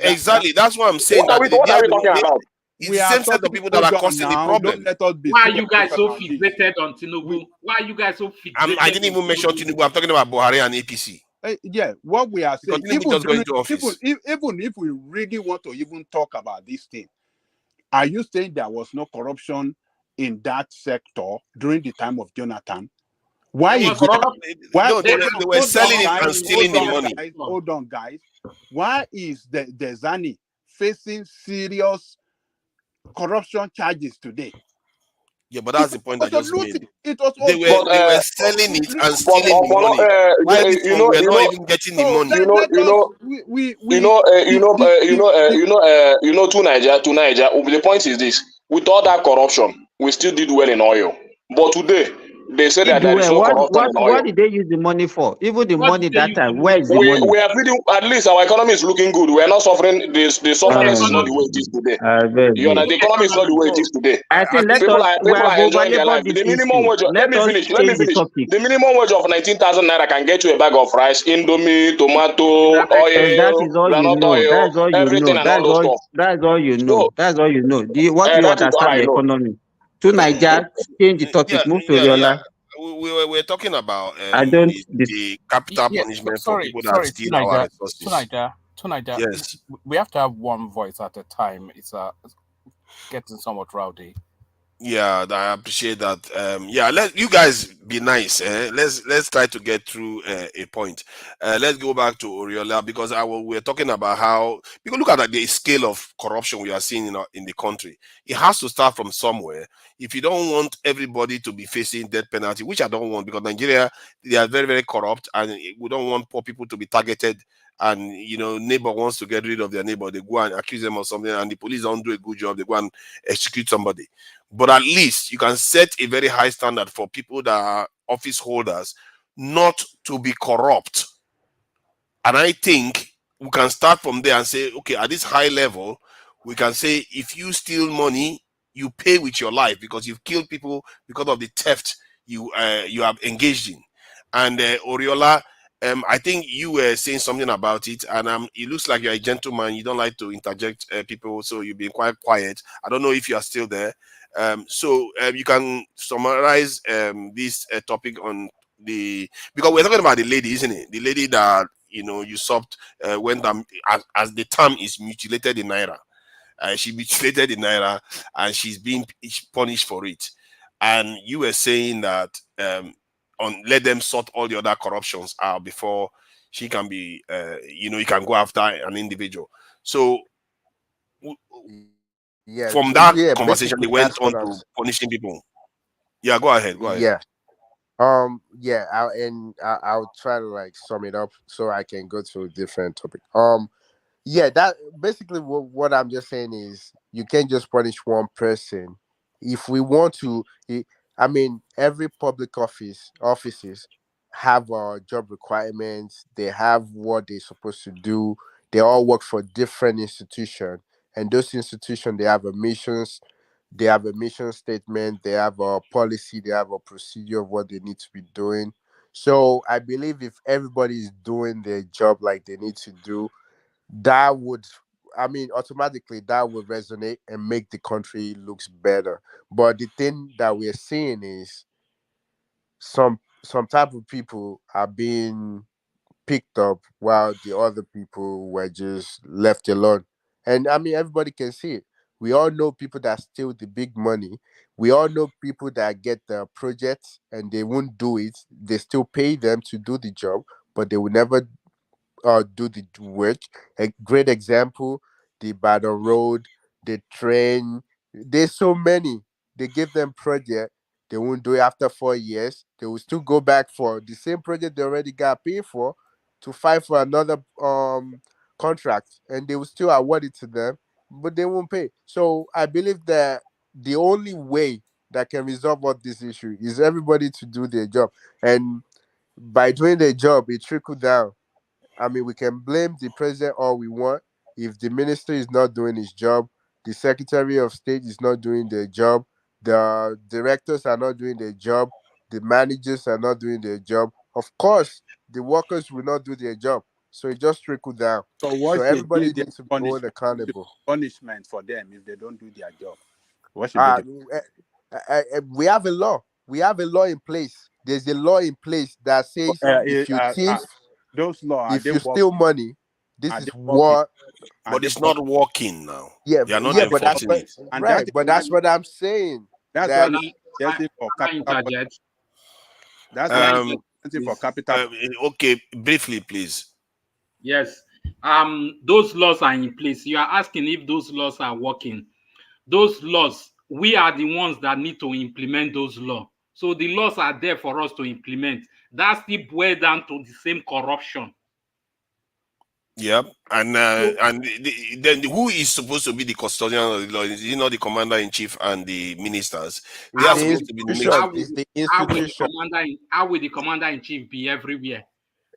Exactly. That's what I'm saying. What are we talking about? It's the same set of people that are causing the problem. Why are you guys so fixated on Tinubu? Why are you guys so fixated? I didn't even mention Tinubu. I'm talking about Buhari and APC. What we are saying, even if we really want to even talk about this thing, are you saying there was no corruption in that sector during the time of Jonathan? Why they were selling it and stealing the money. Hold on, guys. Why is the Zani facing serious corruption charges today? Yeah, but that's the point I just made. They were selling it and stealing the money. Why we're not even getting the money? To Niger. The point is this: with all that corruption, we still did well in oil. But today, they say that there is no corruption in oil. What did they use the money for? Even the What money did they that use time, where is the we money? are feeding, at least our economy is looking good. We are not suffering. The sufferness is not the way it is today. You know, the economy is not the way it is today. I think we People have are enjoying their life. overlabored this The minimum issue. wage. Let Let me us finish. change the topic. The minimum wage of 19,000 naira can get you a bag of rice, indomie, tomato, And that oil, is all you granite know. oil, That's all you everything, know. and all those stuff. That's all you know. So That's all you know. What do you that is what understand I the know. economy? To Niger, change the topic. Move to Riola. We're talking about I don't. the capital punishment for people that Sorry, steal our resources. Tonight, Yes. we have to have one voice at a time. It's getting somewhat rowdy. Yeah, I appreciate that. Yeah, let you guys be nice. Let's try to get through a point. Let's go back to Oriola because we're talking about how because look at the scale of corruption we are seeing in the country. It has to start from somewhere. If you don't want everybody to be facing death penalty, which I don't want because Nigeria they are very very corrupt and we don't want poor people to be targeted. And neighbor wants to get rid of their neighbor, they go and accuse them of something, and the police don't do a good job. They go and execute somebody. But at least you can set a very high standard for people that are office holders not to be corrupt. And I think we can start from there and say, okay, at this high level, we can say if you steal money, you pay with your life because you've killed people because of the theft you have engaged in. And Oriola, I think you were saying something about it, and it looks like you're a gentleman. You don't like to interject people, so you've been quite quiet. I don't know if you are still there. So you can summarize this topic on because we're talking about the lady, isn't it? The lady that usurped when as the term is mutilated in naira. She mutilated in naira, and she's being punished for it. And you were saying that let them sort all the other corruptions out before she can be, you can go after an individual. So from that conversation, basically they went that's on what I'm to punishing people. Yeah, go ahead. yeah. I'll try to like sum it up so I can go to a different topic. Yeah, that basically what I'm just saying is you can't just punish one person. If we want to, I mean, every public offices have job requirements. They have what they're supposed to do. They all work for different institutions, and those institutions they have a missions. They have a mission statement. They have a policy. They have a procedure of what they need to be doing. So I believe if everybody is doing their job like they need to do, that would automatically that would resonate and make the country looks better. But the thing that we're seeing is some type of people are being picked up while the other people were just left alone. And I mean everybody can see it. We all know people that steal the big money. We all know people that get the projects and they won't do it. They still pay them to do the job, but they will never do the work. A great example, the Battle Road, the train. There's so many. They give them project. They won't do it after 4 years. They will still go back for the same project they already got paid for to fight for another contract, and they will still award it to them, but they won't pay. So I believe that the only way that can resolve all this issue is everybody to do their job, and by doing their job, it trickle down. I mean, we can blame the president all we want. If the minister is not doing his job, the secretary of state is not doing their job, the directors are not doing their job, the managers are not doing their job. Of course, the workers will not do their job. So it just trickle down. So So what should be everybody the needs to be held accountable. punishment for them if they don't do their job? What should be Uh, the we have a law. We have a law in place. There's a law in place that says if you thief, those laws? Are if they you steal working? money, this Are is they working? what. But it's not working now. Yeah, They are not but that's enforcing what it. And right. that is But why that's what I'm saying. that's why That we are getting for capital. That's why Um, we're getting for capital. Okay, briefly, please. Yes. Those laws are in place. You are asking if those laws are working. Those laws, we are the ones that need to implement those laws. So the laws are there for us to implement. That still boils down to the same corruption. Yeah, and then who is supposed to be the custodian of the law? Is it not the commander in chief and the ministers? They are It's the supposed to be make sure. institution. It's the institution. How will the commander in chief be everywhere?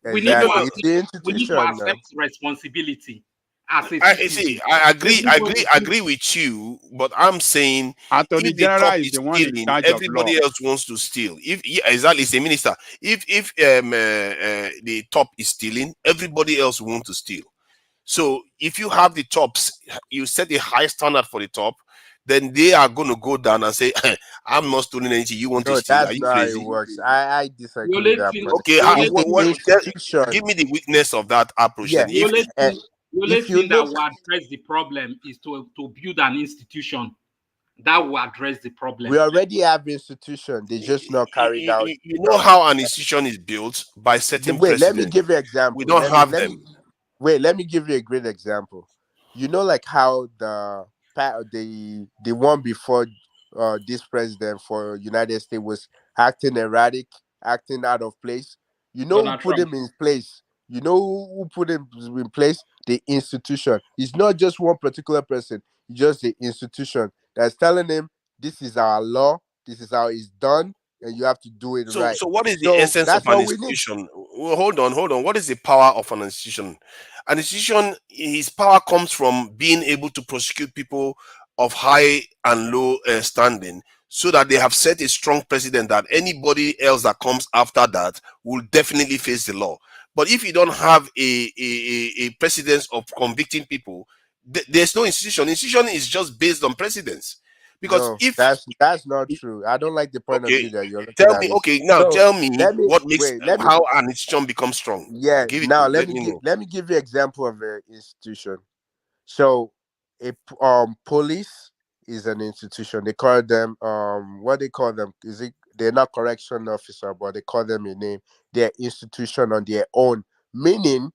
We No, need no, to Exactly. no. It's the institution accept now. responsibility as a I see. citizen. I agree. I agree. Everybody I should agree with you. But I'm saying, Attorney if the top General is is the one in stealing, charge of law. everybody else wants to steal. If yeah, exactly, it's a minister. If the top is stealing, everybody else wants to steal. So if you have the tops, you set a high standard for the top, then they are going to go down and say, "I'm not stealing anything. You want to No, steal? Are that's you not how it crazy?" works. I the disagree with only that thing point. Okay, the only It's the thing institution. give me the weakness of that approach. Yeah. Then, the only And thing the only if you thing that look, will address the problem is to build an institution that will address the we problem. already have institution. They just not carried out. you know how an institution is built by setting Wait, let me precedent. give you an We example. don't have Let me them. wait. Let me give you a great example. You know, like how the one before this president for United States was acting erratic, acting out of place. You know who Donald put Trump. him in place? You know who put him in place? The institution. It's not just one particular person. It's just the institution that's telling him this is our law. This is how it's done, and you have to do it So, right. so what is the So essence of that's an what we need. institution? Well, hold on, hold on. What is the power of an institution? An institution, his power comes from being able to prosecute people of high and low standing, so that they have set a strong precedent that anybody else that comes after that will definitely face the law. But if you don't have a precedence of convicting people, there's no institution. Institution is just based on precedence. Because No, if that's not true. I don't like the point of okay, view that you're looking tell at me. this. Okay, now So tell me let me what makes wait. Let me how an institution becomes strong. yeah. Give it to Now me. Let me know. let me give you example of an institution. So police is an institution. They call them what they call them is it? They're not correction officer, but they call them a name. They're institution on their own. Meaning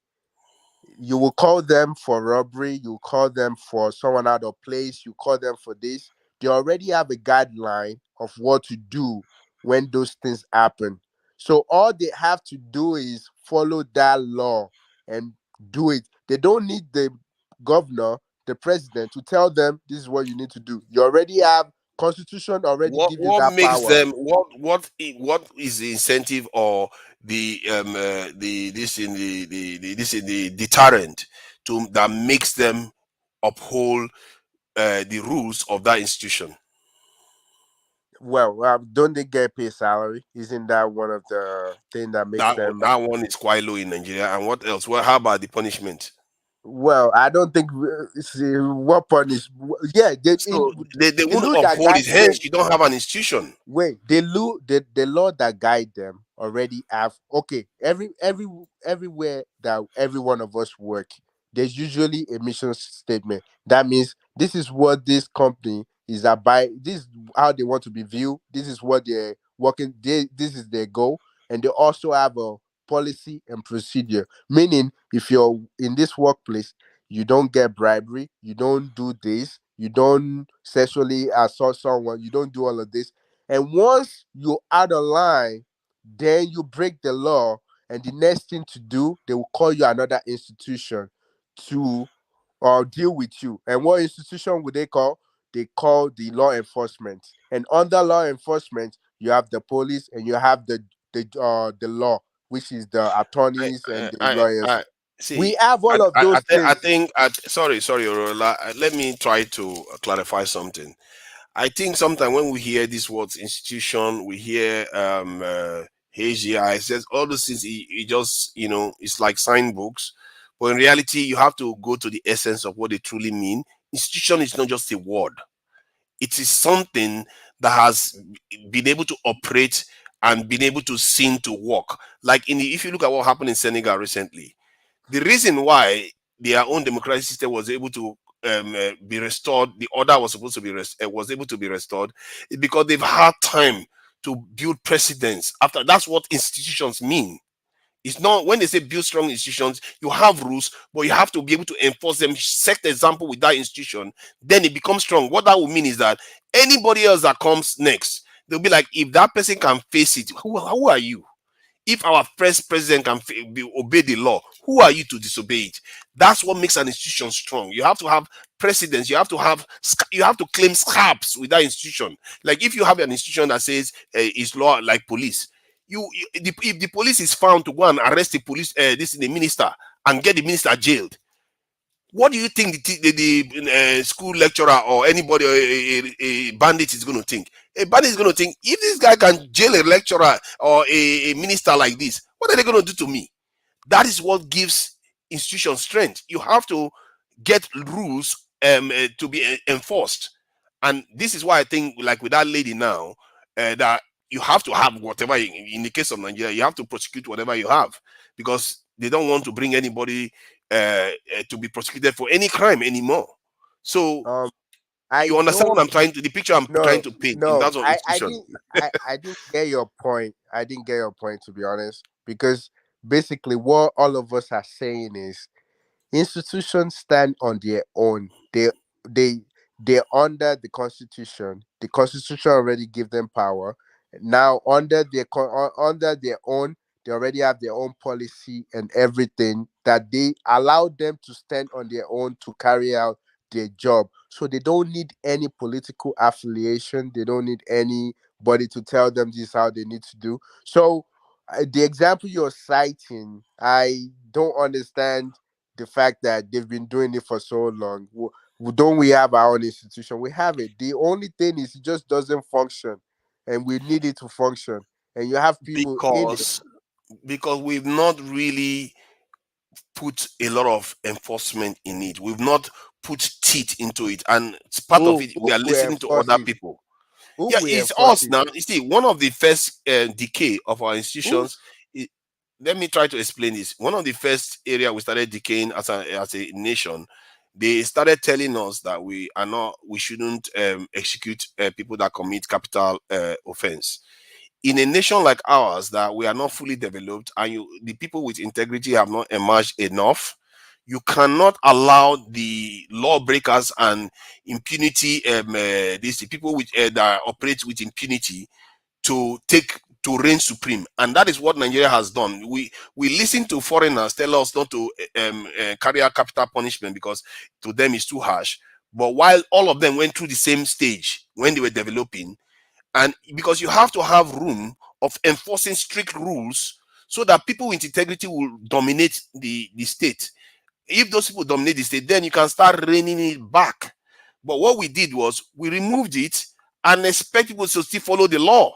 you will call them for robbery, you call them for someone out of place, you call them for this. They already have a guideline of what to do when those things happen. So all they have to do is follow that law and do it. They don't need the governor, the president to tell them this is what you need to do. You already have constitution already give you What that makes power. them what is the incentive or the this in the this in the deterrent to that makes them uphold the rules of that institution? Well, don't they get paid salary? Isn't that one of the thing that makes them? That one is quite low in Nigeria. And what else? Well, how about the punishment? Well, I don't think see, what punish. Yeah, So they the won't law that uphold guide. it. Hence, you don't have an institution. Wait, the law that guide them already have. Okay, everywhere that every one of us work, there's usually a mission statement. That means this is what this company is about. This is how they want to be viewed. This is what they're working. This is their goal, and they also have a policy and procedure. Meaning, if you're in this workplace, you don't get bribery, you don't do this, you don't sexually assault someone, you don't do all of this. And once you're out of line, then you break the law. And the next thing to do, they will call you another institution to deal with you. And what institution would they call? They call the law enforcement. And under law enforcement, you have the police and you have the law, which is the attorneys and the lawyers. I see. We have all of those I things. think. Sorry, Orola. Let me try to clarify something. I think sometimes when we hear these words, institution, we hear HGI says all those things. It just it's like sign books, but in reality, you have to go to the essence of what they truly mean. Institution is not just a word; it is something that has been able to operate and been able to seem to work. Like if you look at what happened in Senegal recently, the reason why their own democratic system was able to be restored, the order was supposed to be was able to be restored, is because they've had time to build precedents. After that's what institutions mean. It's not when they say build strong institutions, you have rules, but you have to be able to enforce them, set the example with that institution, then it becomes strong. What that will mean is that anybody else that comes next, they'll be like, if that person can face it, who are you? If our first president can obey the law, who are you to disobey it? That's what makes an institution strong. You have to have precedents. You have to claim scabs with that institution. Like if you have an institution that says it's law like police, if the police is found to go and arrest the police, the minister, and get the minister jailed, what do you think the school lecturer or anybody, a bandit is going to think? A bandit is going to think, if this guy can jail a lecturer or a minister like this, what are they going to do to me? That is what gives institution strength. You have to get rules to be enforced. And this is why I think, like with that lady now, that you have to have whatever, in the case of Nigeria, you have to prosecute whatever you have, because they don't want to bring anybody to be prosecuted for any crime anymore. So you understand what I'm trying to, the picture I'm trying to paint in terms of institution. I didn't get your point. I didn't get your point, to be honest, because basically what all of us are saying is institutions stand on their own. They're under the constitution. The constitution already give them power. Now under their own, they already have their own policy and everything that they allow them to stand on their own to carry out their job. So they don't need any political affiliation. They don't need anybody to tell them this is how they need to do. So the example you're citing, I don't understand the fact that they've been doing it for so long. Don't we have our own institution? We have it. The only thing is it just doesn't function, and we need it to function. And you have people in it. Because we've not really put a lot of enforcement in it. We've not put teeth into it, and it's part of it. We are listening to other people. Yeah, it's us now. You see, one of the first decay of our institutions. Let me try to explain this. One of the first area we started decaying as a nation, they started telling us that we shouldn't execute people that commit capital offense. In a nation like ours, that we are not fully developed, and the people with integrity have not emerged enough, you cannot allow the lawbreakers and impunity, these people that operate with impunity, to reign supreme. And that is what Nigeria has done. We listen to foreigners tell us not to carry out capital punishment because to them it's too harsh. But while all of them went through the same stage when they were developing, and because you have to have room of enforcing strict rules so that people with integrity will dominate the state. If those people dominate the state, then you can start reining it back. But what we did was we removed it and expect people to still follow the law.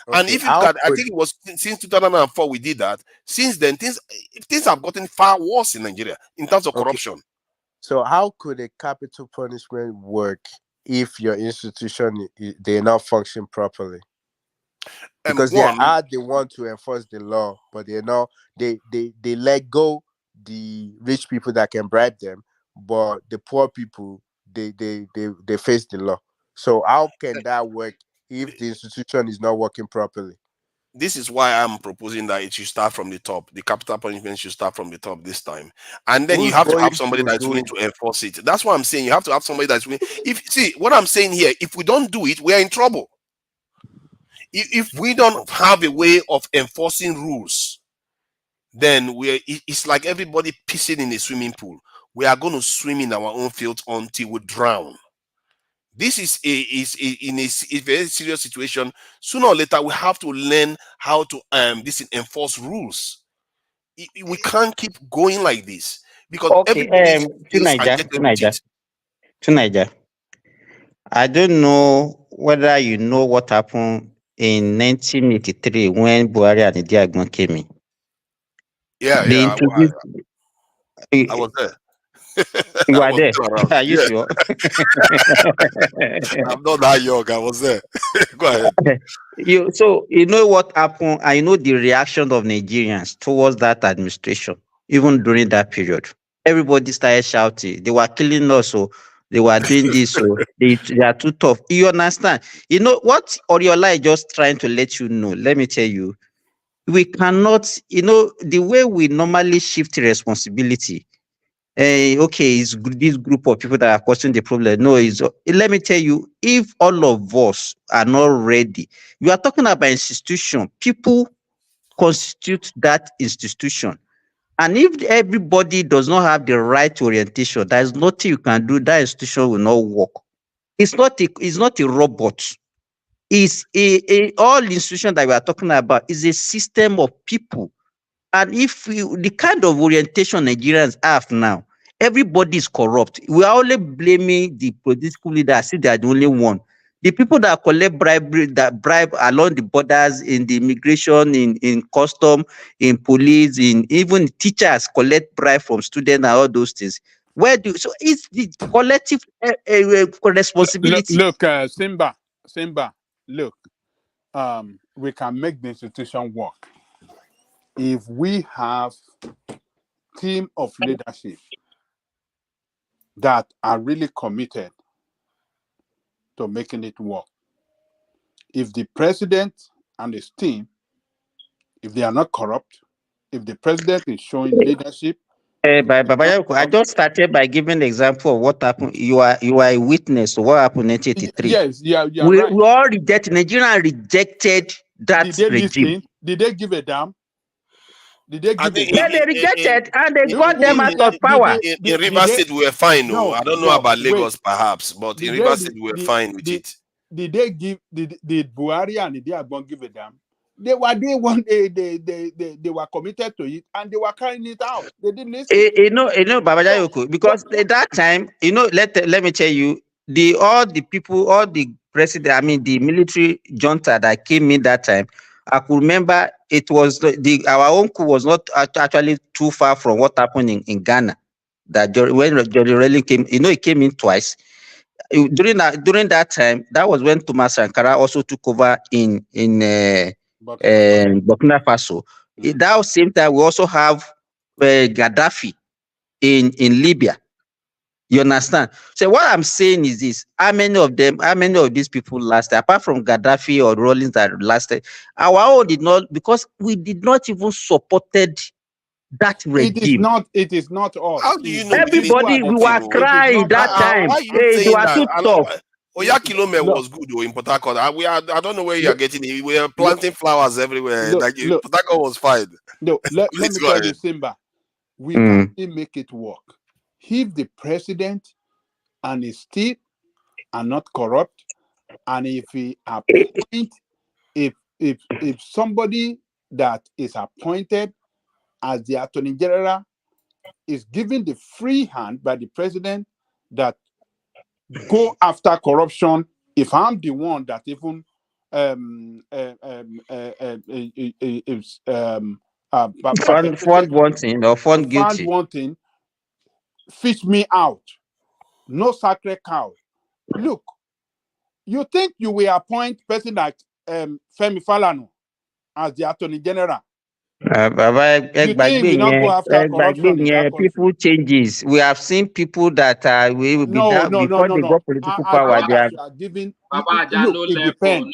Okay, and if you look at, I think it was since 2004 we did that. Since then, things have gotten far worse in Nigeria in terms of corruption. So how could a capital punishment work if your institution they not function properly? Because they are the one to enforce the law, but they let go the rich people that can bribe them, but the poor people they face the law. So how can that work if the institution is not working properly? This is why I'm proposing that it should start from the top. The capital punishment should start from the top this time. And then you have to have somebody that's willing to enforce it. That's what I'm saying. You have to have somebody that's willing. See, what I'm saying here, if we don't do it, we are in trouble. If we don't have a way of enforcing rules, then it's like everybody pissing in a swimming pool. We are going to swim in our own field until we drown. This is a very serious situation. Sooner or later, we have to learn how to enforce rules. We can't keep going like this because everybody to Niger. I don't know whether you know what happened in 1983 when Buhari and Idiagbon came in. Yeah, I was there. You are there? Are you sure? I'm not that young. I was there. Go ahead. So you know what happened. I know the reaction of Nigerians towards that administration, even during that period. Everybody started shouting. They were killing us, so they were doing this, so they are too tough. You understand? You know what Oriola is just trying to let you know. Let me tell you, we cannot. You know the way we normally shift responsibility. It's this group of people that are causing the problem. No, let me tell you, if all of us are not ready, you are talking about institution, people constitute that institution. And if everybody does not have the right orientation, there is nothing you can do. That institution will not work. It's not a robot. It's all institution that we are talking about is a system of people. And if the kind of orientation Nigerians have now, everybody is corrupt. We are only blaming the political leaders, see they are the only one. The people that collect that bribe along the borders, in the immigration, in custom, in police, in even teachers collect bribe from students and all those things. So it's the collective responsibility. Look, Simba, look, we can make the institution work if we have team of leadership that are really committed to making it work. If the president and his team, if they are not corrupt, if the president is showing leadership. I just started by giving the example of what happened. You are a witness to what happened in 1983. Yes, you're right. We all rejected. Nigeria rejected that regime. Listen? Did they give a damn? Did they give a damn? Yeah, they rejected and they got them out of power. In Rivers State, we were fine. No, I don't know about Lagos, perhaps, but in Rivers State, we were fine with it. Did they give? Did Buhari and the Agbon give a damn? They were committed to it and they were carrying it out. They didn't listen. Babaja Yoko, because at that time, let me tell you, all the president, I mean the military junta that came in that time, I could remember it was our own coup was not actually too far from what happened in Ghana. That when Johnny Relling came, he came in twice. During that time, that was when Thomas Sankara also took over in Burkina Faso. At that same time, we also have Gaddafi in Libya. You understand? So what I'm saying is this: how many of these people lasted? Apart from Gaddafi or Rawlings that lasted, our own did not, because we did not even supported that regime. It is not all. How do you know? Everybody, we were crying that time. Why are you saying that? Too tough. Oyakilome was good in Port Harcourt. I don't know where you are getting it. We are planting flowers everywhere. Port Harcourt was fine. No, let me tell you, Simba, we can make it work. If the president and his team are not corrupt, and if he appoint, if somebody that is appointed as the Attorney General is given the free hand by the president that go after corruption, if I'm the one that even found wanting or found guilty, fish me out, no sacred cow. Look, you think you will appoint person like Femi Falana as the Attorney General? People changes. We have seen people that before they got political power. They are giving. It depends.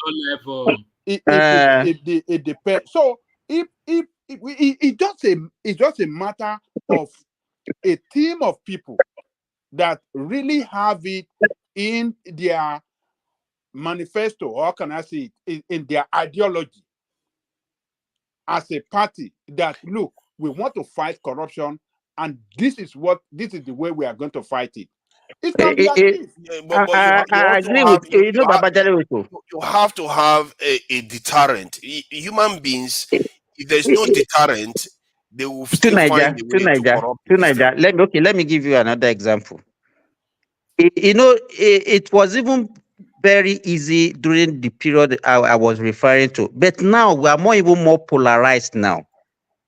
It depends. So it's just a matter of a team of people that really have it in their manifesto, or can I say it, in their ideology as a party, that look, we want to fight corruption, and this is the way we are going to fight it. It can be achieved. I agree with you. You have to have a deterrent. Human beings, if there's no deterrent, they will still find a way to corrupt. Let me give you another example. It was even very easy during the period I was referring to, but now we are even more polarized now.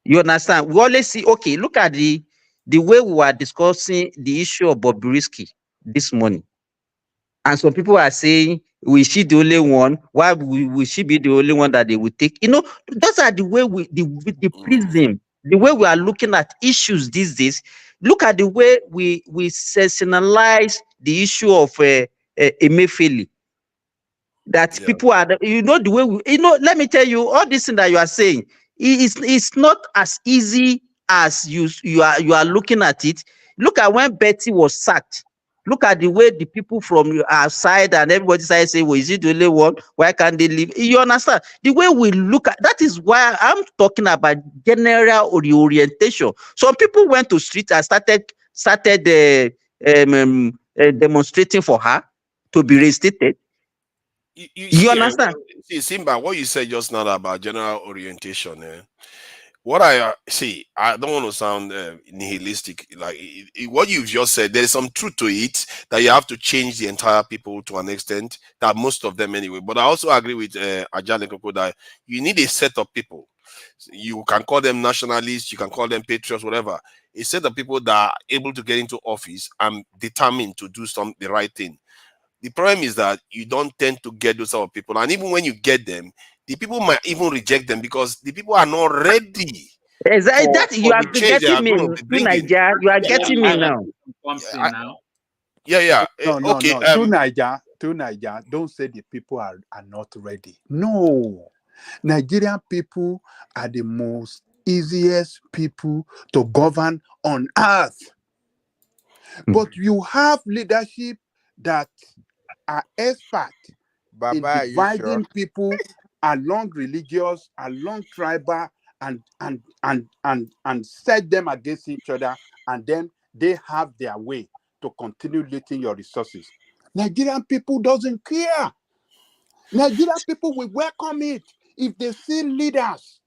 You understand? We always see, okay, look at the way we were discussing the issue of Bobriski this morning. And some people are saying, we she the only one? Why will she be the only one that they will take? Those are the way the prism, the way we are looking at issues these days. Look at the way we sensationalize the issue of Emefiele. That people are, the way let me tell you, all this thing that you are saying, it's not as easy as you are looking at it. Look at when Betty was sacked. Look at the way the people from our side and everybody side say, well, is it the only one? Why can't they leave? You understand? The way we look at that is why I'm talking about general reorientation. Some people went to street and started demonstrating for her to be reinstated. You You see, understand? see, Simba, what you said just now about general orientation, what I see, I don't want to sound nihilistic. Like what you've just said, there is some truth to it that you have to change the entire people to an extent, that most of them anyway. But I also agree with Ajay Koko that you need a set of people. You can call them nationalists, you can call them patriots, whatever. A set of people that are able to get into office and determined to do the right thing. The problem is that you don't tend to get those sort of people, and even when you get them, the people might even reject them because the people are not ready Exactly. That you for are the change they getting are me going to to be bringing. Nigeria. You are Yeah, getting me now. yeah. No. Okay. To Niger, don't say the people are not ready. No. Nigerian people are the most easiest people to govern on earth. But you have leadership that are expert in Baba, are you sure? dividing people along religious, along tribal, and set them against each other, and then they have their way to continue looting your resources. Nigerian people doesn't care. Nigerian people will welcome it if they see leaders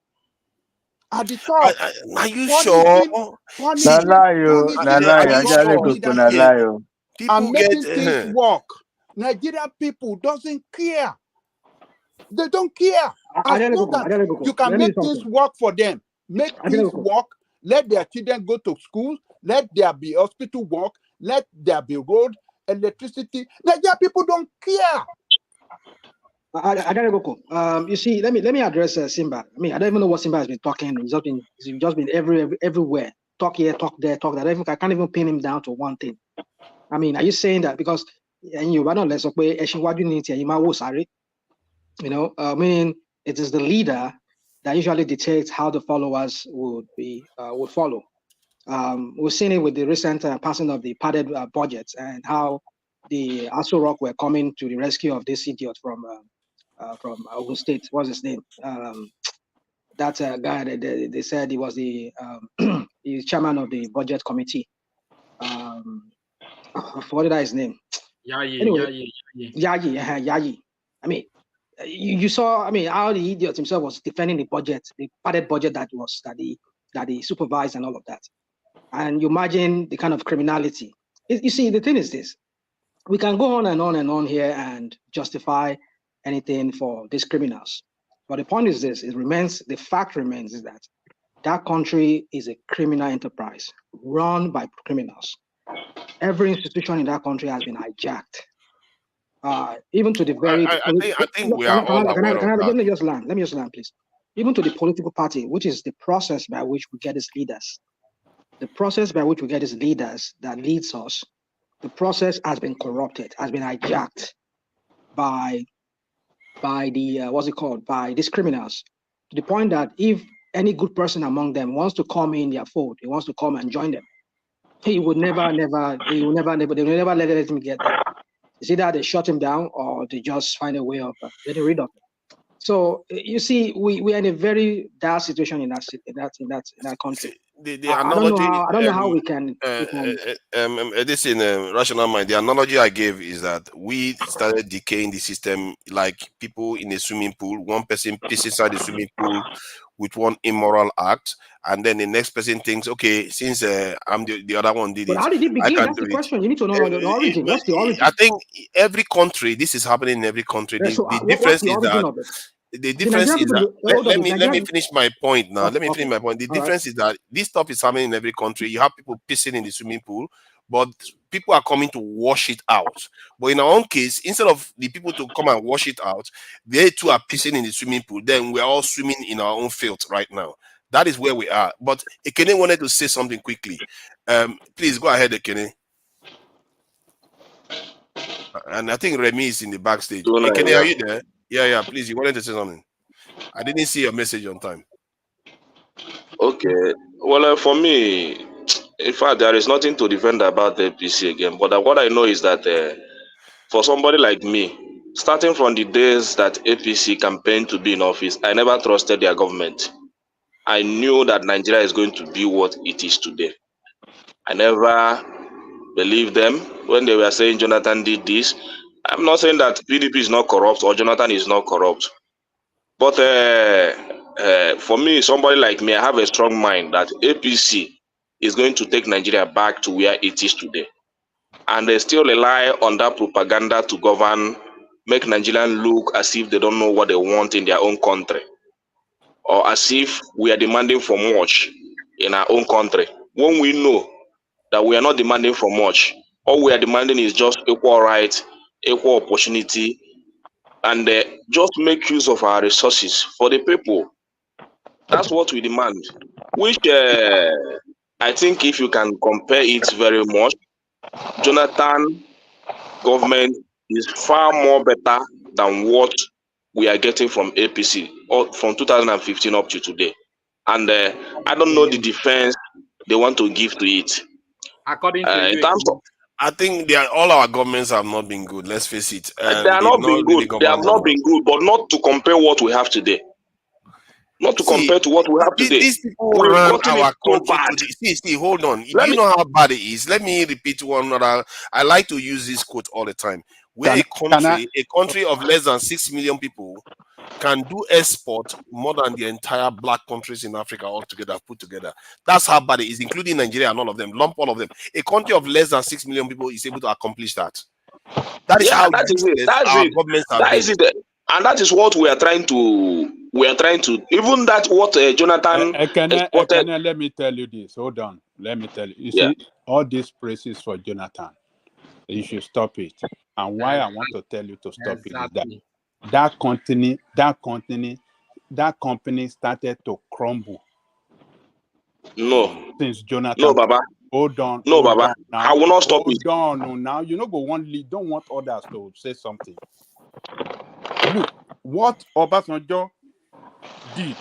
at the top Are you sure? punishing leadership and People making get things work. Nigerian people doesn't care. They don't care. As long as you can make things work for them, make things work, let their children go to school, let there be hospital work, let there be road, electricity. Nigerian people don't care. You see, let me address Simba. I mean, I don't even know what Simba has been talking. He's just been everywhere. Talk here, talk there, talk that. I can't even pin him down to one thing. I mean, are you saying that because you are not less of you know, I mean, it is the leader that usually dictates how the followers would follow. We've seen it with the recent passing of the padded budgets and how the Aso Rock were coming to the rescue of this idiot from Ogun State. What's his name? That guy that they said he was the he's chairman of the budget committee. What did I his name? Yayi. I mean, you saw. I mean, how the idiot himself was defending the budget, the padded budget that he supervised and all of that. And you imagine the kind of criminality. You see, the thing is this: we can go on and on and on here and justify anything for these criminals. But the point is this: the fact remains is that that country is a criminal enterprise run by criminals. Every institution in that country has been hijacked. Even to the very. I think we are all aware of that. Let me just land, please. Even to the political party, which is the process by which we get its leaders. The process by which we get its leaders that leads us, the process has been corrupted, has been hijacked by the by these criminals, to the point that if any good person among them wants to come in their fold, he wants to come and join them, they will never let him get there. It's either they shut him down or they just find a way of getting rid of him. So you see, we are in a very dire situation in that country. The analogy, I don't know how we can. This in rational mind. The analogy I gave is that we started decaying the system like people in a swimming pool. One person pisses inside the swimming pool with one immoral act, and then the next person thinks, okay, since I'm the other one did it. But how did it begin? That's the question. You need to know the origin. What's the origin? I think every country, this is happening in every country. Yeah, The difference is that. The difference is that let me finish my point now. Let me finish my point. The difference is that this stuff is happening in every country. You have people pissing in the swimming pool, but people are coming to wash it out. But in our own case, instead of the people to come and wash it out, they too are pissing in the swimming pool. Then we're all swimming in our own filth right now. That is where we are. But Ekene wanted to say something quickly. Please go ahead, Ekene. And I think Remy is in the backstage. Ekene, are you there? Yeah, please. You wanted to say something. I didn't see your message on time. Okay. Well, for me, In fact, there is nothing to defend about the APC again. But what I know is that for somebody like me, starting from the days that APC campaigned to be in office, I never trusted their government. I knew that Nigeria is going to be what it is today. I never believed them when they were saying Jonathan did this. I'm not saying that PDP is not corrupt or Jonathan is not corrupt. But for me, somebody like me, I have a strong mind that APC is going to take Nigeria back to where it is today. And they still rely on that propaganda to govern, make Nigerians look as if they don't know what they want in their own country, or as if we are demanding for much in our own country. When we know that we are not demanding for much, all we are demanding is just equal rights, equal opportunity, and just make use of our resources for the people. That's what we demand. Which I think if you can compare it very much, Jonathan government is far more better than what we are getting from APC or from 2015 up to today. And I don't know the defense they want to give to it. According to In you, terms of, I think all our governments have not been good. Let's face it. they have They've not been not really good. They have governed not well. been good, but not to compare what we have today. Not to See, compare to what we have today. these people We've run gotten our it so country bad. to the see, hold on. Let Do you me, know how bad it is? Let me repeat one other. I like to use this quote all the time. We're a country of less than 6 million people can do export more than the entire black countries in Africa altogether put together. That's how bad it is, including Nigeria and all of them. Lump all of them. A country of less than 6 million people is able to accomplish that. That is yeah, how that is it. useless That's our it. governments have That been. is it. And that is what we are trying to. Even that what Jonathan exported. Ekene, let me tell you this. Hold on. Let me tell you. You Yeah. see, all these praises for Jonathan, you should stop it. And why I want to tell you to stop it is that that company started to crumble No. since Jonathan. No, Baba. Hold on. No, Baba. Now. I will not stop it. Hold on. Now you know go don't want others to say something. Look what Obasanjo did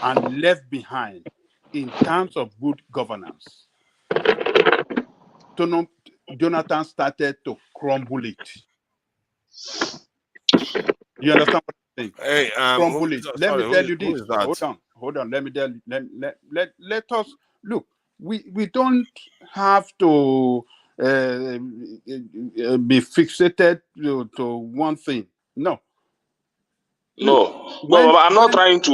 and left behind in terms of good governance. Jonathan started to crumble it. You understand what I'm saying? Hey, Crumble it. Let me tell you who this. is that? Hold on. Let me tell you. Let us look. We don't have to be fixated to one thing. No. No, Baba, I'm not trying to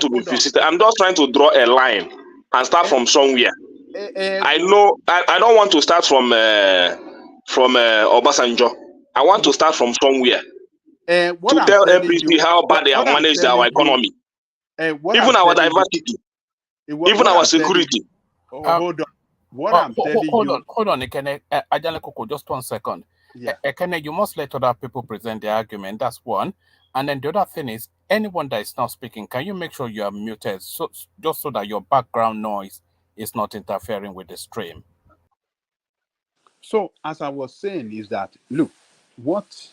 be fixated. I'm just trying to draw a line and start from somewhere. I know I don't want to start from Obasanjo. I want to start from somewhere to tell APC how bad they have managed our economy, even our diversity, even our security. Hold on. What I'm telling you. Hold on, Ekene. Ajale Koko, just 1 second. Yeah. Ekene, you must let other people present their argument. That's one. And then the other thing is, anyone that is not speaking, can you make sure you are muted, just so that your background noise is not interfering with the stream? So, as I was saying, is that look, what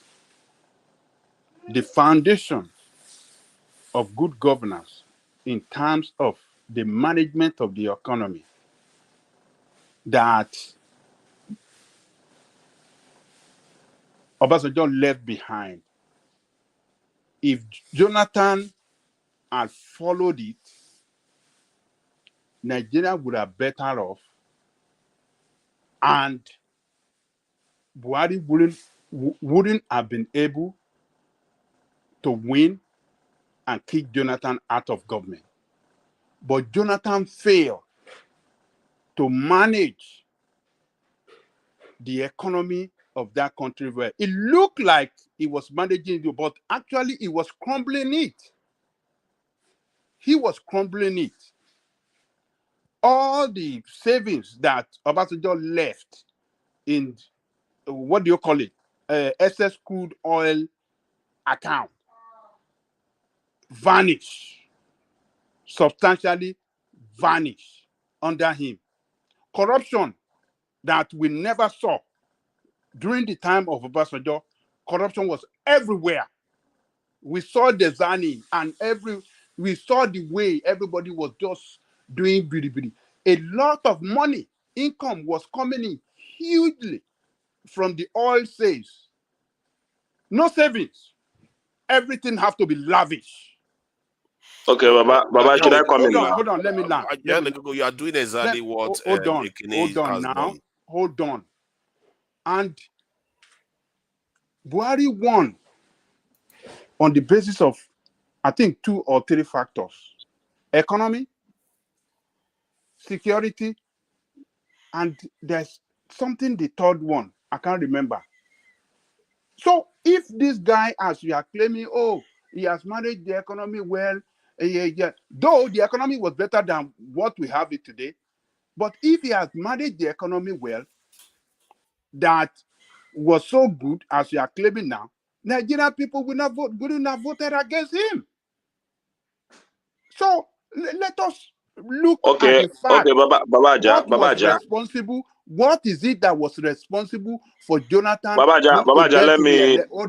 the foundation of good governance in terms of the management of the economy that Obasanjo left behind. If Jonathan had followed it, Nigeria would have better off, and Buhari wouldn't have been able to win and kick Jonathan out of government. But Jonathan failed to manage the economy of that country where it looked like he was managing it, but actually he was crumbling it. He was crumbling it. All the savings that Obasanjo left in, what do you call it, excess crude oil account vanished, substantially vanished under him. Corruption that we never saw during the time of Obasanjo, corruption was everywhere. We saw the Zani and we saw the way everybody was just doing bidi. A lot of money, income was coming in hugely from the oil sales. No savings. Everything have to be lavish. Okay, Baba, should I come in now? Hold on, let me land. You are doing exactly what hold on has now. done. Hold on. And Buhari won on the basis of, I think, 2 or 3 factors: economy, security, and there's something, the third one, I can't remember. So if this guy, as you are claiming, oh, he has managed the economy well, though the economy was better than what we have it today, but if he has managed the economy well, that was so good as you are claiming now, Nigerian people wouldn't have voted against him. So let us look at the fact. Okay, What was responsible? What is it that was responsible for Jonathan not to get to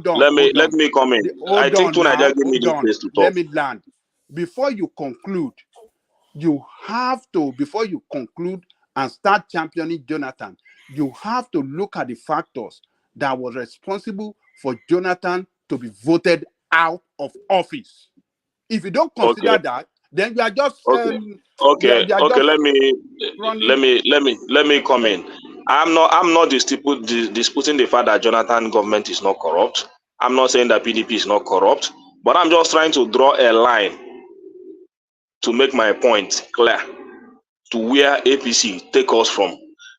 the let me come in. I think Tunaja gave me this place to talk. Let me land. Before you conclude, before you conclude and start championing Jonathan, you have to look at the factors that was responsible for Jonathan to be voted out of office. If you don't consider that, then you are just Let me come in. I'm not disputing the fact that Jonathan government is not corrupt. I'm not saying that PDP is not corrupt, but I'm just trying to draw a line to make my point clear to where APC take us from.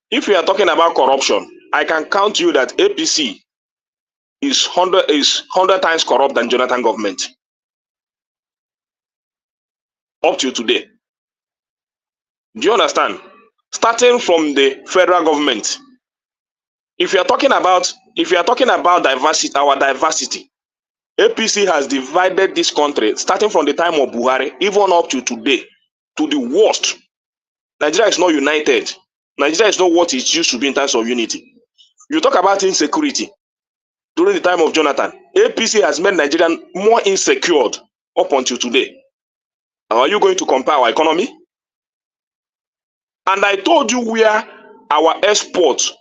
If we are talking about corruption, I can count you that APC is 100 times corrupt than Jonathan government up to today. Do you understand? Starting from the federal government. If you are talking about diversity, our diversity, APC has divided this country starting from the time of Buhari, even up to today, to the worst. Nigeria is not united. Nigeria is not what it used to be in terms of unity. You talk about insecurity. During the time of Jonathan, APC has made Nigeria more insecure up until today. Are you going to compare our economy? And I told you where our exports,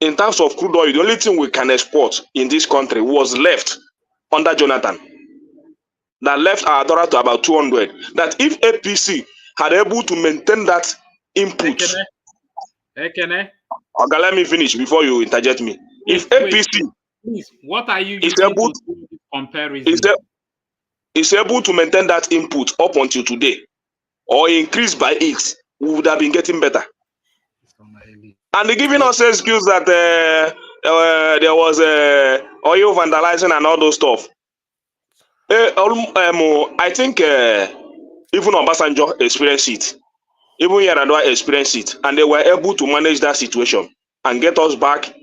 in terms of crude oil, the only thing we can export in this country was left under Jonathan. That left our dollar to about 200. That if APC had able to maintain that input. Ekene. Okay, let me finish before you interject me. If APC please, what are you using to do this comparison? Is able to maintain that input up until today, or increase by X, we would have been getting better. And they're giving us excuse that there was oil vandalizing and all those stuff. I think even Obasanjo experienced it. Even Yar'Adua experienced it. And they were able to manage that situation and get us back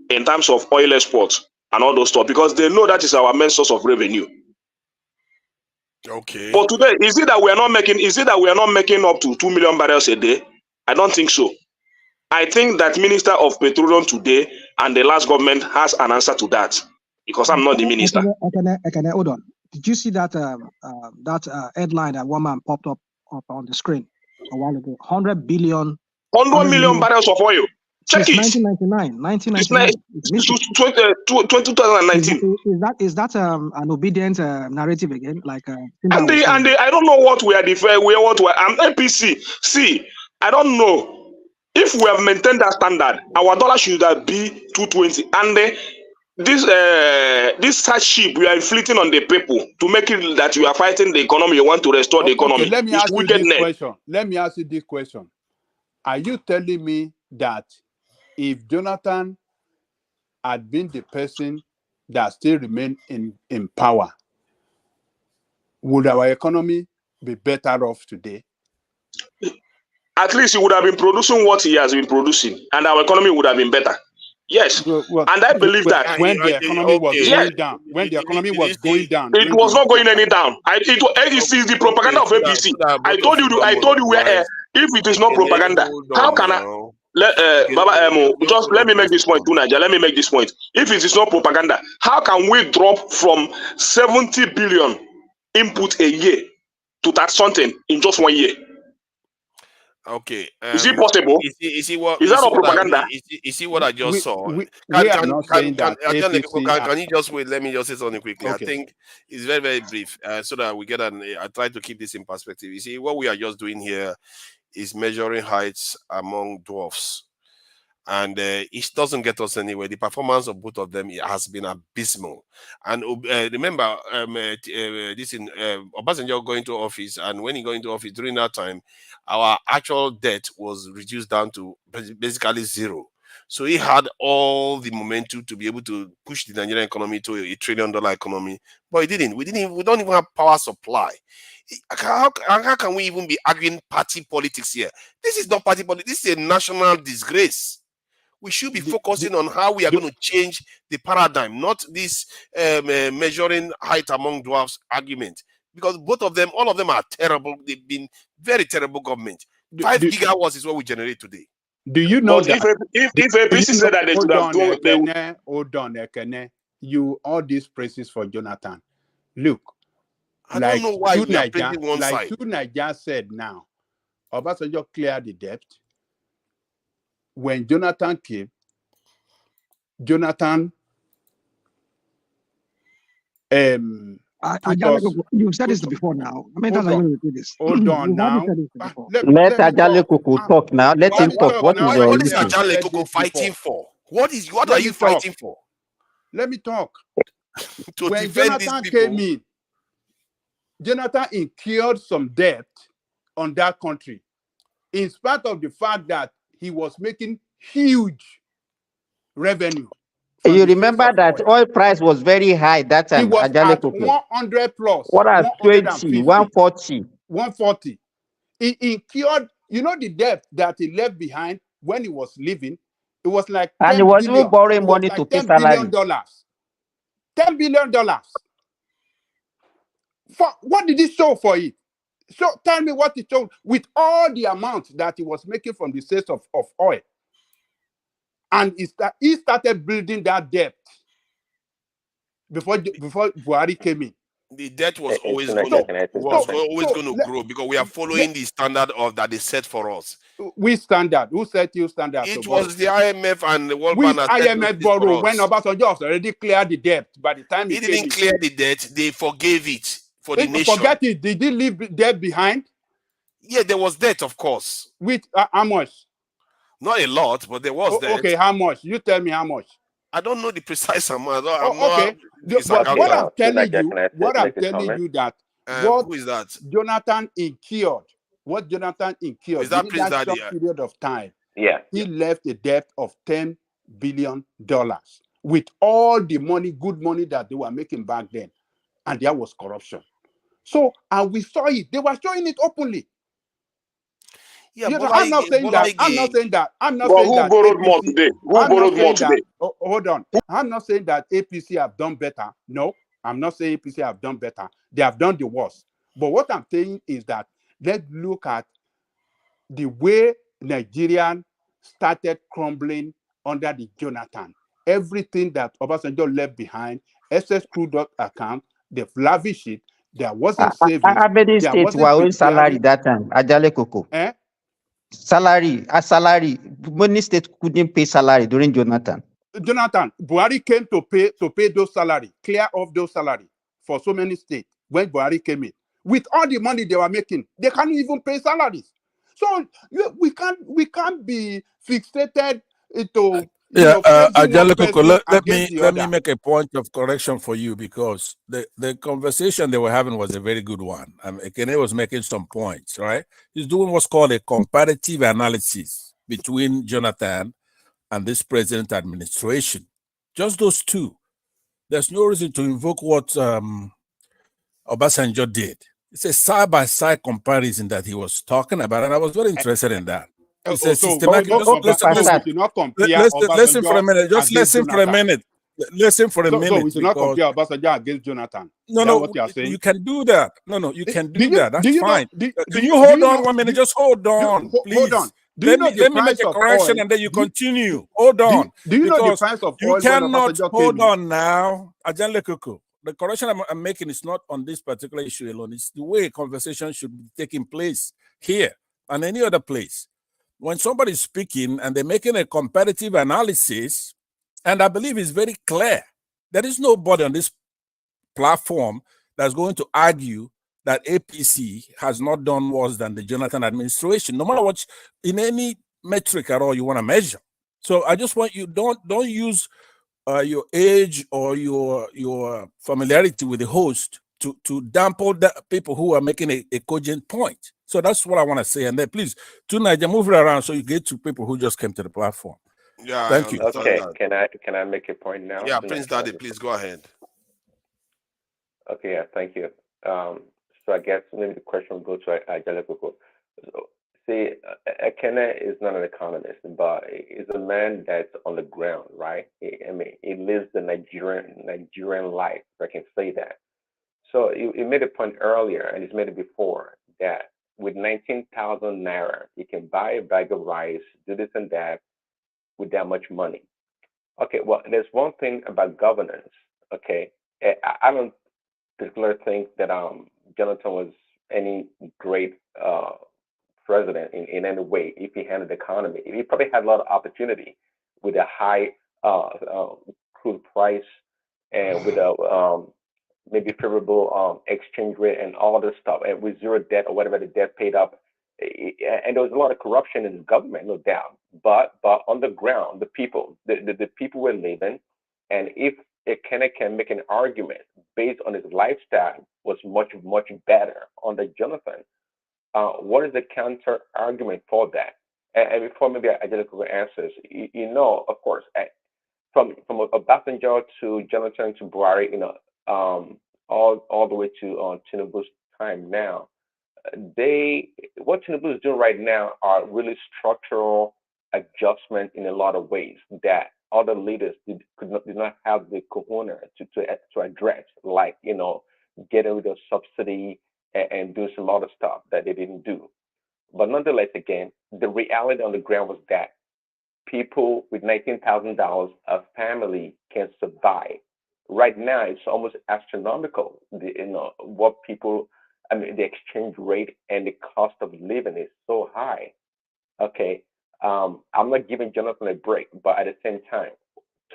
in terms of oil exports and all those stuff, because they know that is our main source of revenue. Okay. But today, is it that we are not making up to 2 million barrels a day? I don't think so. I think that Minister of Petroleum today and the last government has an answer to that, because I'm not the minister. Hold on. Did you see that headline that one man popped up on the screen a while ago? 100 million barrels of oil. Check it. 1999. 2019. Is that an obedient narrative again? Like I don't know what we are I'm APC. See, I don't know. If we have maintained that standard, our dollar should be 220. And this hardship we are inflicting on the people to make it that you are fighting the economy, you want to restore the economy. Let me ask you this question. Are you telling me that if Jonathan had been the person that still remained in power, would our economy be better off today? At least he would have been producing what he has been producing, and our economy would have been better. Yes, and I believe that when the economy was going down, it was not going any down. It is the propaganda of APC. I told you where if it is not propaganda, how can I? Just let me make this point, Tunaja. Let me make this point. If it is not propaganda, how can we drop from 70 billion input a year to tax something in just 1 year? Okay. Is it possible? Is it what? Is that not propaganda? Is it what I just saw? We are not saying that APC Can you just wait? Let me just say something quickly. Okay. I think it's very, very brief, so that we get I try to keep this in perspective. You see, what we are just doing here is measuring heights among dwarfs. And it doesn't get us anywhere. The performance of both of them has been abysmal. And remember, this in Obasanjo going to office, and when he got into office during that time, our actual debt was reduced down to basically zero. So he had all the momentum to be able to push the Nigerian economy to $1 trillion economy, but he didn't. We don't even have power supply. How can we even be arguing party politics here? This is not party politics. This is a national disgrace. We should be focusing on how we are going to change the paradigm, not this measuring height among dwarfs argument. Because both of them, all of them are terrible. They've been very terrible government. 5 gigawatts is what we generate today. Do you know but that? If APC said that they should have done, hold on, Ekene. You all these praises for Jonathan. Look, I don't know why we are praising one side. Naija said now, Obasanjo cleared the debt. When Jonathan came, Jonathan you've said this before now. I mean, I'm going to repeat this. Hold on now. Let Ajale Koko talk now. Let him talk. What is your issue? Ajale Koko fighting for? What are you fighting for? Let me talk. When Jonathan came in, Jonathan incurred some debt on that country, in spite of the fact that he was making huge revenue. You remember that oil price was very high that time. It was at 100 plus. What at 20, 140? 140. He incurred, you know, the debt that he left behind when he was leaving. It was like and he was even borrowing money to pay salary. $10 billion. For what did he show for it? So tell me what he showed with all the amount that he was making from the sales of oil. And he started building that debt before Buhari came in. The debt was always going to grow because we are following the standard of that they set for us. Which standard? Who set you standard? It was the IMF and the World Bank. Which IMF borrow when Obasanjo already cleared the debt by the time he didn't clear the debt, they forgave it for the nation. Forget it. Did he leave debt behind? Yeah, there was debt, of course. With how much? Not a lot, but there was debt. Okay, how much? You tell me how much. I don't know the precise amount. Okay. But what I'm telling you that who is that? Jonathan incurred. What Jonathan incurred is that in that short period of time. Yeah. He left a debt of $10 billion with all the money, good money that they were making back then. And there was corruption. So, and we saw it. They were showing it openly. Yeah, you know, I'm not saying that. Who borrowed more today? Who borrowed more today? Hold on. I'm not saying that APC have done better. No, I'm not saying APC have done better. They have done the worst. But what I'm saying is that let's look at the way Nigerian started crumbling under the Jonathan. Everything that Obasanjo left behind, excess crude account, they've lavished it. There wasn't savings. How many states were owing salary that time? Ajale Koko. Salary. Many states couldn't pay salary during Jonathan. Buhari came to pay those salary, clear off those salary for so many states when Buhari came in. With all the money they were making, they can't even pay salaries. So we can't be fixated into Ajale Koko, let me make a point of correction for you, because the conversation they were having was a very good one. Ekene was making some points, right? He's doing what's called a comparative analysis between Jonathan and this present administration. Just those two. There's no reason to invoke what Obasanjo did. It's a side-by-side comparison that he was talking about, and I was very interested in that. It's a systematic. Listen for a minute. Just listen for a minute. Listen for a minute. So we should not compare Obasanjo against Jonathan. No, what you are saying? You can do that. No, you can do that. That's fine. Do you hold on 1 minute? Just hold on, please. Hold on. Let me make a correction and then you continue. Hold on. Do you know the price of oil? You cannot hold on now. Ajale Koko. the correction I'm making is not on this particular issue alone. It's the way conversation should be taking place here and any other place. When somebody's speaking and they're making a comparative analysis, and I believe it's very clear, there is nobody on this platform that's going to argue that APC has not done worse than the Jonathan administration, no matter what, in any metric at all you want to measure. So I just want you, don't use your age or your familiarity with the host to dampen the people who are making a cogent point. So that's what I want to say. And then please, tonight, move it around so you get to people who just came to the platform. Yeah, thank you. Okay, can I make a point now? Yeah, Prince Daddy, please go ahead. Okay, yeah, thank you. So I guess maybe the question will go to Ajalekoko. So, see, Ekene is not an economist, but he's a man that's on the ground, right? I mean, he lives the Nigerian life, if I can say that. So he made a point earlier, and he's made it before, that with 19,000 naira, you can buy a bag of rice, do this and that with that much money. Okay, well, there's one thing about governance, okay? I don't particularly think that Jonathan was any great president in any way if he handled the economy. He probably had a lot of opportunity with a high crude price and with a maybe favorable exchange rate and all this stuff, and with zero debt or whatever the debt paid up. And there was a lot of corruption in the government, no doubt. But on the ground, the people were living, and if Ekene can make an argument based on his lifestyle was much better under Jonathan, what is the counter argument for that? And before maybe I just look at answers, you know, of course, from Obasanjo to Jonathan to Buhari, you know, all the way to Tinubu's time now, what Tinubu is doing right now are really structural adjustment in a lot of ways that other leaders did not have the cojones to address, like, you know, getting rid of subsidy and do some other stuff that they didn't do. But nonetheless, again, the reality on the ground was that people with $19,000 a family can survive. Right now, it's almost astronomical. What people, I mean, the exchange rate and the cost of living is so high. Okay, I'm not giving Jonathan a break, but at the same time,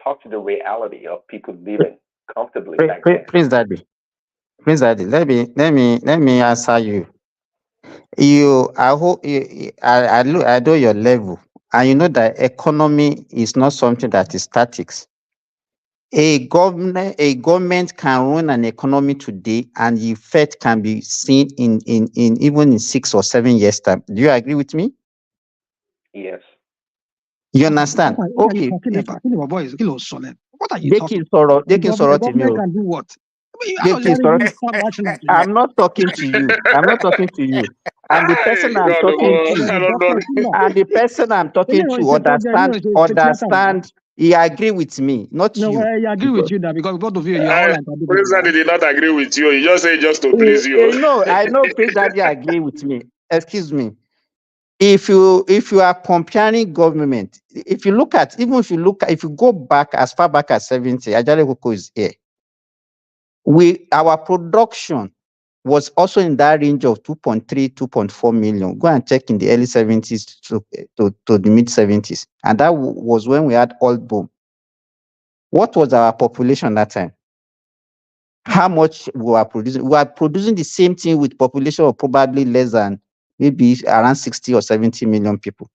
talk to the reality of people living comfortably back then. Prince Daddy, let me answer you. I hope I know your level, and you know that economy is not something that is static. A government can run an economy today, and the effect can be seen in even in 6 or 7 years time. Do you agree with me? Yes. You understand? What Okay. What are you They talking can sorrow. They can sorrow The to me. government can do what? I'm not talking to you. I'm not talking to you. And the person I'm talking to, and the person I'm talking to understand. He agree with me, not you. No, I agree with you that because both of you are all like President did not agree with you. He just said just to please you. No, I know President agree with me. Excuse me. If you are comparing government, if you go back as far back as 70, Ajale Koko is here. Our production was also in that range of 2.3, 2.4 million. Go and check in the early 70s to the mid 70s. And that was when we had oil boom. What was our population that time? How much we were producing? We are producing the same thing with population of probably less than maybe around 60 or 70 million people.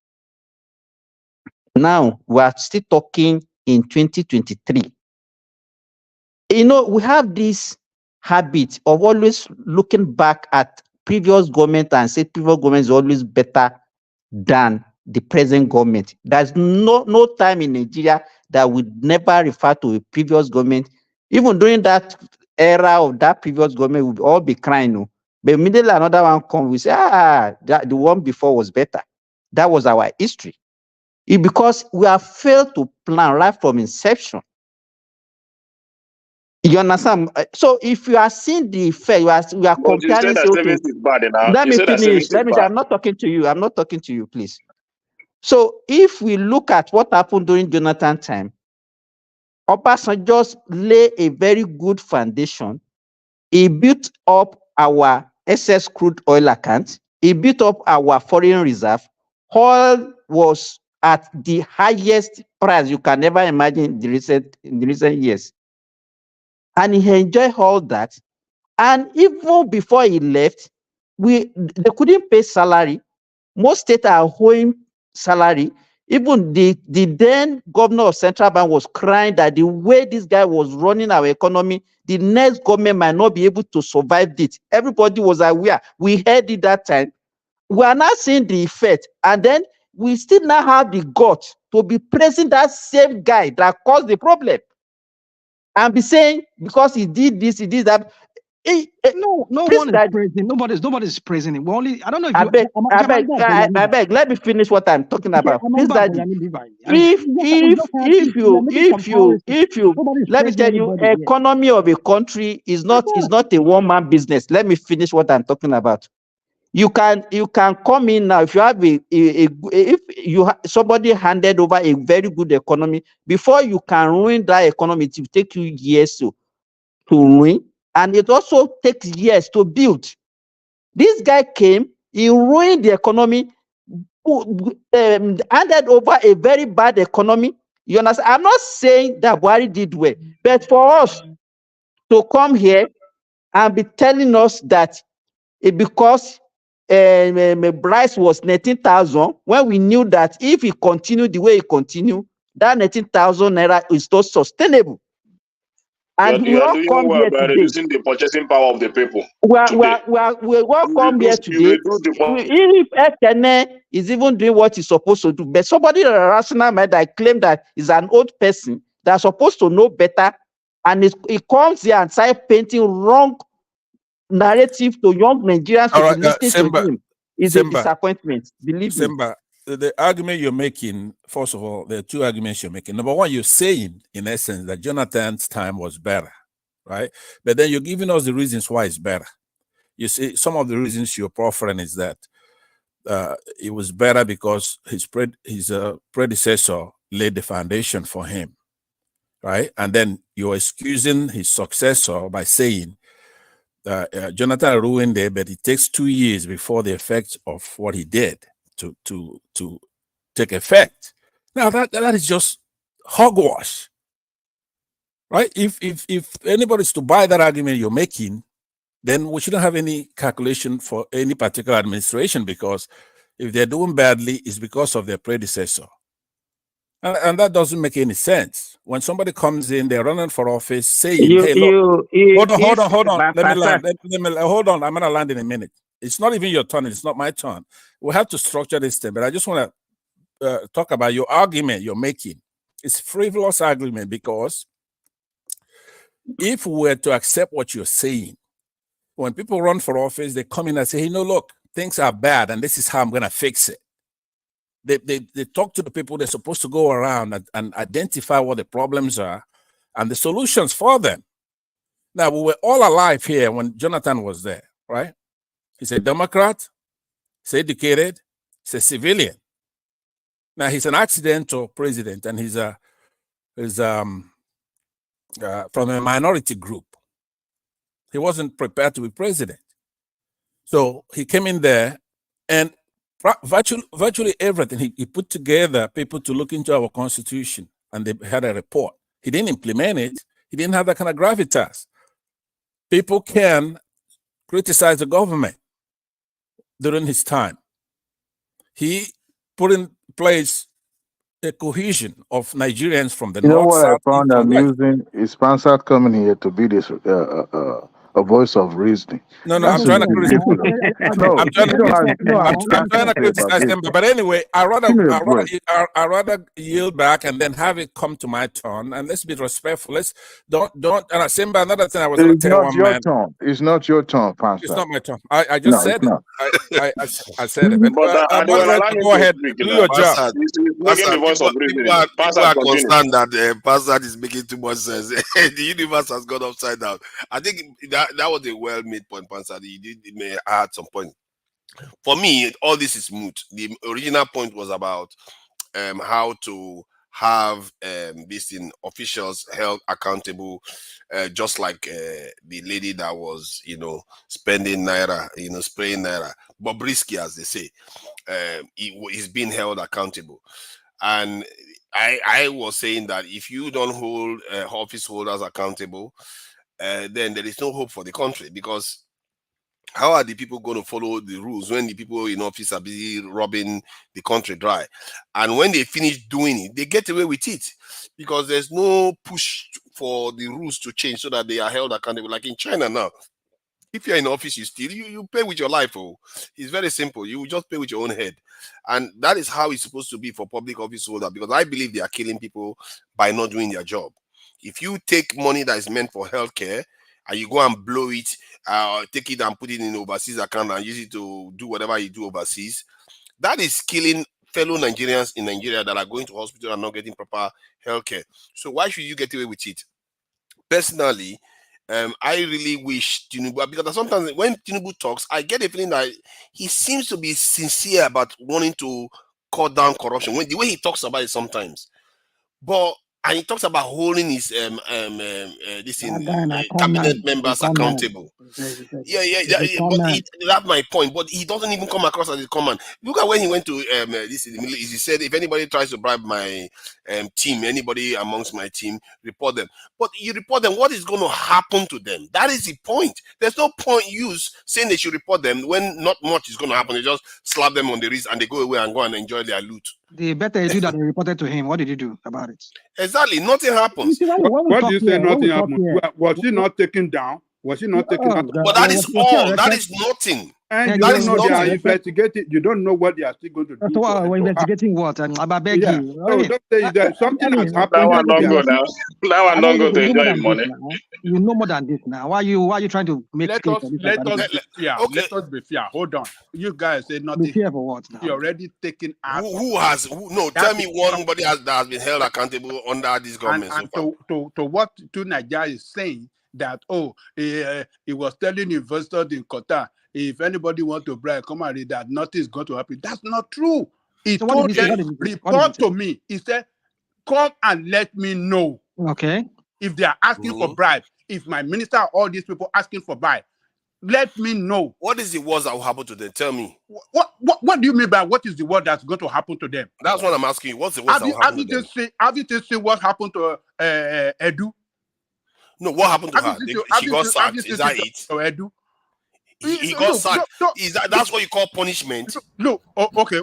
Now we are still talking in 2023. You know, we have this habit of always looking back at previous government and say previous government is always better than the present government. There's no time in Nigeria that would never refer to a previous government. Even during that era of that previous government, we'd all be crying. No? But immediately another one comes, we say, the one before was better. That was our history. Because we have failed to plan right from inception. You understand? So if you are seeing the effect, we are comparing. Let me finish. I'm not talking to you. I'm not talking to you, please. So if we look at what happened during Jonathan time, Obasanjo just lay a very good foundation. He built up our excess crude oil account. He built up our foreign reserve. Oil was at the highest price you can ever imagine in the recent years. And he enjoyed all that. And even before he left, they couldn't pay salary. Most states are owing salary. Even the then governor of Central Bank was crying that the way this guy was running our economy, the next government might not be able to survive it. Everybody was aware. We heard it that time. We are now seeing the effect. And then we still now have the guts to be praising that same guy that caused the problem. And be saying, because he did this, he did that. No one is praising. Nobody's praising him. We only, I don't know if I beg, let me finish what I'm talking about. Please, Daddy. If you, let me tell you, economy of a country is not a one-man business. Let me finish what I'm talking about. You can come in now if you have somebody handed over a very good economy. Before you can ruin that economy, it will take you years to ruin, and it also takes years to build. This guy came, he ruined the economy, handed over a very bad economy. You understand? I'm not saying that Buhari did well, but for us to come here and be telling us that because Bryce was 19,000, when we knew that if he continued the way he continued, that 19,000 naira is not sustainable. And You are doing well by reducing the purchasing power of the people. We come here today. If Ekene is even doing what he's supposed to do, but somebody rational mind that claim that is an old person that's supposed to know better, and he comes here and starts painting wrong narrative to young Nigerians to be listening to him is a disappointment. Believe me. The argument you're making, first of all, there are two arguments you're making. Number one, you're saying, in essence, that Jonathan's time was better, right? But then you're giving us the reasons why it's better. You see, some of the reasons you're proffering is that it was better because his predecessor laid the foundation for him, right? And then you're excusing his successor by saying, Jonathan ruined it, but it takes 2 years before the effects of what he did to take effect. Now that is just hogwash, right? If anybody's to buy that argument you're making, then we shouldn't have any calculation for any particular administration, because if they're doing badly, it's because of their predecessor. And that doesn't make any sense. When somebody comes in, they're running for office saying, hey, look, hold on. Let me land. Hold on, I'm going to land in a minute. It's not even your turn. It's not my turn. We have to structure this thing, but I just want to talk about your argument you're making. It's frivolous argument, because if we were to accept what you're saying, when people run for office, they come in and say, hey, no, look, things are bad, and this is how I'm going to fix it. They talk to the people they're supposed to go around and identify what the problems are and the solutions for them. Now, we were all alive here when Jonathan was there, right? He's a Democrat, he's educated, he's a civilian. Now, he's an accidental president, and he's from a minority group. He wasn't prepared to be president. So he came in there, and virtually everything, he put together people to look into our constitution, and they had a report. He didn't implement it. He didn't have that kind of gravitas. People can criticize the government during his time. He put in place a cohesion of Nigerians from the You know north, what south, I found east, and west. amusing is Pansat coming here to be this a voice of reasoning. No, That's I'm trying to ridiculous. criticize. No, I'm trying you don't have to nothing to say criticize about him. this. But anyway, I Give me a break. rather yield back and then have it come to my turn, and let's be respectful. Let's don't. And Simba, another thing I was going to It's tell not one your man. turn. It's not your turn, It's Pansat. not my turn. I just No, said it's it. not. I said it. But moderator, go ahead. Do your job. Making the voice of reasoning. People are concerned that Pastor is making too much sense. The universe has gone upside down. I think that was a well-made point, Pastor. He may add some point. For me, all this is moot. The original point was about how to have this in officials held accountable, just like the lady that was, spending naira, spraying naira, Bobriski, as they say, he's being held accountable. And I was saying that if you don't hold office holders accountable, then there is no hope for the country, because how are the people going to follow the rules when the people in office are busy robbing the country dry? And when they finish doing it, they get away with it because there's no push for the rules to change so that they are held accountable. Like in China now, if you're in office, you steal, you pay with your life. Oh, it's very simple. You just pay with your own head. And that is how it's supposed to be for public office holder, because I believe they are killing people by not doing their job. If you take money that is meant for healthcare and you go and blow it, take it and put it in overseas account and use it to do whatever you do overseas, that is killing fellow Nigerians in Nigeria that are going to hospital and not getting proper healthcare. So why should you get away with it? Personally, I really wish Tinubu, because sometimes when Tinubu talks, I get a feeling that he seems to be sincere about wanting to cut down corruption. When the way he talks about it sometimes, and he talks about holding his cabinet members accountable. But that's my point. But he doesn't even come across as a common. Look at when he went to this in the Middle East. He said, if anybody tries to bribe my team, anybody amongst my team, report them. But you report them, what is going to happen to them? That is the point. There's no point saying they should report them when not much is going to happen. They just slap them on the wrist and they go away and go and enjoy their loot. The better you do that, they reported to him. What did you do about it? Exactly. Nothing happens. What do you say nothing happened? Was he not taken down? Was he not taken down? But that is all. That is nothing. And you don't know they are investigating. You don't know what they are still going to do. We're investigating what? I'm beg you. No, don't say that something has happened. That one don't go now. That one don't go to enjoy money. You know more than this now. Why you trying to make? Let us be fair. Hold on. You guys say nothing. Be fair for what now? You're already taken out. Tell me one body that has been held accountable under this government. And to what Nigeria is saying that he was telling investors in Qatar, if anybody want to bribe, come and read that, nothing is going to happen. That's not true. He told them, report to me. He said, come and let me know. Okay. If they are asking for bribe, if my minister, all these people asking for bribe, let me know. What is the worst that will happen to them? Tell me. What do you mean by what is the worst that's going to happen to them? That's what I'm asking you. What's the worst that will happen to them? Have you just seen what happened to Edu? No, what happened to her? She got sacked. Is that it? Edu? He got sacked. That's what you call punishment? Look, okay.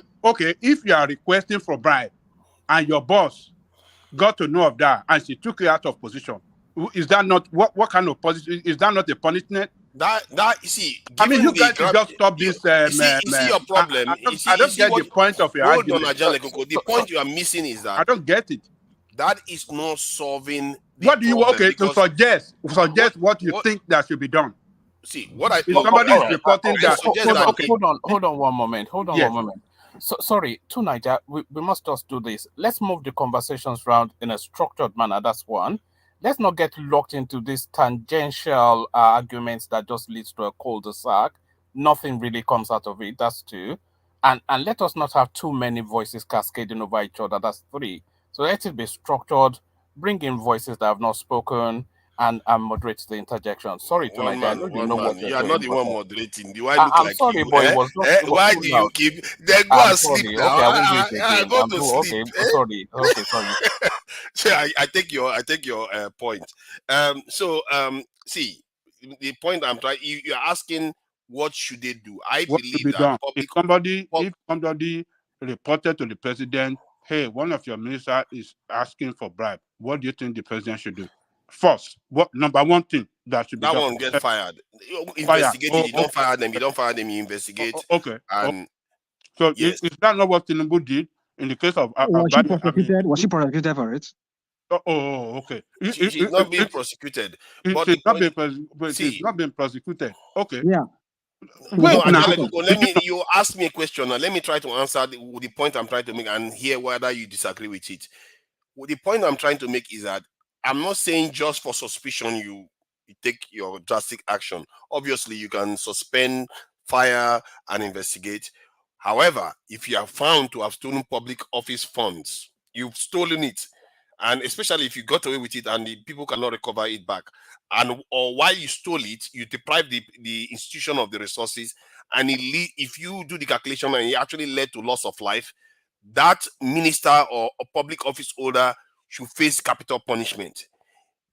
If you are requesting for bribe and your boss got to know of that and she took you out of position, is that not what kind of position? Is that not a punishment? You see, I mean, you guys should just stop this. You see your problem. I don't get the point of your argument. The point you are missing is that I don't get it. That is not solving. What do you to suggest? Suggest what you think that should be done. See what I. If somebody is reporting that. Hold on one moment. One moment. So sorry, tonight we must just do this. Let's move the conversations around in a structured manner. That's one. Let's not get locked into these tangential arguments that just leads to a cul-de-sac. Nothing really comes out of it. That's two. And let us not have too many voices cascading over each other. That's three. So let it be structured, bring in voices that have not spoken, and moderate the interjection. Sorry, tonight. You are not the one moderating. Do I look I'm like sorry, you? But it was just, why do you keep? Then go and sleep now. Okay, I won't do it again. Go to sleep. Sorry. Okay, sorry. So I take your point. See, the point I'm trying. You're asking what should they do? I believe that if somebody reported to the president, hey, one of your ministers is asking for bribe, what do you think the president should do? First, number one thing that should be done? That one get fired. Investigate it. You don't fire them. You don't fire them. You investigate. Okay. And so is that not what Tinubu did in the case of? Was she prosecuted for it? Okay. She's not being prosecuted. She's not being prosecuted. Okay. Yeah. You ask me a question now. Let me try to answer the point I'm trying to make and hear whether you disagree with it. The point I'm trying to make is that I'm not saying just for suspicion you take your drastic action. Obviously, you can suspend, fire, and investigate. However, if you are found to have stolen public office funds, You've stolen it. And especially if you got away with it and the people cannot recover it back. And or while you stole it, you deprive the institution of the resources. And if you do the calculation and it actually led to loss of life, that minister or a public office holder should face capital punishment.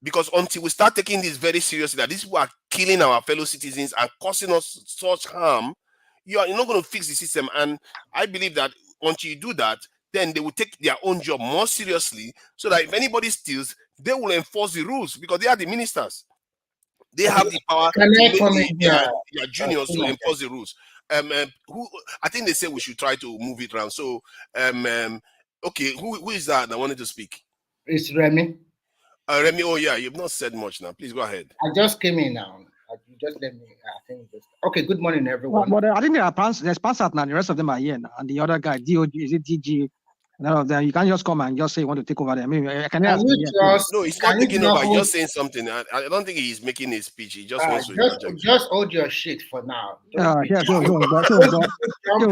Because until we start taking this very seriously, that these people are killing our fellow citizens and causing us such harm, you're not going to fix the system. And I believe that until you do that, then they will take their own job more seriously, so that if anybody steals, they will enforce the rules, because they are the ministers. They have the power Can to I make come in here? their juniors to enforce the rules. Who I think they say we should try to move it around. So, okay, who is that wanted to speak? It's Remy. Remy, oh yeah, you've not said much now. Please go ahead. I just came in now. You just let me. I think. Okay. Good morning, everyone. But I think there's Pansat now. The rest of them are here now, and the other guy, DOG, is it DG? None of them. You can't just come and just say you want to take over them. I mean, can I ask you? No, he's not taking over. He's just saying something. I don't think he's making a speech. He just wants to just hold your shit for now. Yeah, don't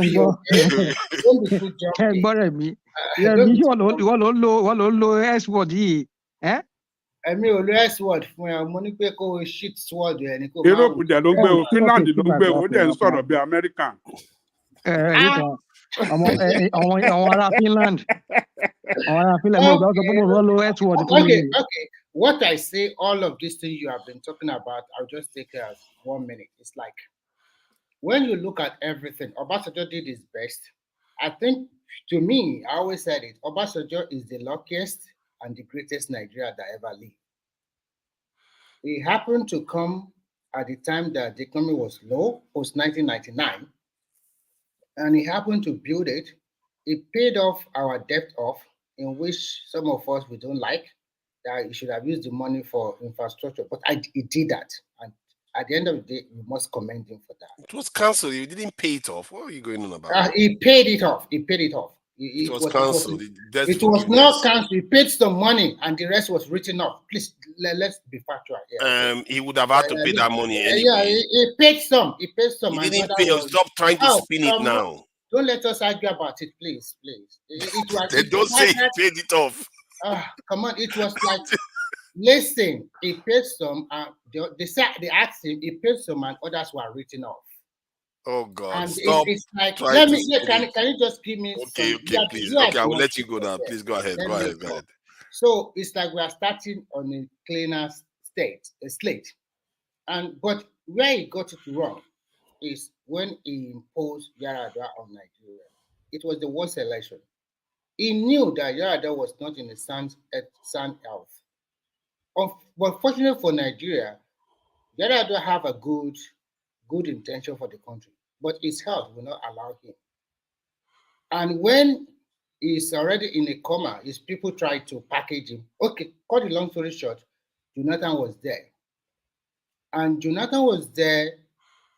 be too jumpy. Bother me. Yeah, you want to S word, eh? Ẹ̀mí ò lo S-word fún ẹ, mo ní pé kó o shit sword ẹ ní kó máa. Europe dẹ̀ ló gbé o, Finland ló gbé o, ó dẹ̀ ń sọ̀rọ̀ bí American. Àwọn ará Finland. Okay. What I say, all of these things you have been talking about, I'll just take it as 1 minute. It's like, when you look at everything, Obasanjo did his best. I think, to me, I always said it, Obasanjo is the luckiest and the greatest Nigeria that ever lived. It happened to come at the time that the economy was low, post 1999, and he happened to build it. It paid off our debt off, in which some of us we don't like, that he should have used the money for infrastructure, but he did that. And at the end of the day, we must commend him for that. It was cancelled. You didn't pay it off. What are you going on about? He paid it off. It was cancelled. It was not cancelled. He paid some money, and the rest was written off. Please, let's be factual. Yeah. He would have had to pay that money anyway. Yeah, he paid some. He didn't pay us. Stop trying to spin it now. Don't let us argue about it, please. Don't say he paid it off. Come on, it was like, listen, he paid some, and they asked him, he paid some, and others were written off. Oh God! And stop. It's like, can you just give me? Okay, please. Okay, I will let you go now. Please go ahead. Go ahead. So it's like we are starting on a cleaner slate, but where he got it wrong is when he imposed Yar'Adua on Nigeria. It was the worst election. He knew that Yar'Adua was not in a sound health. But fortunately for Nigeria, Yar'Adua have a good intention for the country, but his health will not allow him. And when he's already in a coma, his people try to package him. Okay, cut the long story short, Jonathan was there. And Jonathan was there.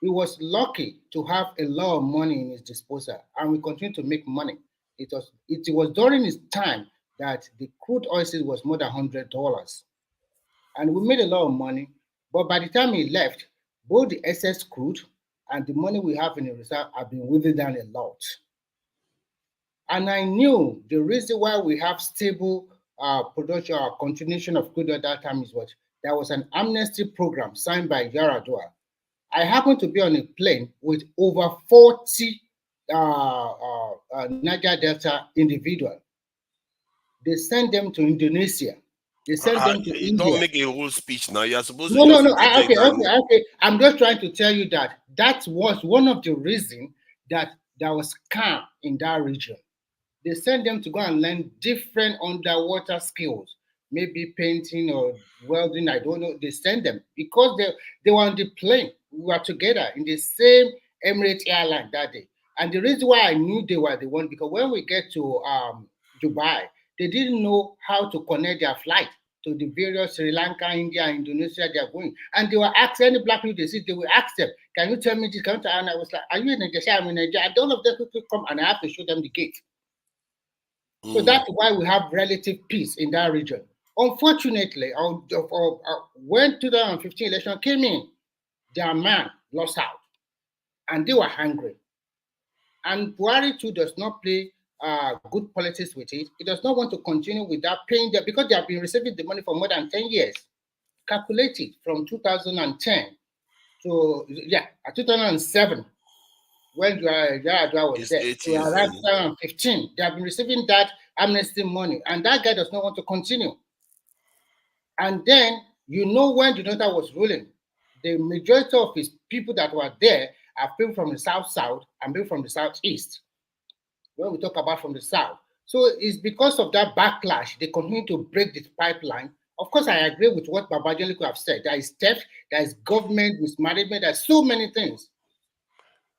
He was lucky to have a lot of money in his disposal, and we continue to make money. It was during his time that the crude oil was more than $100. And we made a lot of money, but by the time he left, both the excess crude and the money we have in the reserve have been withered down a lot. And I knew the reason why we have stable production or continuation of crude at that time is what? There was an amnesty program signed by Yar'Adua. I happened to be on a plane with over 40 Niger Delta individuals. They sent them to Indonesia. They sent them to India. Don't make a whole speech now. You're supposed to. No. Okay. I'm just trying to tell you that was one of the reasons that there was scam in that region. They sent them to go and learn different underwater skills, maybe painting or welding. I don't know. They sent them because they were on the plane. We were together in the same Emirates airline that day. And the reason why I knew they were the one, because when we get to Dubai, they didn't know how to connect their flight to the various Sri Lanka, India, Indonesia they are going. And they were asking any black people they see, they will ask them, can you tell me this? And I was like, are you in Nigeria? I'm in Nigeria. And all of them quickly come and I have to show them the gate. So that's why we have relative peace in that region. Unfortunately, when 2015 election came in, their man lost out. And they were hungry. And Buhari too does not play good politics with it. It does not want to continue without paying them because they have been receiving the money for more than 10 years. Calculated from 2010 to 2007 when Yaradua was It's there 8 to years around then. 2015. They have been receiving that amnesty money, and that guy does not want to continue. And then when Jonathan was ruling, the majority of his people that were there are people from the south and people from the southeast. When we talk about from the south, so it's because of that backlash they continue to break this pipeline. Of course, I agree with what Babajoli could have said. There is theft, there is government mismanagement, there's so many things.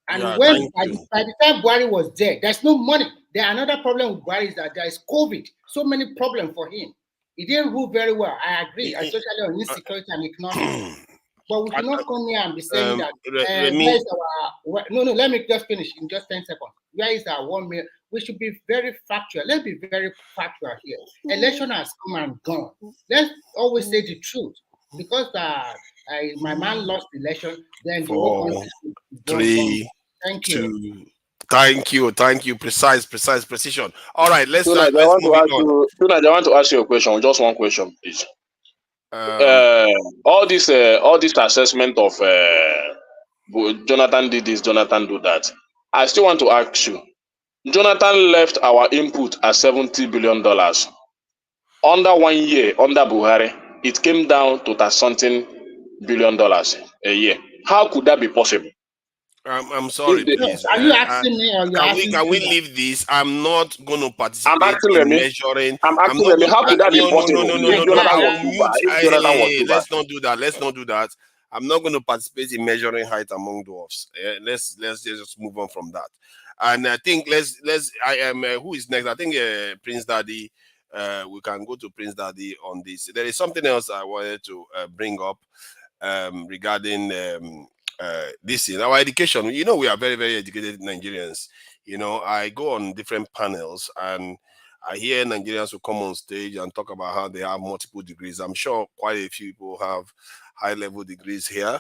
And Yeah, when thank you. by the time Buhari was there, there's no money. Another problem with Buhari is that there is COVID. So many problems for him. He didn't rule very well. I agree, especially on insecurity and economics. But we should not come here and be saying that where is our no, let me just finish in just 10 seconds. Where is our 1 million? We should be very factual. Let's be very factual here. Election has come and gone. Let's always say the truth. Because my man lost the election, then the whole 4, country is gone. 3, Thank you. 2. Thank you. Precise precision. All right, let's Tunaj, move it on. Tunaj, I want to ask you a question. Just one question, please. All this assessment of Jonathan did this, Jonathan do that. I still want to ask you. Jonathan left our input at $70 billion. Under 1 year, under Buhari, it came down to $something billion a year. How could that be possible? I'm sorry, please. Are you asking me or you're asking Can we me? leave this? I'm not going to participate in measuring. I'm asking Remy, how could that be possible? No. If Jonathan was too bad, if Jonathan was too bad. Let's not do that. I'm not going to participate in measuring height among dwarfs. Let's just move on from that. And I think who is next? I think Prince Daddy. We can go to Prince Daddy on this. There is something else I wanted to bring up regarding this in our education. We are very, very educated Nigerians. I go on different panels and I hear Nigerians who come on stage and talk about how they have multiple degrees. I'm sure quite a few people have high-level degrees here.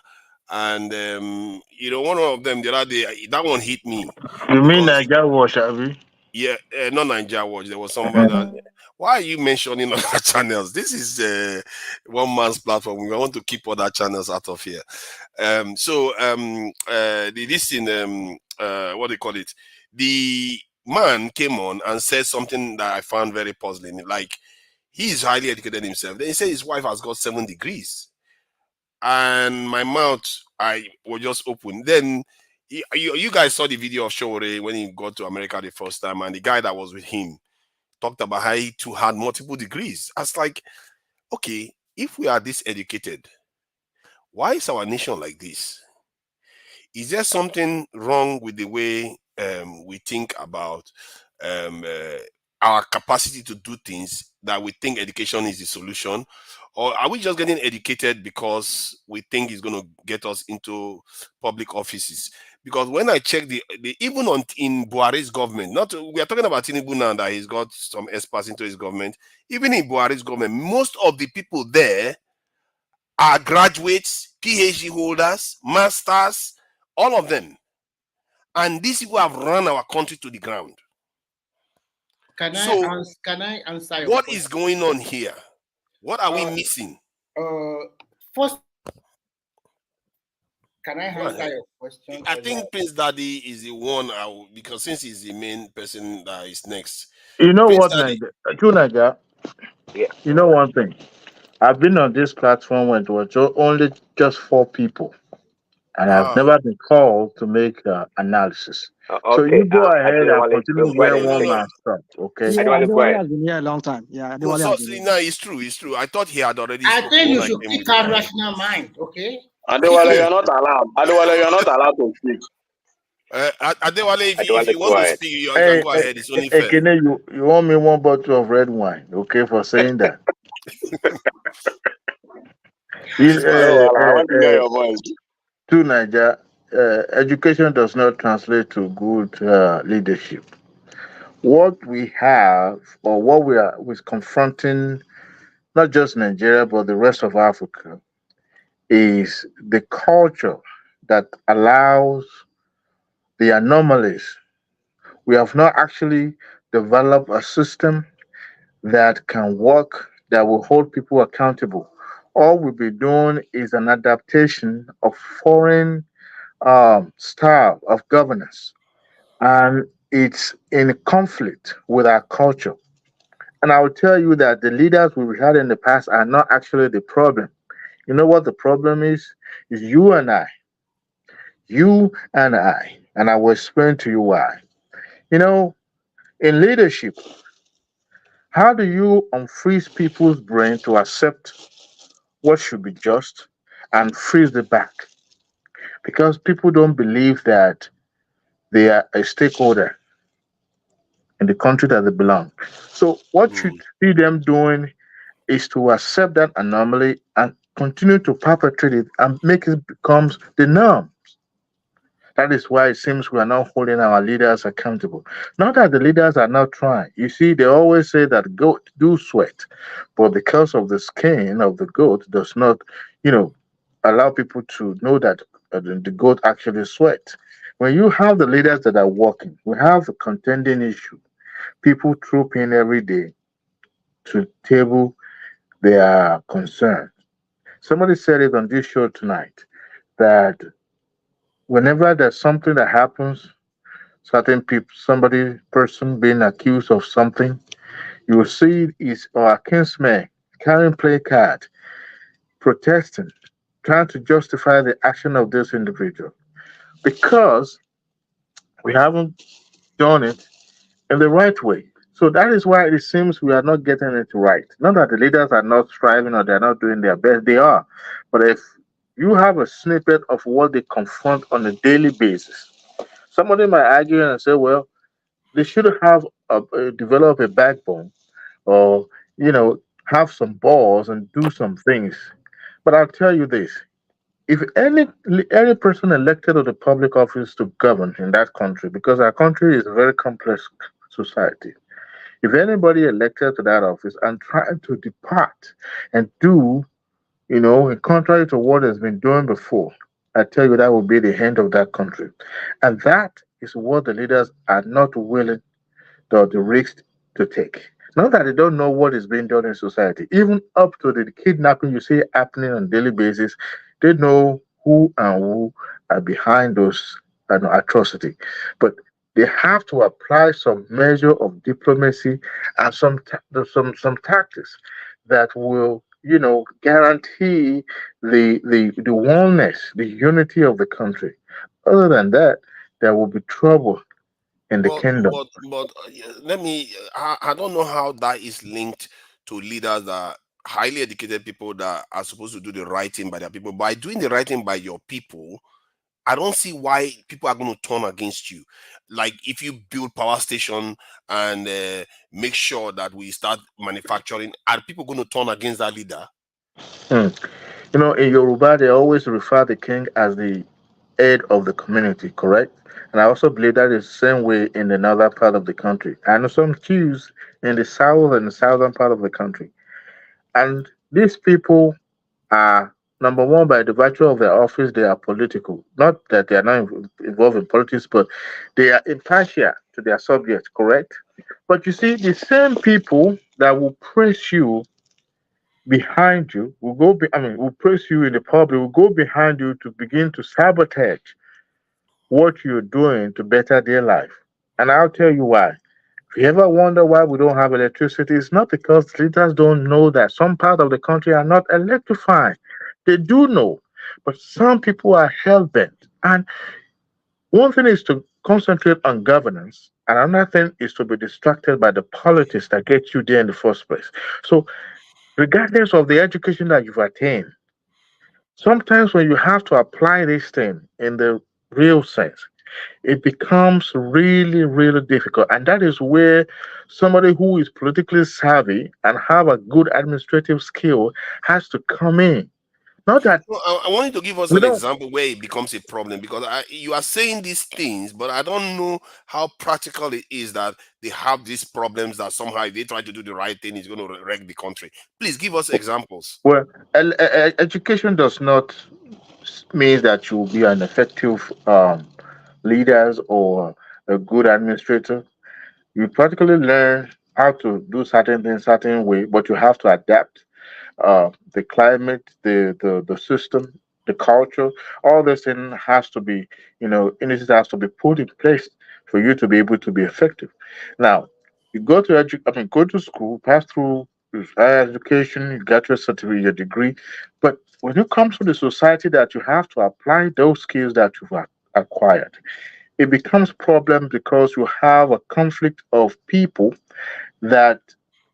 And, one of them the other day, that one hit me. You mean Nigeria Watch, Abi? Yeah, not Nigeria Watch. There was somebody. Why are you mentioning other channels? This is one man's platform. We want to keep other channels out of here. What they call it? The man came on and said something that I found very puzzling. Like, he is highly educated himself. Then he said his wife has got 7 degrees. And my mouth, I was just open. Then you guys saw the video of Showore when he got to America the first time, and the guy that was with him talked about how he too had multiple degrees. I was like, okay, if we are this educated, why is our nation like this? Is there something wrong with the way we think about our capacity to do things, that we think education is the solution? Or are we just getting educated because we think it's going to get us into public offices? Because when I check even in Buhari's government, we are talking about Tinubu now that he's got some experts into his government. Even in Buhari's government, most of the people there are graduates, PhD holders, masters, all of them. And these people have run our country to the ground. Can I answer your What question? is going on here? What are we missing? First, can I answer your question? I think Prince Daddy is the one, because since he's the main person that is next. You know Prince what, Daddy, Naija? Yeah. You know one thing. I've been on this platform when it was only just 4 people, and I've never been called to make analysis. So Okay. you go ahead and Adewale, continue go ahead. where one man stopped, okay? Yeah, Adewale, go Adewale ahead. has been here a long time. Yeah, no, Adewale so, has been here. no, it's true. I thought he had already I spoken think you when I should came pick with out my- rational mind, okay? Adewale, you're not allowed. Adewale, you're not allowed to speak. Adewale, if Adewale, you go want to ahead. speak, you can go ahead. It's only fair. Ekene, you want me 1 bottle of red wine, okay, for saying that? I want to hear your voice. To Niger, education does not translate to good leadership. What we have, or what we are confronting, not just Nigeria but the rest of Africa, is the culture that allows the anomalies. We have not actually develop a system that can work, that will hold people accountable. All we'll be doing is an adaptation of foreign style of governance, and it's in conflict with our culture. And I will tell you that the leaders we've had in the past are not actually the problem. You know what the problem is? Is you and I. You and I. And I will explain to you why. You know, in leadership, how do you unfreeze people's brain to accept what should be just and freeze it back? Because people don't believe that they are a stakeholder in the country that they belong. So what you see them doing is to accept that anomaly and continue to perpetrate it and make it becomes the norm. That is why it seems we are not holding our leaders accountable. Not that the leaders are not trying. You see, they always say that goat do sweat, but because of the skin of the goat does not, you know, allow people to know that the goat actually sweat. When you have the leaders that are working, we have a contending issue. People troop in every day to table their concern. Somebody said it on this show tonight that whenever there's something that happens, certain people, somebody, person being accused of something, you will see is or a kinsman carrying placard, protesting, trying to justify the action of this individual because we haven't done it in the right way. So that is why it seems we are not getting it right. Not that the leaders are not striving or they're not doing their best, they are. But if you have a snippet of what they confront on a daily basis, somebody might argue and say, well, they should have develop a backbone or, you know, have some balls and do some things. But I'll tell you this. If any person elected to the public office to govern in that country, because our country is a very complex society, if anybody elected to that office and trying to depart and do, you know, contrary to what has been done before, I tell you that will be the end of that country. And that is what the leaders are not willing the risk to take. Not that they don't know what is being done in society. Even up to the kidnapping you see happening on a daily basis, they know who are behind those atrocity. But they have to apply some measure of diplomacy and some tactics that will, you know, guarantee the oneness, the unity of the country. Other than that, there will be trouble in the kingdom. Let me. I don't know how that is linked to leaders that are highly educated people that are supposed to do the right thing by their people. By doing the right thing by your people, I don't see why people are going to turn against you. Like if you build power station and make sure that we start manufacturing, are people going to turn against that leader? Hmm. You know, in Yoruba, they always refer the king as the head of the community, correct? And I also believe that is the same way in the northern part of the country. I know some Jews in the south and the southern part of the country. And these people are, number one, by the virtue of their office, they are political. Not that they are not involved in politics, but they are impartial to their subjects, correct? But you see, the same people that will praise you behind you will will praise you in the public, will go behind you to begin to sabotage what you're doing to better their life. And I'll tell you why. If you ever wonder why we don't have electricity, it's not because leaders don't know that some part of the country are not electrified. They do know, but some people are hell bent. And one thing is to concentrate on governance, and another thing is to be distracted by the politics that get you there in the first place. So, regardless of the education that you've attained, sometimes when you have to apply this thing in the real sense, it becomes really, really difficult. And that is where somebody who is politically savvy and have a good administrative skill has to come in. Not that Well, I want you to give us we an don't. example where it becomes a problem because you are saying these things, but I don't know how practical it is that they have these problems that somehow if they try to do the right thing, it's going to wreck the country. Please give us examples. Well, education does not mean that you will be an effective leader or a good administrator. You practically learn how to do certain things certain way, but you have to adapt. The climate, the system, the culture, all this thing has to be, initiatives has to be put in place for you to be able to be effective. Now, you go to go to school, pass through higher education, you get your certificate, your degree, but when it comes to the society that you have to apply those skills that you've acquired, it becomes problem because you have a conflict of people that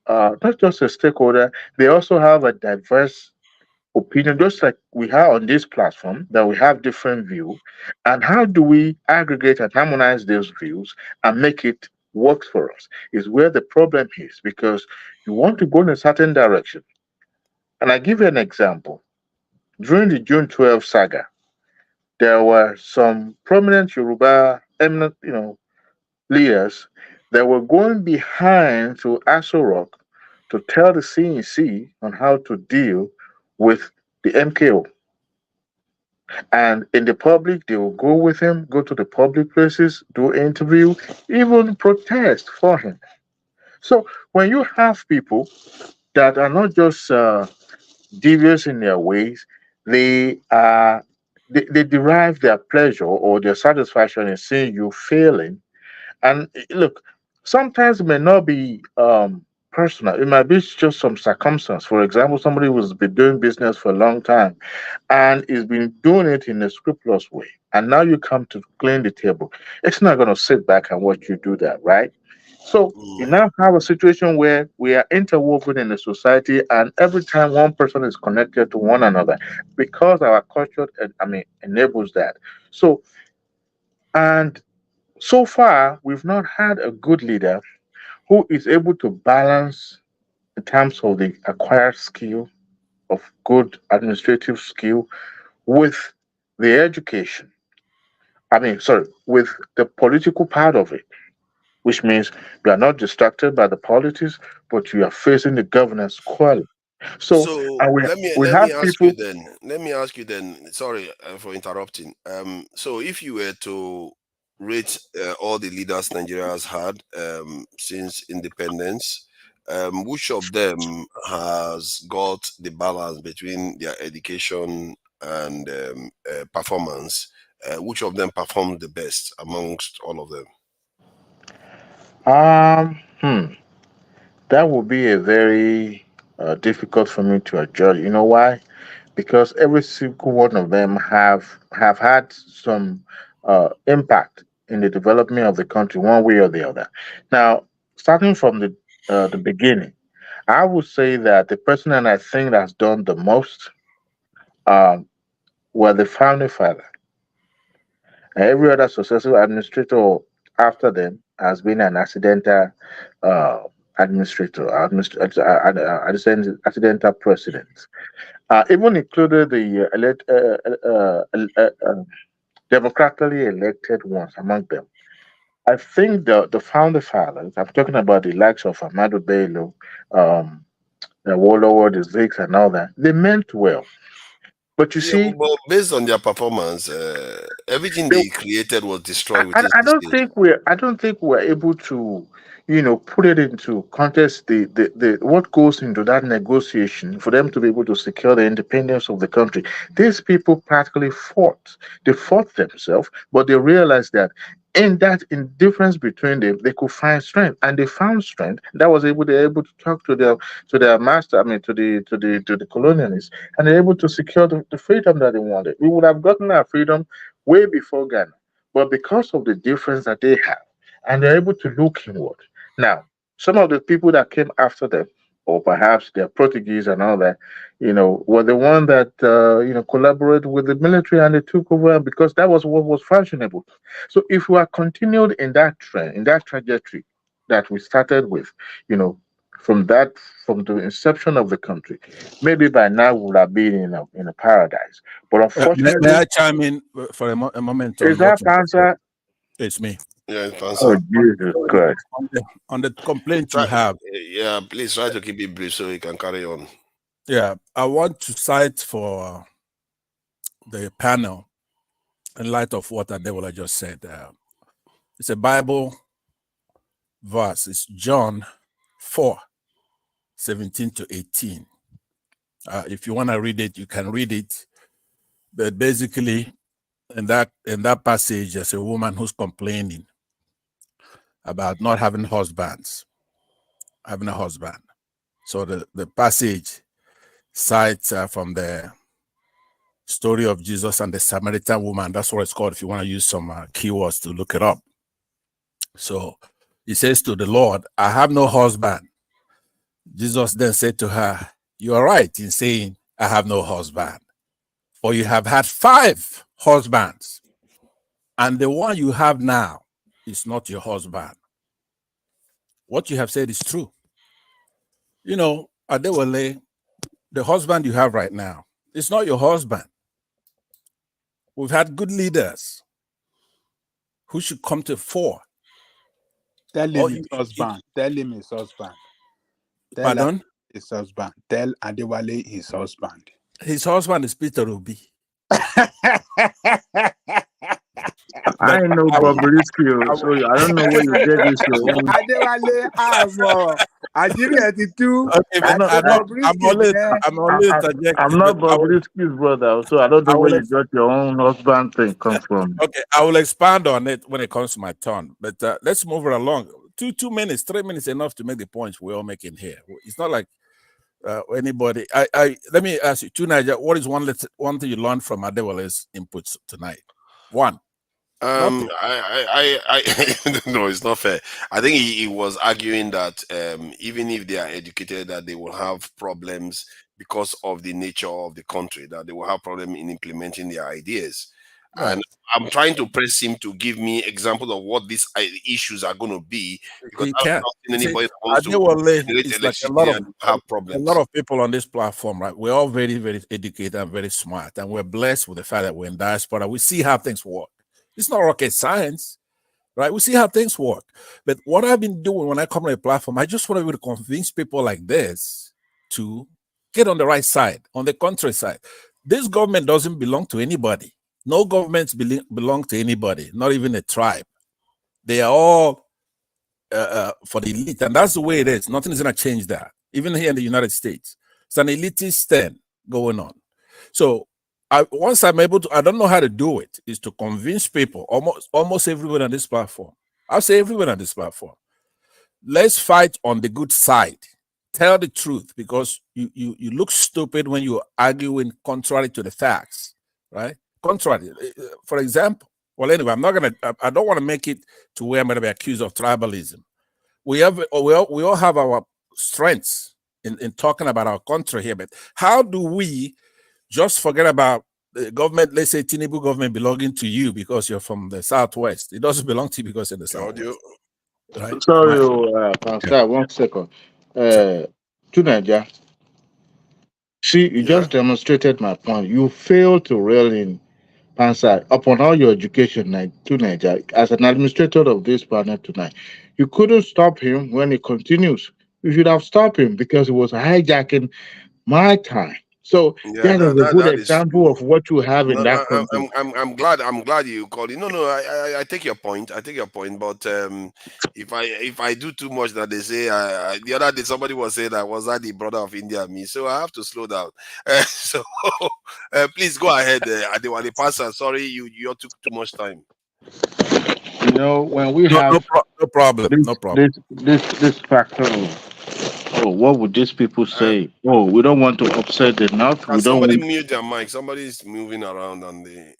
not just a stakeholder, they also have a diverse opinion, just like we have on this platform, that we have different view. And how do we aggregate and harmonize those views and make it work for us is where the problem is, because you want to go in a certain direction. And I give you an example. During the June 12 saga, there were some prominent Yoruba eminent, leaders that were going behind to Aso Rock to tell the CNC on how to deal with the MKO. And in the public, they will go with him, go to the public places, do interview, even protest for him. So when you have people that are not just devious in their ways, they are they derive their pleasure or their satisfaction in seeing you failing. And look, sometimes it may not be personal. It might be just some circumstance. For example, somebody who's been doing business for a long time and is been doing it in a scrupulous way. And now you come to clean the table. It's not going to sit back and watch you do that, right? So you now have a situation where we are interwoven in the society, and every time one person is connected to one another, because our culture, enables that. So, and so far, we've not had a good leader who is able to balance in terms of the acquired skill of good administrative skill with the education. With the political part of it, which means you are not distracted by the politics, but you are facing the governance squarely. So, So and we let have me ask you people. then. Let me ask you then. Sorry for interrupting. So if you were to rate all the leaders Nigeria has had since independence, which of them has got the balance between their education and performance? Which of them performed the best amongst all of them? Um, hmm, that would be a very difficult for me to judge. You know why? Because every single one of them have had some impact in the development of the country, one way or the other. Now, starting from the beginning, I would say that the person that I think that's done the most um, were the founding father. Every other successful administrator after them has been an accidental uh, accidental president. Even included the democratically elected ones among them. I think the founder fathers, I'm talking about the likes of Ahmadu Bello, Warlord, the Zigs, and all that, they meant well. But you Yeah, see, but based on their performance, everything they they created was destroyed I, within I don't 6 years. think we're able to, put it into context the what goes into that negotiation for them to be able to secure the independence of the country. These people practically fought. They fought themselves, but they realized that in that indifference between them, they could find strength, and they found strength that was able they're able to talk to their master, to the colonialists, and they're able to secure the freedom that they wanted. We would have gotten our freedom way before Ghana. But because of the difference that they have, and they're able to look inward. Now, some of the people that came after them, or perhaps their Portuguese and all that, were the one that collaborated with the military and they took over because that was what was fashionable. So if we are continued in that trend, in that trajectory that we started with, you know, from that from the inception of the country, maybe by now we would have been in a paradise. But May unfortunately, I chime in for a moment is on what that you just said? answer? It's me. Yeah, Oh, answer. Jesus Christ. On the complaint Try, you have, yeah, please try to keep it brief so we can carry on. yeah, I want to cite for the panel in light of what Adewola just said. It's a Bible verse. It's John 4:17 to 18. If you want to read it, you can read it. But basically, in that passage, there's a woman who's complaining about not having husbands, having a husband. So the passage cites from the story of Jesus and the Samaritan woman. That's what it's called if you want to use some keywords to look it up. So he says to the Lord, I have no husband. Jesus then said to her, you are right in saying, I have no husband. For you have had 5 husbands, and the one you have now is not your husband. What you have said is true. You know, Adewale, the husband you have right now, it's not your husband. We've had good leaders who should come to fore. Tell him his husband. Tell him his husband. Pardon? His husband. Tell Adewale his husband. His husband is Peter Obi. I know Bobriski, so I don't know where you get this. Adewale, I'm not Bobriski's brother, so I don't know where you got your own husband thing come from. Okay, I will expand on it when it comes to my turn, but let's move it along. 2 minutes, 3 minutes enough to make the points we're all making here. It's not like anybody. Let me ask you, Tunaja, what is one thing you learned from Adewale's inputs tonight? One. No, it's not fair. I think he was arguing that even if they are educated, that they will have problems because of the nature of the country, that they will have problem in implementing their ideas. Right. And I'm trying to press him to give me example of what these issues are going to be, because I don't think anybody wants to generate electricity and have problems. A lot of people on this platform, right? We're all very, very educated and very smart, and we're blessed with the fact that we're in diaspora. We see how things work. It's not rocket science, right? We see how things work. But what I've been doing when I come on a platform, I just want to be able to convince people like this to get on the right side, on the contrary side. This government doesn't belong to anybody. No governments belong to anybody, not even a tribe. They are all for the elite, and that's the way it is. Nothing is going to change that. Even here in the United States, it's an elitist thing going on. So once I'm able to, I don't know how to do it, is to convince people, almost everyone on this platform. I'll say everyone on this platform. Let's fight on the good side. Tell the truth, because you look stupid when you're arguing contrary to the facts, right? Contrary. For example, well, anyway, I don't want to make it to where I'm going to be accused of tribalism. We all have our strengths in talking about our country here, but how do we just forget about the government? Let's say Tinubu government belonging to you because you're from the Southwest. It doesn't belong to you because you're in the Southwest. Right? Sorry, Pastor, 1 second. Tunaja, see, you just demonstrated my point. You failed to rail in Pansa upon all your education, Tunaja, as an administrator of this panel tonight. You couldn't stop him when he continues. You should have stopped him because he was hijacking my time. So that is a good example of what you have in that country. I'm glad you called it. No, I take your point. I take your point. But if I do too much, that they say the other day somebody was saying that was that the brother of India me, so I have to slow down. So please go ahead, Adewale Pastor. Sorry, you took too much time. You know, when we have no problem. This factor of, oh, what would these people say? Oh, we don't want to upset the North. We don't. Somebody mute their mic. Somebody's moving around on the,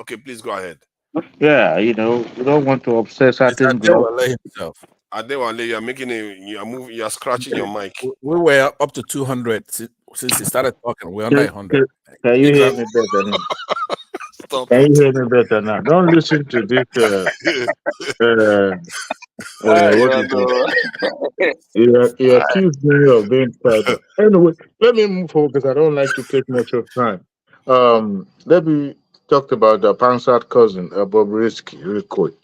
Okay, please go ahead. Yeah, we don't want to upset certain groups. Adewale, you are scratching your mic. We were up to 200 since he started talking. We're under 100. Can you hear me better now? Stop. Can you hear me better now? Don't listen to this. You accuse me of being tribal. Anyway, let me move forward because I don't like to take much of time. Let me talk about the Pansat cousin, Bobriski, real quick.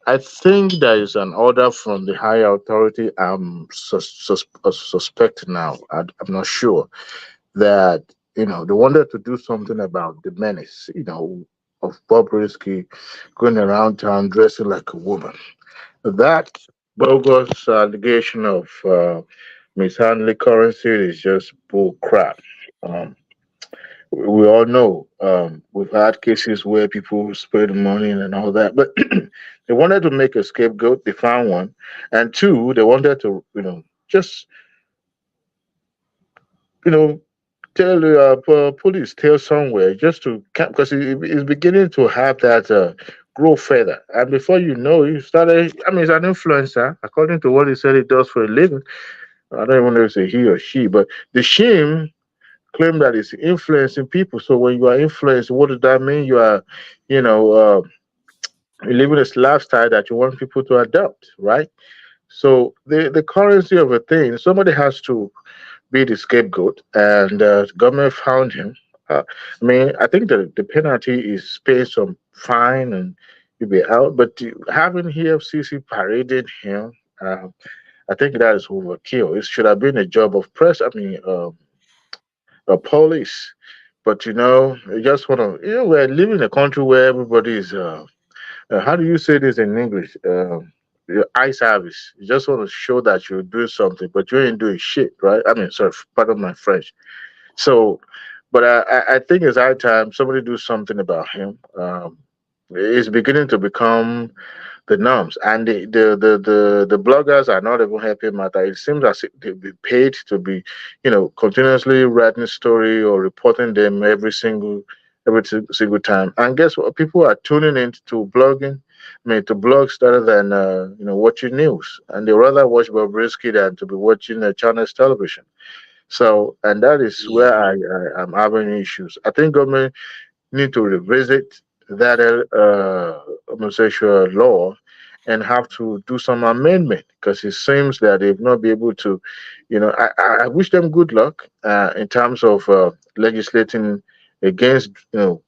I think there is an order from the higher authority. I'm suspect now. I'm not sure that they wanted to do something about the menace. Bobriski going around town dressing like a woman. That bogus allegation of mishandling currency is just bull crap. Um, we all know we've had cases where people spend money and all that, but they wanted to make a scapegoat. They found one, and two, they wanted to, just you know, tell the police, tell somewhere, just to because it's beginning to have that grow further. And before you know, he started. I mean, he's an influencer, according to what he said he does for a living. I don't even know if it's a he or she, but the shame claim that it's influencing people. So when you are influenced, what does that mean? You are, you know, living this lifestyle that you want people to adopt, right? So the currency of a thing, somebody has to be the scapegoat, and government found him. I mean, I think the penalty is pay some fine and you'll be out. But having EFCC parading him, I think that is overkill. It should have been a job of press. I mean, police. But you just want to. We're living in a country where everybody is. How do you say this in English? Your eye service. You just want to show that you're doing something, but you ain't doing shit, right? I mean, sorry, pardon my French. So, but I think it's high time somebody do something about him. It's beginning to become the norms, and the bloggers are not even helping matter. It seems as if they be paid to be, continuously writing story or reporting them every single time. And guess what? People are tuning into blogging, I mean, to blogs rather than watching news, and they rather watch Bobriski than to be watching China's television. So, and that is where I'm having issues. I think government need to revisit that homosexual law and have to do some amendment because it seems that they've not been able to, I wish them good luck in terms of legislating against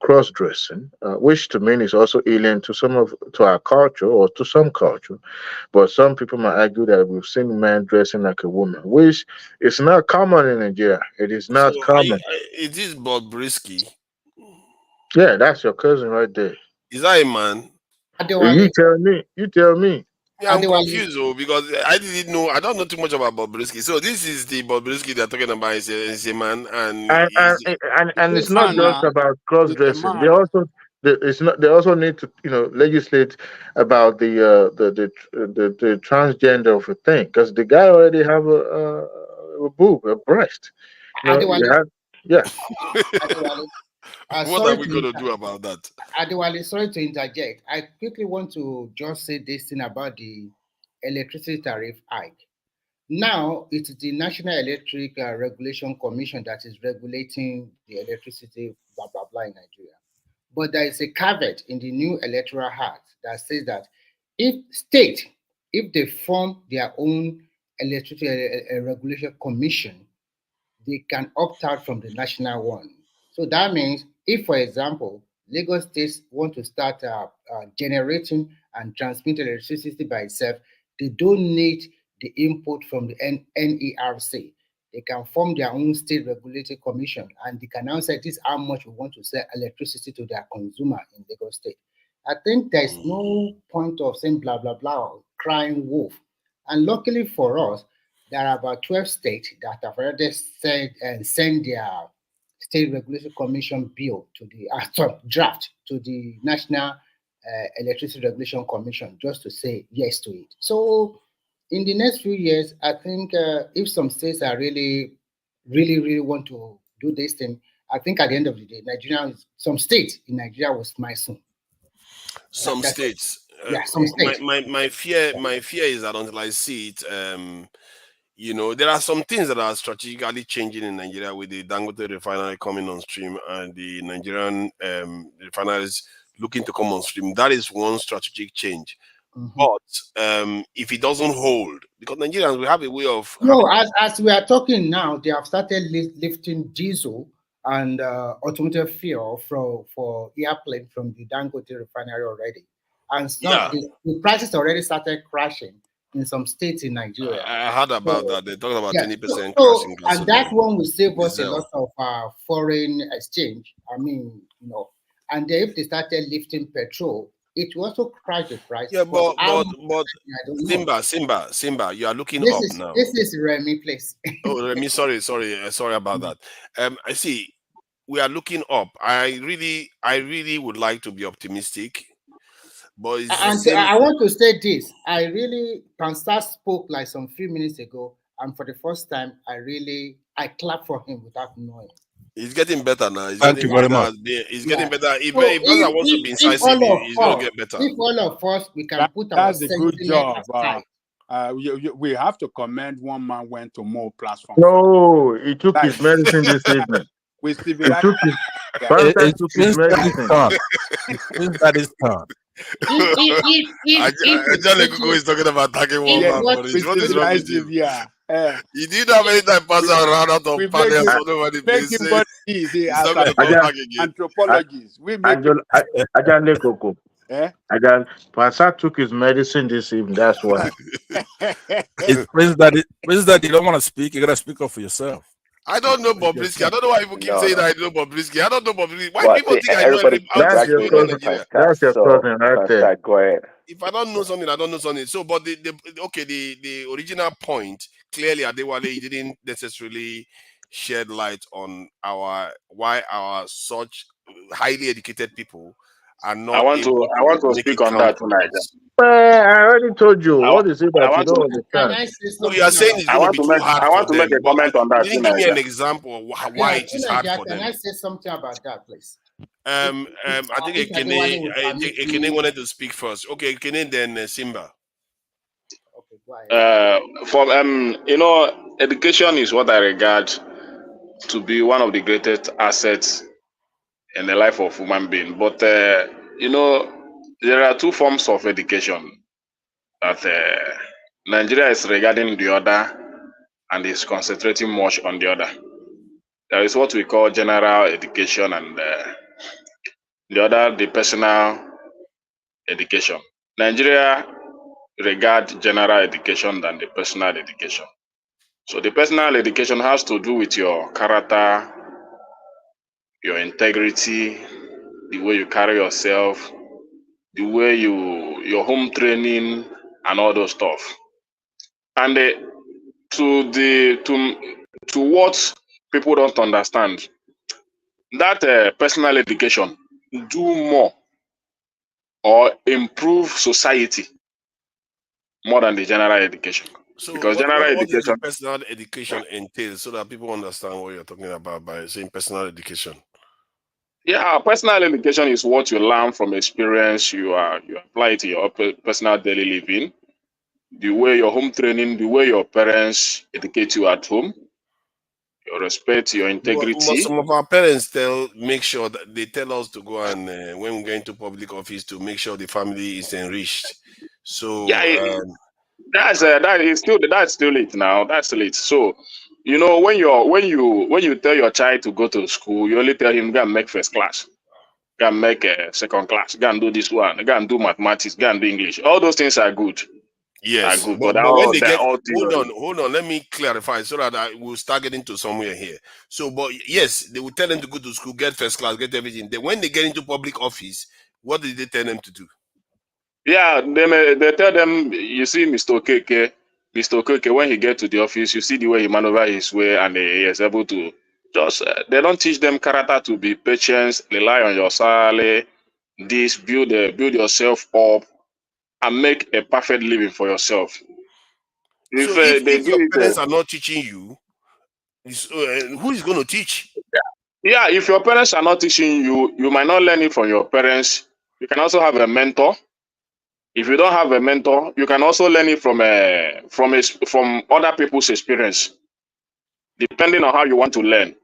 cross dressing, which to me is also alien to our culture or to some culture. But some people might argue that we've seen men dressing like a woman, which is not common in Nigeria. It is So not common. it is Bobriski. Yeah, that's your cousin right there. Is that a man? You tell me. You tell me. Yeah, I'm confused though because I didn't know. I don't know too much about Bobriski. So this is the Bobriski they're talking about. Is a man, and And and, and it's not just about cross dressing. They also it's not. They also need to legislate about the transgender of a thing because the guy already have a boob, a breast. Yeah. What sorry are we going to do about that? Adewale, sorry to interject. I quickly want to just say this thing about the electricity tariff hike. Now, it is the National Electric Regulation Commission that is regulating the electricity, blah, blah, blah, in Nigeria. But there is a caveat in the new Electoral Act that says that if they form their own electricity regulation commission, they can opt out from the national one. So that means if, for example, Lagos State want to start generating and transmitting electricity by itself, they don't need the input from the NERC. They can form their own state regulatory commission and they can now say this is how much we want to sell electricity to their consumer in Lagos State. I think there's no point of saying blah, blah, blah, crying wolf. And luckily for us, there are about 12 states that have already said and sent their State Regulatory Commission bill to the draft to the National Electricity Regulation Commission just to say yes to it. So in the next few years, I think if some states are really want to do this thing, I think at the end of the day, some states in Nigeria will smile soon. Some states. Yeah, some states. My fear is that until I see it, there are some things that are strategically changing in Nigeria with the Dangote refinery coming on stream and the Nigerian refineries looking to come on stream. That is one strategic change. Mm-hmm. But if it doesn't hold, because Nigerians, we have a way of... as we are talking now, they have started lifting diesel and automotive fuel for airplane from the Dangote refinery already. And the prices already started crashing in some states in Nigeria. I heard about that. They talked about 20% crashing. And that one will save us a lot of foreign exchange. I mean, and then if they started lifting petrol, it will also crash the price. Yeah, but I don't know. Simba, you are looking This up is now. this is Remy, please. Oh, Remy, sorry about that. I see. We are looking up. I really would like to be optimistic, but it's the And same. I want to say this. Panstar spoke like some few minutes ago, and for the first time, I clapped for him without knowing. It's getting better now. It's Thank getting you very better. much. It's getting better. If So Gaza wants to be incisive, it's going to get better. If all of us, we can put our That's a good sentiment job. aside. We have to commend one man went to more platforms. No, he took his medicine this evening. We He civilized. took his Valentine took his medicine. That is turn. Ajale is talking about attacking one man. What is wrong with you? Yeah. You didn't have any time pass around out of panels all over the place. Make him He's not going to come back again. Anthropologists. We make Ajale Koko. Eh? Ajale, Pastor took his medicine this evening. That's why. It means that you don't want to speak. You gotta speak up for yourself. I don't know Bobriski. I don't know why people keep saying that I know Bobriski. I don't know Bobriski. Why Well, people think I know everybody That's your cousin. That's your cousin right there. Go ahead. If I don't know something, I don't know something. So, but the original point, clearly Adewale didn't necessarily shed light on why our such highly educated people are not. I want to speak on that tonight. I already told you. What is it that you don't understand? No, you are saying it's going to be too hard. I want to make a comment on that. You didn't give me an example of why it is hard for them. Can I say something about that, please? I think Ekene wanted to speak first. Okay, Ekene, then Simba. Education is what I regard to be one of the greatest assets in the life of human being. But there are two forms of education that Nigeria is regarding the other and is concentrating much on the other. There is what we call general education and the other, the personal education. Nigeria regard general education than the personal education. So the personal education has to do with your character, your integrity, the way you carry yourself, the way your home training and all those stuff. And to what people don't understand, that personal education do more or improve society more than the general education. So because what general does education, the personal education entail so that people understand what you're talking about by saying personal education? yeah, personal education is what you learn from experience, you apply it to your personal daily living, the way your home training, the way your parents educate you at home, your respect, your integrity. But some of our parents make sure that they tell us to go and when we get into public office to make sure the family is enriched. So yeah, that's still it now. That's still it. So when you tell your child to go to school, you only tell him go and make first class, go and make second class, go and do this one, go and do mathematics, go and do English. All those things are good. Yes, are good, but when they get hold on, let me clarify so that I will start getting to somewhere here. So, but yes, they will tell them to go to school, get first class, get everything. Then when they get into public office, what did they tell them to do? Yeah, they tell them, you see, Mr. Okeke, when he gets to the office, you see the way he maneuver his way, and he is able to just. They don't teach them character to be patient, rely on your salary, build yourself up, and make a perfect living for yourself. If your parents are not teaching you, who is going to teach? Yeah, if your parents are not teaching you, you might not learn it from your parents. You can also have a mentor. If you don't have a mentor, you can also learn it from other people's experience, depending on how you want to learn.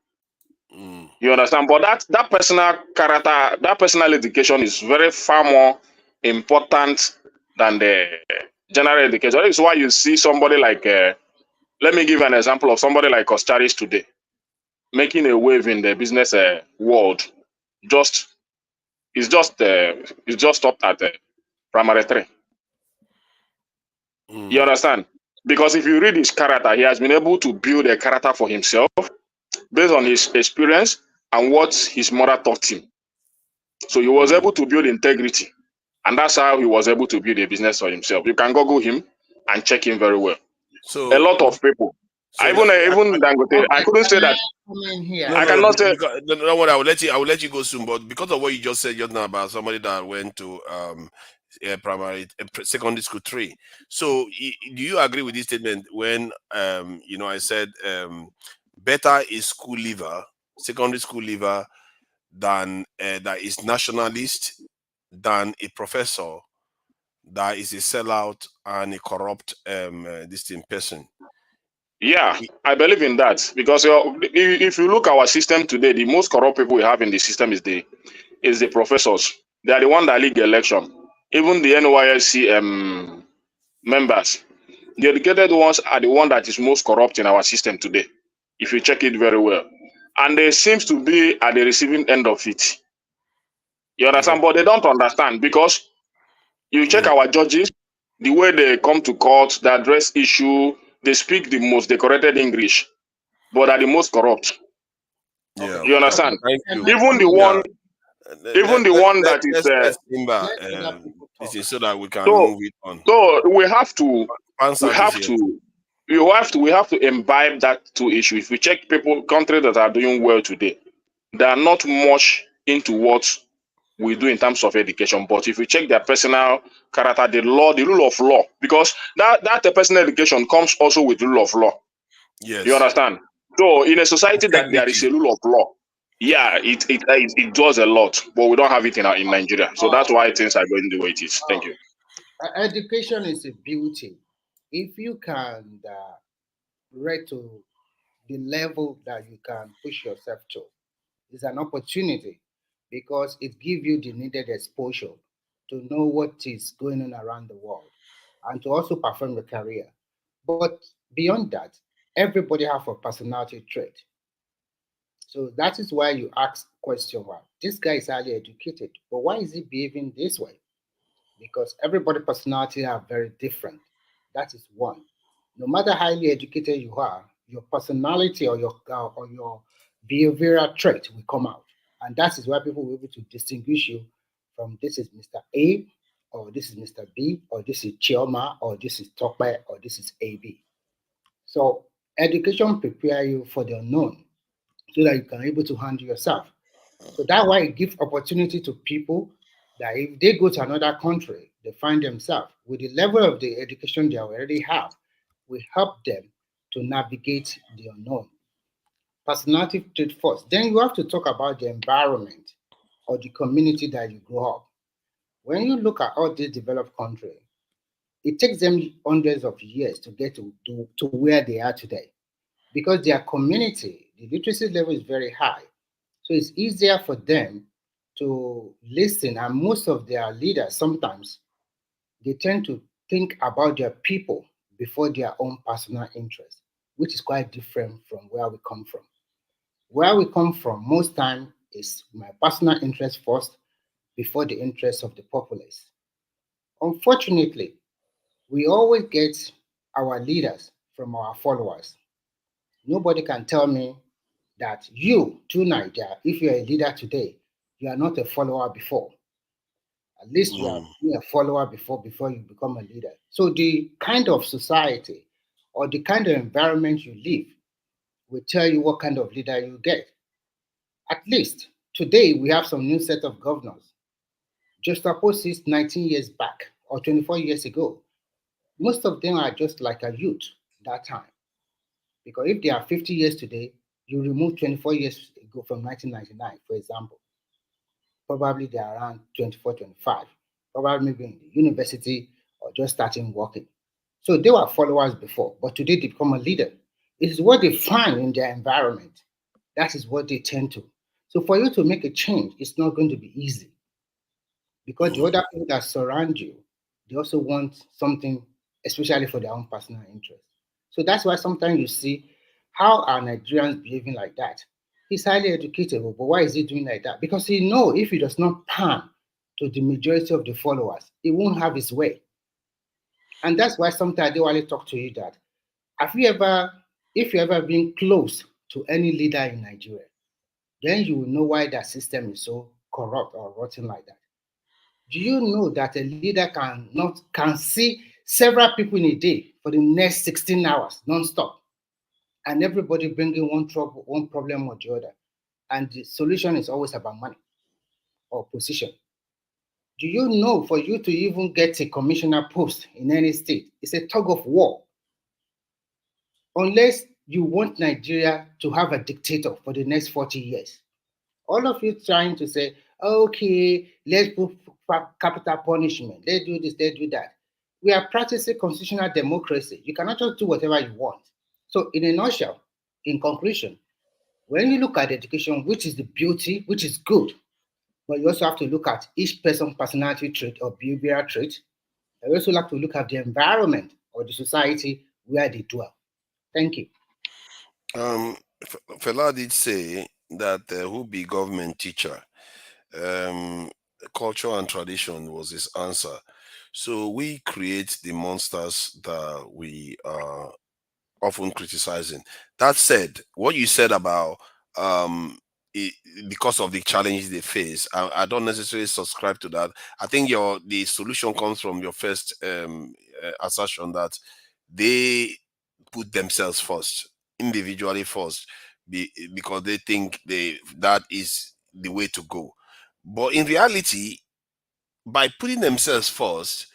You understand? But that personal character, that personal education is far more important than the general education. That is why you see somebody like, let me give an example of somebody like Costaris today, making a wave in the business world. It's just stopped at primary 3. You understand? Because if you read his character, he has been able to build a character for himself based on his experience and what his mother taught him. So he was able to build integrity. And that's how he was able to build a business for himself. You can Google him and check him very well. A So lot of people. so Even Dangote, I couldn't say that. No, I no, cannot say. because, no, no, what I will let you go soon. But because of what you just said just now about somebody that went to secondary school 3, so do you agree with this statement when I said better is school leaver, secondary school leaver than that is nationalist than a professor that is a sellout and a corrupt person? Yeah, I believe in that because if you look at our system today, the most corrupt people we have in the system is the professors. They are the one that lead the election. Even the NYSC members, the educated ones are the one that is most corrupt in our system today. If you check it very well, and they seems to be at the receiving end of it. You understand? But they don't understand because you check our judges, the way they come to court, they address issue, they speak the most decorated English, but are the most corrupt. Yeah, You understand? thank you. Even the one, that is let's Simba, this is so that we can so move it on. so we have to Answer this here. we have to imbibe that two issues. If we check countries that are doing well today, they are not much into what we do in terms of education. But if you check their personal character, the rule of law, because that personal education comes also with rule of law. Yes. You understand? So in a society that there is a rule of law, yeah, it does a lot, but we don't have it in Nigeria. So that's why things are going the way it is. Thank you. Education is a beauty. If you can reach to the level that you can push yourself to, it's an opportunity because it gives you the needed exposure to know what is going on around the world and to also perform your career. But beyond that, everybody has a personality trait. So that is why you ask question, well, this guy is highly educated, but why is he behaving this way? Because everybody's personality are very different. That is one. No matter highly educated you are, your personality or your behavioral trait will come out, and that is why people will be able to distinguish you from this is Mr. A, or this is Mr. B, or this is Chioma, or this is Tokpe, or this is AB. So education prepare you for the unknown, so that you can be able to handle yourself. So that's why it gives opportunity to people that if they go to another country, they find themselves with the level of the education they already have, will help them to navigate the unknown. Personality trait first. Then you have to talk about the environment or the community that you grow up. When you look at all these developed countries, it takes them hundreds of years to get to where they are today because their community, the literacy level is very high. So it's easier for them to listen, and most of their leaders sometimes they tend to think about their people before their own personal interests, which is quite different from where we come from. Where we come from most time is my personal interest first before the interests of the populace. Unfortunately, we always get our leaders from our followers. Nobody can tell me that you, tonight, if you're a leader today, you are not a follower before. At least you have been a follower before you become a leader. So the kind of society or the kind of environment you live will tell you what kind of leader you get. At least today we have some new set of governors. Just suppose it's 19 years back or 24 years ago. Most of them are just like a youth that time. Because if they are 50 years today, you remove 24 years ago from 1999, for example. Probably they are around 24, 25. Probably maybe in the university or just starting working. So they were followers before, but today they become a leader. It is what they find in their environment. That is what they tend to. So for you to make a change, it's not going to be easy. Because the other people that surround you, they also want something, especially for their own personal interest. So that's why sometimes you see how are Nigerians behaving like that. He's highly educated, but why is he doing like that? Because he knows if he does not pan to the majority of the followers, he won't have his way. And that's why sometimes they want to talk to you that if you ever been close to any leader in Nigeria, then you will know why that system is so corrupt or rotten like that. Do you know that a leader can see several people in a day for the next 16 hours non-stop, and everybody bringing one problem or the other, and the solution is always about money or position? Do you know for you to even get a commissioner post in any state, it's a tug of war. Unless you want Nigeria to have a dictator for the next 40 years. All of you trying to say, okay, let's put capital punishment, let's do this, let's do that. We are practicing constitutional democracy. You cannot just do whatever you want. So in a nutshell, in conclusion, when you look at education, which is the beauty, which is good, but you also have to look at each person's personality trait or behavioral trait. I also like to look at the environment or the society where they dwell. Thank you. Fela did say that who be government teacher, culture and tradition was his answer. So we create the monsters that we are often criticizing. That said, what you said about because of the challenges they face, I don't necessarily subscribe to that. I think the solution comes from your first assertion that they put themselves first, individually first, because they think that is the way to go. But in reality, by putting themselves first,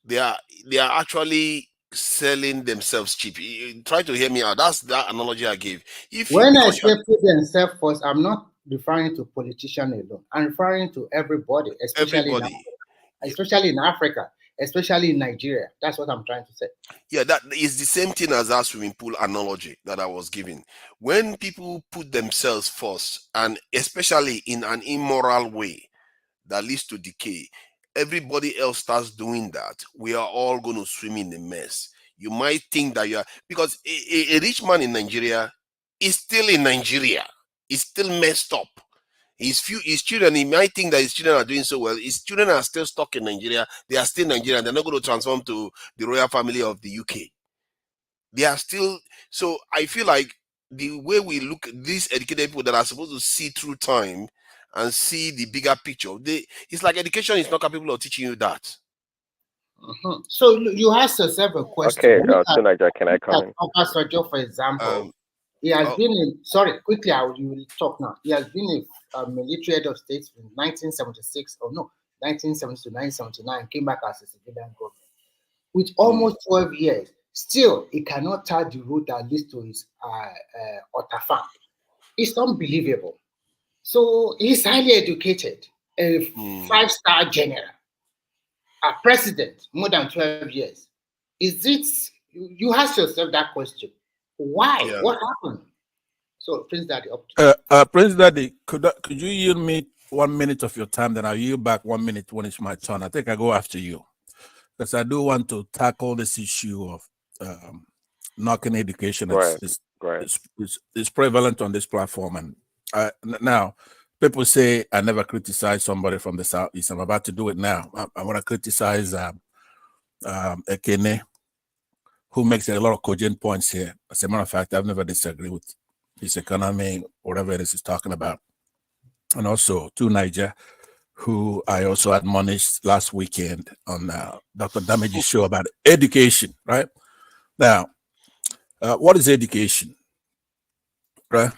they are actually selling themselves cheap. Try to hear me out. That's that analogy I gave. When I say put themselves first, I'm not referring to politicians alone. I'm referring to everybody, especially in Africa, especially in Nigeria. That's what I'm trying to say. Yeah, that is the same thing as that swimming pool analogy that I was giving. When people put themselves first, and especially in an immoral way that leads to decay, everybody else starts doing that, we are all going to swim in the mess. You might think that you are, because a rich man in Nigeria is still in Nigeria. He's still messed up. His children, he might think that his children are doing so well. His children are still stuck in Nigeria. They are still Nigerian. They're not going to transform to the royal family of the UK. They are still. So I feel like the way we look at these educated people that are supposed to see through time and see the bigger picture, it's like education is not capable of teaching you that. So you ask yourself a question. Okay, Nigeria, can I come in? Obasanjo, for example, he has been in, sorry, quickly, you will talk now. He has been a military head of state in 1976, or no, 1970 to 1979, came back as a civilian government. With almost 12 years, still, he cannot tell the road that leads to his Otafam. It's unbelievable. So he's highly educated, a 5-star general, a president, more than 12 years. Is it, you ask yourself that question. Why? Yeah. What happened? So, Prince Daddy, up to Prince Daddy, could you yield me 1 minute of your time, then I'll yield back 1 minute when it's my turn. I think I go after you, because I do want to tackle this issue of knocking education. It's prevalent on this platform, and now people say I never criticize somebody from the Southeast. I'm about to do it now. I want to criticize Ekene, who makes a lot of cogent points here. As a matter of fact, I've never disagreed with his economy, whatever it is he's talking about. And also to Niger, who I also admonished last weekend on Dr. Damage's show about education, right? Now, what is education, right?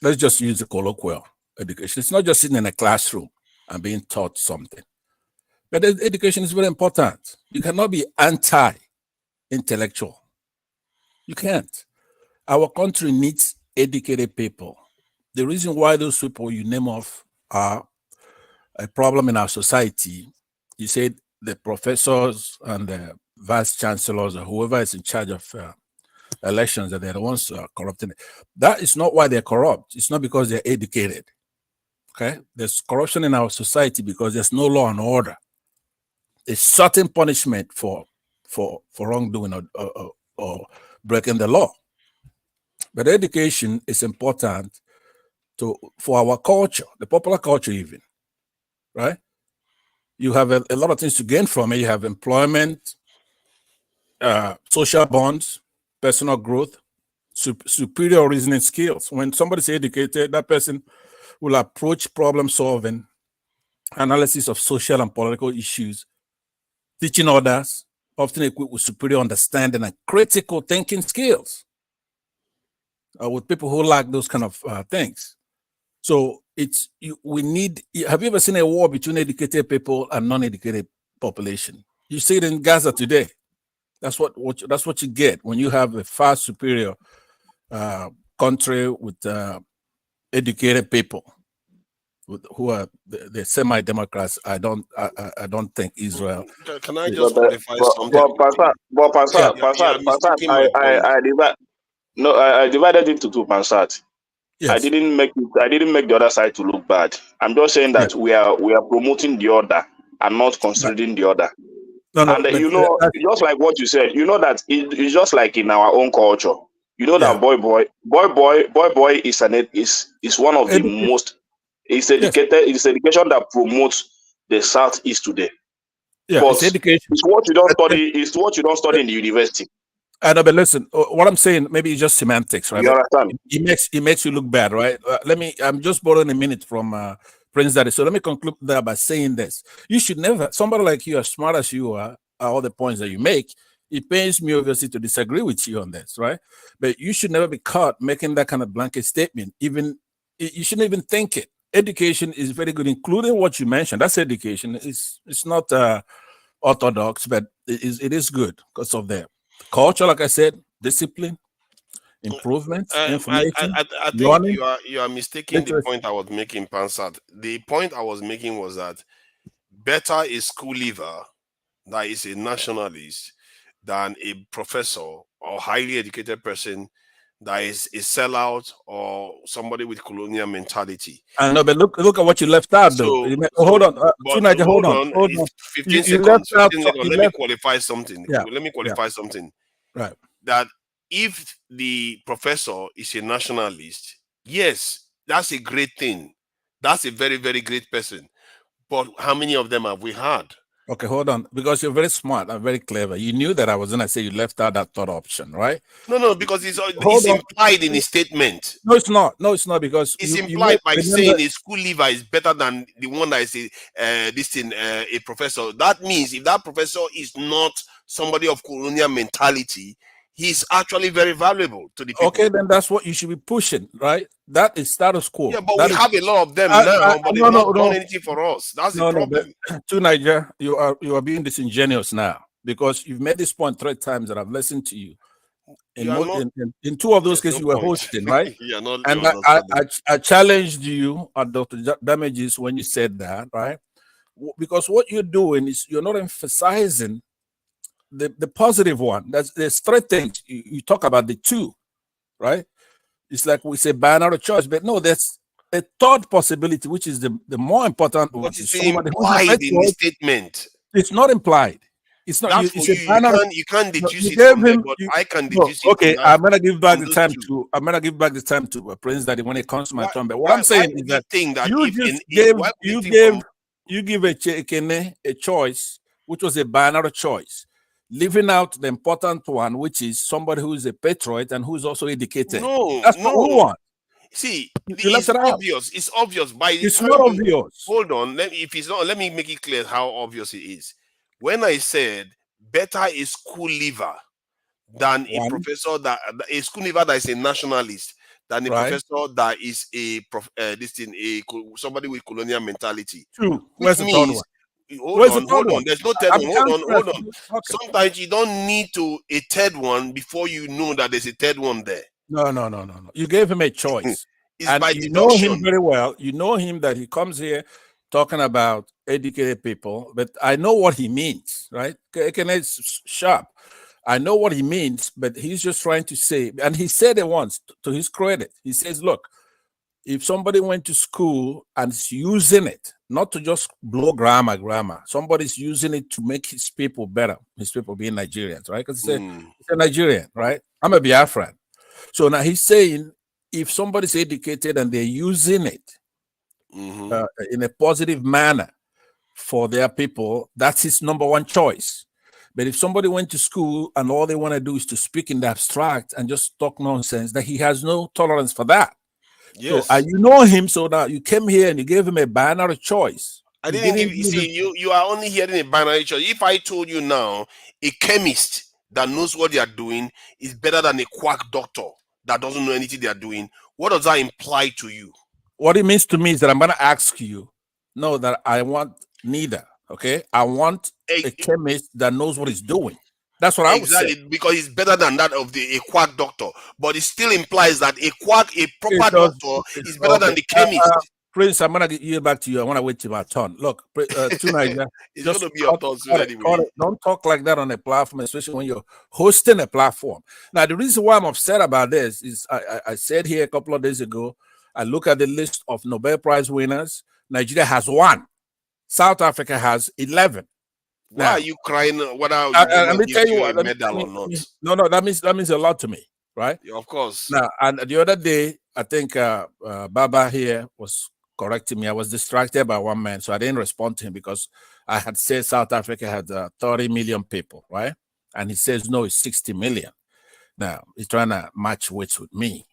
Let's just use the colloquial education. It's not just sitting in a classroom and being taught something. But education is very important. You cannot be anti-intellectual. You can't. Our country needs educated people. The reason why those people you name off are a problem in our society, you said the professors and the vice chancellors or whoever is in charge of elections, that they're the ones corrupting. That is not why they're corrupt. It's not because they're educated. Okay, there's corruption in our society because there's no law and order. There's certain punishment for wrongdoing or breaking the law. But education is important for our culture, the popular culture even, right? You have a lot of things to gain from it. You have employment, social bonds, personal growth, superior reasoning skills. When somebody's educated, that person will approach problem solving analysis of social and political issues, teaching others, often equipped with superior understanding and critical thinking skills, with people who lack those kind of things. So we need. Have you ever seen a war between educated people and non-educated population? You see it in Gaza today. That's what you get when you have a far superior country with educated people who are the semi-democrats. I don't think Israel. Can I just qualify something? But Passat, I divided it to two, Passat. Yes. I didn't make the other side to look bad. I'm just saying that we are promoting the other and not considering the other. No, and just like what you said, that it's just like in our own culture. That boy is one of the most. It's educated. It's education that promotes the Southeast today. Yeah, but it's education. It's what you don't study. It's what you don't study in the university. I know, but listen, what I'm saying, maybe it's just semantics, right? You understand? It makes you look bad, right? I'm just borrowing a minute from Prince Daddy. So let me conclude that by saying this. You should never, somebody like you, as smart as you are, all the points that you make, it pains me obviously to disagree with you on this, right? But you should never be caught making that kind of blanket statement. You shouldn't even think it. Education is very good, including what you mentioned. That's education. It's not orthodox, but it is good because of the culture, like I said, discipline, improvement, information. I think learning. you are mistaking the point I was making, Pansat. The point I was making was that better a school leaver that is a nationalist than a professor or highly educated person that is a sellout or somebody with colonial mentality. I know, but look at what you left out, though. Hold on, hold on. 15 seconds. Let me qualify something. Yeah. Let me qualify something. Right. That if the professor is a nationalist, yes, that's a great thing. That's a very, very great person. But how many of them have we had? Okay, hold on. Because you're very smart and very clever. You knew that I was going to say you left out that third option, right? No, because it's implied in his statement. No, it's not. No, it's not, because it's implied by saying a school leaver is better than the one that is a professor. That means if that professor is not somebody of colonial mentality, he's actually very valuable to the people. Okay, then that's what you should be pushing, right? That is status quo. Yeah, but we have a lot of them now, but they've not done anything for us. That's the problem. To Niger, you are being disingenuous now, because you've made this point 3 times that I've listened to you. In 2 of those cases, you were hosting, right? And I challenged you at Dr. Damages when you said that, right? Because what you're doing is you're not emphasizing the positive one. There's 3 things. You talk about the 2, right? It's like we say binary choice, but no, there's a third possibility, which is the more important one. But it's implied in the statement. It's not implied. It's not. You can't deduce it from there, but I can deduce it. Okay, I'm gonna give back the time to. I'm gonna give back the time to Prince Daddy when it comes to my turn. But what I'm saying is that you give a Chekene a choice, which was a binary choice, leaving out the important one, which is somebody who is a patriot and who is also educated. That's what we want. See, it's obvious. It's obvious. It's not obvious. Hold on. If it's not, let me make it clear how obvious it is. When I said better a school leaver than a professor a school leaver that is a nationalist than a professor that is somebody with colonial mentality. True. Where's the third one? Hold on. There's no third one. Hold on. Okay. Sometimes you don't need a third one before you know that there's a third one there. No. You gave him a choice. And you know him very well. You know him that he comes here talking about educated people, but I know what he means, right? It's sharp. I know what he means, but he's just trying to say, and he said it once, to his credit. He says, look, if somebody went to school and is using it, not to just blow grammar, somebody's using it to make his people better, his people being Nigerians, right? Because he's a Nigerian, right? I'm a Biafran. So now he's saying, if somebody's educated and they're using it in a positive manner for their people, that's his number one choice. But if somebody went to school and all they want to do is to speak in the abstract and just talk nonsense, that he has no tolerance for that. Yes. So you know him, so now you came here and you gave him a binary choice. I didn't give you. See, you are only hearing a binary choice. If I told you now, a chemist that knows what they are doing is better than a quack doctor that doesn't know anything they are doing, what does that imply to you? What it means to me is that I'm going to ask you, no, that I want neither. Okay, I want a chemist that knows what he's doing. That's what I would say. Exactly, because it's better than that of a quack doctor. But it still implies that a proper doctor is better than the chemist. Prince, I'm gonna get you back to you. I want to wait till my turn. Look, tonight, it's going to be your turn soon anyway. Don't talk like that on a platform, especially when you're hosting a platform. Now, the reason why I'm upset about this is I said here a couple of days ago, I look at the list of Nobel Prize winners. Nigeria has 1. South Africa has 11. Why are you crying? Let me tell you what. Medal or not? No, that means a lot to me, right? Yeah, of course. Now, and the other day, I think Baba here was correcting me. I was distracted by one man, so I didn't respond to him because I had said South Africa had 30 million people, right? And he says no, it's 60 million. Now he's trying to match weights with me.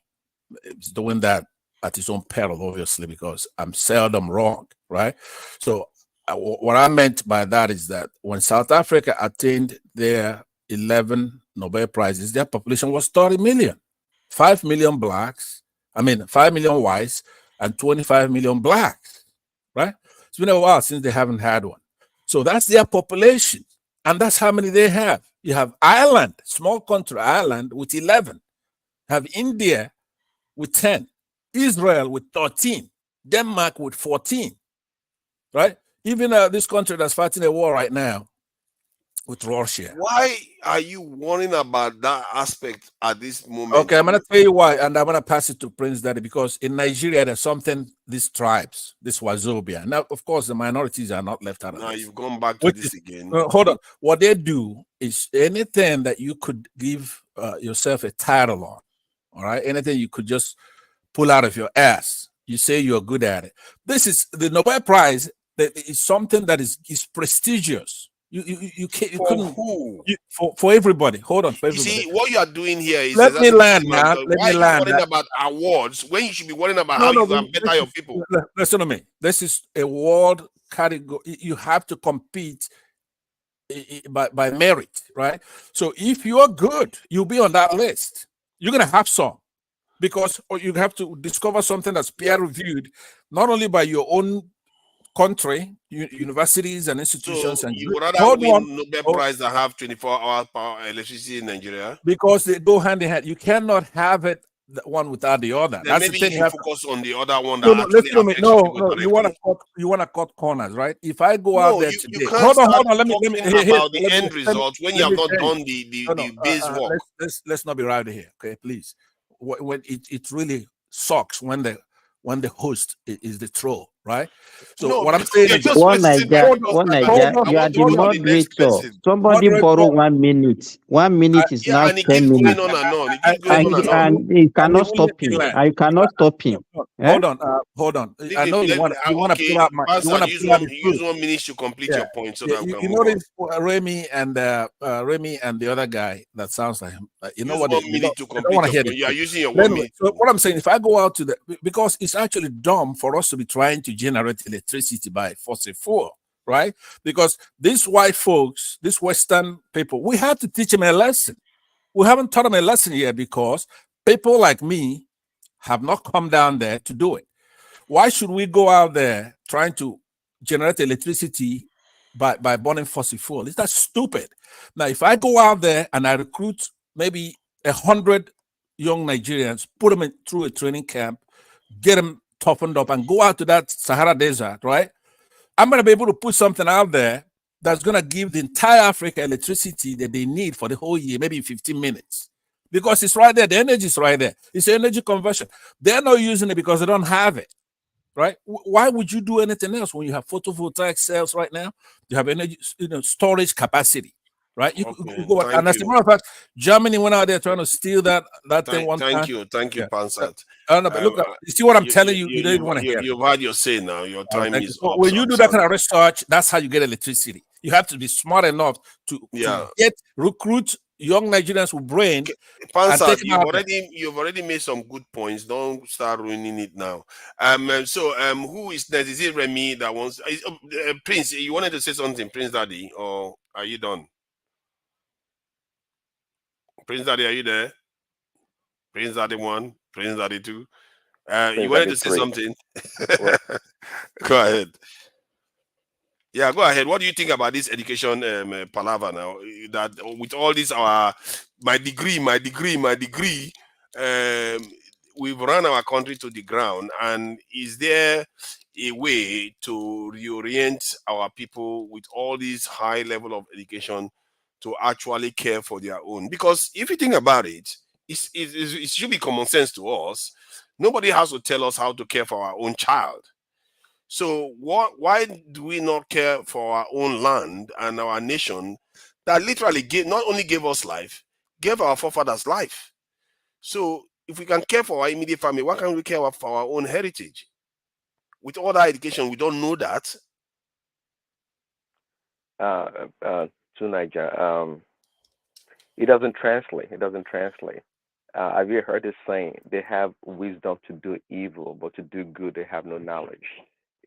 He's doing that at his own peril, obviously, because I'm seldom wrong, right? So what I meant by that is that when South Africa attained their 11 Nobel Prizes, their population was 30 million. 5 million blacks, 5 million whites, and 25 million blacks, right? It's been a while since they haven't had one. So that's their population, and that's how many they have. You have Ireland, small country, Ireland, with 11. Have India with 10. Israel with 13. Denmark with 14, right? Even this country that's fighting a war right now with Russia. Why are you worrying about that aspect at this moment? Okay, I'm going to tell you why, and I'm going to pass it to Prince Daddy, because in Nigeria, there's something, these tribes, this Wazobia. Now, of course, the minorities are not left out of Now this. you've gone back to this again. Hold on. What they do is anything that you could give yourself a title on, all right? Anything you could just pull out of your ass. You say you're good at it. This is the Nobel Prize. That is something that is prestigious. You couldn't for everybody. Hold on, for everybody. You see, what you are doing here is let me land now. Why are you worrying about awards when you should be worrying about how you can better your people? Listen to me. This is a world category. You have to compete by merit, right? So if you're good, you'll be on that list. You're gonna have some, because you have to discover something that's peer reviewed, not only by your own country, universities and institutions. So and you would rather win Nobel Prize than have 24-hour power electricity in Nigeria? Because they go hand in hand. You cannot have it one without the other. Then that's maybe the thing. you should focus on the other one. No, you want to cut corners, right? If I go out there today, hold on. Let me about the end result when you have not done the base work. Let's not be right here, okay? Please. When it really sucks when the host is the troll, right? So what I'm saying is one Niger, you are the moderator. Somebody borrow 1 minute. 1 minute is now 10 minutes. And he cannot stop him. I cannot stop him. Hold on. I know you want to pull out my. You want to pull out use 1 minute to complete your point. So that you notice Remy and the other guy that sounds like him. You know what? 1 minute to complete your point. You are using your 1 minute. So what I'm saying, if I go out to because it's actually dumb for us to be trying to generate electricity by fossil fuel, right? Because these white folks, these Western people, we have to teach them a lesson. We haven't taught them a lesson yet because people like me have not come down there to do it. Why should we go out there trying to generate electricity by burning fossil fuel? Is that stupid? Now, if I go out there and I recruit maybe 100 young Nigerians, put them through a training camp, get them toughened up, and go out to that Sahara Desert, right? I'm going to be able to put something out there that's going to give the entire Africa electricity that they need for the whole year, maybe 15 minutes. Because it's right there. The energy is right there. It's energy conversion. They're not using it because they don't have it, right? Why would you do anything else when you have photovoltaic cells right now? You have energy, storage capacity, right? You go, and as a matter of fact, Germany went out there trying to steal that thing one time. Thank you, Pansat. But look, you see what I'm telling you? You don't even want to hear. You've had your say now. Your time is up. When you do that kind of research, that's how you get electricity. You have to be smart enough to recruit young Nigerians with brain and Pansat, taking out there. you've already made some good points. Don't start ruining it now. Who is next? Is it Remy that wants Prince? You wanted to say something, Prince Daddy, or are you done? Prince Daddy, are you there? Prince Daddy 1, Prince Daddy 2. You wanted to say something? Go ahead. Yeah, go ahead. What do you think about this education palaver now? That with all this, my degree, we've run our country to the ground. And is there a way to reorient our people with all this high level of education to actually care for their own? Because if you think about it, it should be common sense to us. Nobody has to tell us how to care for our own child. So why do we not care for our own land and our nation that literally not only gave us life, gave our forefathers life? So if we can care for our immediate family, why can't we care for our own heritage? With all that education, we don't know that. To Niger, it doesn't translate. Have you heard this saying? They have wisdom to do evil, but to do good, they have no knowledge.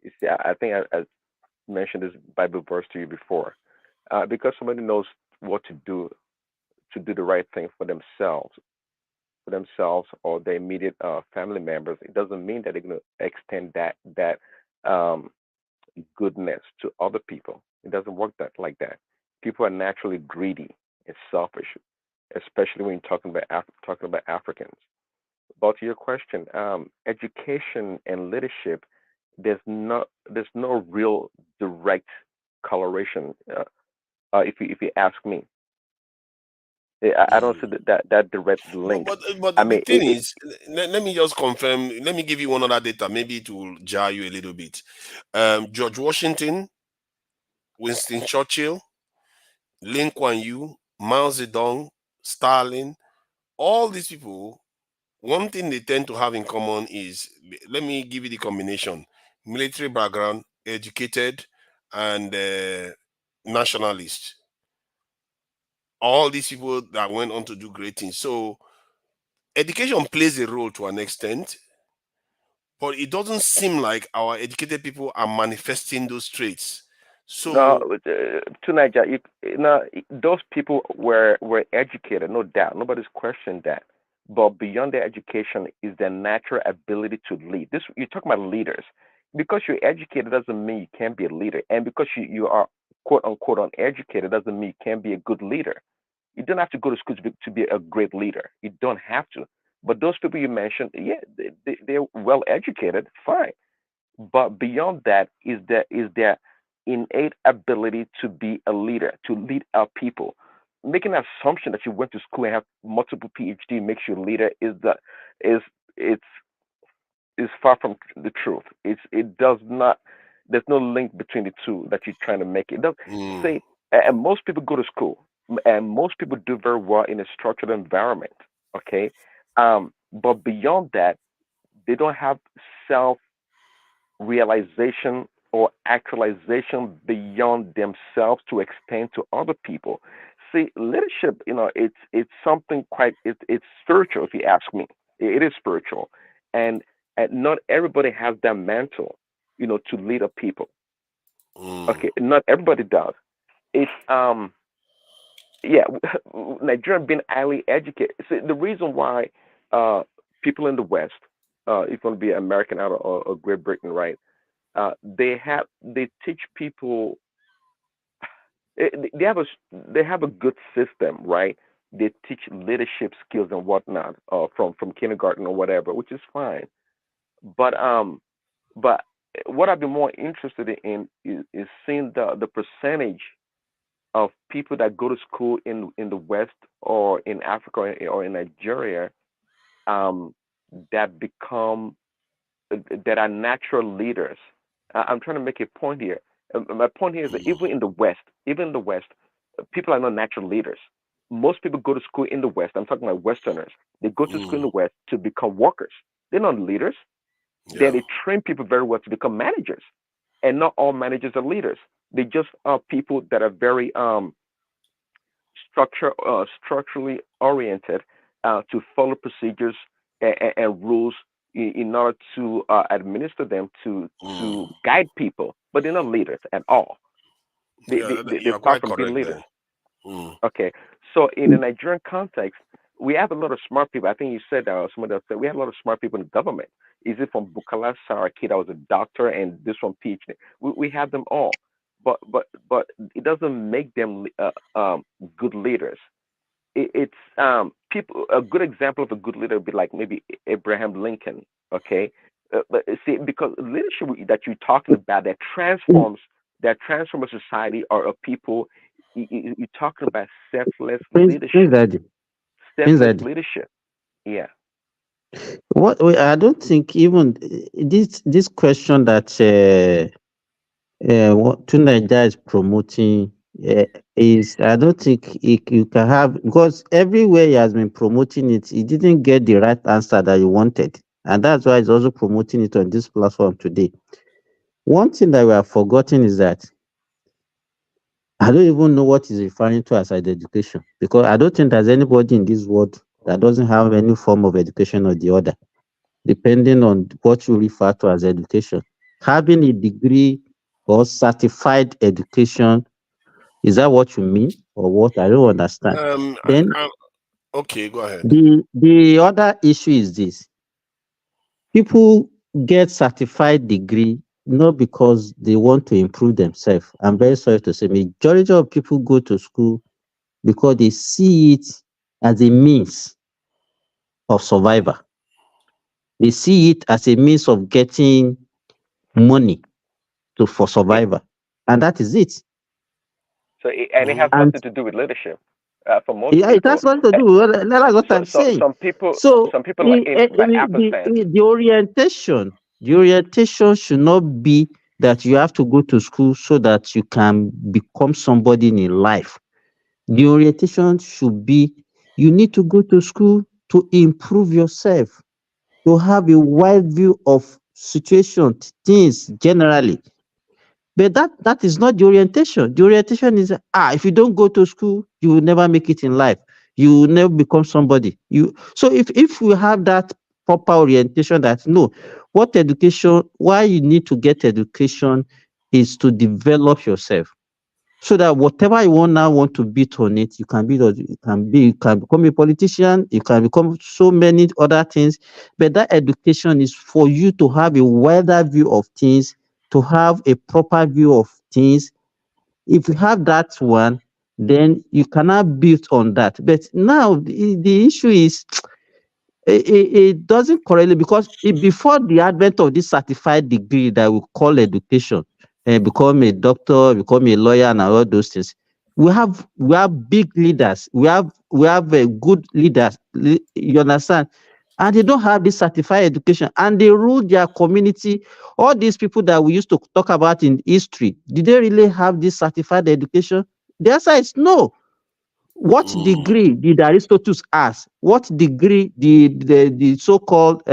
You see, I think I mentioned this Bible verse to you before. Because somebody knows what to do the right thing for themselves or their immediate family members, it doesn't mean that they're going to extend that goodness to other people. It doesn't work like that. People are naturally greedy and selfish, especially when you're talking about Africans. But to your question, education and leadership, there's no real direct correlation. If you ask me, I don't see that direct link. But the thing is, let me just confirm. Let me give you one other data. Maybe it will jar you a little bit. George Washington, Winston Churchill, Lin Kuan Yew, Mao Zedong, Stalin, all these people, one thing they tend to have in common is, let me give you the combination: military background, educated, and nationalist. All these people that went on to do great things. So education plays a role to an extent, but it doesn't seem like our educated people are manifesting those traits. No, So to Niger, those people were educated, no doubt. Nobody's questioned that. But beyond their education is their natural ability to lead. This you're talking about leaders. Because you're educated doesn't mean you can't be a leader, and because you are quote unquote uneducated doesn't mean you can't be a good leader. You don't have to go to school to be a great leader. You don't have to. But those people you mentioned, yeah, they're well educated, fine. But beyond that is their innate ability to be a leader, to lead our people. Making an assumption that you went to school and have multiple PhD makes you a leader is it's is far from the truth. It does not. There's no link between the two that you're trying to make. It does say, and most people go to school, and most people do very well in a structured environment. Okay, but beyond that, they don't have self realization or actualization beyond themselves to extend to other people. See, leadership, it's something it's spiritual. If you ask me, it is spiritual, and not everybody has that mantle, to lead a people. Okay, not everybody does. It's yeah, Nigerian being highly educated. See, the reason why people in the West, if you want to be American out of Great Britain, right? They teach people they have a good system, right? They teach leadership skills and whatnot from kindergarten or whatever, which is fine. But what I've been more interested in is seeing the percentage of people that go to school in the West or in Africa or in Nigeria, um, that become that are natural leaders. I'm trying to make a point here. My point here is that even in the West, people are not natural leaders. Most people go to school in the West. I'm talking about Westerners. They go to school in the West to become workers. They're not leaders. Then they train people very well to become managers. And not all managers are leaders. They just are people that are very structurally oriented to follow procedures and rules in order to administer them to guide people, but they're not leaders at all. Yeah, They're you are far quite from being correct leaders. there. Mm. Okay, so in the Nigerian context, we have a lot of smart people. I think you said that, or somebody else said we have a lot of smart people in the government. Is it from Bukola Saraki that was a doctor, and this one PhD? We have them all, but it doesn't make them good leaders. It's people. A good example of a good leader would be like maybe Abraham Lincoln. Okay, but see, because leadership that you're talking about that transforms a society or a people, you're talking about selfless Prince leadership. Daddy. Prince Selfless Daddy. leadership. Yeah. I don't think even this question that what Tunaja is promoting is, I don't think you can have, because everywhere he has been promoting it, he didn't get the right answer that he wanted, and that's why he's also promoting it on this platform today. One thing that we have forgotten is that I don't even know what he's referring to as education, because I don't think there's anybody in this world that doesn't have any form of education or the other, depending on what you refer to as education. Having a degree or certified education, is that what you mean or what? I don't understand. Then Okay, go ahead. the other issue is this: people get certified degree not because they want to improve themselves. I'm very sorry to say, majority of people go to school because they see it as a means of survival. They see it as a means of getting money for survival, and that is it. So it has And nothing to do with leadership. For most yeah, it people, has nothing to do with that's what I'm saying. some people So like ampersand. the orientation should not be that you have to go to school so that you can become somebody in life. The orientation should be you need to go to school to improve yourself, to have a wide view of situation, things generally. But that is not the orientation. The orientation is if you don't go to school, you will never make it in life. You will never become somebody. So if we have that proper orientation that no, why you need to get education is to develop yourself. So that whatever you want to be on it, you can you can become a politician, you can become so many other things. But that education is for you to have a wider view of things, to have a proper view of things. If you have that one, then you cannot build on that. But now the issue is it doesn't correlate, because before the advent of this certified degree that we call education, and become a doctor, become a lawyer, and all those things, we have big leaders, we have good leaders. You understand? And they don't have this certified education, and they rule their community. All these people that we used to talk about in history, did they really have this certified education? The answer is no. What degree did Aristotle ask? What degree the so-called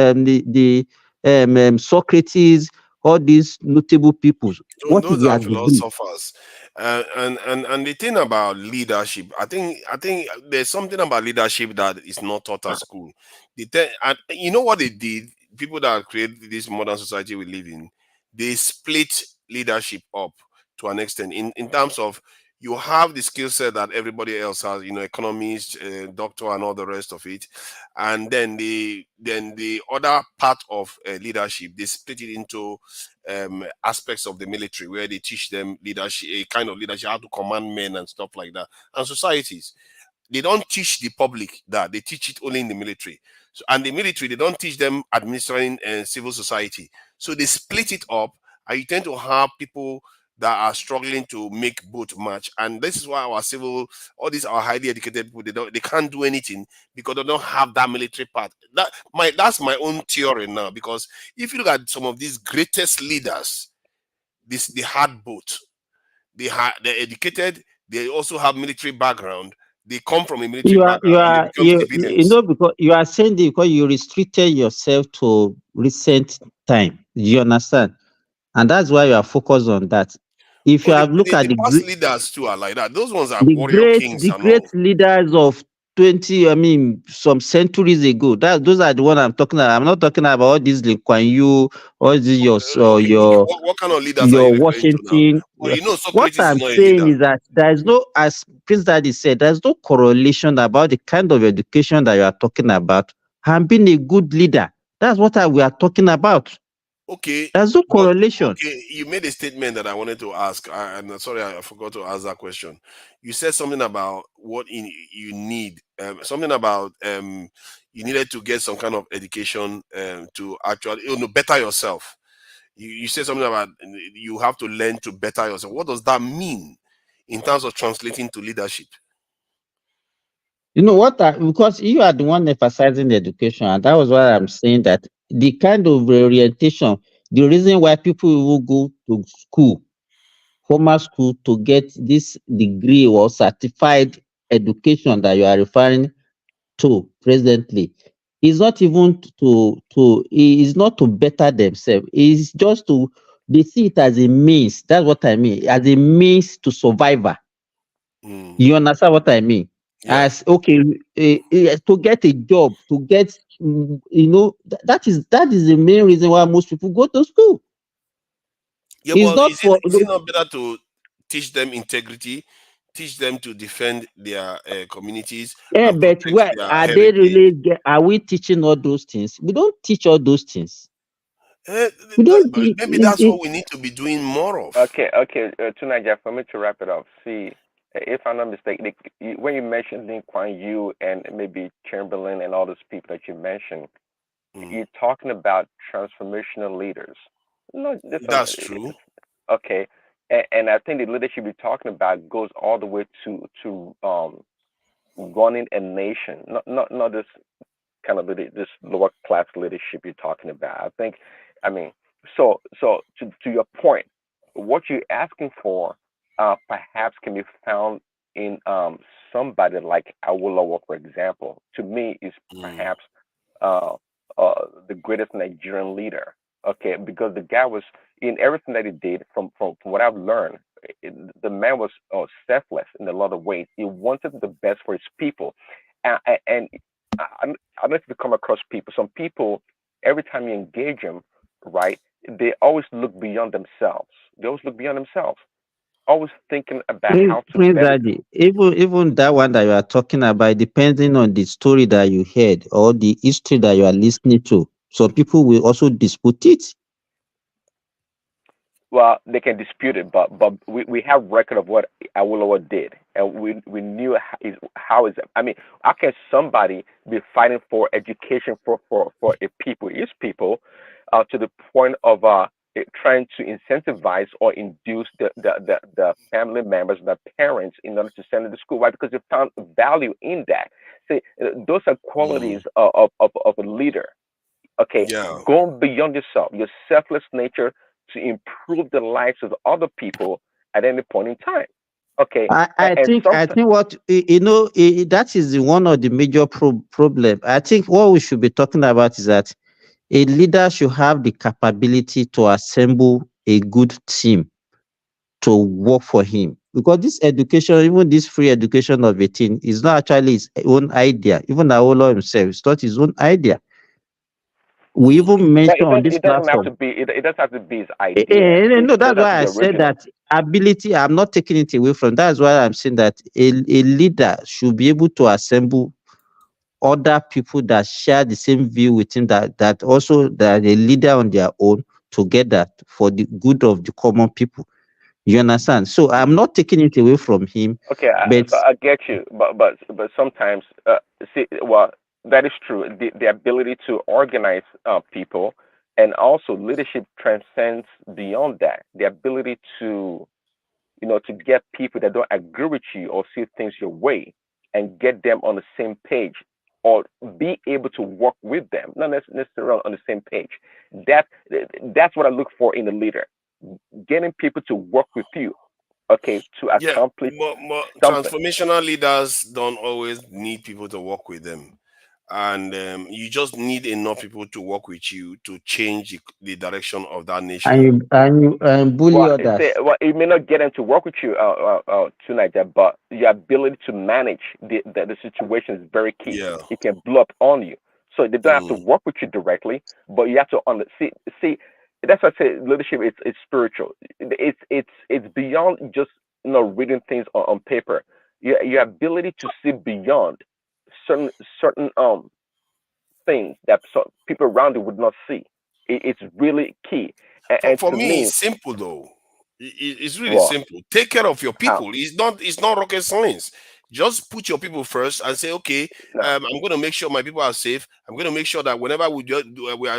Socrates, all these notable peoples? What is Those their are degree? philosophers, and the thing about leadership, I think there's something about leadership that is not taught at school. And you know what they did? People that create this modern society we live in, they split leadership up to an extent in terms of you have the skill set that everybody else has, economist, doctor, and all the rest of it, and then the other part of leadership, they split it into aspects of the military where they teach them leadership, a kind of leadership, how to command men and stuff like that. And societies, they don't teach the public that, they teach it only in the military. So, and the military, they don't teach them administering civil society. So they split it up, and you tend to have people that are struggling to make both match. And this is why all these are highly educated people, they can't do anything because they don't have that military part. That's my own theory now. Because if you look at some of these greatest leaders, they had both. They're educated, they also have military background, they come from a military background, and they become civilians. Because you are saying this because you restricted yourself to recent time. You understand? And that's why you are focused on that. If you Oh, have looked at the past leaders too are like that. Those ones are warrior kings the and all. great leaders of 20, I mean, some centuries ago. Those are the one I'm talking about. I'm not talking about all these Lee Kuan Yew, all these Okay, what kind of leaders are you your referring to now? Washington. Well, you know, What Socrates is I'm not a saying leader. is that there is no, as Prince Daddy said, there's no correlation about the kind of education that you are talking about and being a good leader. That's what we are talking about. Okay, There's no but correlation. okay, you made a statement that I wanted to ask. I'm sorry, I forgot to ask that question. You said something about what you need, something about you needed to get some kind of education to actually better yourself. You said something about you have to learn to better yourself. What does that mean in terms of translating to leadership? You know what? Because you are the one emphasizing the education, and that was why I'm saying that the kind of orientation, the reason why people will go to school, formal school, to get this degree or certified education that you are referring to presently, is not even is not to better themselves. It's just to, they see it as a means. That's what I mean, as a means to survival. You understand what I mean? Yeah. As okay, to get a job, to get, that is the main reason why most people go to school. Yeah, It's but not for is it not better to teach them integrity, teach them to defend their communities and but protect where their are they heritage? really are we teaching all those things? We don't teach all those things. Eh, We don't Maybe that's what we need to be doing more of. Okay, tonight, Jeff, for me to wrap it up, see, if I'm not mistaken, when you mentioned Lee Kuan Yew and maybe Chamberlain and all those people that you mentioned, you're talking about transformational leaders. No, That's true. okay, and I think the leadership you're talking about goes all the way to running a nation, not this kind of this lower class leadership you're talking about. I think, I mean, so to your point, what you're asking for, perhaps can be found in somebody like Awolowo, for example. To me, is perhaps uh, the greatest Nigerian leader. Okay, because the guy was in everything that he did. From what I've learned, the man was selfless in a lot of ways. He wanted the best for his people, and I don't know if you come across people. Some people, every time you engage them, right, they always look beyond themselves. They always look beyond themselves, always thinking about how to Prince better. Daddy, even that one that you are talking about, depending on the story that you heard or the history that you are listening to, so people will also dispute it. Well, they can dispute it, but we have record of what Awolowo did, and we knew how is. I mean, how can somebody be fighting for education for a people, his people, to the point of trying to incentivize or induce the family members, the parents, in order to send them to school? Why? Because they found value in that. See, those are qualities of a leader. Okay, Yeah. going beyond yourself, your selfless nature, to improve the lives of other people at any point in time. Okay, I and think sometimes, what that is one of the major problem. I think what we should be talking about is that a leader should have the capability to assemble a good team to work for him. Because this education, even this free education of 18, is not actually his own idea. Even Awolowo himself, it's not his own idea. We even mentioned on this it doesn't have to platform. be. It doesn't have to be his idea. No, It that's doesn't have to why I be said original. that ability, I'm not taking it away from. That's why I'm saying that a leader should be able to assemble other people that share the same view with him, that also that a leader on their own, together for the good of the common people. You understand? So I'm not taking it away from him, Okay, but so I get you, but sometimes, see, well, that is true. The ability to organize people, and also leadership transcends beyond that. The ability to, to get people that don't agree with you or see things your way, and get them on the same page, or be able to work with them, not necessarily on the same page. That that's what I look for in a leader, getting people to work with you, okay, to Yeah, accomplish but something. transformational leaders don't always need people to work with them. and you just need enough people to work with you to change the direction of that nation. And bully Well, others. it may not get them to work with you tonight, but your ability to manage the situation is very key. Yeah. It can blow up on you, so they don't have to Mm. work with you directly, but you have to see. That's why I say leadership. It's spiritual. It's beyond just reading things on paper. Your ability to see beyond certain things that people around you would not see. It's really key. And For to me, me, it's simple though. It's really well, simple. Take care of your how? people. It's not rocket science. Just put your people first and say, okay, No. I'm going to make sure my people are safe. I'm going to make sure that whenever we are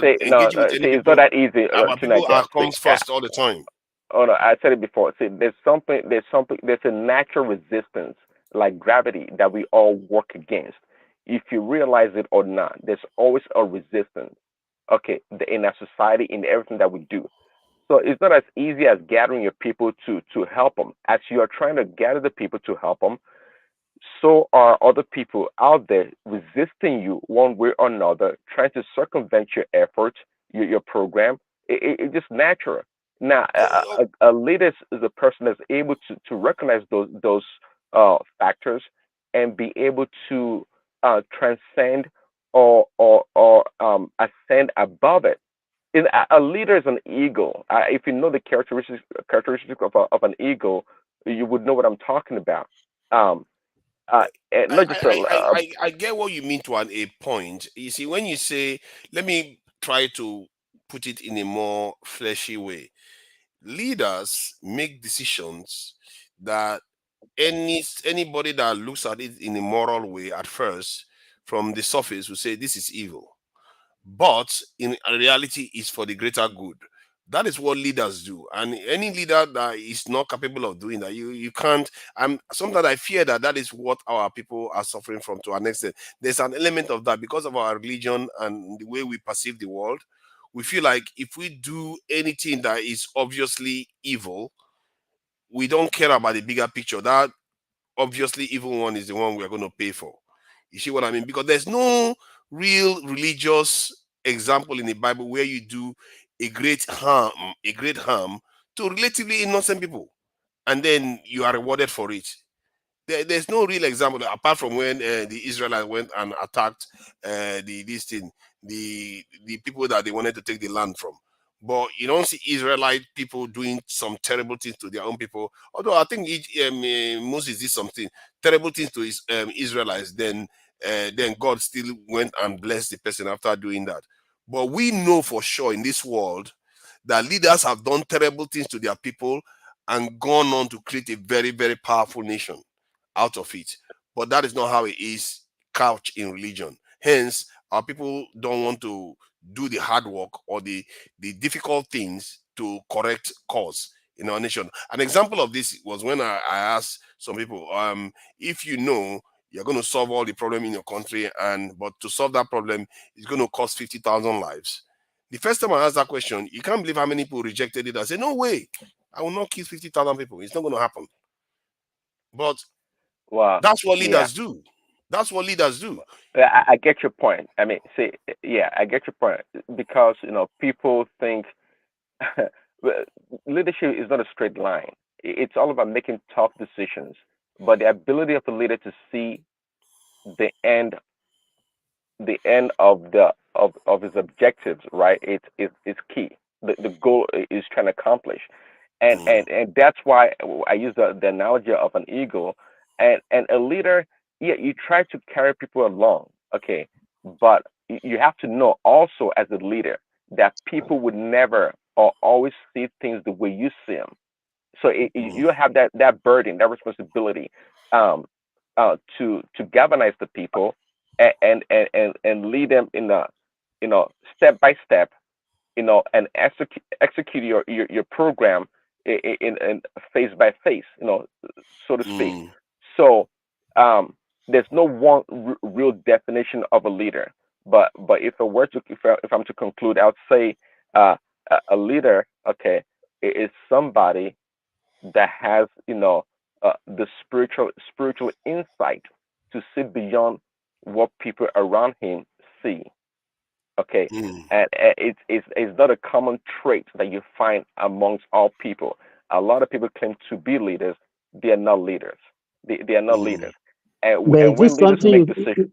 See, no, engaging with any see, it's not people, that easy our tonight, people are Jeff. See, comes first all the time. oh no, I said it before. See, there's a natural resistance, like gravity, that we all work against. If you realize it or not, there's always a resistance. Okay, in our society, in everything that we do. So it's not as easy as gathering your people to help them. As you are trying to gather the people to help them, so are other people out there resisting you one way or another, trying to circumvent your efforts, your program. It's just natural. Now, a leader is a person that's able to recognize those factors and be able to transcend or ascend above it. A leader is an eagle. If you know the characteristics of an eagle, you would know what I'm talking about. Um, and I, not just I, I, I I get what you mean to a point. You see, when you say, let me try to put it in a more fleshy way. Leaders make decisions that anybody that looks at it in a moral way at first, from the surface, will say this is evil, but in reality is for the greater good. That is what leaders do, and any leader that is not capable of doing that, you can't. Sometimes I fear that is what our people are suffering from to an extent. There's an element of that because of our religion and the way we perceive the world. We feel like if we do anything that is obviously evil, we don't care about the bigger picture. That obviously evil one is the one we are going to pay for. You see what I mean? Because there's no real religious example in the Bible where you do a great harm to relatively innocent people, and then you are rewarded for it. There's no real example apart from when the Israelites went and attacked the people that they wanted to take the land from. But you don't see Israelite people doing some terrible things to their own people. Although I think Moses did something terrible things to his Israelites, then God still went and blessed the person after doing that. But we know for sure in this world that leaders have done terrible things to their people and gone on to create a very, very powerful nation out of it. But that is not how it is couched in religion. Hence, our people don't want to do the hard work or the difficult things to correct cause in our nation. An example of this was when I asked some people, if you know you're going to solve all the problem in your country, but to solve that problem, it's going to cost 50,000 lives. The first time I asked that question, you can't believe how many people rejected it. I said, no way, I will not kill 50,000 people. It's not going to happen. But well, that's what yeah. leaders do. That's what leaders do. I get your point. I mean, see, yeah, I get your point because people think well, leadership is not a straight line. It's all about making tough decisions, but the ability of the leader to see the end of his objectives, right? It's key. The goal is trying to accomplish, and that's why I use the analogy of an eagle, and a leader. Yeah, you try to carry people along, okay, but you have to know also as a leader that people would never or always see things the way you see them. So you have that burden, that responsibility, um, to galvanize the people and lead them in a step by step, and execute your program in phase by phase, so to speak. So there's no one real definition of a leader, but if I'm to conclude, I would say a leader, okay, is somebody that has the spiritual insight to see beyond what people around him see. Okay, Mm. and it's not a common trait that you find amongst all people. A lot of people claim to be leaders. They are not leaders. They are not Mm. leaders. And But is and when this leaders something make you decisions,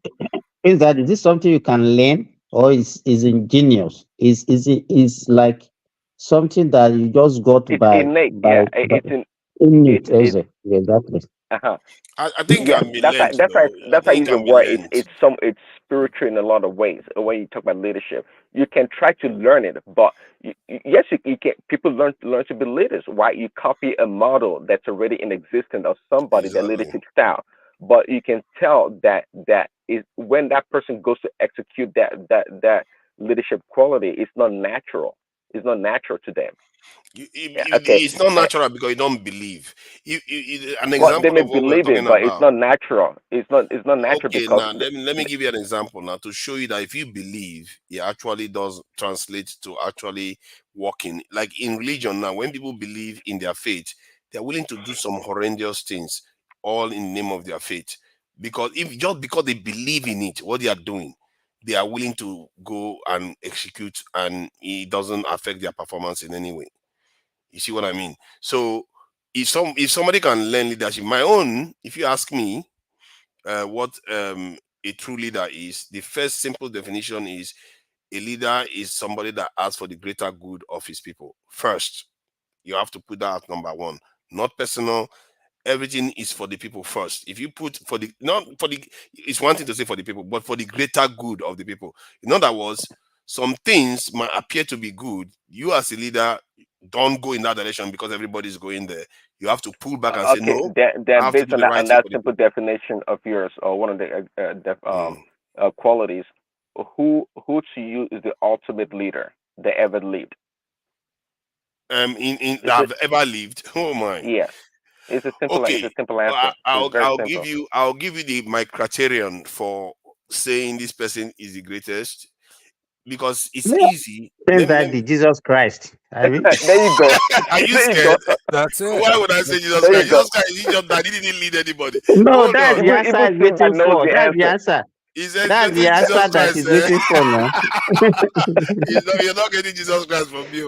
is this something you can learn, or is ingenious? Is it is like something that you just got it's innate. by, Yeah, by it's in in it's it, is it's it? Yeah, exactly. uh-huh. I think Yeah, can be learned though. I that's how I think use the can be word. learned. It's spiritual in a lot of ways. When you talk about leadership, you can try to learn it, but yes, you can. People learn to be leaders. Why you copy a model that's already in existence of somebody, their Exactly. leadership style, but you can tell that is when that person goes to execute that leadership quality, it's not natural. It's not natural to them. Yeah, okay. It's not natural because you don't believe. An Well, they example may of what we're believe it, talking but it's about. not natural. It's not natural Okay, because now let me give you an example now to show you that if you believe, it actually does translate to actually working. Like in religion now, when people believe in their faith, they're willing to do some horrendous things, all in the name of their faith. Because if just because they believe in it, what they are doing, they are willing to go and execute, and it doesn't affect their performance in any way. You see what I mean? So if somebody can learn leadership, my own, if you ask me, what a true leader is, the first simple definition is a leader is somebody that asks for the greater good of his people first. You have to put that at number one, not personal. Everything is for the people first. If you put for the not for the, it's one thing to say for the people, but for the greater good of the people. In other words, some things might appear to be good. You as a leader don't go in that direction because everybody's going there. You have to pull back and say Okay, no. I then have to based do the right on thing that for the simple people. definition of yours, or one of the Mm. qualities, who to you is the ultimate leader that ever lived? In Is that it? have ever lived. Oh my. Yes. It's a Okay. simple Well, answer. It's very simple. I'll give you the my criterion for saying this person is the greatest because it's Yeah. easy. Says Let that me the Jesus Christ. I mean, There you go. Are you There you go. scared? That's it. Why would I say Jesus There you Christ? go. Jesus Christ, he just died. He didn't lead anybody. no, Hold that's on. the answer Even I'm Caesar waiting knows for. the That's the answer. answer. He said, That's the Jesus answer that Christ. he's waiting for now. You're not getting Jesus Christ from me.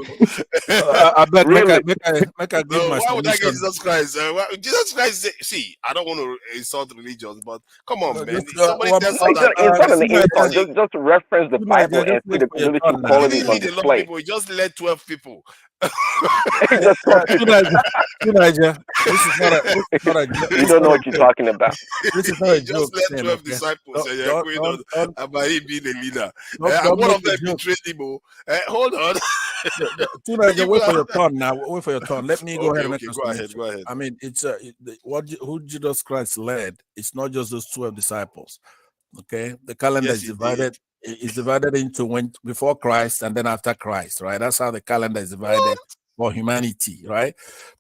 I beg, Really? make I give No, my why would I get submission. Jesus Christ? Jesus Christ, see, I don't want to insult religions, but come on, man. Just Somebody one tells No, you it's that not. It's not an insult. see, Just reference the Teenager, Bible just and see wait the for your leadership turn he now. qualities didn't on lead a lot of display. people. He just led 12 people. Just This is not a joke. you This is don't know not a what you're joke. talking about. This is not He a just joke led thing, 12 okay? disciples and you're going on Don't about him being a leader. And don't one make of a them joke. betrayed him. Hold on. Teenager, Even wait for your turn now. Wait for your turn. Let me go ahead okay, and make a go ahead, submission. go ahead. I mean, it's who Jesus Christ led. It's not just those 12 disciples. Okay, the calendar Yes, is he did. divided. It's divided into when before Christ and then after Christ, right? That's how the calendar is divided What? for humanity, right?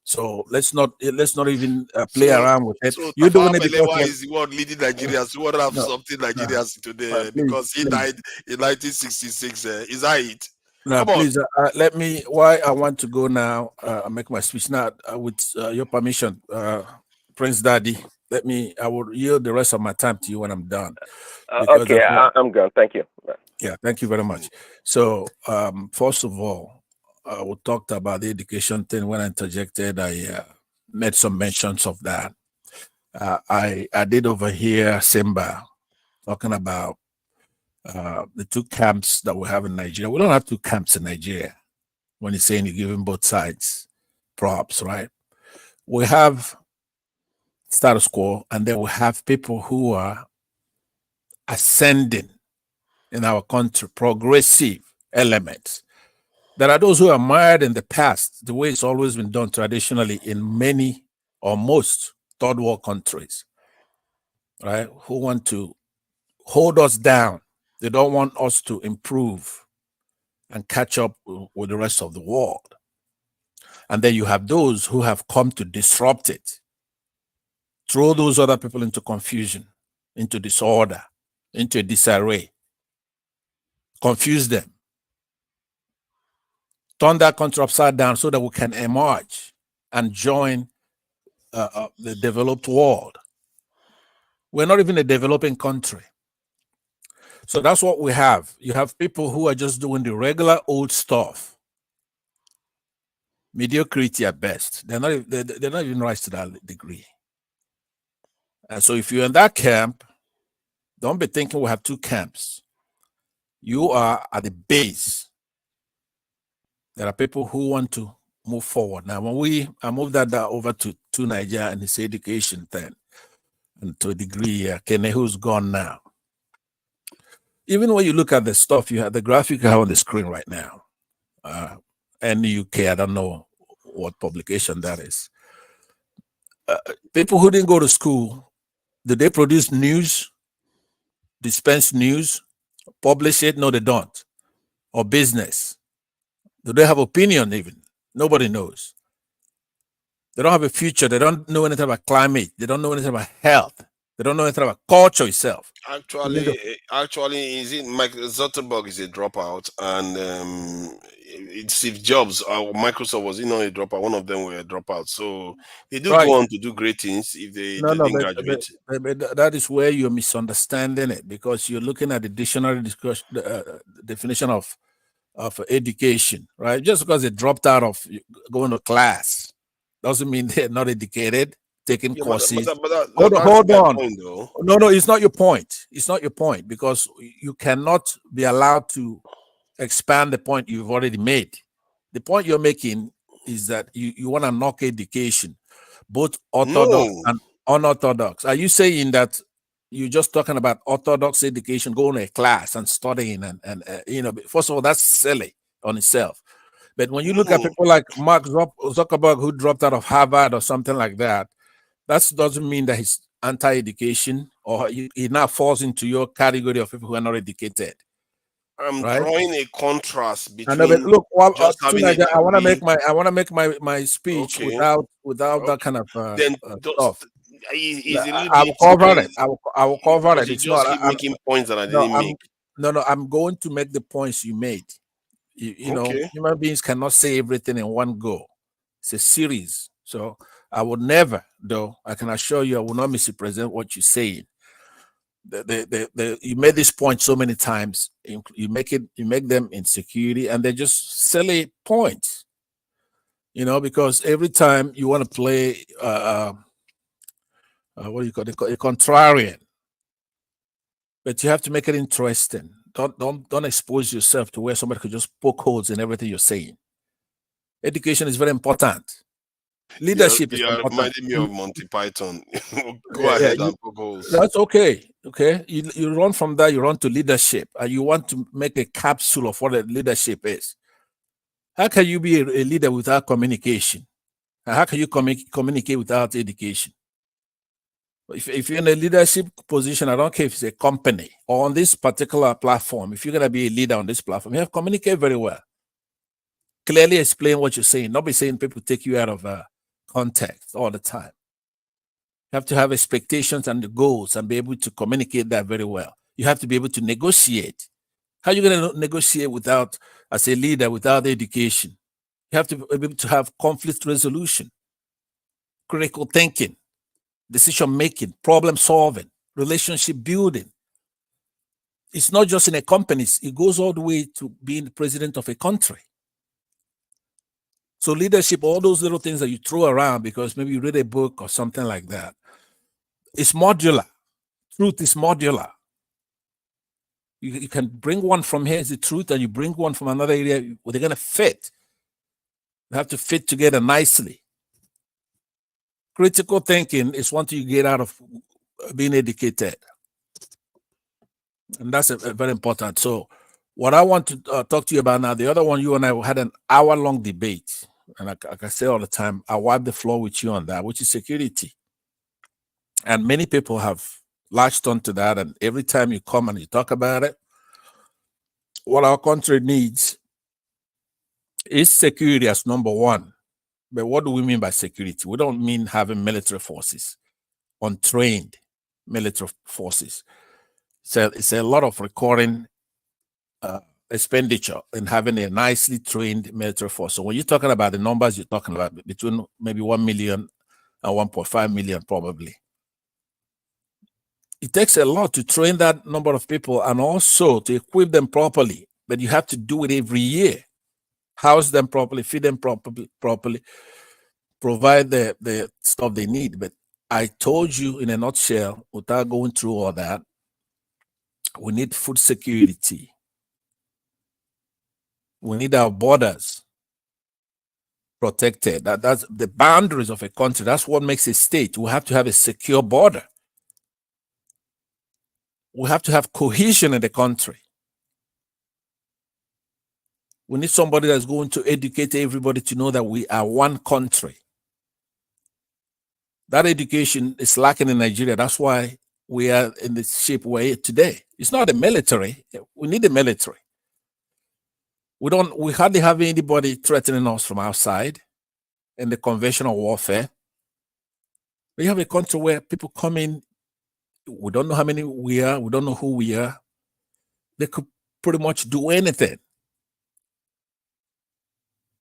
So let's not even play So, around with it. so You're doing Tafawa it because Balewa is the one leading Nigerians. 200 no, something no, Nigerians today please, because he please. died in 1966. Is that it? Now, Come on. please, let me. Why I want to go now? Make my speech now with your permission, Prince Daddy. Let me. I will yield the rest of my time to you when I'm done, because Okay, I'm good. Thank you. yeah, thank you very much. So, first of all, we talked about the education thing. When I interjected, I made some mentions of that. I did overhear Simba talking about the two camps that we have in Nigeria. We don't have two camps in Nigeria. When he's saying you're giving both sides props, right? We have status quo, and then we have people who are ascending in our country, progressive elements. There are those who are mired in the past, the way it's always been done traditionally in many or most third world countries, right? Who want to hold us down. They don't want us to improve and catch up with the rest of the world. And then you have those who have come to disrupt it, throw those other people into confusion, into disorder, into disarray, confuse them, turn that country upside down so that we can emerge and join the developed world. We're not even a developing country. So that's what we have. You have people who are just doing the regular old stuff. Mediocrity at best. They're not even rise to that degree. And so if you're in that camp, don't be thinking we have two camps. You are at the base. There are people who want to move forward. Now, when I moved that over to Nigeria and his education then, and to a degree, Kene, who's gone now. Even when you look at the stuff, you have the graphic you have on the screen right now. NUK, I don't know what publication that is. People who didn't go to school, did they produce news, dispense news, publish it? No, they don't. Or business. Do they have opinion even? Nobody knows. They don't have a future. They don't know anything about climate. They don't know anything about health. They don't know anything about culture itself. Actually, is it Mike Zuckerberg is a dropout, and it's Steve Jobs or Microsoft was not a dropout. One of them were a dropout. So they do go on to do great things if they didn't graduate. But that is where you're misunderstanding it, because you're looking at the dictionary definition of education, right? Just because they dropped out of going to class doesn't mean they're not educated, taking courses. Hold on. Point, no, it's not your point. It's not your point, because you cannot be allowed to expand the point you've already made. The point you're making is that you want to knock education, both orthodox and unorthodox. Are you saying that you're just talking about orthodox education, going to a class and studying and first of all, that's silly on itself. But when you look at people like Mark Zuckerberg, who dropped out of Harvard or something like that, that doesn't mean that he's anti-education or he now falls into your category of people who are not educated. I'm drawing a contrast between. Look, I want to make my speech without that kind of stuff. I will cover it. I will cover it. It's not. Keep making points that I didn't make. No, I'm going to make the points you made. You know, human beings cannot say everything in one go. It's a series. So I would never, though, I can assure you, I will not misrepresent what you're saying. You made this point so many times. You make them insecurity, and they're just silly points. Because every time you want to play what do you call it? A contrarian, but you have to make it interesting. Don't expose yourself to where somebody could just poke holes in everything you're saying. Education is very important. Leadership is important. Reminding me of Monty Python. Go ahead and poke holes. That's okay. Okay, you run from that, you run to leadership, and you want to make a capsule of what a leadership is. How can you be a leader without communication? And how can you communicate without education? If you're in a leadership position, I don't care if it's a company or on this particular platform, if you're going to be a leader on this platform, you have to communicate very well. Clearly explain what you're saying, not be saying people take you out of context all the time. You have to have expectations and the goals and be able to communicate that very well. You have to be able to negotiate. How are you going to negotiate as a leader, without education? You have to be able to have conflict resolution, critical thinking, decision-making, problem-solving, relationship building. It's not just in a company. It goes all the way to being the president of a country. So leadership, all those little things that you throw around because maybe you read a book or something like that, it's modular. Truth is modular. You can bring one from here as the truth, and you bring one from another area. Well, they're going to fit. They have to fit together nicely. Critical thinking is one thing you get out of being educated. And that's very important. So what I want to talk to you about now, the other one, you and I had an hour-long debate. And like I say all the time, I wipe the floor with you on that, which is security. And many people have latched onto that. And every time you come and you talk about it, what our country needs is security as number one. But what do we mean by security? We don't mean having military forces, untrained military forces. So it's a lot of recurring expenditure in having a nicely trained military force. So when you're talking about the numbers, you're talking about between maybe 1 million and 1.5 million probably. it takes a lot to train that number of people and also to equip them properly. But you have to do it every year. House them properly, feed them properly, provide the stuff they need. But I told you in a nutshell, without going through all that, we need food security. We need our borders protected. That's the boundaries of a country. That's what makes a state. We have to have a secure border. We have to have cohesion in the country. We need somebody that's going to educate everybody to know that we are one country. That education is lacking in Nigeria. That's why we are in the shape we're in today. It's not the military. We need the military. We hardly have anybody threatening us from outside in the conventional warfare. We have a country where people come in, we don't know how many we are, we don't know who we are. They could pretty much do anything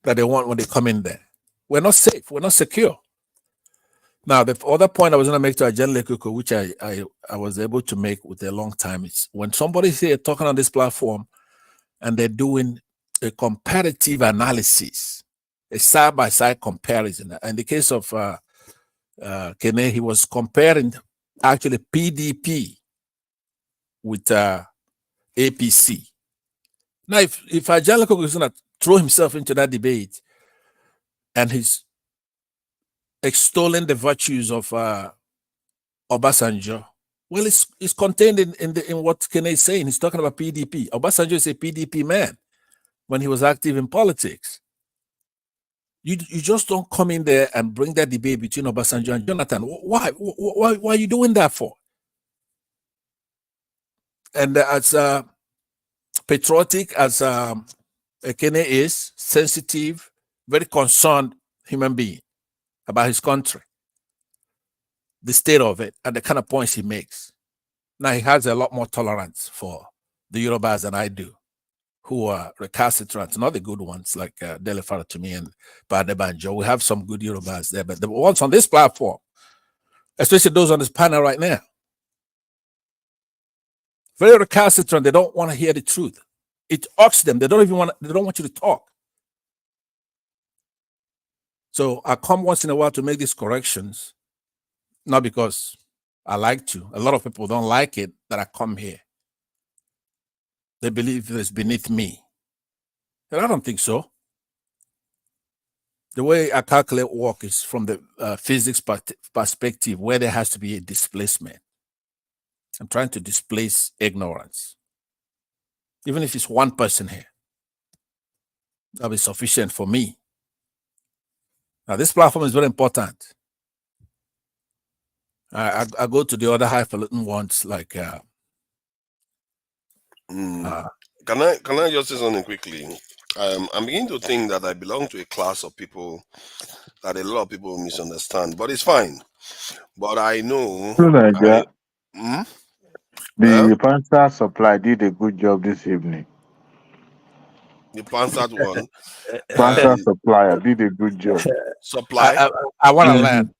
that they want when they come in there. We're not safe, we're not secure. Now, the other point I was going to make to Ajahn Lekuko, which I was able to make with a long time, is when somebody's here talking on this platform and they're doing a comparative analysis, a side-by-side comparison. In the case of Kene, he was comparing actually PDP with APC. Now, if Ajahn Lekuko is going to throw himself into that debate and he's extolling the virtues of Obasanjo, well, it's contained in what Kene is saying. He's talking about PDP. Obasanjo is a PDP man when he was active in politics. You just don't come in there and bring that debate between Obasanjo and Jonathan. Why are you doing that for? And as patriotic as Ekene is, sensitive, very concerned human being about his country, the state of it, and the kind of points he makes. Now, he has a lot more tolerance for the Yorubas than I do, who are recalcitrant, not the good ones like Dele Faratumi and Badebanjo. We have some good Yorubas there, but the ones on this platform, especially those on this panel right now, very recalcitrant. They don't want to hear the truth. It irks them. They don't want you to talk. So I come once in a while to make these corrections, not because I like to. A lot of people don't like it that I come here. They believe it's beneath me. And I don't think so. The way I calculate work is from the physics perspective, where there has to be a displacement. I'm trying to displace ignorance. Even if it's one person here, that'll be sufficient for me. Now, this platform is very important. I go to the other highfalutin ones like. Can I just say something quickly? I'm beginning to think that I belong to a class of people that a lot of people misunderstand, but it's fine. But I know. The Panzer Supply did a good job this evening. The Panzer one. Panzer Supplier did a good job. Supply. I want to learn.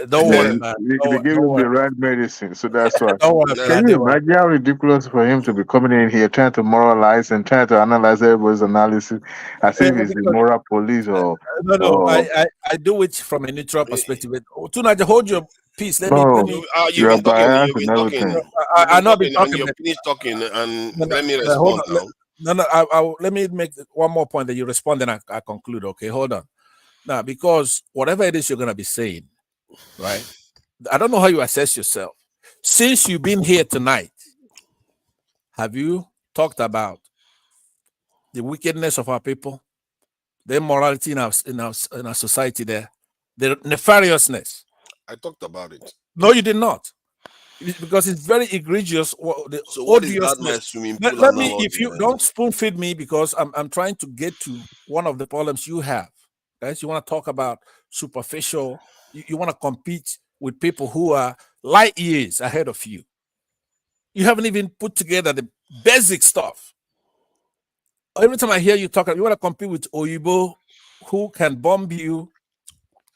Don't worry, man. They gave him the right medicine, so that's why. Don't worry, Can you imagine how ridiculous for him to be coming in here trying to moralize and trying to analyze everybody's analysis as if he's the moral police or no. I do it from a neutral perspective. Tunaja, hold your peace. Let me. You've been talking. You've been talking. I know been talking. And you finished talking, and let me respond now. No. Let me make one more point that you respond, and I conclude. Okay, hold on. Now, because whatever it is you're going to be saying, right? I don't know how you assess yourself. Since you've been here tonight, have you talked about the wickedness of our people, the immorality in our society there, the nefariousness? I talked about it. No, you did not. Because it's very egregious. So what is that mess swimming pool? Let me, if you don't spoon feed me, because I'm trying to get to one of the problems you have. Guys, you want to talk about superficial. You want to compete with people who are light years ahead of you. You haven't even put together the basic stuff. Every time I hear you talk, you want to compete with Oyibo, who can bomb you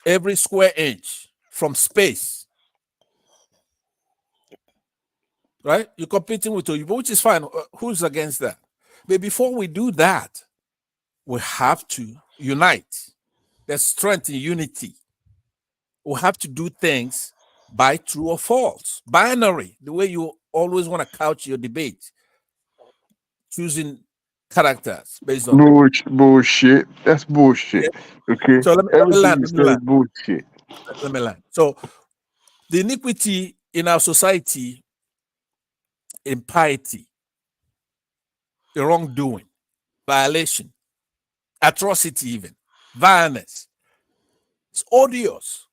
every square inch from space. right? You're competing with Oyibo, which is fine. Who's against that? But before we do that, we have to unite. There's strength in unity. We have to do things by true or false, binary, the way you always want to couch your debate, choosing characters based on Bullshit. That's bullshit. Okay. So let me Everything land. you say is bullshit. Let me land. So the iniquity in our society, impiety, the wrongdoing, violation, atrocity, even violence, it's odious.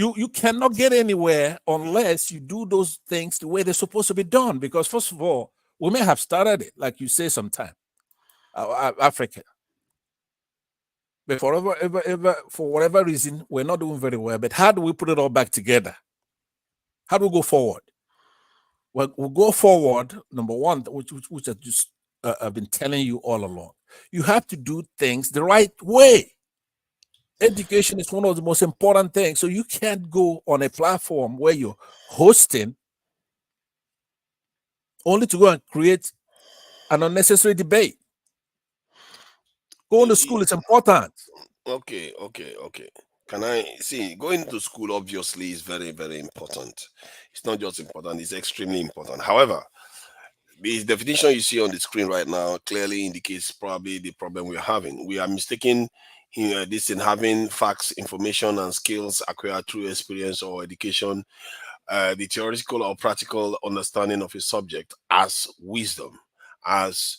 You cannot get anywhere unless you do those things the way they're supposed to be done. Because first of all, we may have started it, like you say, sometime, Africa. But for whatever reason, we're not doing very well. But how do we put it all back together? How do we go forward? Well, we'll go forward. Number one, which I just I've been telling you all along, you have to do things the right way. Education is one of the most important things. So you can't go on a platform where you're hosting only to go and create an unnecessary debate. Going to school is important. Okay. Can I see going to school obviously is very, very important. It's not just important, it's extremely important. However, the definition you see on the screen right now clearly indicates probably the problem we're having. We are mistaking this in having facts, information, and skills acquired through experience or education, the theoretical or practical understanding of a subject as wisdom, as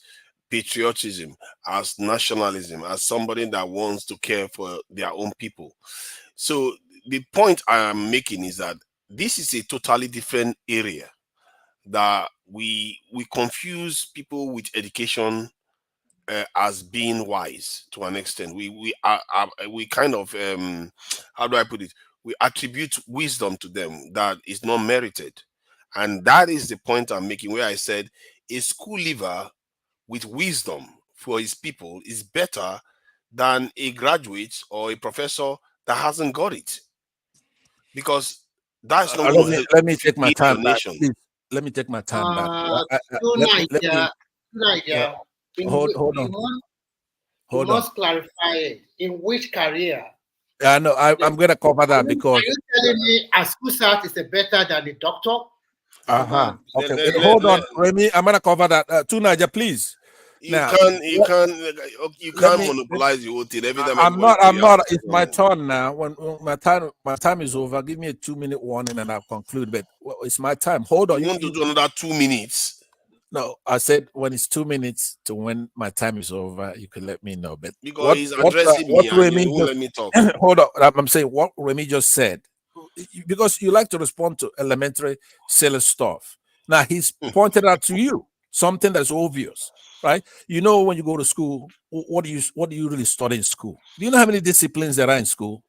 patriotism, as nationalism, as somebody that wants to care for their own people. So the point I am making is that this is a totally different area that we confuse people with education as being wise to an extent. We kind of how do I put it? We attribute wisdom to them that is not merited, and that is the point I'm making. Where I said a school leaver with wisdom for his people is better than a graduate or a professor that hasn't got it, because that's not going to let me take my lead time your back. nation. Please, let me take my time back. Niger, hold on. You must clarify it. In which career? I know. I'm going to cover that because. Are you telling me a school start is better than a doctor? Okay. Hold on, Remy. I'm going to cover that. To Niger, please. You can't monopolize the whole thing. Every time I'm not. It's my turn now. When my time is over, give me a 2-minute warning and I'll conclude. But it's my time. Hold on. You want to do another 2 minutes? No, I said when it's 2 minutes to when my time is over, you can let me know. But because he's addressing me and you won't let me talk. Hold on. I'm saying what Remy just said, because you like to respond to elementary silly stuff. Now he's pointed out to you something that's obvious, right? You know, when you go to school, what do you really study in school? Do you know how many disciplines there are in school?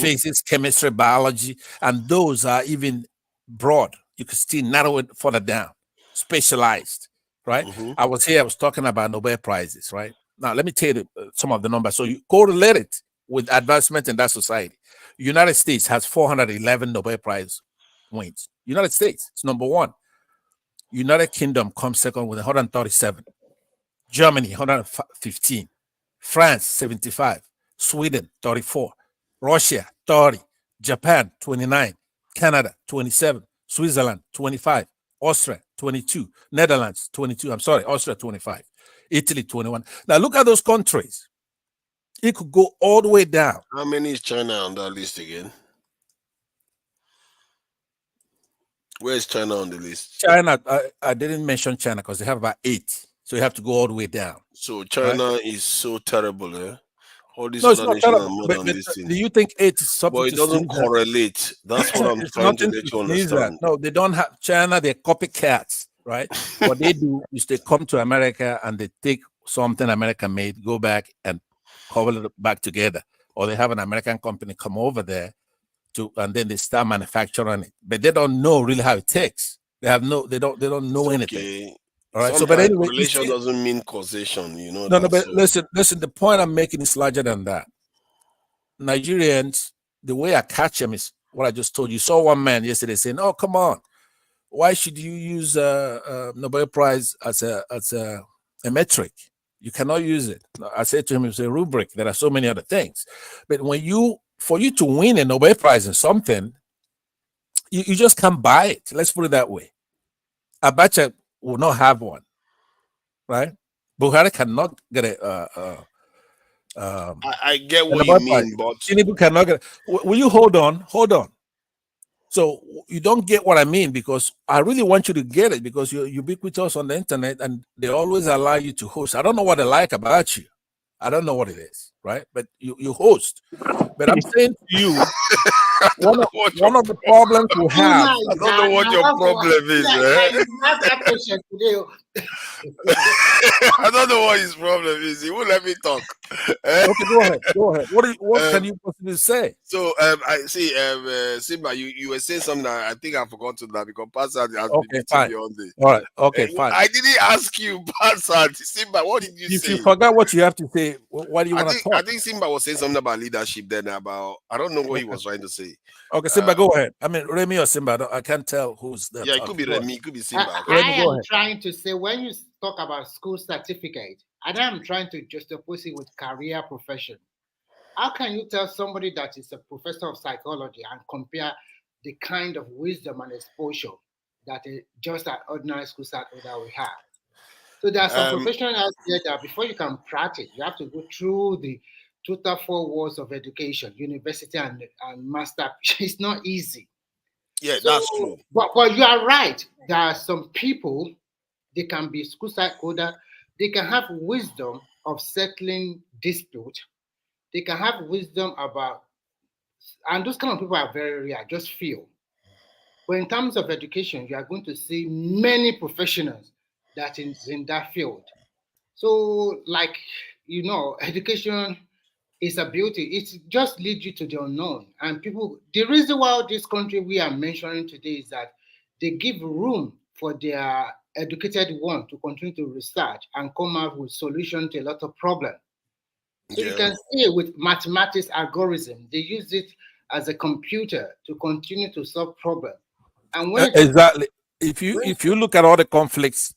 Physics, chemistry, biology, and those are even broad. You can still narrow it further down. Specialized, right? I was talking about Nobel Prizes, right? Now, let me tell you some of the numbers. So you correlate it with advancement in that society. United States has 411 Nobel Prize wins. United States is number one. United Kingdom comes second with 137. Germany, 115. France, 75. Sweden, 34. Russia, 30. Japan, 29. Canada, 27. Switzerland, 25. Austria, 22. Netherlands, 22. I'm sorry, Austria, 25. Italy, 21. Now, look at those countries. It could go all the way down. How many is China on that list again? Where is China on the list? China, I didn't mention China because they have about 8. So you have to go all the way down. So China is so terrible, eh? All these no, other nations are more than this thing. Do you think 8 is something? But it doesn't correlate. That's what I'm trying to let you understand. No, they don't have China, they're copycats, right? What they do is they come to America and they take something America made, go back and cobble it back together. Or they have an American company come over there and then they start manufacturing it. But they don't know really how it takes. They don't know anything. All right. Sometimes so, but anyway, correlation doesn't mean causation, you know. No, but listen. The point I'm making is larger than that. Nigerians, the way I catch them is what I just told you. You saw one man yesterday saying, "Oh, come on, why should you use Nobel Prize as a metric? You cannot use it. I said to him, it's a rubric. There are so many other things. But for you to win a Nobel Prize in something, you just can't buy it. Let's put it that way. Abacha will not have one, right? Buhari cannot get I get a what Nobel you Prize. mean, but Tinubu cannot get. Will you hold on? Hold on. So you don't get what I mean, because I really want you to get it, because you're ubiquitous on the internet and they always allow you to host. I don't know what they like about you. I don't know what it is, right? But you host. But I'm saying to you, one of the problems we have. I don't know what your problem is, eh? I don't know what his problem is. He won't let me talk. Okay, go ahead. Go ahead. What can you possibly say? So I see, Simba, you were saying something that I think I forgot to that, because Pastor has been Okay, meeting fine. me all day. All right. Okay, fine. I didn't ask you, Pastor. Simba, what did you If say? you forgot what you have to say, why do you want to talk? I think Simba was saying something about leadership then, about, I don't know what he was trying to say. Okay, Simba, go ahead. I mean, Remy or Simba, I can't tell who's the Yeah, it could be Remy, it could be Simba. I am trying to say, when you talk about school certificate, and I'm trying to juxtapose it with career profession. How can you tell somebody that is a professor of psychology and compare the kind of wisdom and exposure that just an ordinary school start order we have? So there are some professionals out there that before you can practice, you have to go through the total 4 walls of education, university and master. It's not easy. Yeah, that's true. But you are right. There are some people, they can be school site holder, they can have wisdom of settling dispute. They can have wisdom about, and those kind of people are very rare, just few. But in terms of education, you are going to see many professionals that is in that field. So, like, education is a beauty. It just leads you to the unknown. And people, the reason why this country we are mentioning today is that they give room for their educated one to continue to research and come up with solutions to a lot of problems. So you can see with mathematics algorithm, they use it as a computer to continue to solve problems. And when exactly, if you look at all the conflicts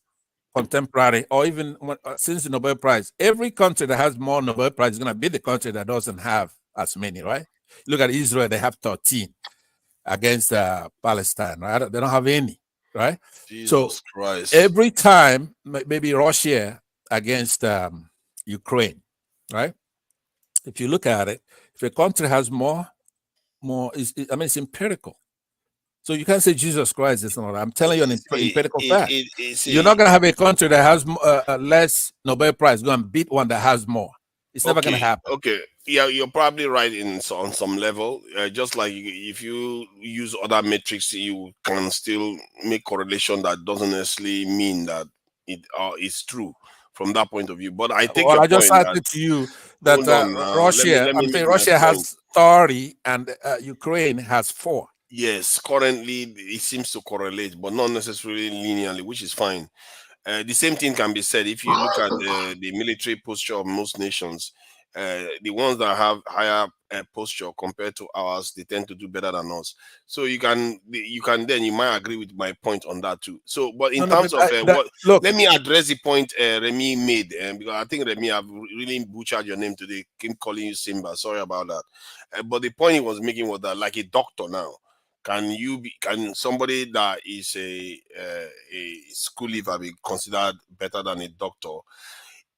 contemporary, or even since the Nobel Prize, every country that has more Nobel Prize is going to be the country that doesn't have as many, right? Look at Israel; they have 13 against Palestine, right? They don't have any, right? Jesus Christ. Every time, maybe Russia against Ukraine, right? If you look at it, if a country has more, it's empirical. So you can't say Jesus Christ is not. I'm telling you an empirical fact. You're not going to have a country that has less Nobel Prize going to beat one that has more. It's never going to happen. Okay. Yeah, you're probably right on some level. Just like if you use other metrics, you can still make correlation that doesn't necessarily mean that it's true from that point of view. But I take your I just point. said to you that Russia. I'm saying Russia has 30 and Ukraine has 4. Yes, currently it seems to correlate, but not necessarily linearly, which is fine. The same thing can be said if you look at the military posture of most nations. The ones that have higher posture compared to ours, they tend to do better than us. So you might agree with my point on that too. So, but in terms of let me address the point Remy made, because I think Remy, I've really butchered your name today. Keep calling you Simba. Sorry about that. But the point he was making was that, like a doctor now, can somebody that is a school leaver be considered better than a doctor?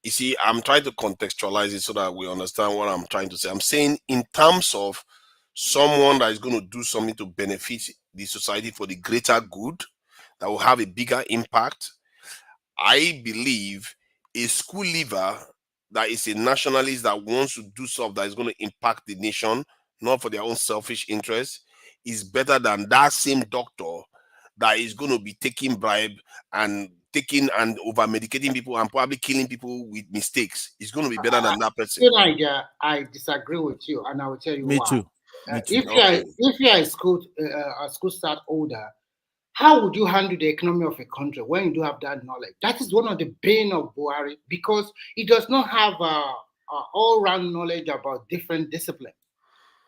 You see, I'm trying to contextualize it so that we understand what I'm trying to say. I'm saying in terms of someone that is going to do something to benefit the society for the greater good, that will have a bigger impact. I believe a school leaver that is a nationalist that wants to do stuff that is going to impact the nation, not for their own selfish interests, is better than that same doctor that is going to be taking bribe and over medicating people and probably killing people with mistakes. It's going to be better than that person. I disagree with you, and I will tell you Me why. too. If you are a school start holder, how would you handle the economy of a country when you do have that knowledge? That is one of the bane of Buhari, because he does not have all-round knowledge about different disciplines.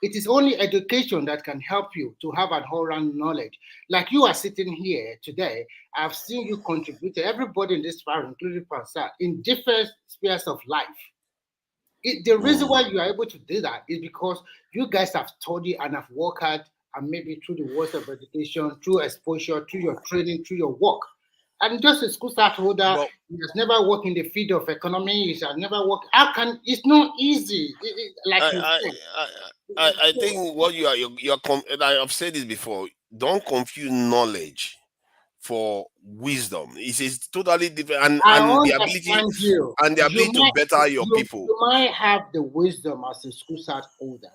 It is only education that can help you to have an all-round knowledge. Like you are sitting here today, I've seen you contribute to everybody in this forum, including Pastor, in different spheres of life. The reason why you are able to do that is because you guys have studied and have worked hard, and maybe through the words of education, through exposure, through your training, through your work. And just a school start holder, he has never worked in the field of economy, he has never worked. How can it's not easy? Like you said. I think what I've said this before. Don't confuse knowledge for wisdom. It's totally different, and I the ability understand you. and the ability to better your you, people. You might have the wisdom as a school start holder,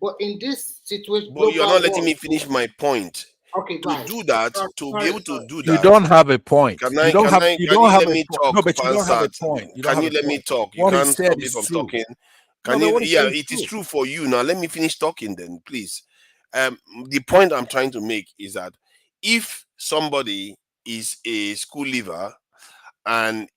but in this situation, But you're not letting me finish my point. Okay, to right. do that, to be able to do You that, don't have a point. Can You don't have. You can don't you have let a me point. talk? No, but you don't have a Pansat? point. You don't Can have you a let me point. talk? You What he can't said stop me is from true. talking. No, Can but you? what he Yeah, said it is true. true for you. Now let me finish talking. Then, please. The point I'm trying to make is that if somebody is a school leaver and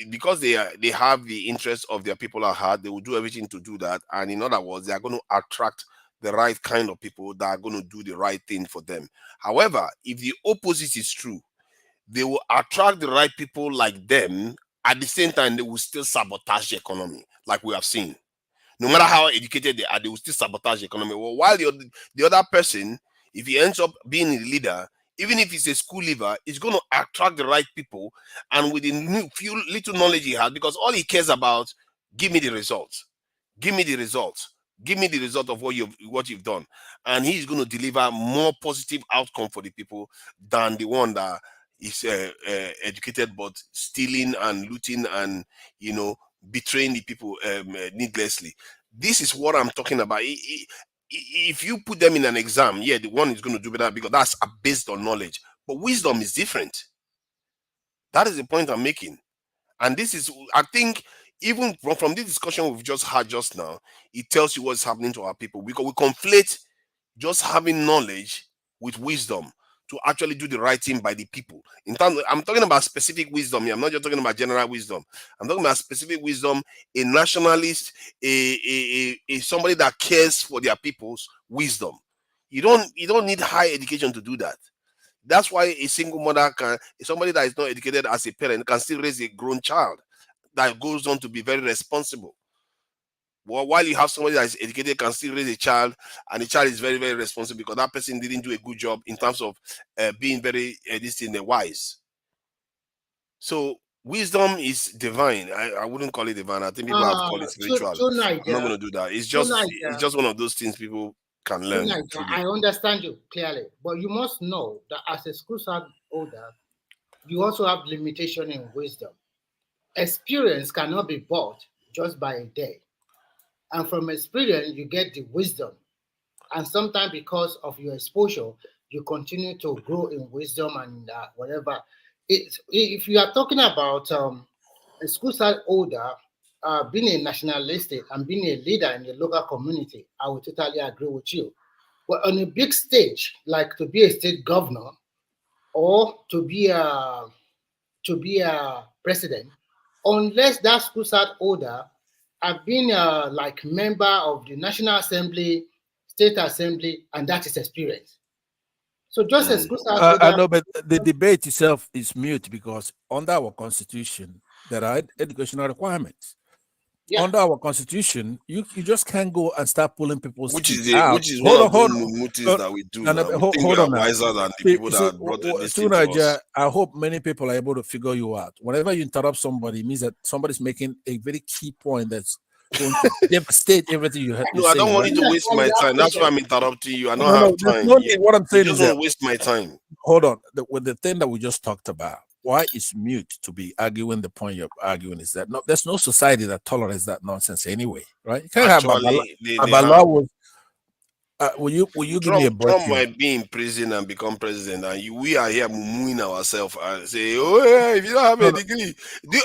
because they have the interest of their people at heart, they will do everything to do that. And in other words, they are going to attract the right kind of people that are going to do the right thing for them. However, if the opposite is true, they will attract the right people like them. At the same time, they will still sabotage the economy, like we have seen. No matter how educated they are, they will still sabotage the economy. Well, while the other person, if he ends up being a leader, even if he's a school leaver, he's going to attract the right people, and with the few little knowledge he has, because all he cares about, give me the results, give me the results, give me the result of what you've done, and he's going to deliver more positive outcome for the people than the one that is educated but stealing and looting and betraying the people needlessly. This is what I'm talking about. If you put them in an exam, yeah, the one is going to do better because that's based on knowledge. But wisdom is different. That is the point I'm making. And this is, I think, even from this discussion we've just had just now, it tells you what's happening to our people. Because we conflate just having knowledge with wisdom to actually do the right thing by the people. I'm talking about specific wisdom here. I'm not just talking about general wisdom. I'm talking about specific wisdom, a nationalist, a somebody that cares for their people's wisdom. You don't need high education to do that. That's why a single mother somebody that is not educated as a parent can still raise a grown child that goes on to be very responsible. Well, while you have somebody that is educated can still raise a child, and the child is very, very responsible because that person didn't do a good job in terms of being very wise. So wisdom is divine. I wouldn't call it divine. I think people have called it spiritual. I'm not going to do that. It's just one of those things people can learn. I understand you clearly, but you must know that as a school start holder, you also have limitation in wisdom. Experience cannot be bought just by a day. And from experience, you get the wisdom. And sometimes because of your exposure, you continue to grow in wisdom and whatever. If you are talking about a school start holder, being a nationalistic and being a leader in the local community, I would totally agree with you. But on a big stage, like to be a state governor or to be a president, unless that school start holder have been like member of the National Assembly, State Assembly, and that is experience. So just a school start holder. I know, but the debate itself is mute because under our constitution, there are educational requirements. Yeah. Under our constitution, you just can't go and start pulling people's teeth out. Which is one of the motives that we do. We think we are wiser than the people that brought this thing to us. I hope many people are able to figure you out. Whenever you interrupt somebody, it means that somebody's making a very key point that's going to devastate everything you have. No, I don't want you to waste my time. That's why I'm interrupting you. I don't have time. What I'm saying is that waste my time. Hold on. With the thing that we just talked about, why is mute to be arguing the point you're arguing is that there's no society that tolerates that nonsense anyway, right? You can't Actually, will you give me a Trump might be in prison and become president, and we are here mumming ourselves and say, "Oh, yeah, if you don't have a degree,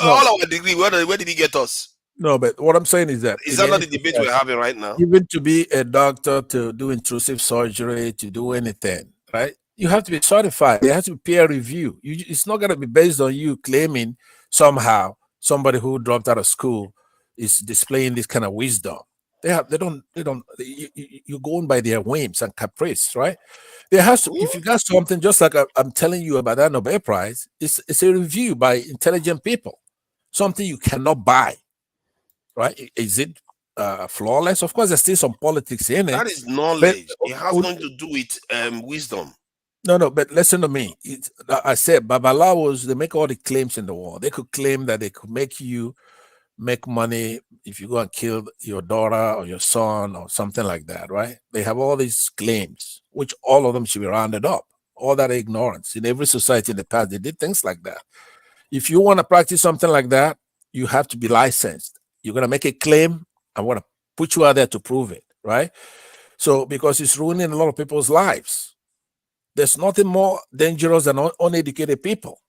all our degree, where did he get us?" No, but what I'm saying is that not the debate we're having right now? Even to be a doctor, to do intrusive surgery, to do anything, right? You have to be certified. There has to be peer review. It's not going to be based on you claiming somehow somebody who dropped out of school is displaying this kind of wisdom. You're going by their whims and caprice, right? There has to, if you got something, just like I'm telling you about that Nobel Prize, it's a review by intelligent people, something you cannot buy, right? Is it flawless? Of course, there's still some politics in it. That is But knowledge. It has nothing to do with wisdom. no, but listen to me. I said Babalawos, they make all the claims in the world. They could claim that they could make you make money if you go and kill your daughter or your son or something like that, right? They have all these claims, which all of them should be rounded up. All that ignorance. In every society in the past, they did things like that. If you want to practice something like that, you have to be licensed. You're going to make a claim. I want to put you out there to prove it, right? So, because it's ruining a lot of people's lives. There's nothing more dangerous than uneducated people.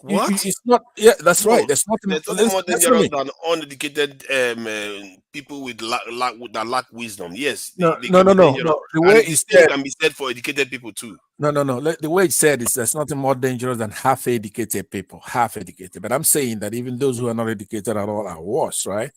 What? It's not. Yeah, that's right. There's nothing more dangerous than uneducated people with that lack wisdom. Yes, no. They can be dangerous. No. The way it's said can be said for educated people too. No. The way it's said is there's nothing more dangerous than half-educated people. Half-educated, but I'm saying that even those who are not educated at all are worse, right?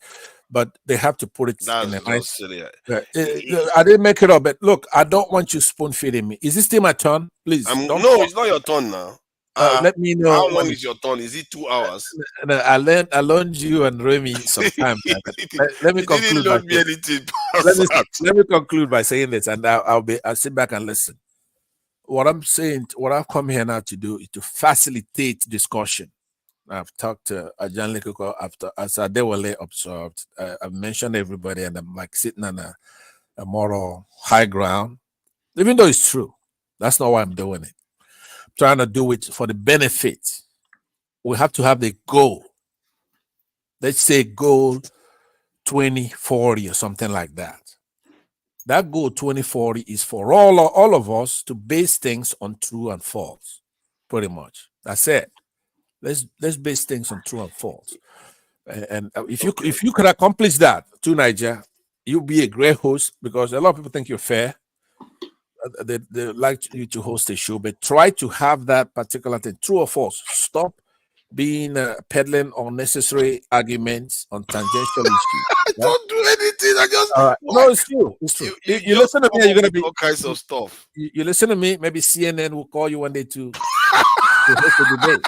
But they have to put it in a nice. Silly. I didn't make it up, but look, I don't want you spoon feeding me. Is this still my turn? Please. No, it's not your turn now. Let me know. How long is your turn? Is it 2 hours? I loaned you and Remy some time. Let me conclude. Let me conclude by saying this, and I'll sit back and listen. What I'm saying, what I've come here now to do is to facilitate discussion. I've talked to Ajan Lekoko after, as Adewale observed. I've mentioned everybody, and I'm like sitting on a moral high ground, even though it's true. That's not why I'm doing it. I'm trying to do it for the benefit. We have to have the goal. Let's say goal 2040 or something like that. That goal 2040 is for all of us to base things on true and false, pretty much. That's it. Let's base things on true and false. And if you could accomplish that to Niger, you'll be a great host, because a lot of people think you're fair. They like you to host a show, but try to have that particular thing, true or false. Stop being peddling unnecessary arguments on tangential issues. I don't do anything. I just no, it's true. It's true. You listen to me, you're gonna be all kinds of stuff. You listen to me. Maybe CNN will call you one day to host a debate.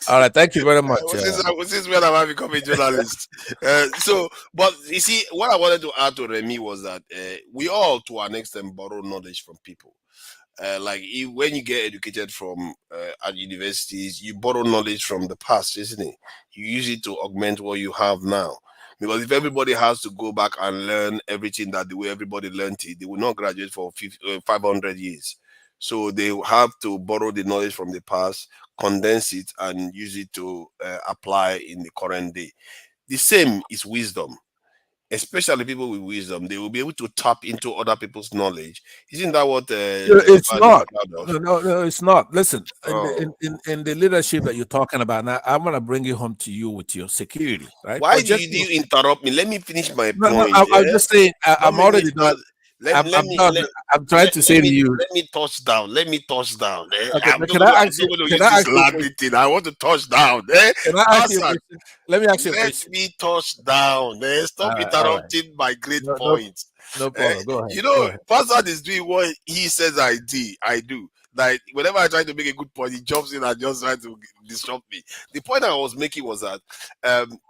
All right, thank you very much. This is when I become a journalist. But you see, what I wanted to add to Remy was that we all, to an extent, borrow knowledge from people. When you get educated from at universities, you borrow knowledge from the past, isn't it? You use it to augment what you have now. Because if everybody has to go back and learn everything that the way everybody learned it, they will not graduate for 500 years. So they have to borrow the knowledge from the past, condense it, and use it to apply in the current day. The same is wisdom. Especially people with wisdom, they will be able to tap into other people's knowledge. Isn't that what? It's not. No, it's not. Listen, in the leadership that you're talking about now, I'm gonna bring it home to you with your security, right? Why do you interrupt me? Let me finish my point. I'm just saying. I'm already done. I'm trying to say to you. Let me touch down. Let me touch down. Okay, can I ask you? I want to touch down. Can I ask you? Let me ask you. Let me touch down. Stop interrupting my great points. No problem. Go ahead. You know, Pastor is doing what he says I do. Like whenever I try to make a good point, he jumps in and just tries to disrupt me. The point I was making was that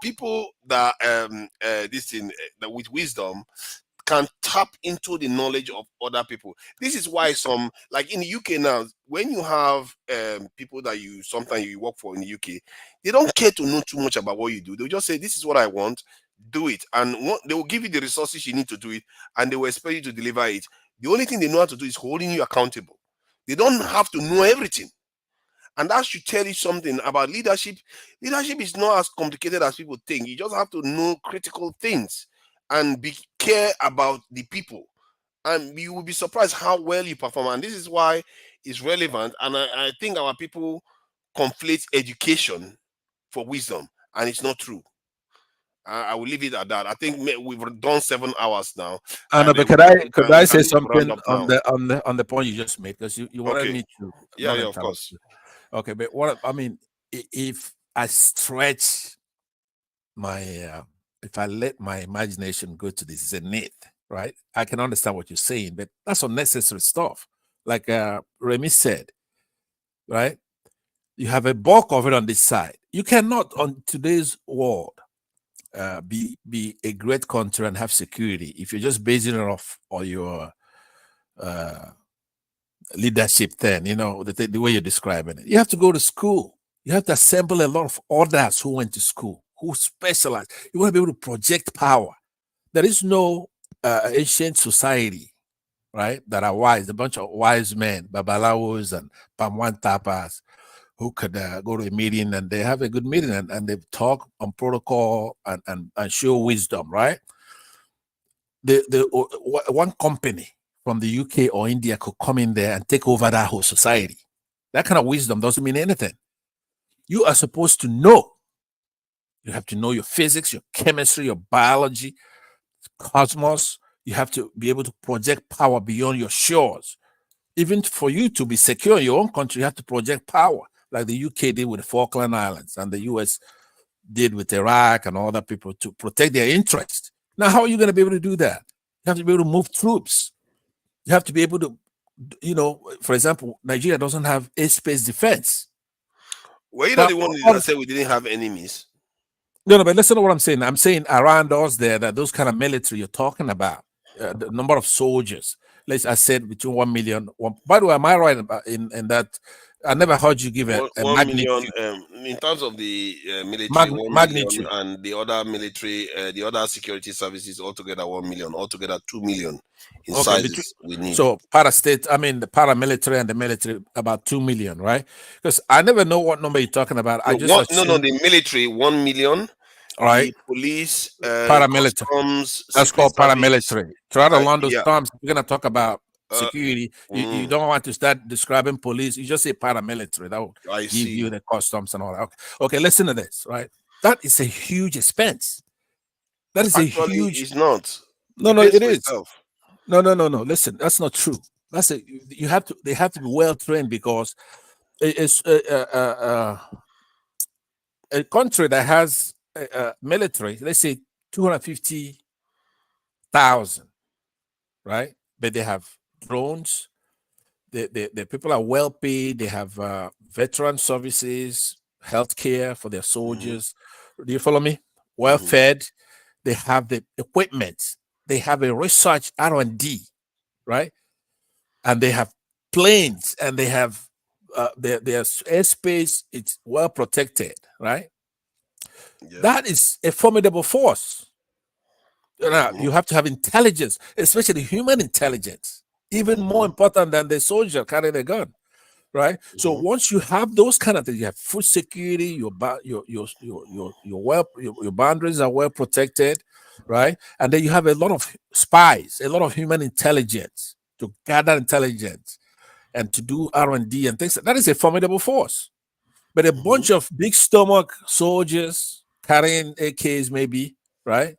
people that that with wisdom can tap into the knowledge of other people. This is why some, like in the UK now, when you have people that sometimes you work for in the UK, they don't care to know too much about what you do. They'll just say, this is what I want, do it. And they will give you the resources you need to do it, and they will expect you to deliver it. The only thing they know how to do is holding you accountable. They don't have to know everything. And that should tell you something about leadership. Leadership is not as complicated as people think. You just have to know critical things and care about the people, and you will be surprised how well you perform. And this is why it's relevant. And I think our people conflate education for wisdom, and it's not true. I will leave it at that. I think we've done 7 hours now. But could I say something on the point you just made, because you wanted me to? Yeah, of course. Okay, but what I mean, if I stretch my if I let my imagination go to the zenith, right, I can understand what you're saying, but that's unnecessary stuff. Like Remy said, right? You have a bulk of it on this side. You cannot, on today's world, be a great country and have security if you're just basing it off on your leadership. Then the way you're describing it, you have to go to school. You have to assemble a lot of others who went to school, who specialize. You want to be able to project power. There is no ancient society, right, that are wise, a bunch of wise men, babalawos and pamwan tapas, who could go to a meeting and they have a good meeting and they talk on protocol and show wisdom, right? One company from the UK or India could come in there and take over that whole society. That kind of wisdom doesn't mean anything. You are supposed to know. You have to know your physics, your chemistry, your biology, cosmos. You have to be able to project power beyond your shores. Even for you to be secure in your own country, you have to project power, like the UK did with the Falkland Islands and the US did with Iraq and other people to protect their interest. Now, how are you going to be able to do that? You have to be able to move troops. You have to be able to, for example, Nigeria doesn't have airspace defense. Were you not the one that said we didn't have enemies? No, but listen to what I'm saying. I'm saying around us there, that those kind of military you're talking about, the number of soldiers. I said between 1 million. By the way, am I right in that? I never heard you give a 1 million in terms of the military, 1 magnitude. million, and the other military, the other security services altogether 1 million, altogether 2 million in sizes we need. So the paramilitary and the military about 2 million, right? Because I never know what number you're talking about. The military 1 million. Right, the police, paramilitary. customs, that's called paramilitary. Try to learn those terms. We're gonna talk about security. You don't want to start describing police. You just say paramilitary. That will give you the customs and all that. Okay, listen to this. Right, that is a huge expense. That is actually a huge. It's not. No, it is. No. Listen, that's not true. They have to be well trained because it's a country that has military, let's say 250,000, right? But they have drones. The people are well paid. They have veteran services, healthcare for their soldiers. Do you follow me? Well fed. They have the equipment. They have a research R&D, right? And they have planes, and they have their airspace. It's well protected, right? Yeah. That is a formidable force. You have to have intelligence, especially human intelligence, even more important than the soldier carrying a gun, right? So once you have those kind of things, you have food security, your boundaries are well protected, right? And then you have a lot of spies, a lot of human intelligence to gather intelligence and to do R&D and things. That is a formidable force. But a bunch of big stomach soldiers carrying AKs, maybe, right?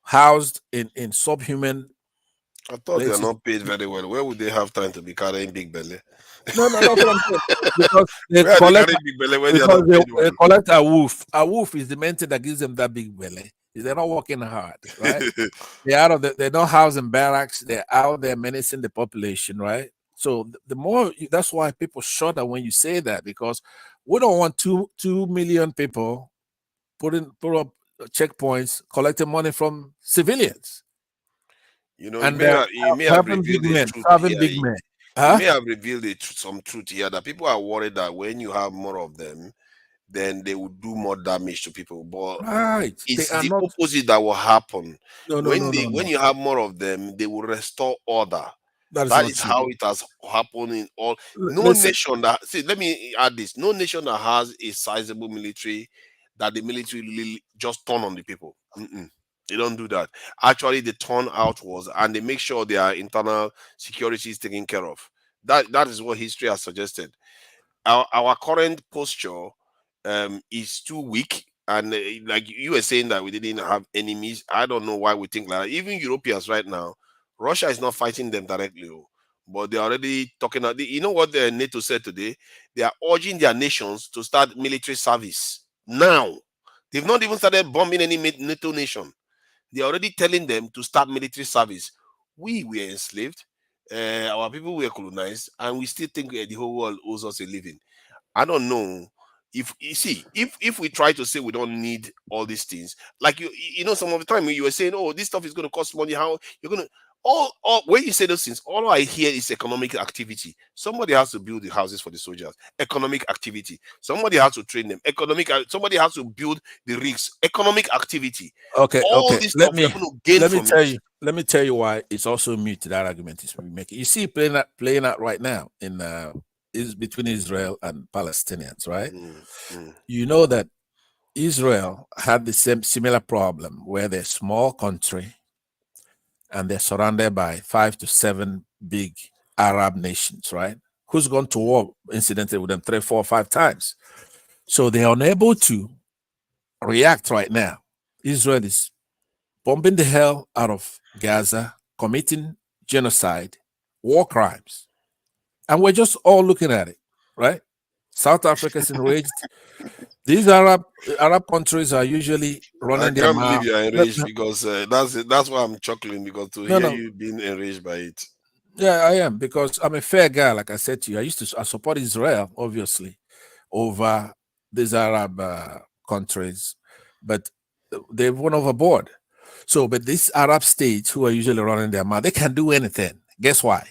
Housed in subhuman. I thought places. They are not paid very well. Where would they have time to be carrying big belly? No, that's what I'm saying. Because they collect a wolf. A wolf is the main thing that gives them that big belly. They're not working hard, right? They're not housed in barracks. They're out there menacing the population, right? So the more, that's why people shudder when you say that, because we don't want 2 million people put up checkpoints collecting money from civilians. You may have revealed some truth here that people are worried that when you have more of them, then they will do more damage to people. But it's the opposite that will happen. When you have more of them, they will restore order. That is how it has happened in all. Nation that, let me add this. No nation that has a sizable military, that the military really just turn on the people. They don't do that. Actually, they turn outwards and they make sure their internal security is taken care of. That is what history has suggested. Our current posture is too weak. And like you were saying that we didn't have enemies. I don't know why we think like that. Even Europeans right now, Russia is not fighting them directly, but they're already talking. You know what the NATO said today? They are urging their nations to start military service now. They've not even started bombing any NATO nation. They're already telling them to start military service. We were enslaved, our people were colonized, and we still think the whole world owes us a living. I don't know. If you see, if we try to say we don't need all these things, like you know, some of the time when you were saying, oh, this stuff is going to cost money, how you're going to all when you say those things, all I hear is economic activity. Somebody has to build the houses for the soldiers. Economic activity. Somebody has to train them. Somebody has to build the rigs. Economic activity. Okay, All okay. this stuff you're going to gain from it. Let me tell you why it's also mute that argument is making. You see, playing out right now in is between Israel and Palestinians, right? You know that Israel had the same similar problem where they're a small country and they're surrounded by 5 to 7 big Arab nations, right? Who's gone to war incidentally with them 3, 4, 5 times? So they're unable to react right now. Israel is bombing the hell out of Gaza, committing genocide, war crimes. And we're just all looking at it, right? South Africa is enraged. These Arab countries are usually running their I can't mouth. believe you're enraged because that's why I'm chuckling, because to hear you being enraged by it. Yeah, I am, because I'm a fair guy. Like I said to you, I support Israel, obviously, over these Arab countries, but they've went overboard. So, but these Arab states who are usually running their mouth, they can't do anything. Guess why?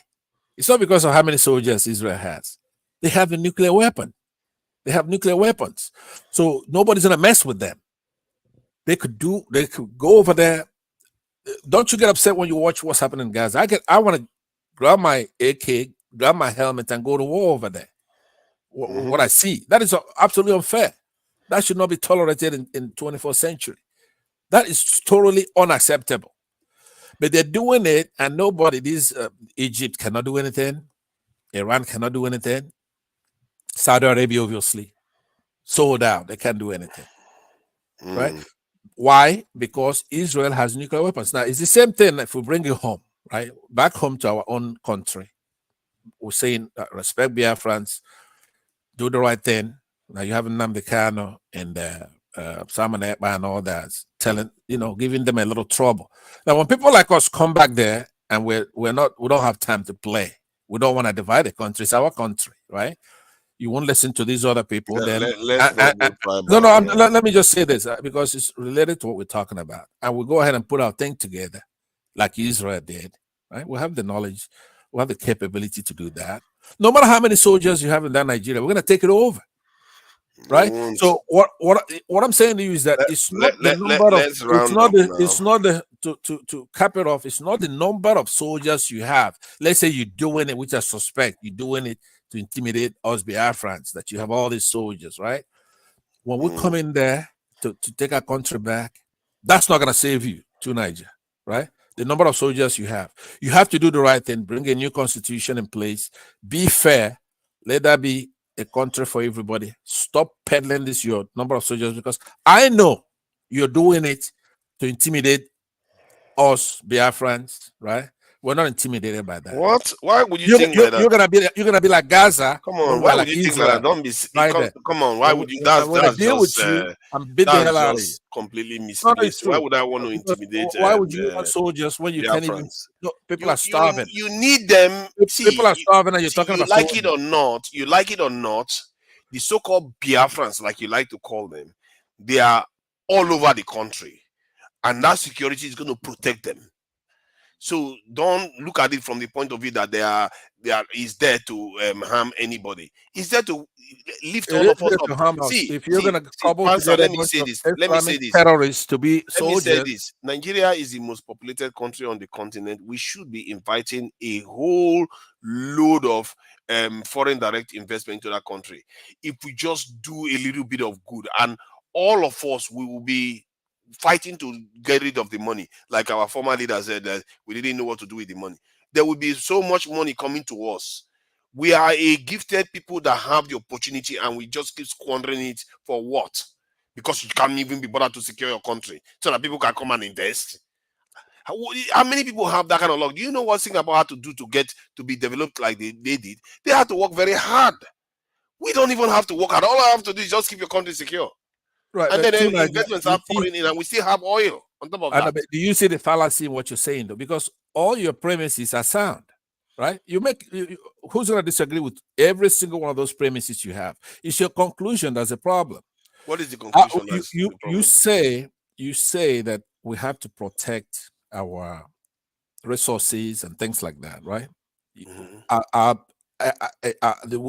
It's not because of how many soldiers Israel has. They have a nuclear weapon. They have nuclear weapons. So nobody's gonna mess with them. They could go over there. Don't you get upset when you watch what's happening in Gaza? I want to grab my AK, grab my helmet, and go to war over there. What I see. That is absolutely unfair. That should not be tolerated in 21st century. That is totally unacceptable. But they're doing it, and nobody, Egypt cannot do anything. Iran cannot do anything. Saudi Arabia, obviously, sold out. They can't do anything. Right? Why? Because Israel has nuclear weapons. Now, it's the same thing if we bring it home, right? Back home to our own country. We're saying respect Biafrans, do the right thing. Now you have Nnamdi Kanu and Simon Ekpa and all that, giving them a little trouble. Now, when people like us come back there and we don't have time to play, we don't want to divide the country. It's our country, right? You won't listen to these other people. Let me just say this because it's related to what we're talking about. And we'll go ahead and put our thing together like Israel did, right? We have the knowledge, we have the capability to do that. No matter how many soldiers you have in that Nigeria, we're going to take it over. Right. So what I'm saying to you is that it's not the number of it's not the to cap it off. It's not the number of soldiers you have. Let's say you're doing it, which I suspect you're doing it to intimidate us Biafrans, that you have all these soldiers, right? When we come in there to take our country back, that's not gonna save you to Niger, right? The number of soldiers you have to do the right thing, bring a new constitution in place, be fair, let that be a country for everybody. Stop peddling this your number of soldiers, because I know you're doing it to intimidate us Biafrans, right? We're not intimidated by that. What? Why would you think like that? You're gonna be like Gaza. Come on, why would you think like that? Don't be come on, why would you? That's just that's completely misplaced. Why would I want to intimidate? Why would you want soldiers when you can't even? People are starving. You need them. People are starving, and you're talking about like it or not. You like it or not, the so-called Biafrans, like you like to call them, they are all over the country, and that security is going to protect them. So don't look at it from the point of view that they is there to harm anybody. It's there to lift all of us up. See, if you're going to couple let me say this. Terrorists to be soldiers. Let me say this. Nigeria is the most populated country on the continent. We should be inviting a whole load of foreign direct investment into that country. If we just do a little bit of good, and all of us, we will be fighting to get rid of the money, like our former leader said that we didn't know what to do with the money. There will be so much money coming to us. We are a gifted people that have the opportunity, and we just keep squandering it for what? Because you can't even be bothered to secure your country so that people can come and invest. How many people have that kind of luck? Do you know what Singapore had to do to get to be developed like they did? They had to work very hard. We don't even have to work hard. All I have to do is just keep your country secure. Right, And but then two Nigeria, investments are pouring in, and we still have oil on top of I know, that. but do you see the fallacy in what you're saying though? Because all your premises are sound, right? Who's going to disagree with every single one of those premises you have? It's your conclusion that's a problem. What is the conclusion? That's the You problem. say that we have to protect our resources and things like that, right? We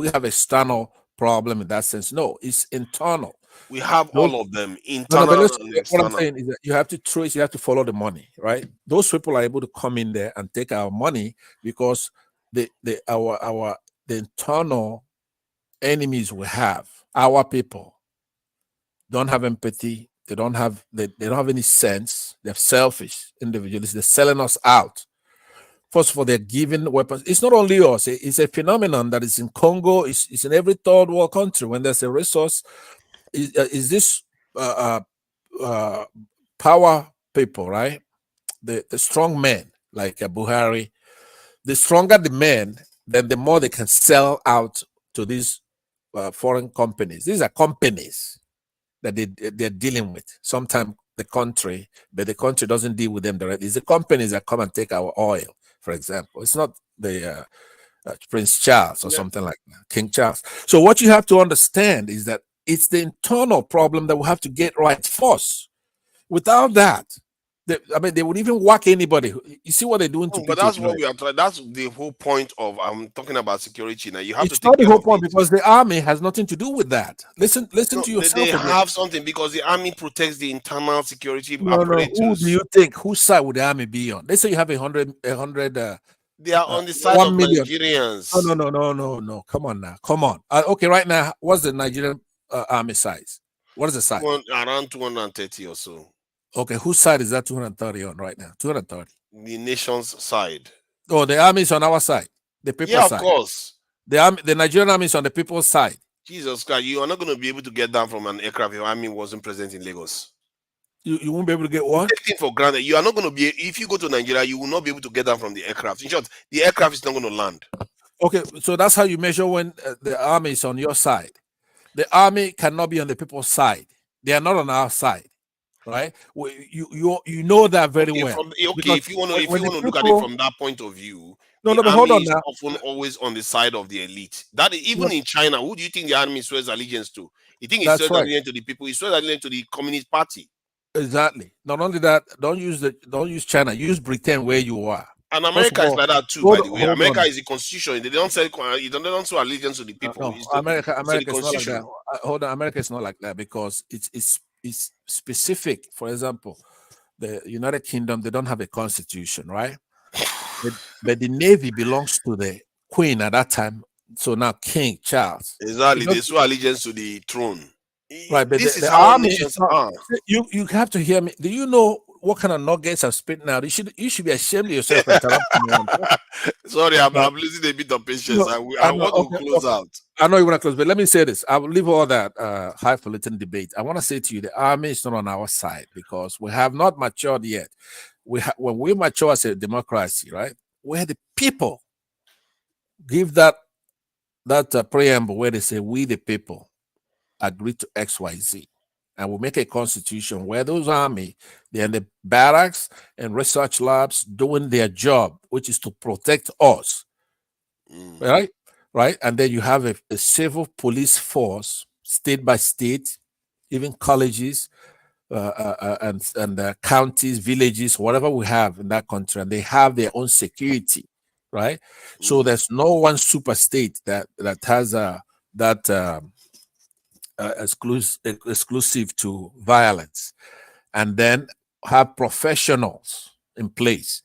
have external problem in that sense. No, it's internal. We have Those- all of them, No, internal but and what I'm external. saying is that you have to trace, you have to follow the money, right? Those people are able to come in there and take our money because the internal enemies we have, our people, don't have empathy. They don't have any sense. They're selfish individuals. They're selling us out. First of all, they're giving weapons. It's not only us. It's a phenomenon that is in Congo. It's in every third world country. When there's a resource, is this power people, right? The strong men like Buhari. The stronger the men, then the more they can sell out to these foreign companies. These are companies that they're dealing with. Sometimes the country, but the country doesn't deal with them directly. It's the companies that come and take our oil, for example. It's not the Prince Charles or something like that, King Charles. So what you have to understand is that it's the internal problem that we have to get right first. Without that, they would even whack anybody. You see what they're doing to But people. that's what we are trying. That's the whole point of I'm talking about security now. You have It's to take not the care whole of point it. because the army has nothing to do with that. Listen No, to yourself. they again. have something because the army protects the internal security No. Who apparatus. do you think? Whose side would the army be on? Let's say you have 100. They are on the side 1 of million. Nigerians. No. Come on now. Come on. Okay, right now, what's the Nigerian army size? What is the size? Around 230 or so. Okay, whose side is that 230 on right now? 230. The nation's side. Oh, the army is on our side. The people's Yeah, of side. course. The Nigerian army is on the people's side. Jesus Christ, you are not going to be able to get down from an aircraft if your army wasn't present in Lagos. You won't be able to get what? Take it for granted. You are not going to be, if you go to Nigeria, you will not be able to get down from the aircraft. In short, the aircraft is not going to land. Okay, so that's how you measure when the army is on your side. The army cannot be on the people's side. They are not on our side, right? You know that very well. If you want to look at it from that point of view, but the hold army on is now. often always on the side of the elite. That even in China, who do you think the army swears allegiance to? You think it swears allegiance to the people? It swears allegiance to the Communist Party. Exactly. Not only that, don't use China. Use Britain where you are. And America is like that too, by the way. America is the constitution. They don't say swear allegiance to the people. America is not like constitution. that. Hold on, America is not like that because it's specific. For example, the United Kingdom, they don't have a constitution, right? but the Navy belongs to the Queen at that time. So now King Charles. Exactly. They swear allegiance to the throne. Right, but this is the how army nations is not, are. You have to hear me. Do you know what kind of nuggets I'm spitting out? You should be ashamed of yourself. Sorry, I'm losing a bit of patience. I want to close out. I know you want to close, but let me say this. I will leave all that highfalutin debate. I want to say to you, the army is not on our side because we have not matured yet. When we mature as a democracy, right, where the people give that preamble where they say, we the people agree to XYZ. And we'll make a constitution where those army, they're in the barracks and research labs doing their job, which is to protect us. Right? And then you have a civil police force, state by state, even colleges and counties, villages, whatever we have in that country, and they have their own security, right? So there's no one super state that has exclusive to violence, and then have professionals in place.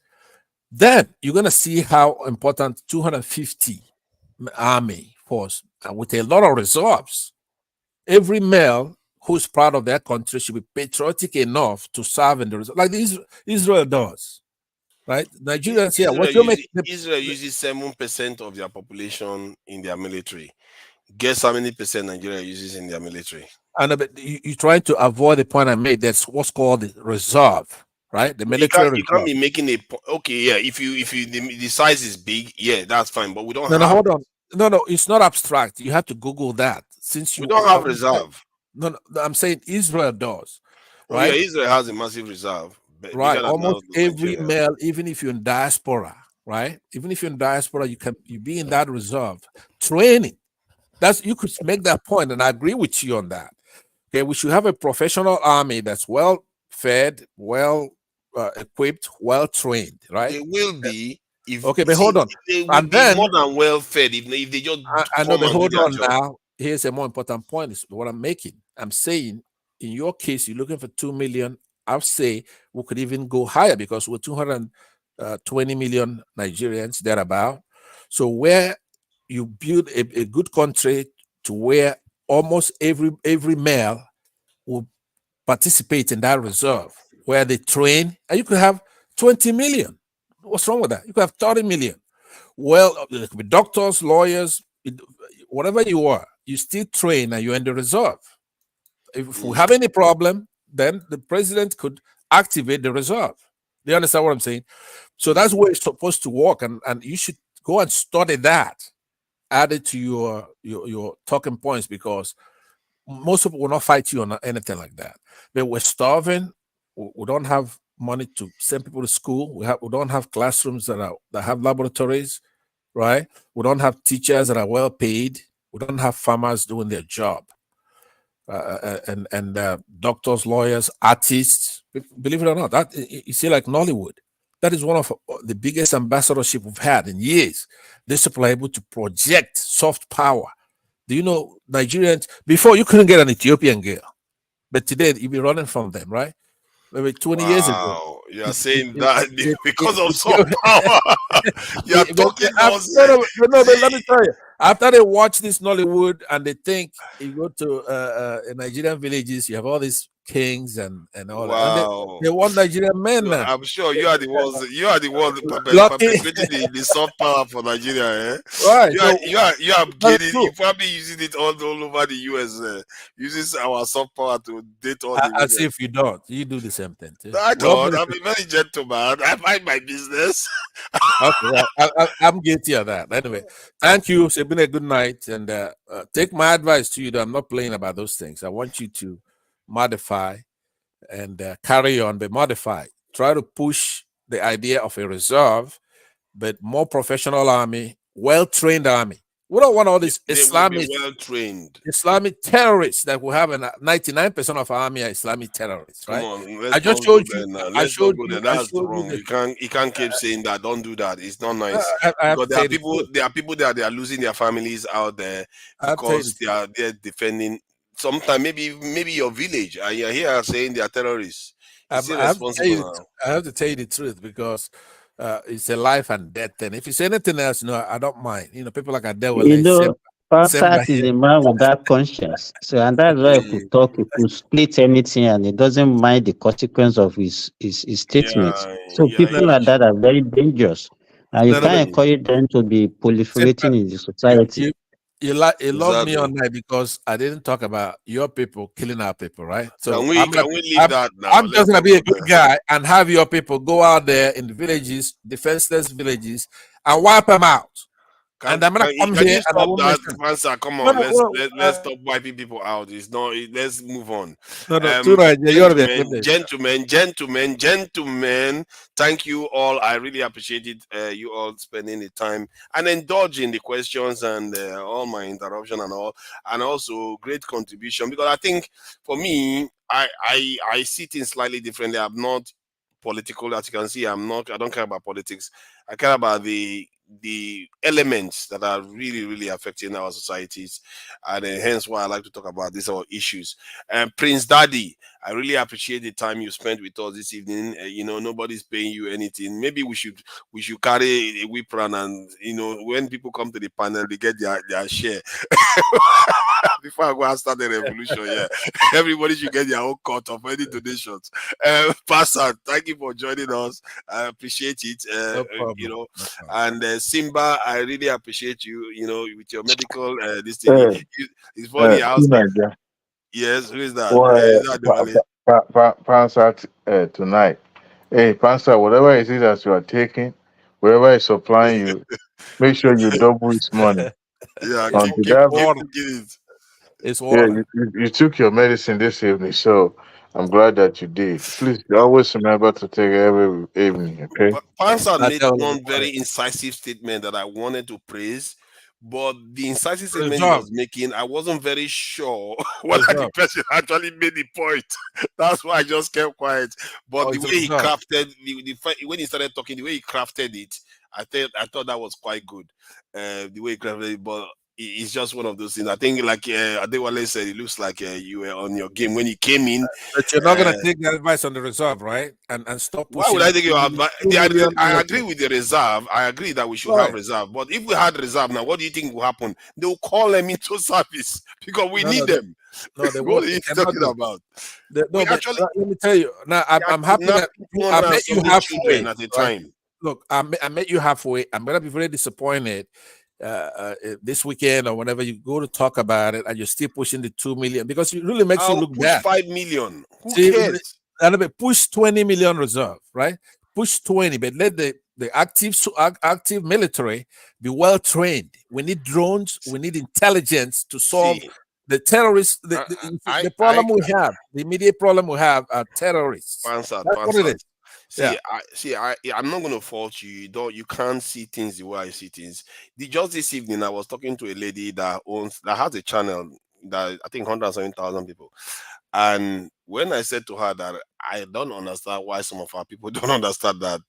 Then you're going to see how important 250 army force with a lot of reserves. Every male who's proud of their country should be patriotic enough to serve in the reserve, like Israel does, right? Nigerians here. Israel uses 7% of their population in their military. Guess how many percent Nigeria uses in their military? And you try to avoid the point I made. That's what's called the reserve, right? The military. You can't be making a okay. Yeah, if the size is big, yeah, that's fine. But we don't. No, hold on. No, it's not abstract. You have to Google that. Since we don't have reserve. No, I'm saying Israel does, Oh yeah, right? Israel has a massive reserve, Right. bigger than Almost every Nigeria. male, even if you're in diaspora, right? Even if you're in diaspora, you be in that reserve training. You could make that point, and I agree with you on that. Okay, we should have a professional army that's well fed, well equipped, well trained, right? They will be if Okay, but see hold on. they will And be then more than well fed if they just I know, come but and do hold their on job. now. Here's a more important point: is what I'm making. I'm saying, in your case, you're looking for 2 million. I'll say we could even go higher because we're 220 million Nigerians thereabout. So where you build a good country to where almost every male will participate in that reserve, where they train, and you could have 20 million. What's wrong with that? You could have 30 million. Well, it could be doctors, lawyers, whatever you are, you still train and you're in the reserve. If we have any problem, then the president could activate the reserve. Do you understand what I'm saying? So that's where it's supposed to work, and you should go and study that, add it to your talking points, because most people will not fight you on anything like that. But we're starving. We don't have money to send people to school. We don't have classrooms that have laboratories, right? We don't have teachers that are well paid. We don't have farmers doing their job, and doctors, lawyers, artists. Believe it or not, that you see, like Nollywood, that is one of the biggest ambassadorship we've had in years. These people are able to project soft power. Do you know Nigerians before you couldn't get an Ethiopian girl, but today you'll be running from them, right? Maybe 20 years ago. Wow, you are saying that because of soft power. You are talking No, nonsense. but let me tell you. After they watch this Nollywood and they think you go to Nigerian villages, you have all these kings and all that, and Wow. they want Nigerian men now. I'm sure you are the ones Lucky. perpetuating the soft power for Nigeria. Eh? Right. You So are that's getting true. you probably using it all over the US, using our soft power to date all the As women. if you don't, you do the same thing too. I Well, don't. I'm a very gentleman. I mind my business. okay, well, I'm guilty of that. Anyway, thank you. It's been a good night, and take my advice to you that I'm not playing about those things. I want you to modify and carry on, but modify. Try to push the idea of a reserve, but more professional army, well-trained army. We don't want all these They will be well trained. Islamic terrorists that we have, 99% of our army are Islamic terrorists, Come right? on, I let's just not go showed there you. now. I Let's not showed go there. you. I That's showed you wrong. the. You can't keep saying that. Don't do that. It's not nice. I have Because to tell you the truth. there are people that they are losing their families out there I have to tell you the because they're defending. Sometimes maybe your village, and you're here saying they are terrorists. It's I have to tell you. irresponsible now. I have to tell you the truth, because it's a life and death thing. If it's anything else, I don't mind. People like Adewale, Semba Pastor is here. a man with that conscience. So, and that's why he could talk, he could split anything, and he doesn't mind the consequence of his statements. So, people like that are very dangerous, and you can't encourage them to be proliferating in the society. You love me on that because I didn't talk about your people killing our people, right? So Can we leave that now? I'm Let's just gonna not be go a good there. guy and have your people go out there in the villages, defenseless villages, and wipe them out. And I'm gonna come Can here you and I stop won't that, mention. Fansa? Come No, on, no, no, let's stop wiping people out. It's not. Let's move on. too right. You ought to be Gentlemen. Thank you all. I really appreciate it. You all spending the time and indulging the questions and all my interruption and all, and also great contribution, because I think for me, I see things slightly differently. I'm not political, as you can see. I don't care about politics. I care about the elements that are really affecting our societies, and hence why I like to talk about these all issues. And Prince Daddy, I really appreciate the time you spent with us this evening. Nobody's paying you anything. Maybe we should carry a whip run, and when people come to the panel, they get their share. Before I go and start the revolution, yeah, everybody should get their own cut of any donations. Pastor, thank you for joining us. I appreciate it. No problem. And Simba, I really appreciate you. With your medical this thing. It's funny. I was like, yes, who is that? Is that Diwali? Pansat tonight. Hey, Pansat, whatever it is that you are taking, wherever is supplying you, make sure you double its money. Yeah, Until keep that, taking it. It's Yeah, water. you took your medicine this evening, so I'm glad that you did. Please always remember to take it every evening, okay? Pansa I made tell you one why. very incisive statement that I wanted to praise, but the incisive statement he Reserve. was making, I wasn't very sure whether the Reserve. person actually made the point. That's why I just kept quiet. But Oh, the it's way he reserve. crafted when he started talking, the way he crafted it, I thought that was quite good. The way he crafted it, but it's just one of those things. I think, like Adewale said, it looks like you were on your game when you came in. But you're not gonna take the advice on the reserve, right? And stop Why would pushing I the think 2 you have? million, 2 million I agree military. with the reserve. I agree that we should have Right. reserve. But if we had reserve now, what do you think will happen? They will call them into service because we No, need them. no, they What won't. are They you cannot talking do. about? No, We but actually let me tell you. Now, I'm happy that I kidnapping met you 200 children halfway. at a Right? time. Look, I met you halfway. I'm gonna be very disappointed this weekend or whenever you go to talk about it, and you're still pushing the 2 million because it really makes you I'll look push bad. 5 million. Who See, cares? push 20 million reserve, right? Push 20, but let the active military be well trained. We need drones. We need intelligence to solve See, the terrorists. The problem we have, the immediate problem we have are terrorists. That's what it is. See, Yeah. I'm not gonna fault you. You can't see things the way I see things. Just this evening, I was talking to a lady that has a channel that I think 107,000 people. And when I said to her that I don't understand why some of our people don't understand that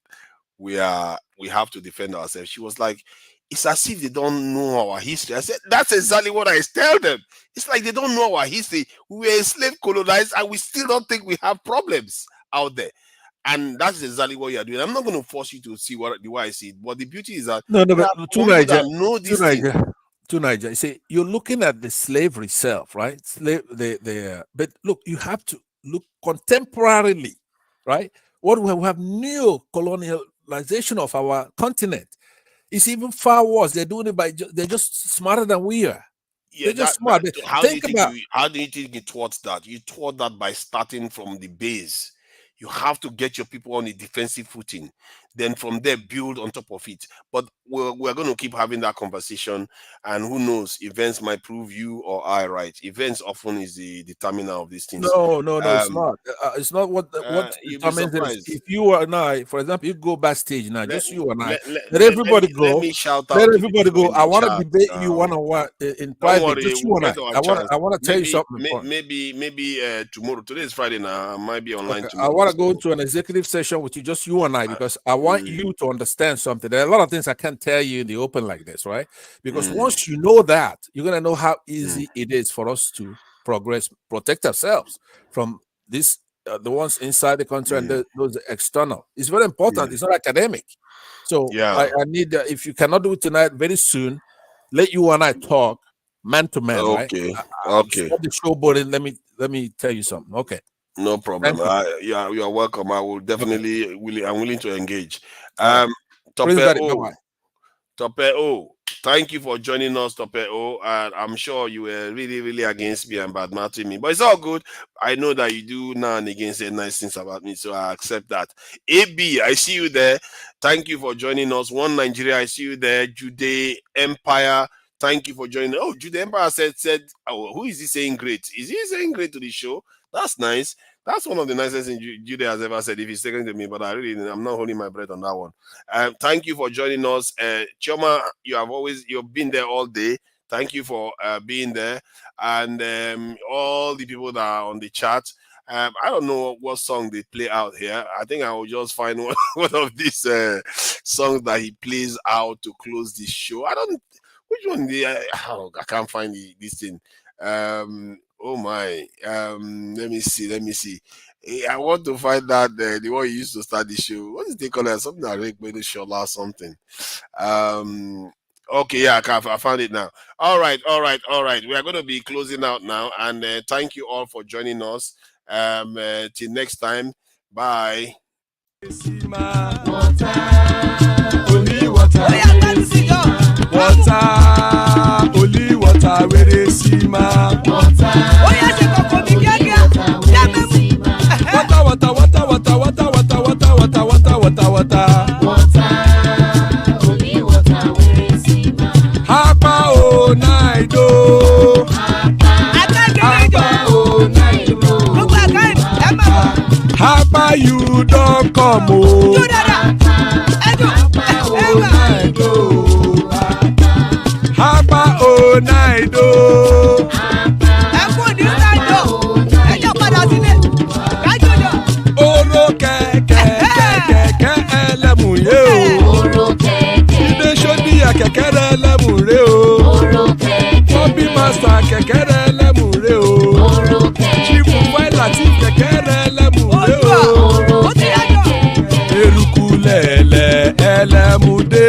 we have to defend ourselves, she was like, it's as if they don't know our history. I said, that's exactly what I tell them. It's like they don't know our history. We were slave colonized and we still don't think we have problems out there. And that's exactly what you're doing. I'm not going to force you to see the way I see it, but the beauty is that No, there but are to people Niger, that know this thing. to Niger, you see, you're looking at the slavery itself, right? But look, you have to look contemporarily, right? What we have neo colonialization of our continent. It's even far worse. They're doing it they're just smarter than we are. Yeah, They're just smart. how do you think you taught that? You taught that by starting from the base. You have to get your people on a defensive footing, then from there build on top of it. But we're going to keep having that conversation, and who knows, events might prove you or I right. Events often is the determiner of these things. No, it's not. It's not what you'll be determines it. surprised. If you and I, for example, you go backstage now, just you and I, let everybody go. Let me shout out. Let everybody go. I want to chat. debate you one-on-one in private. Don't worry, Just you we'll and get I. our chance. I want to tell you something important. Maybe tomorrow. Today is Friday now. I might be online Okay, tomorrow. I want to go into an executive session with you, just you and I, because I want you to understand something. There are a lot of things I can't tell you in the open like this, right? Because once you know that, you're gonna know how easy it is for us to progress, protect ourselves from this, the ones inside the country and those external. It's very important. It's not academic. So I need, if you cannot do it tonight, very soon, let you and I talk man to man, right? Okay. Stop the showboating. Let me tell you something. Okay. No problem. You are welcome. I will definitely I'm willing to engage. Tope O, thank you for joining us, Tope O. And I'm sure you were really, really against me and bad mouthing me, but it's all good. I know that you do now and again say nice things about me, so I accept that. AB, I see you there. Thank you for joining us. One Nigeria, I see you there. Jude Empire, thank you for joining. Oh, Jude Empire said, oh, who is he saying great? Is he saying great to the show? That's nice. That's one of the nicest things Jude has ever said, if he's taken to me, but I'm not holding my breath on that one. Thank you for joining us. Chioma, you've been there all day. Thank you for being there. And all the people that are on the chat. I don't know what song they play out here. I think I will just find one of these songs that he plays out to close this show. Which one? I can't find this thing. Oh my, let me see. I want to find out the one you used to start the show. What is they call it? Something like Rick Shola or something. Okay, yeah, I found it now. All right. We are going to be closing out now, and thank you all for joining us. Till next time, bye. Only water where they see ma. Water. Only water where they see ma. Hapa o naido. come o. Apa o naido. Oro kẹ̀kẹ́ ẹlẹ́mùyé o. Ilé sọ́díyà kẹ̀kẹ́ ẹlẹ́mùrè o. Bobby Master kẹ̀kẹ́ ẹlẹ́mùrè o. Chief Wáìlà tí kẹ̀kẹ́ ẹlẹ́mùrè o. Eruku lẹ̀lẹ̀ ẹlẹ́mùdé.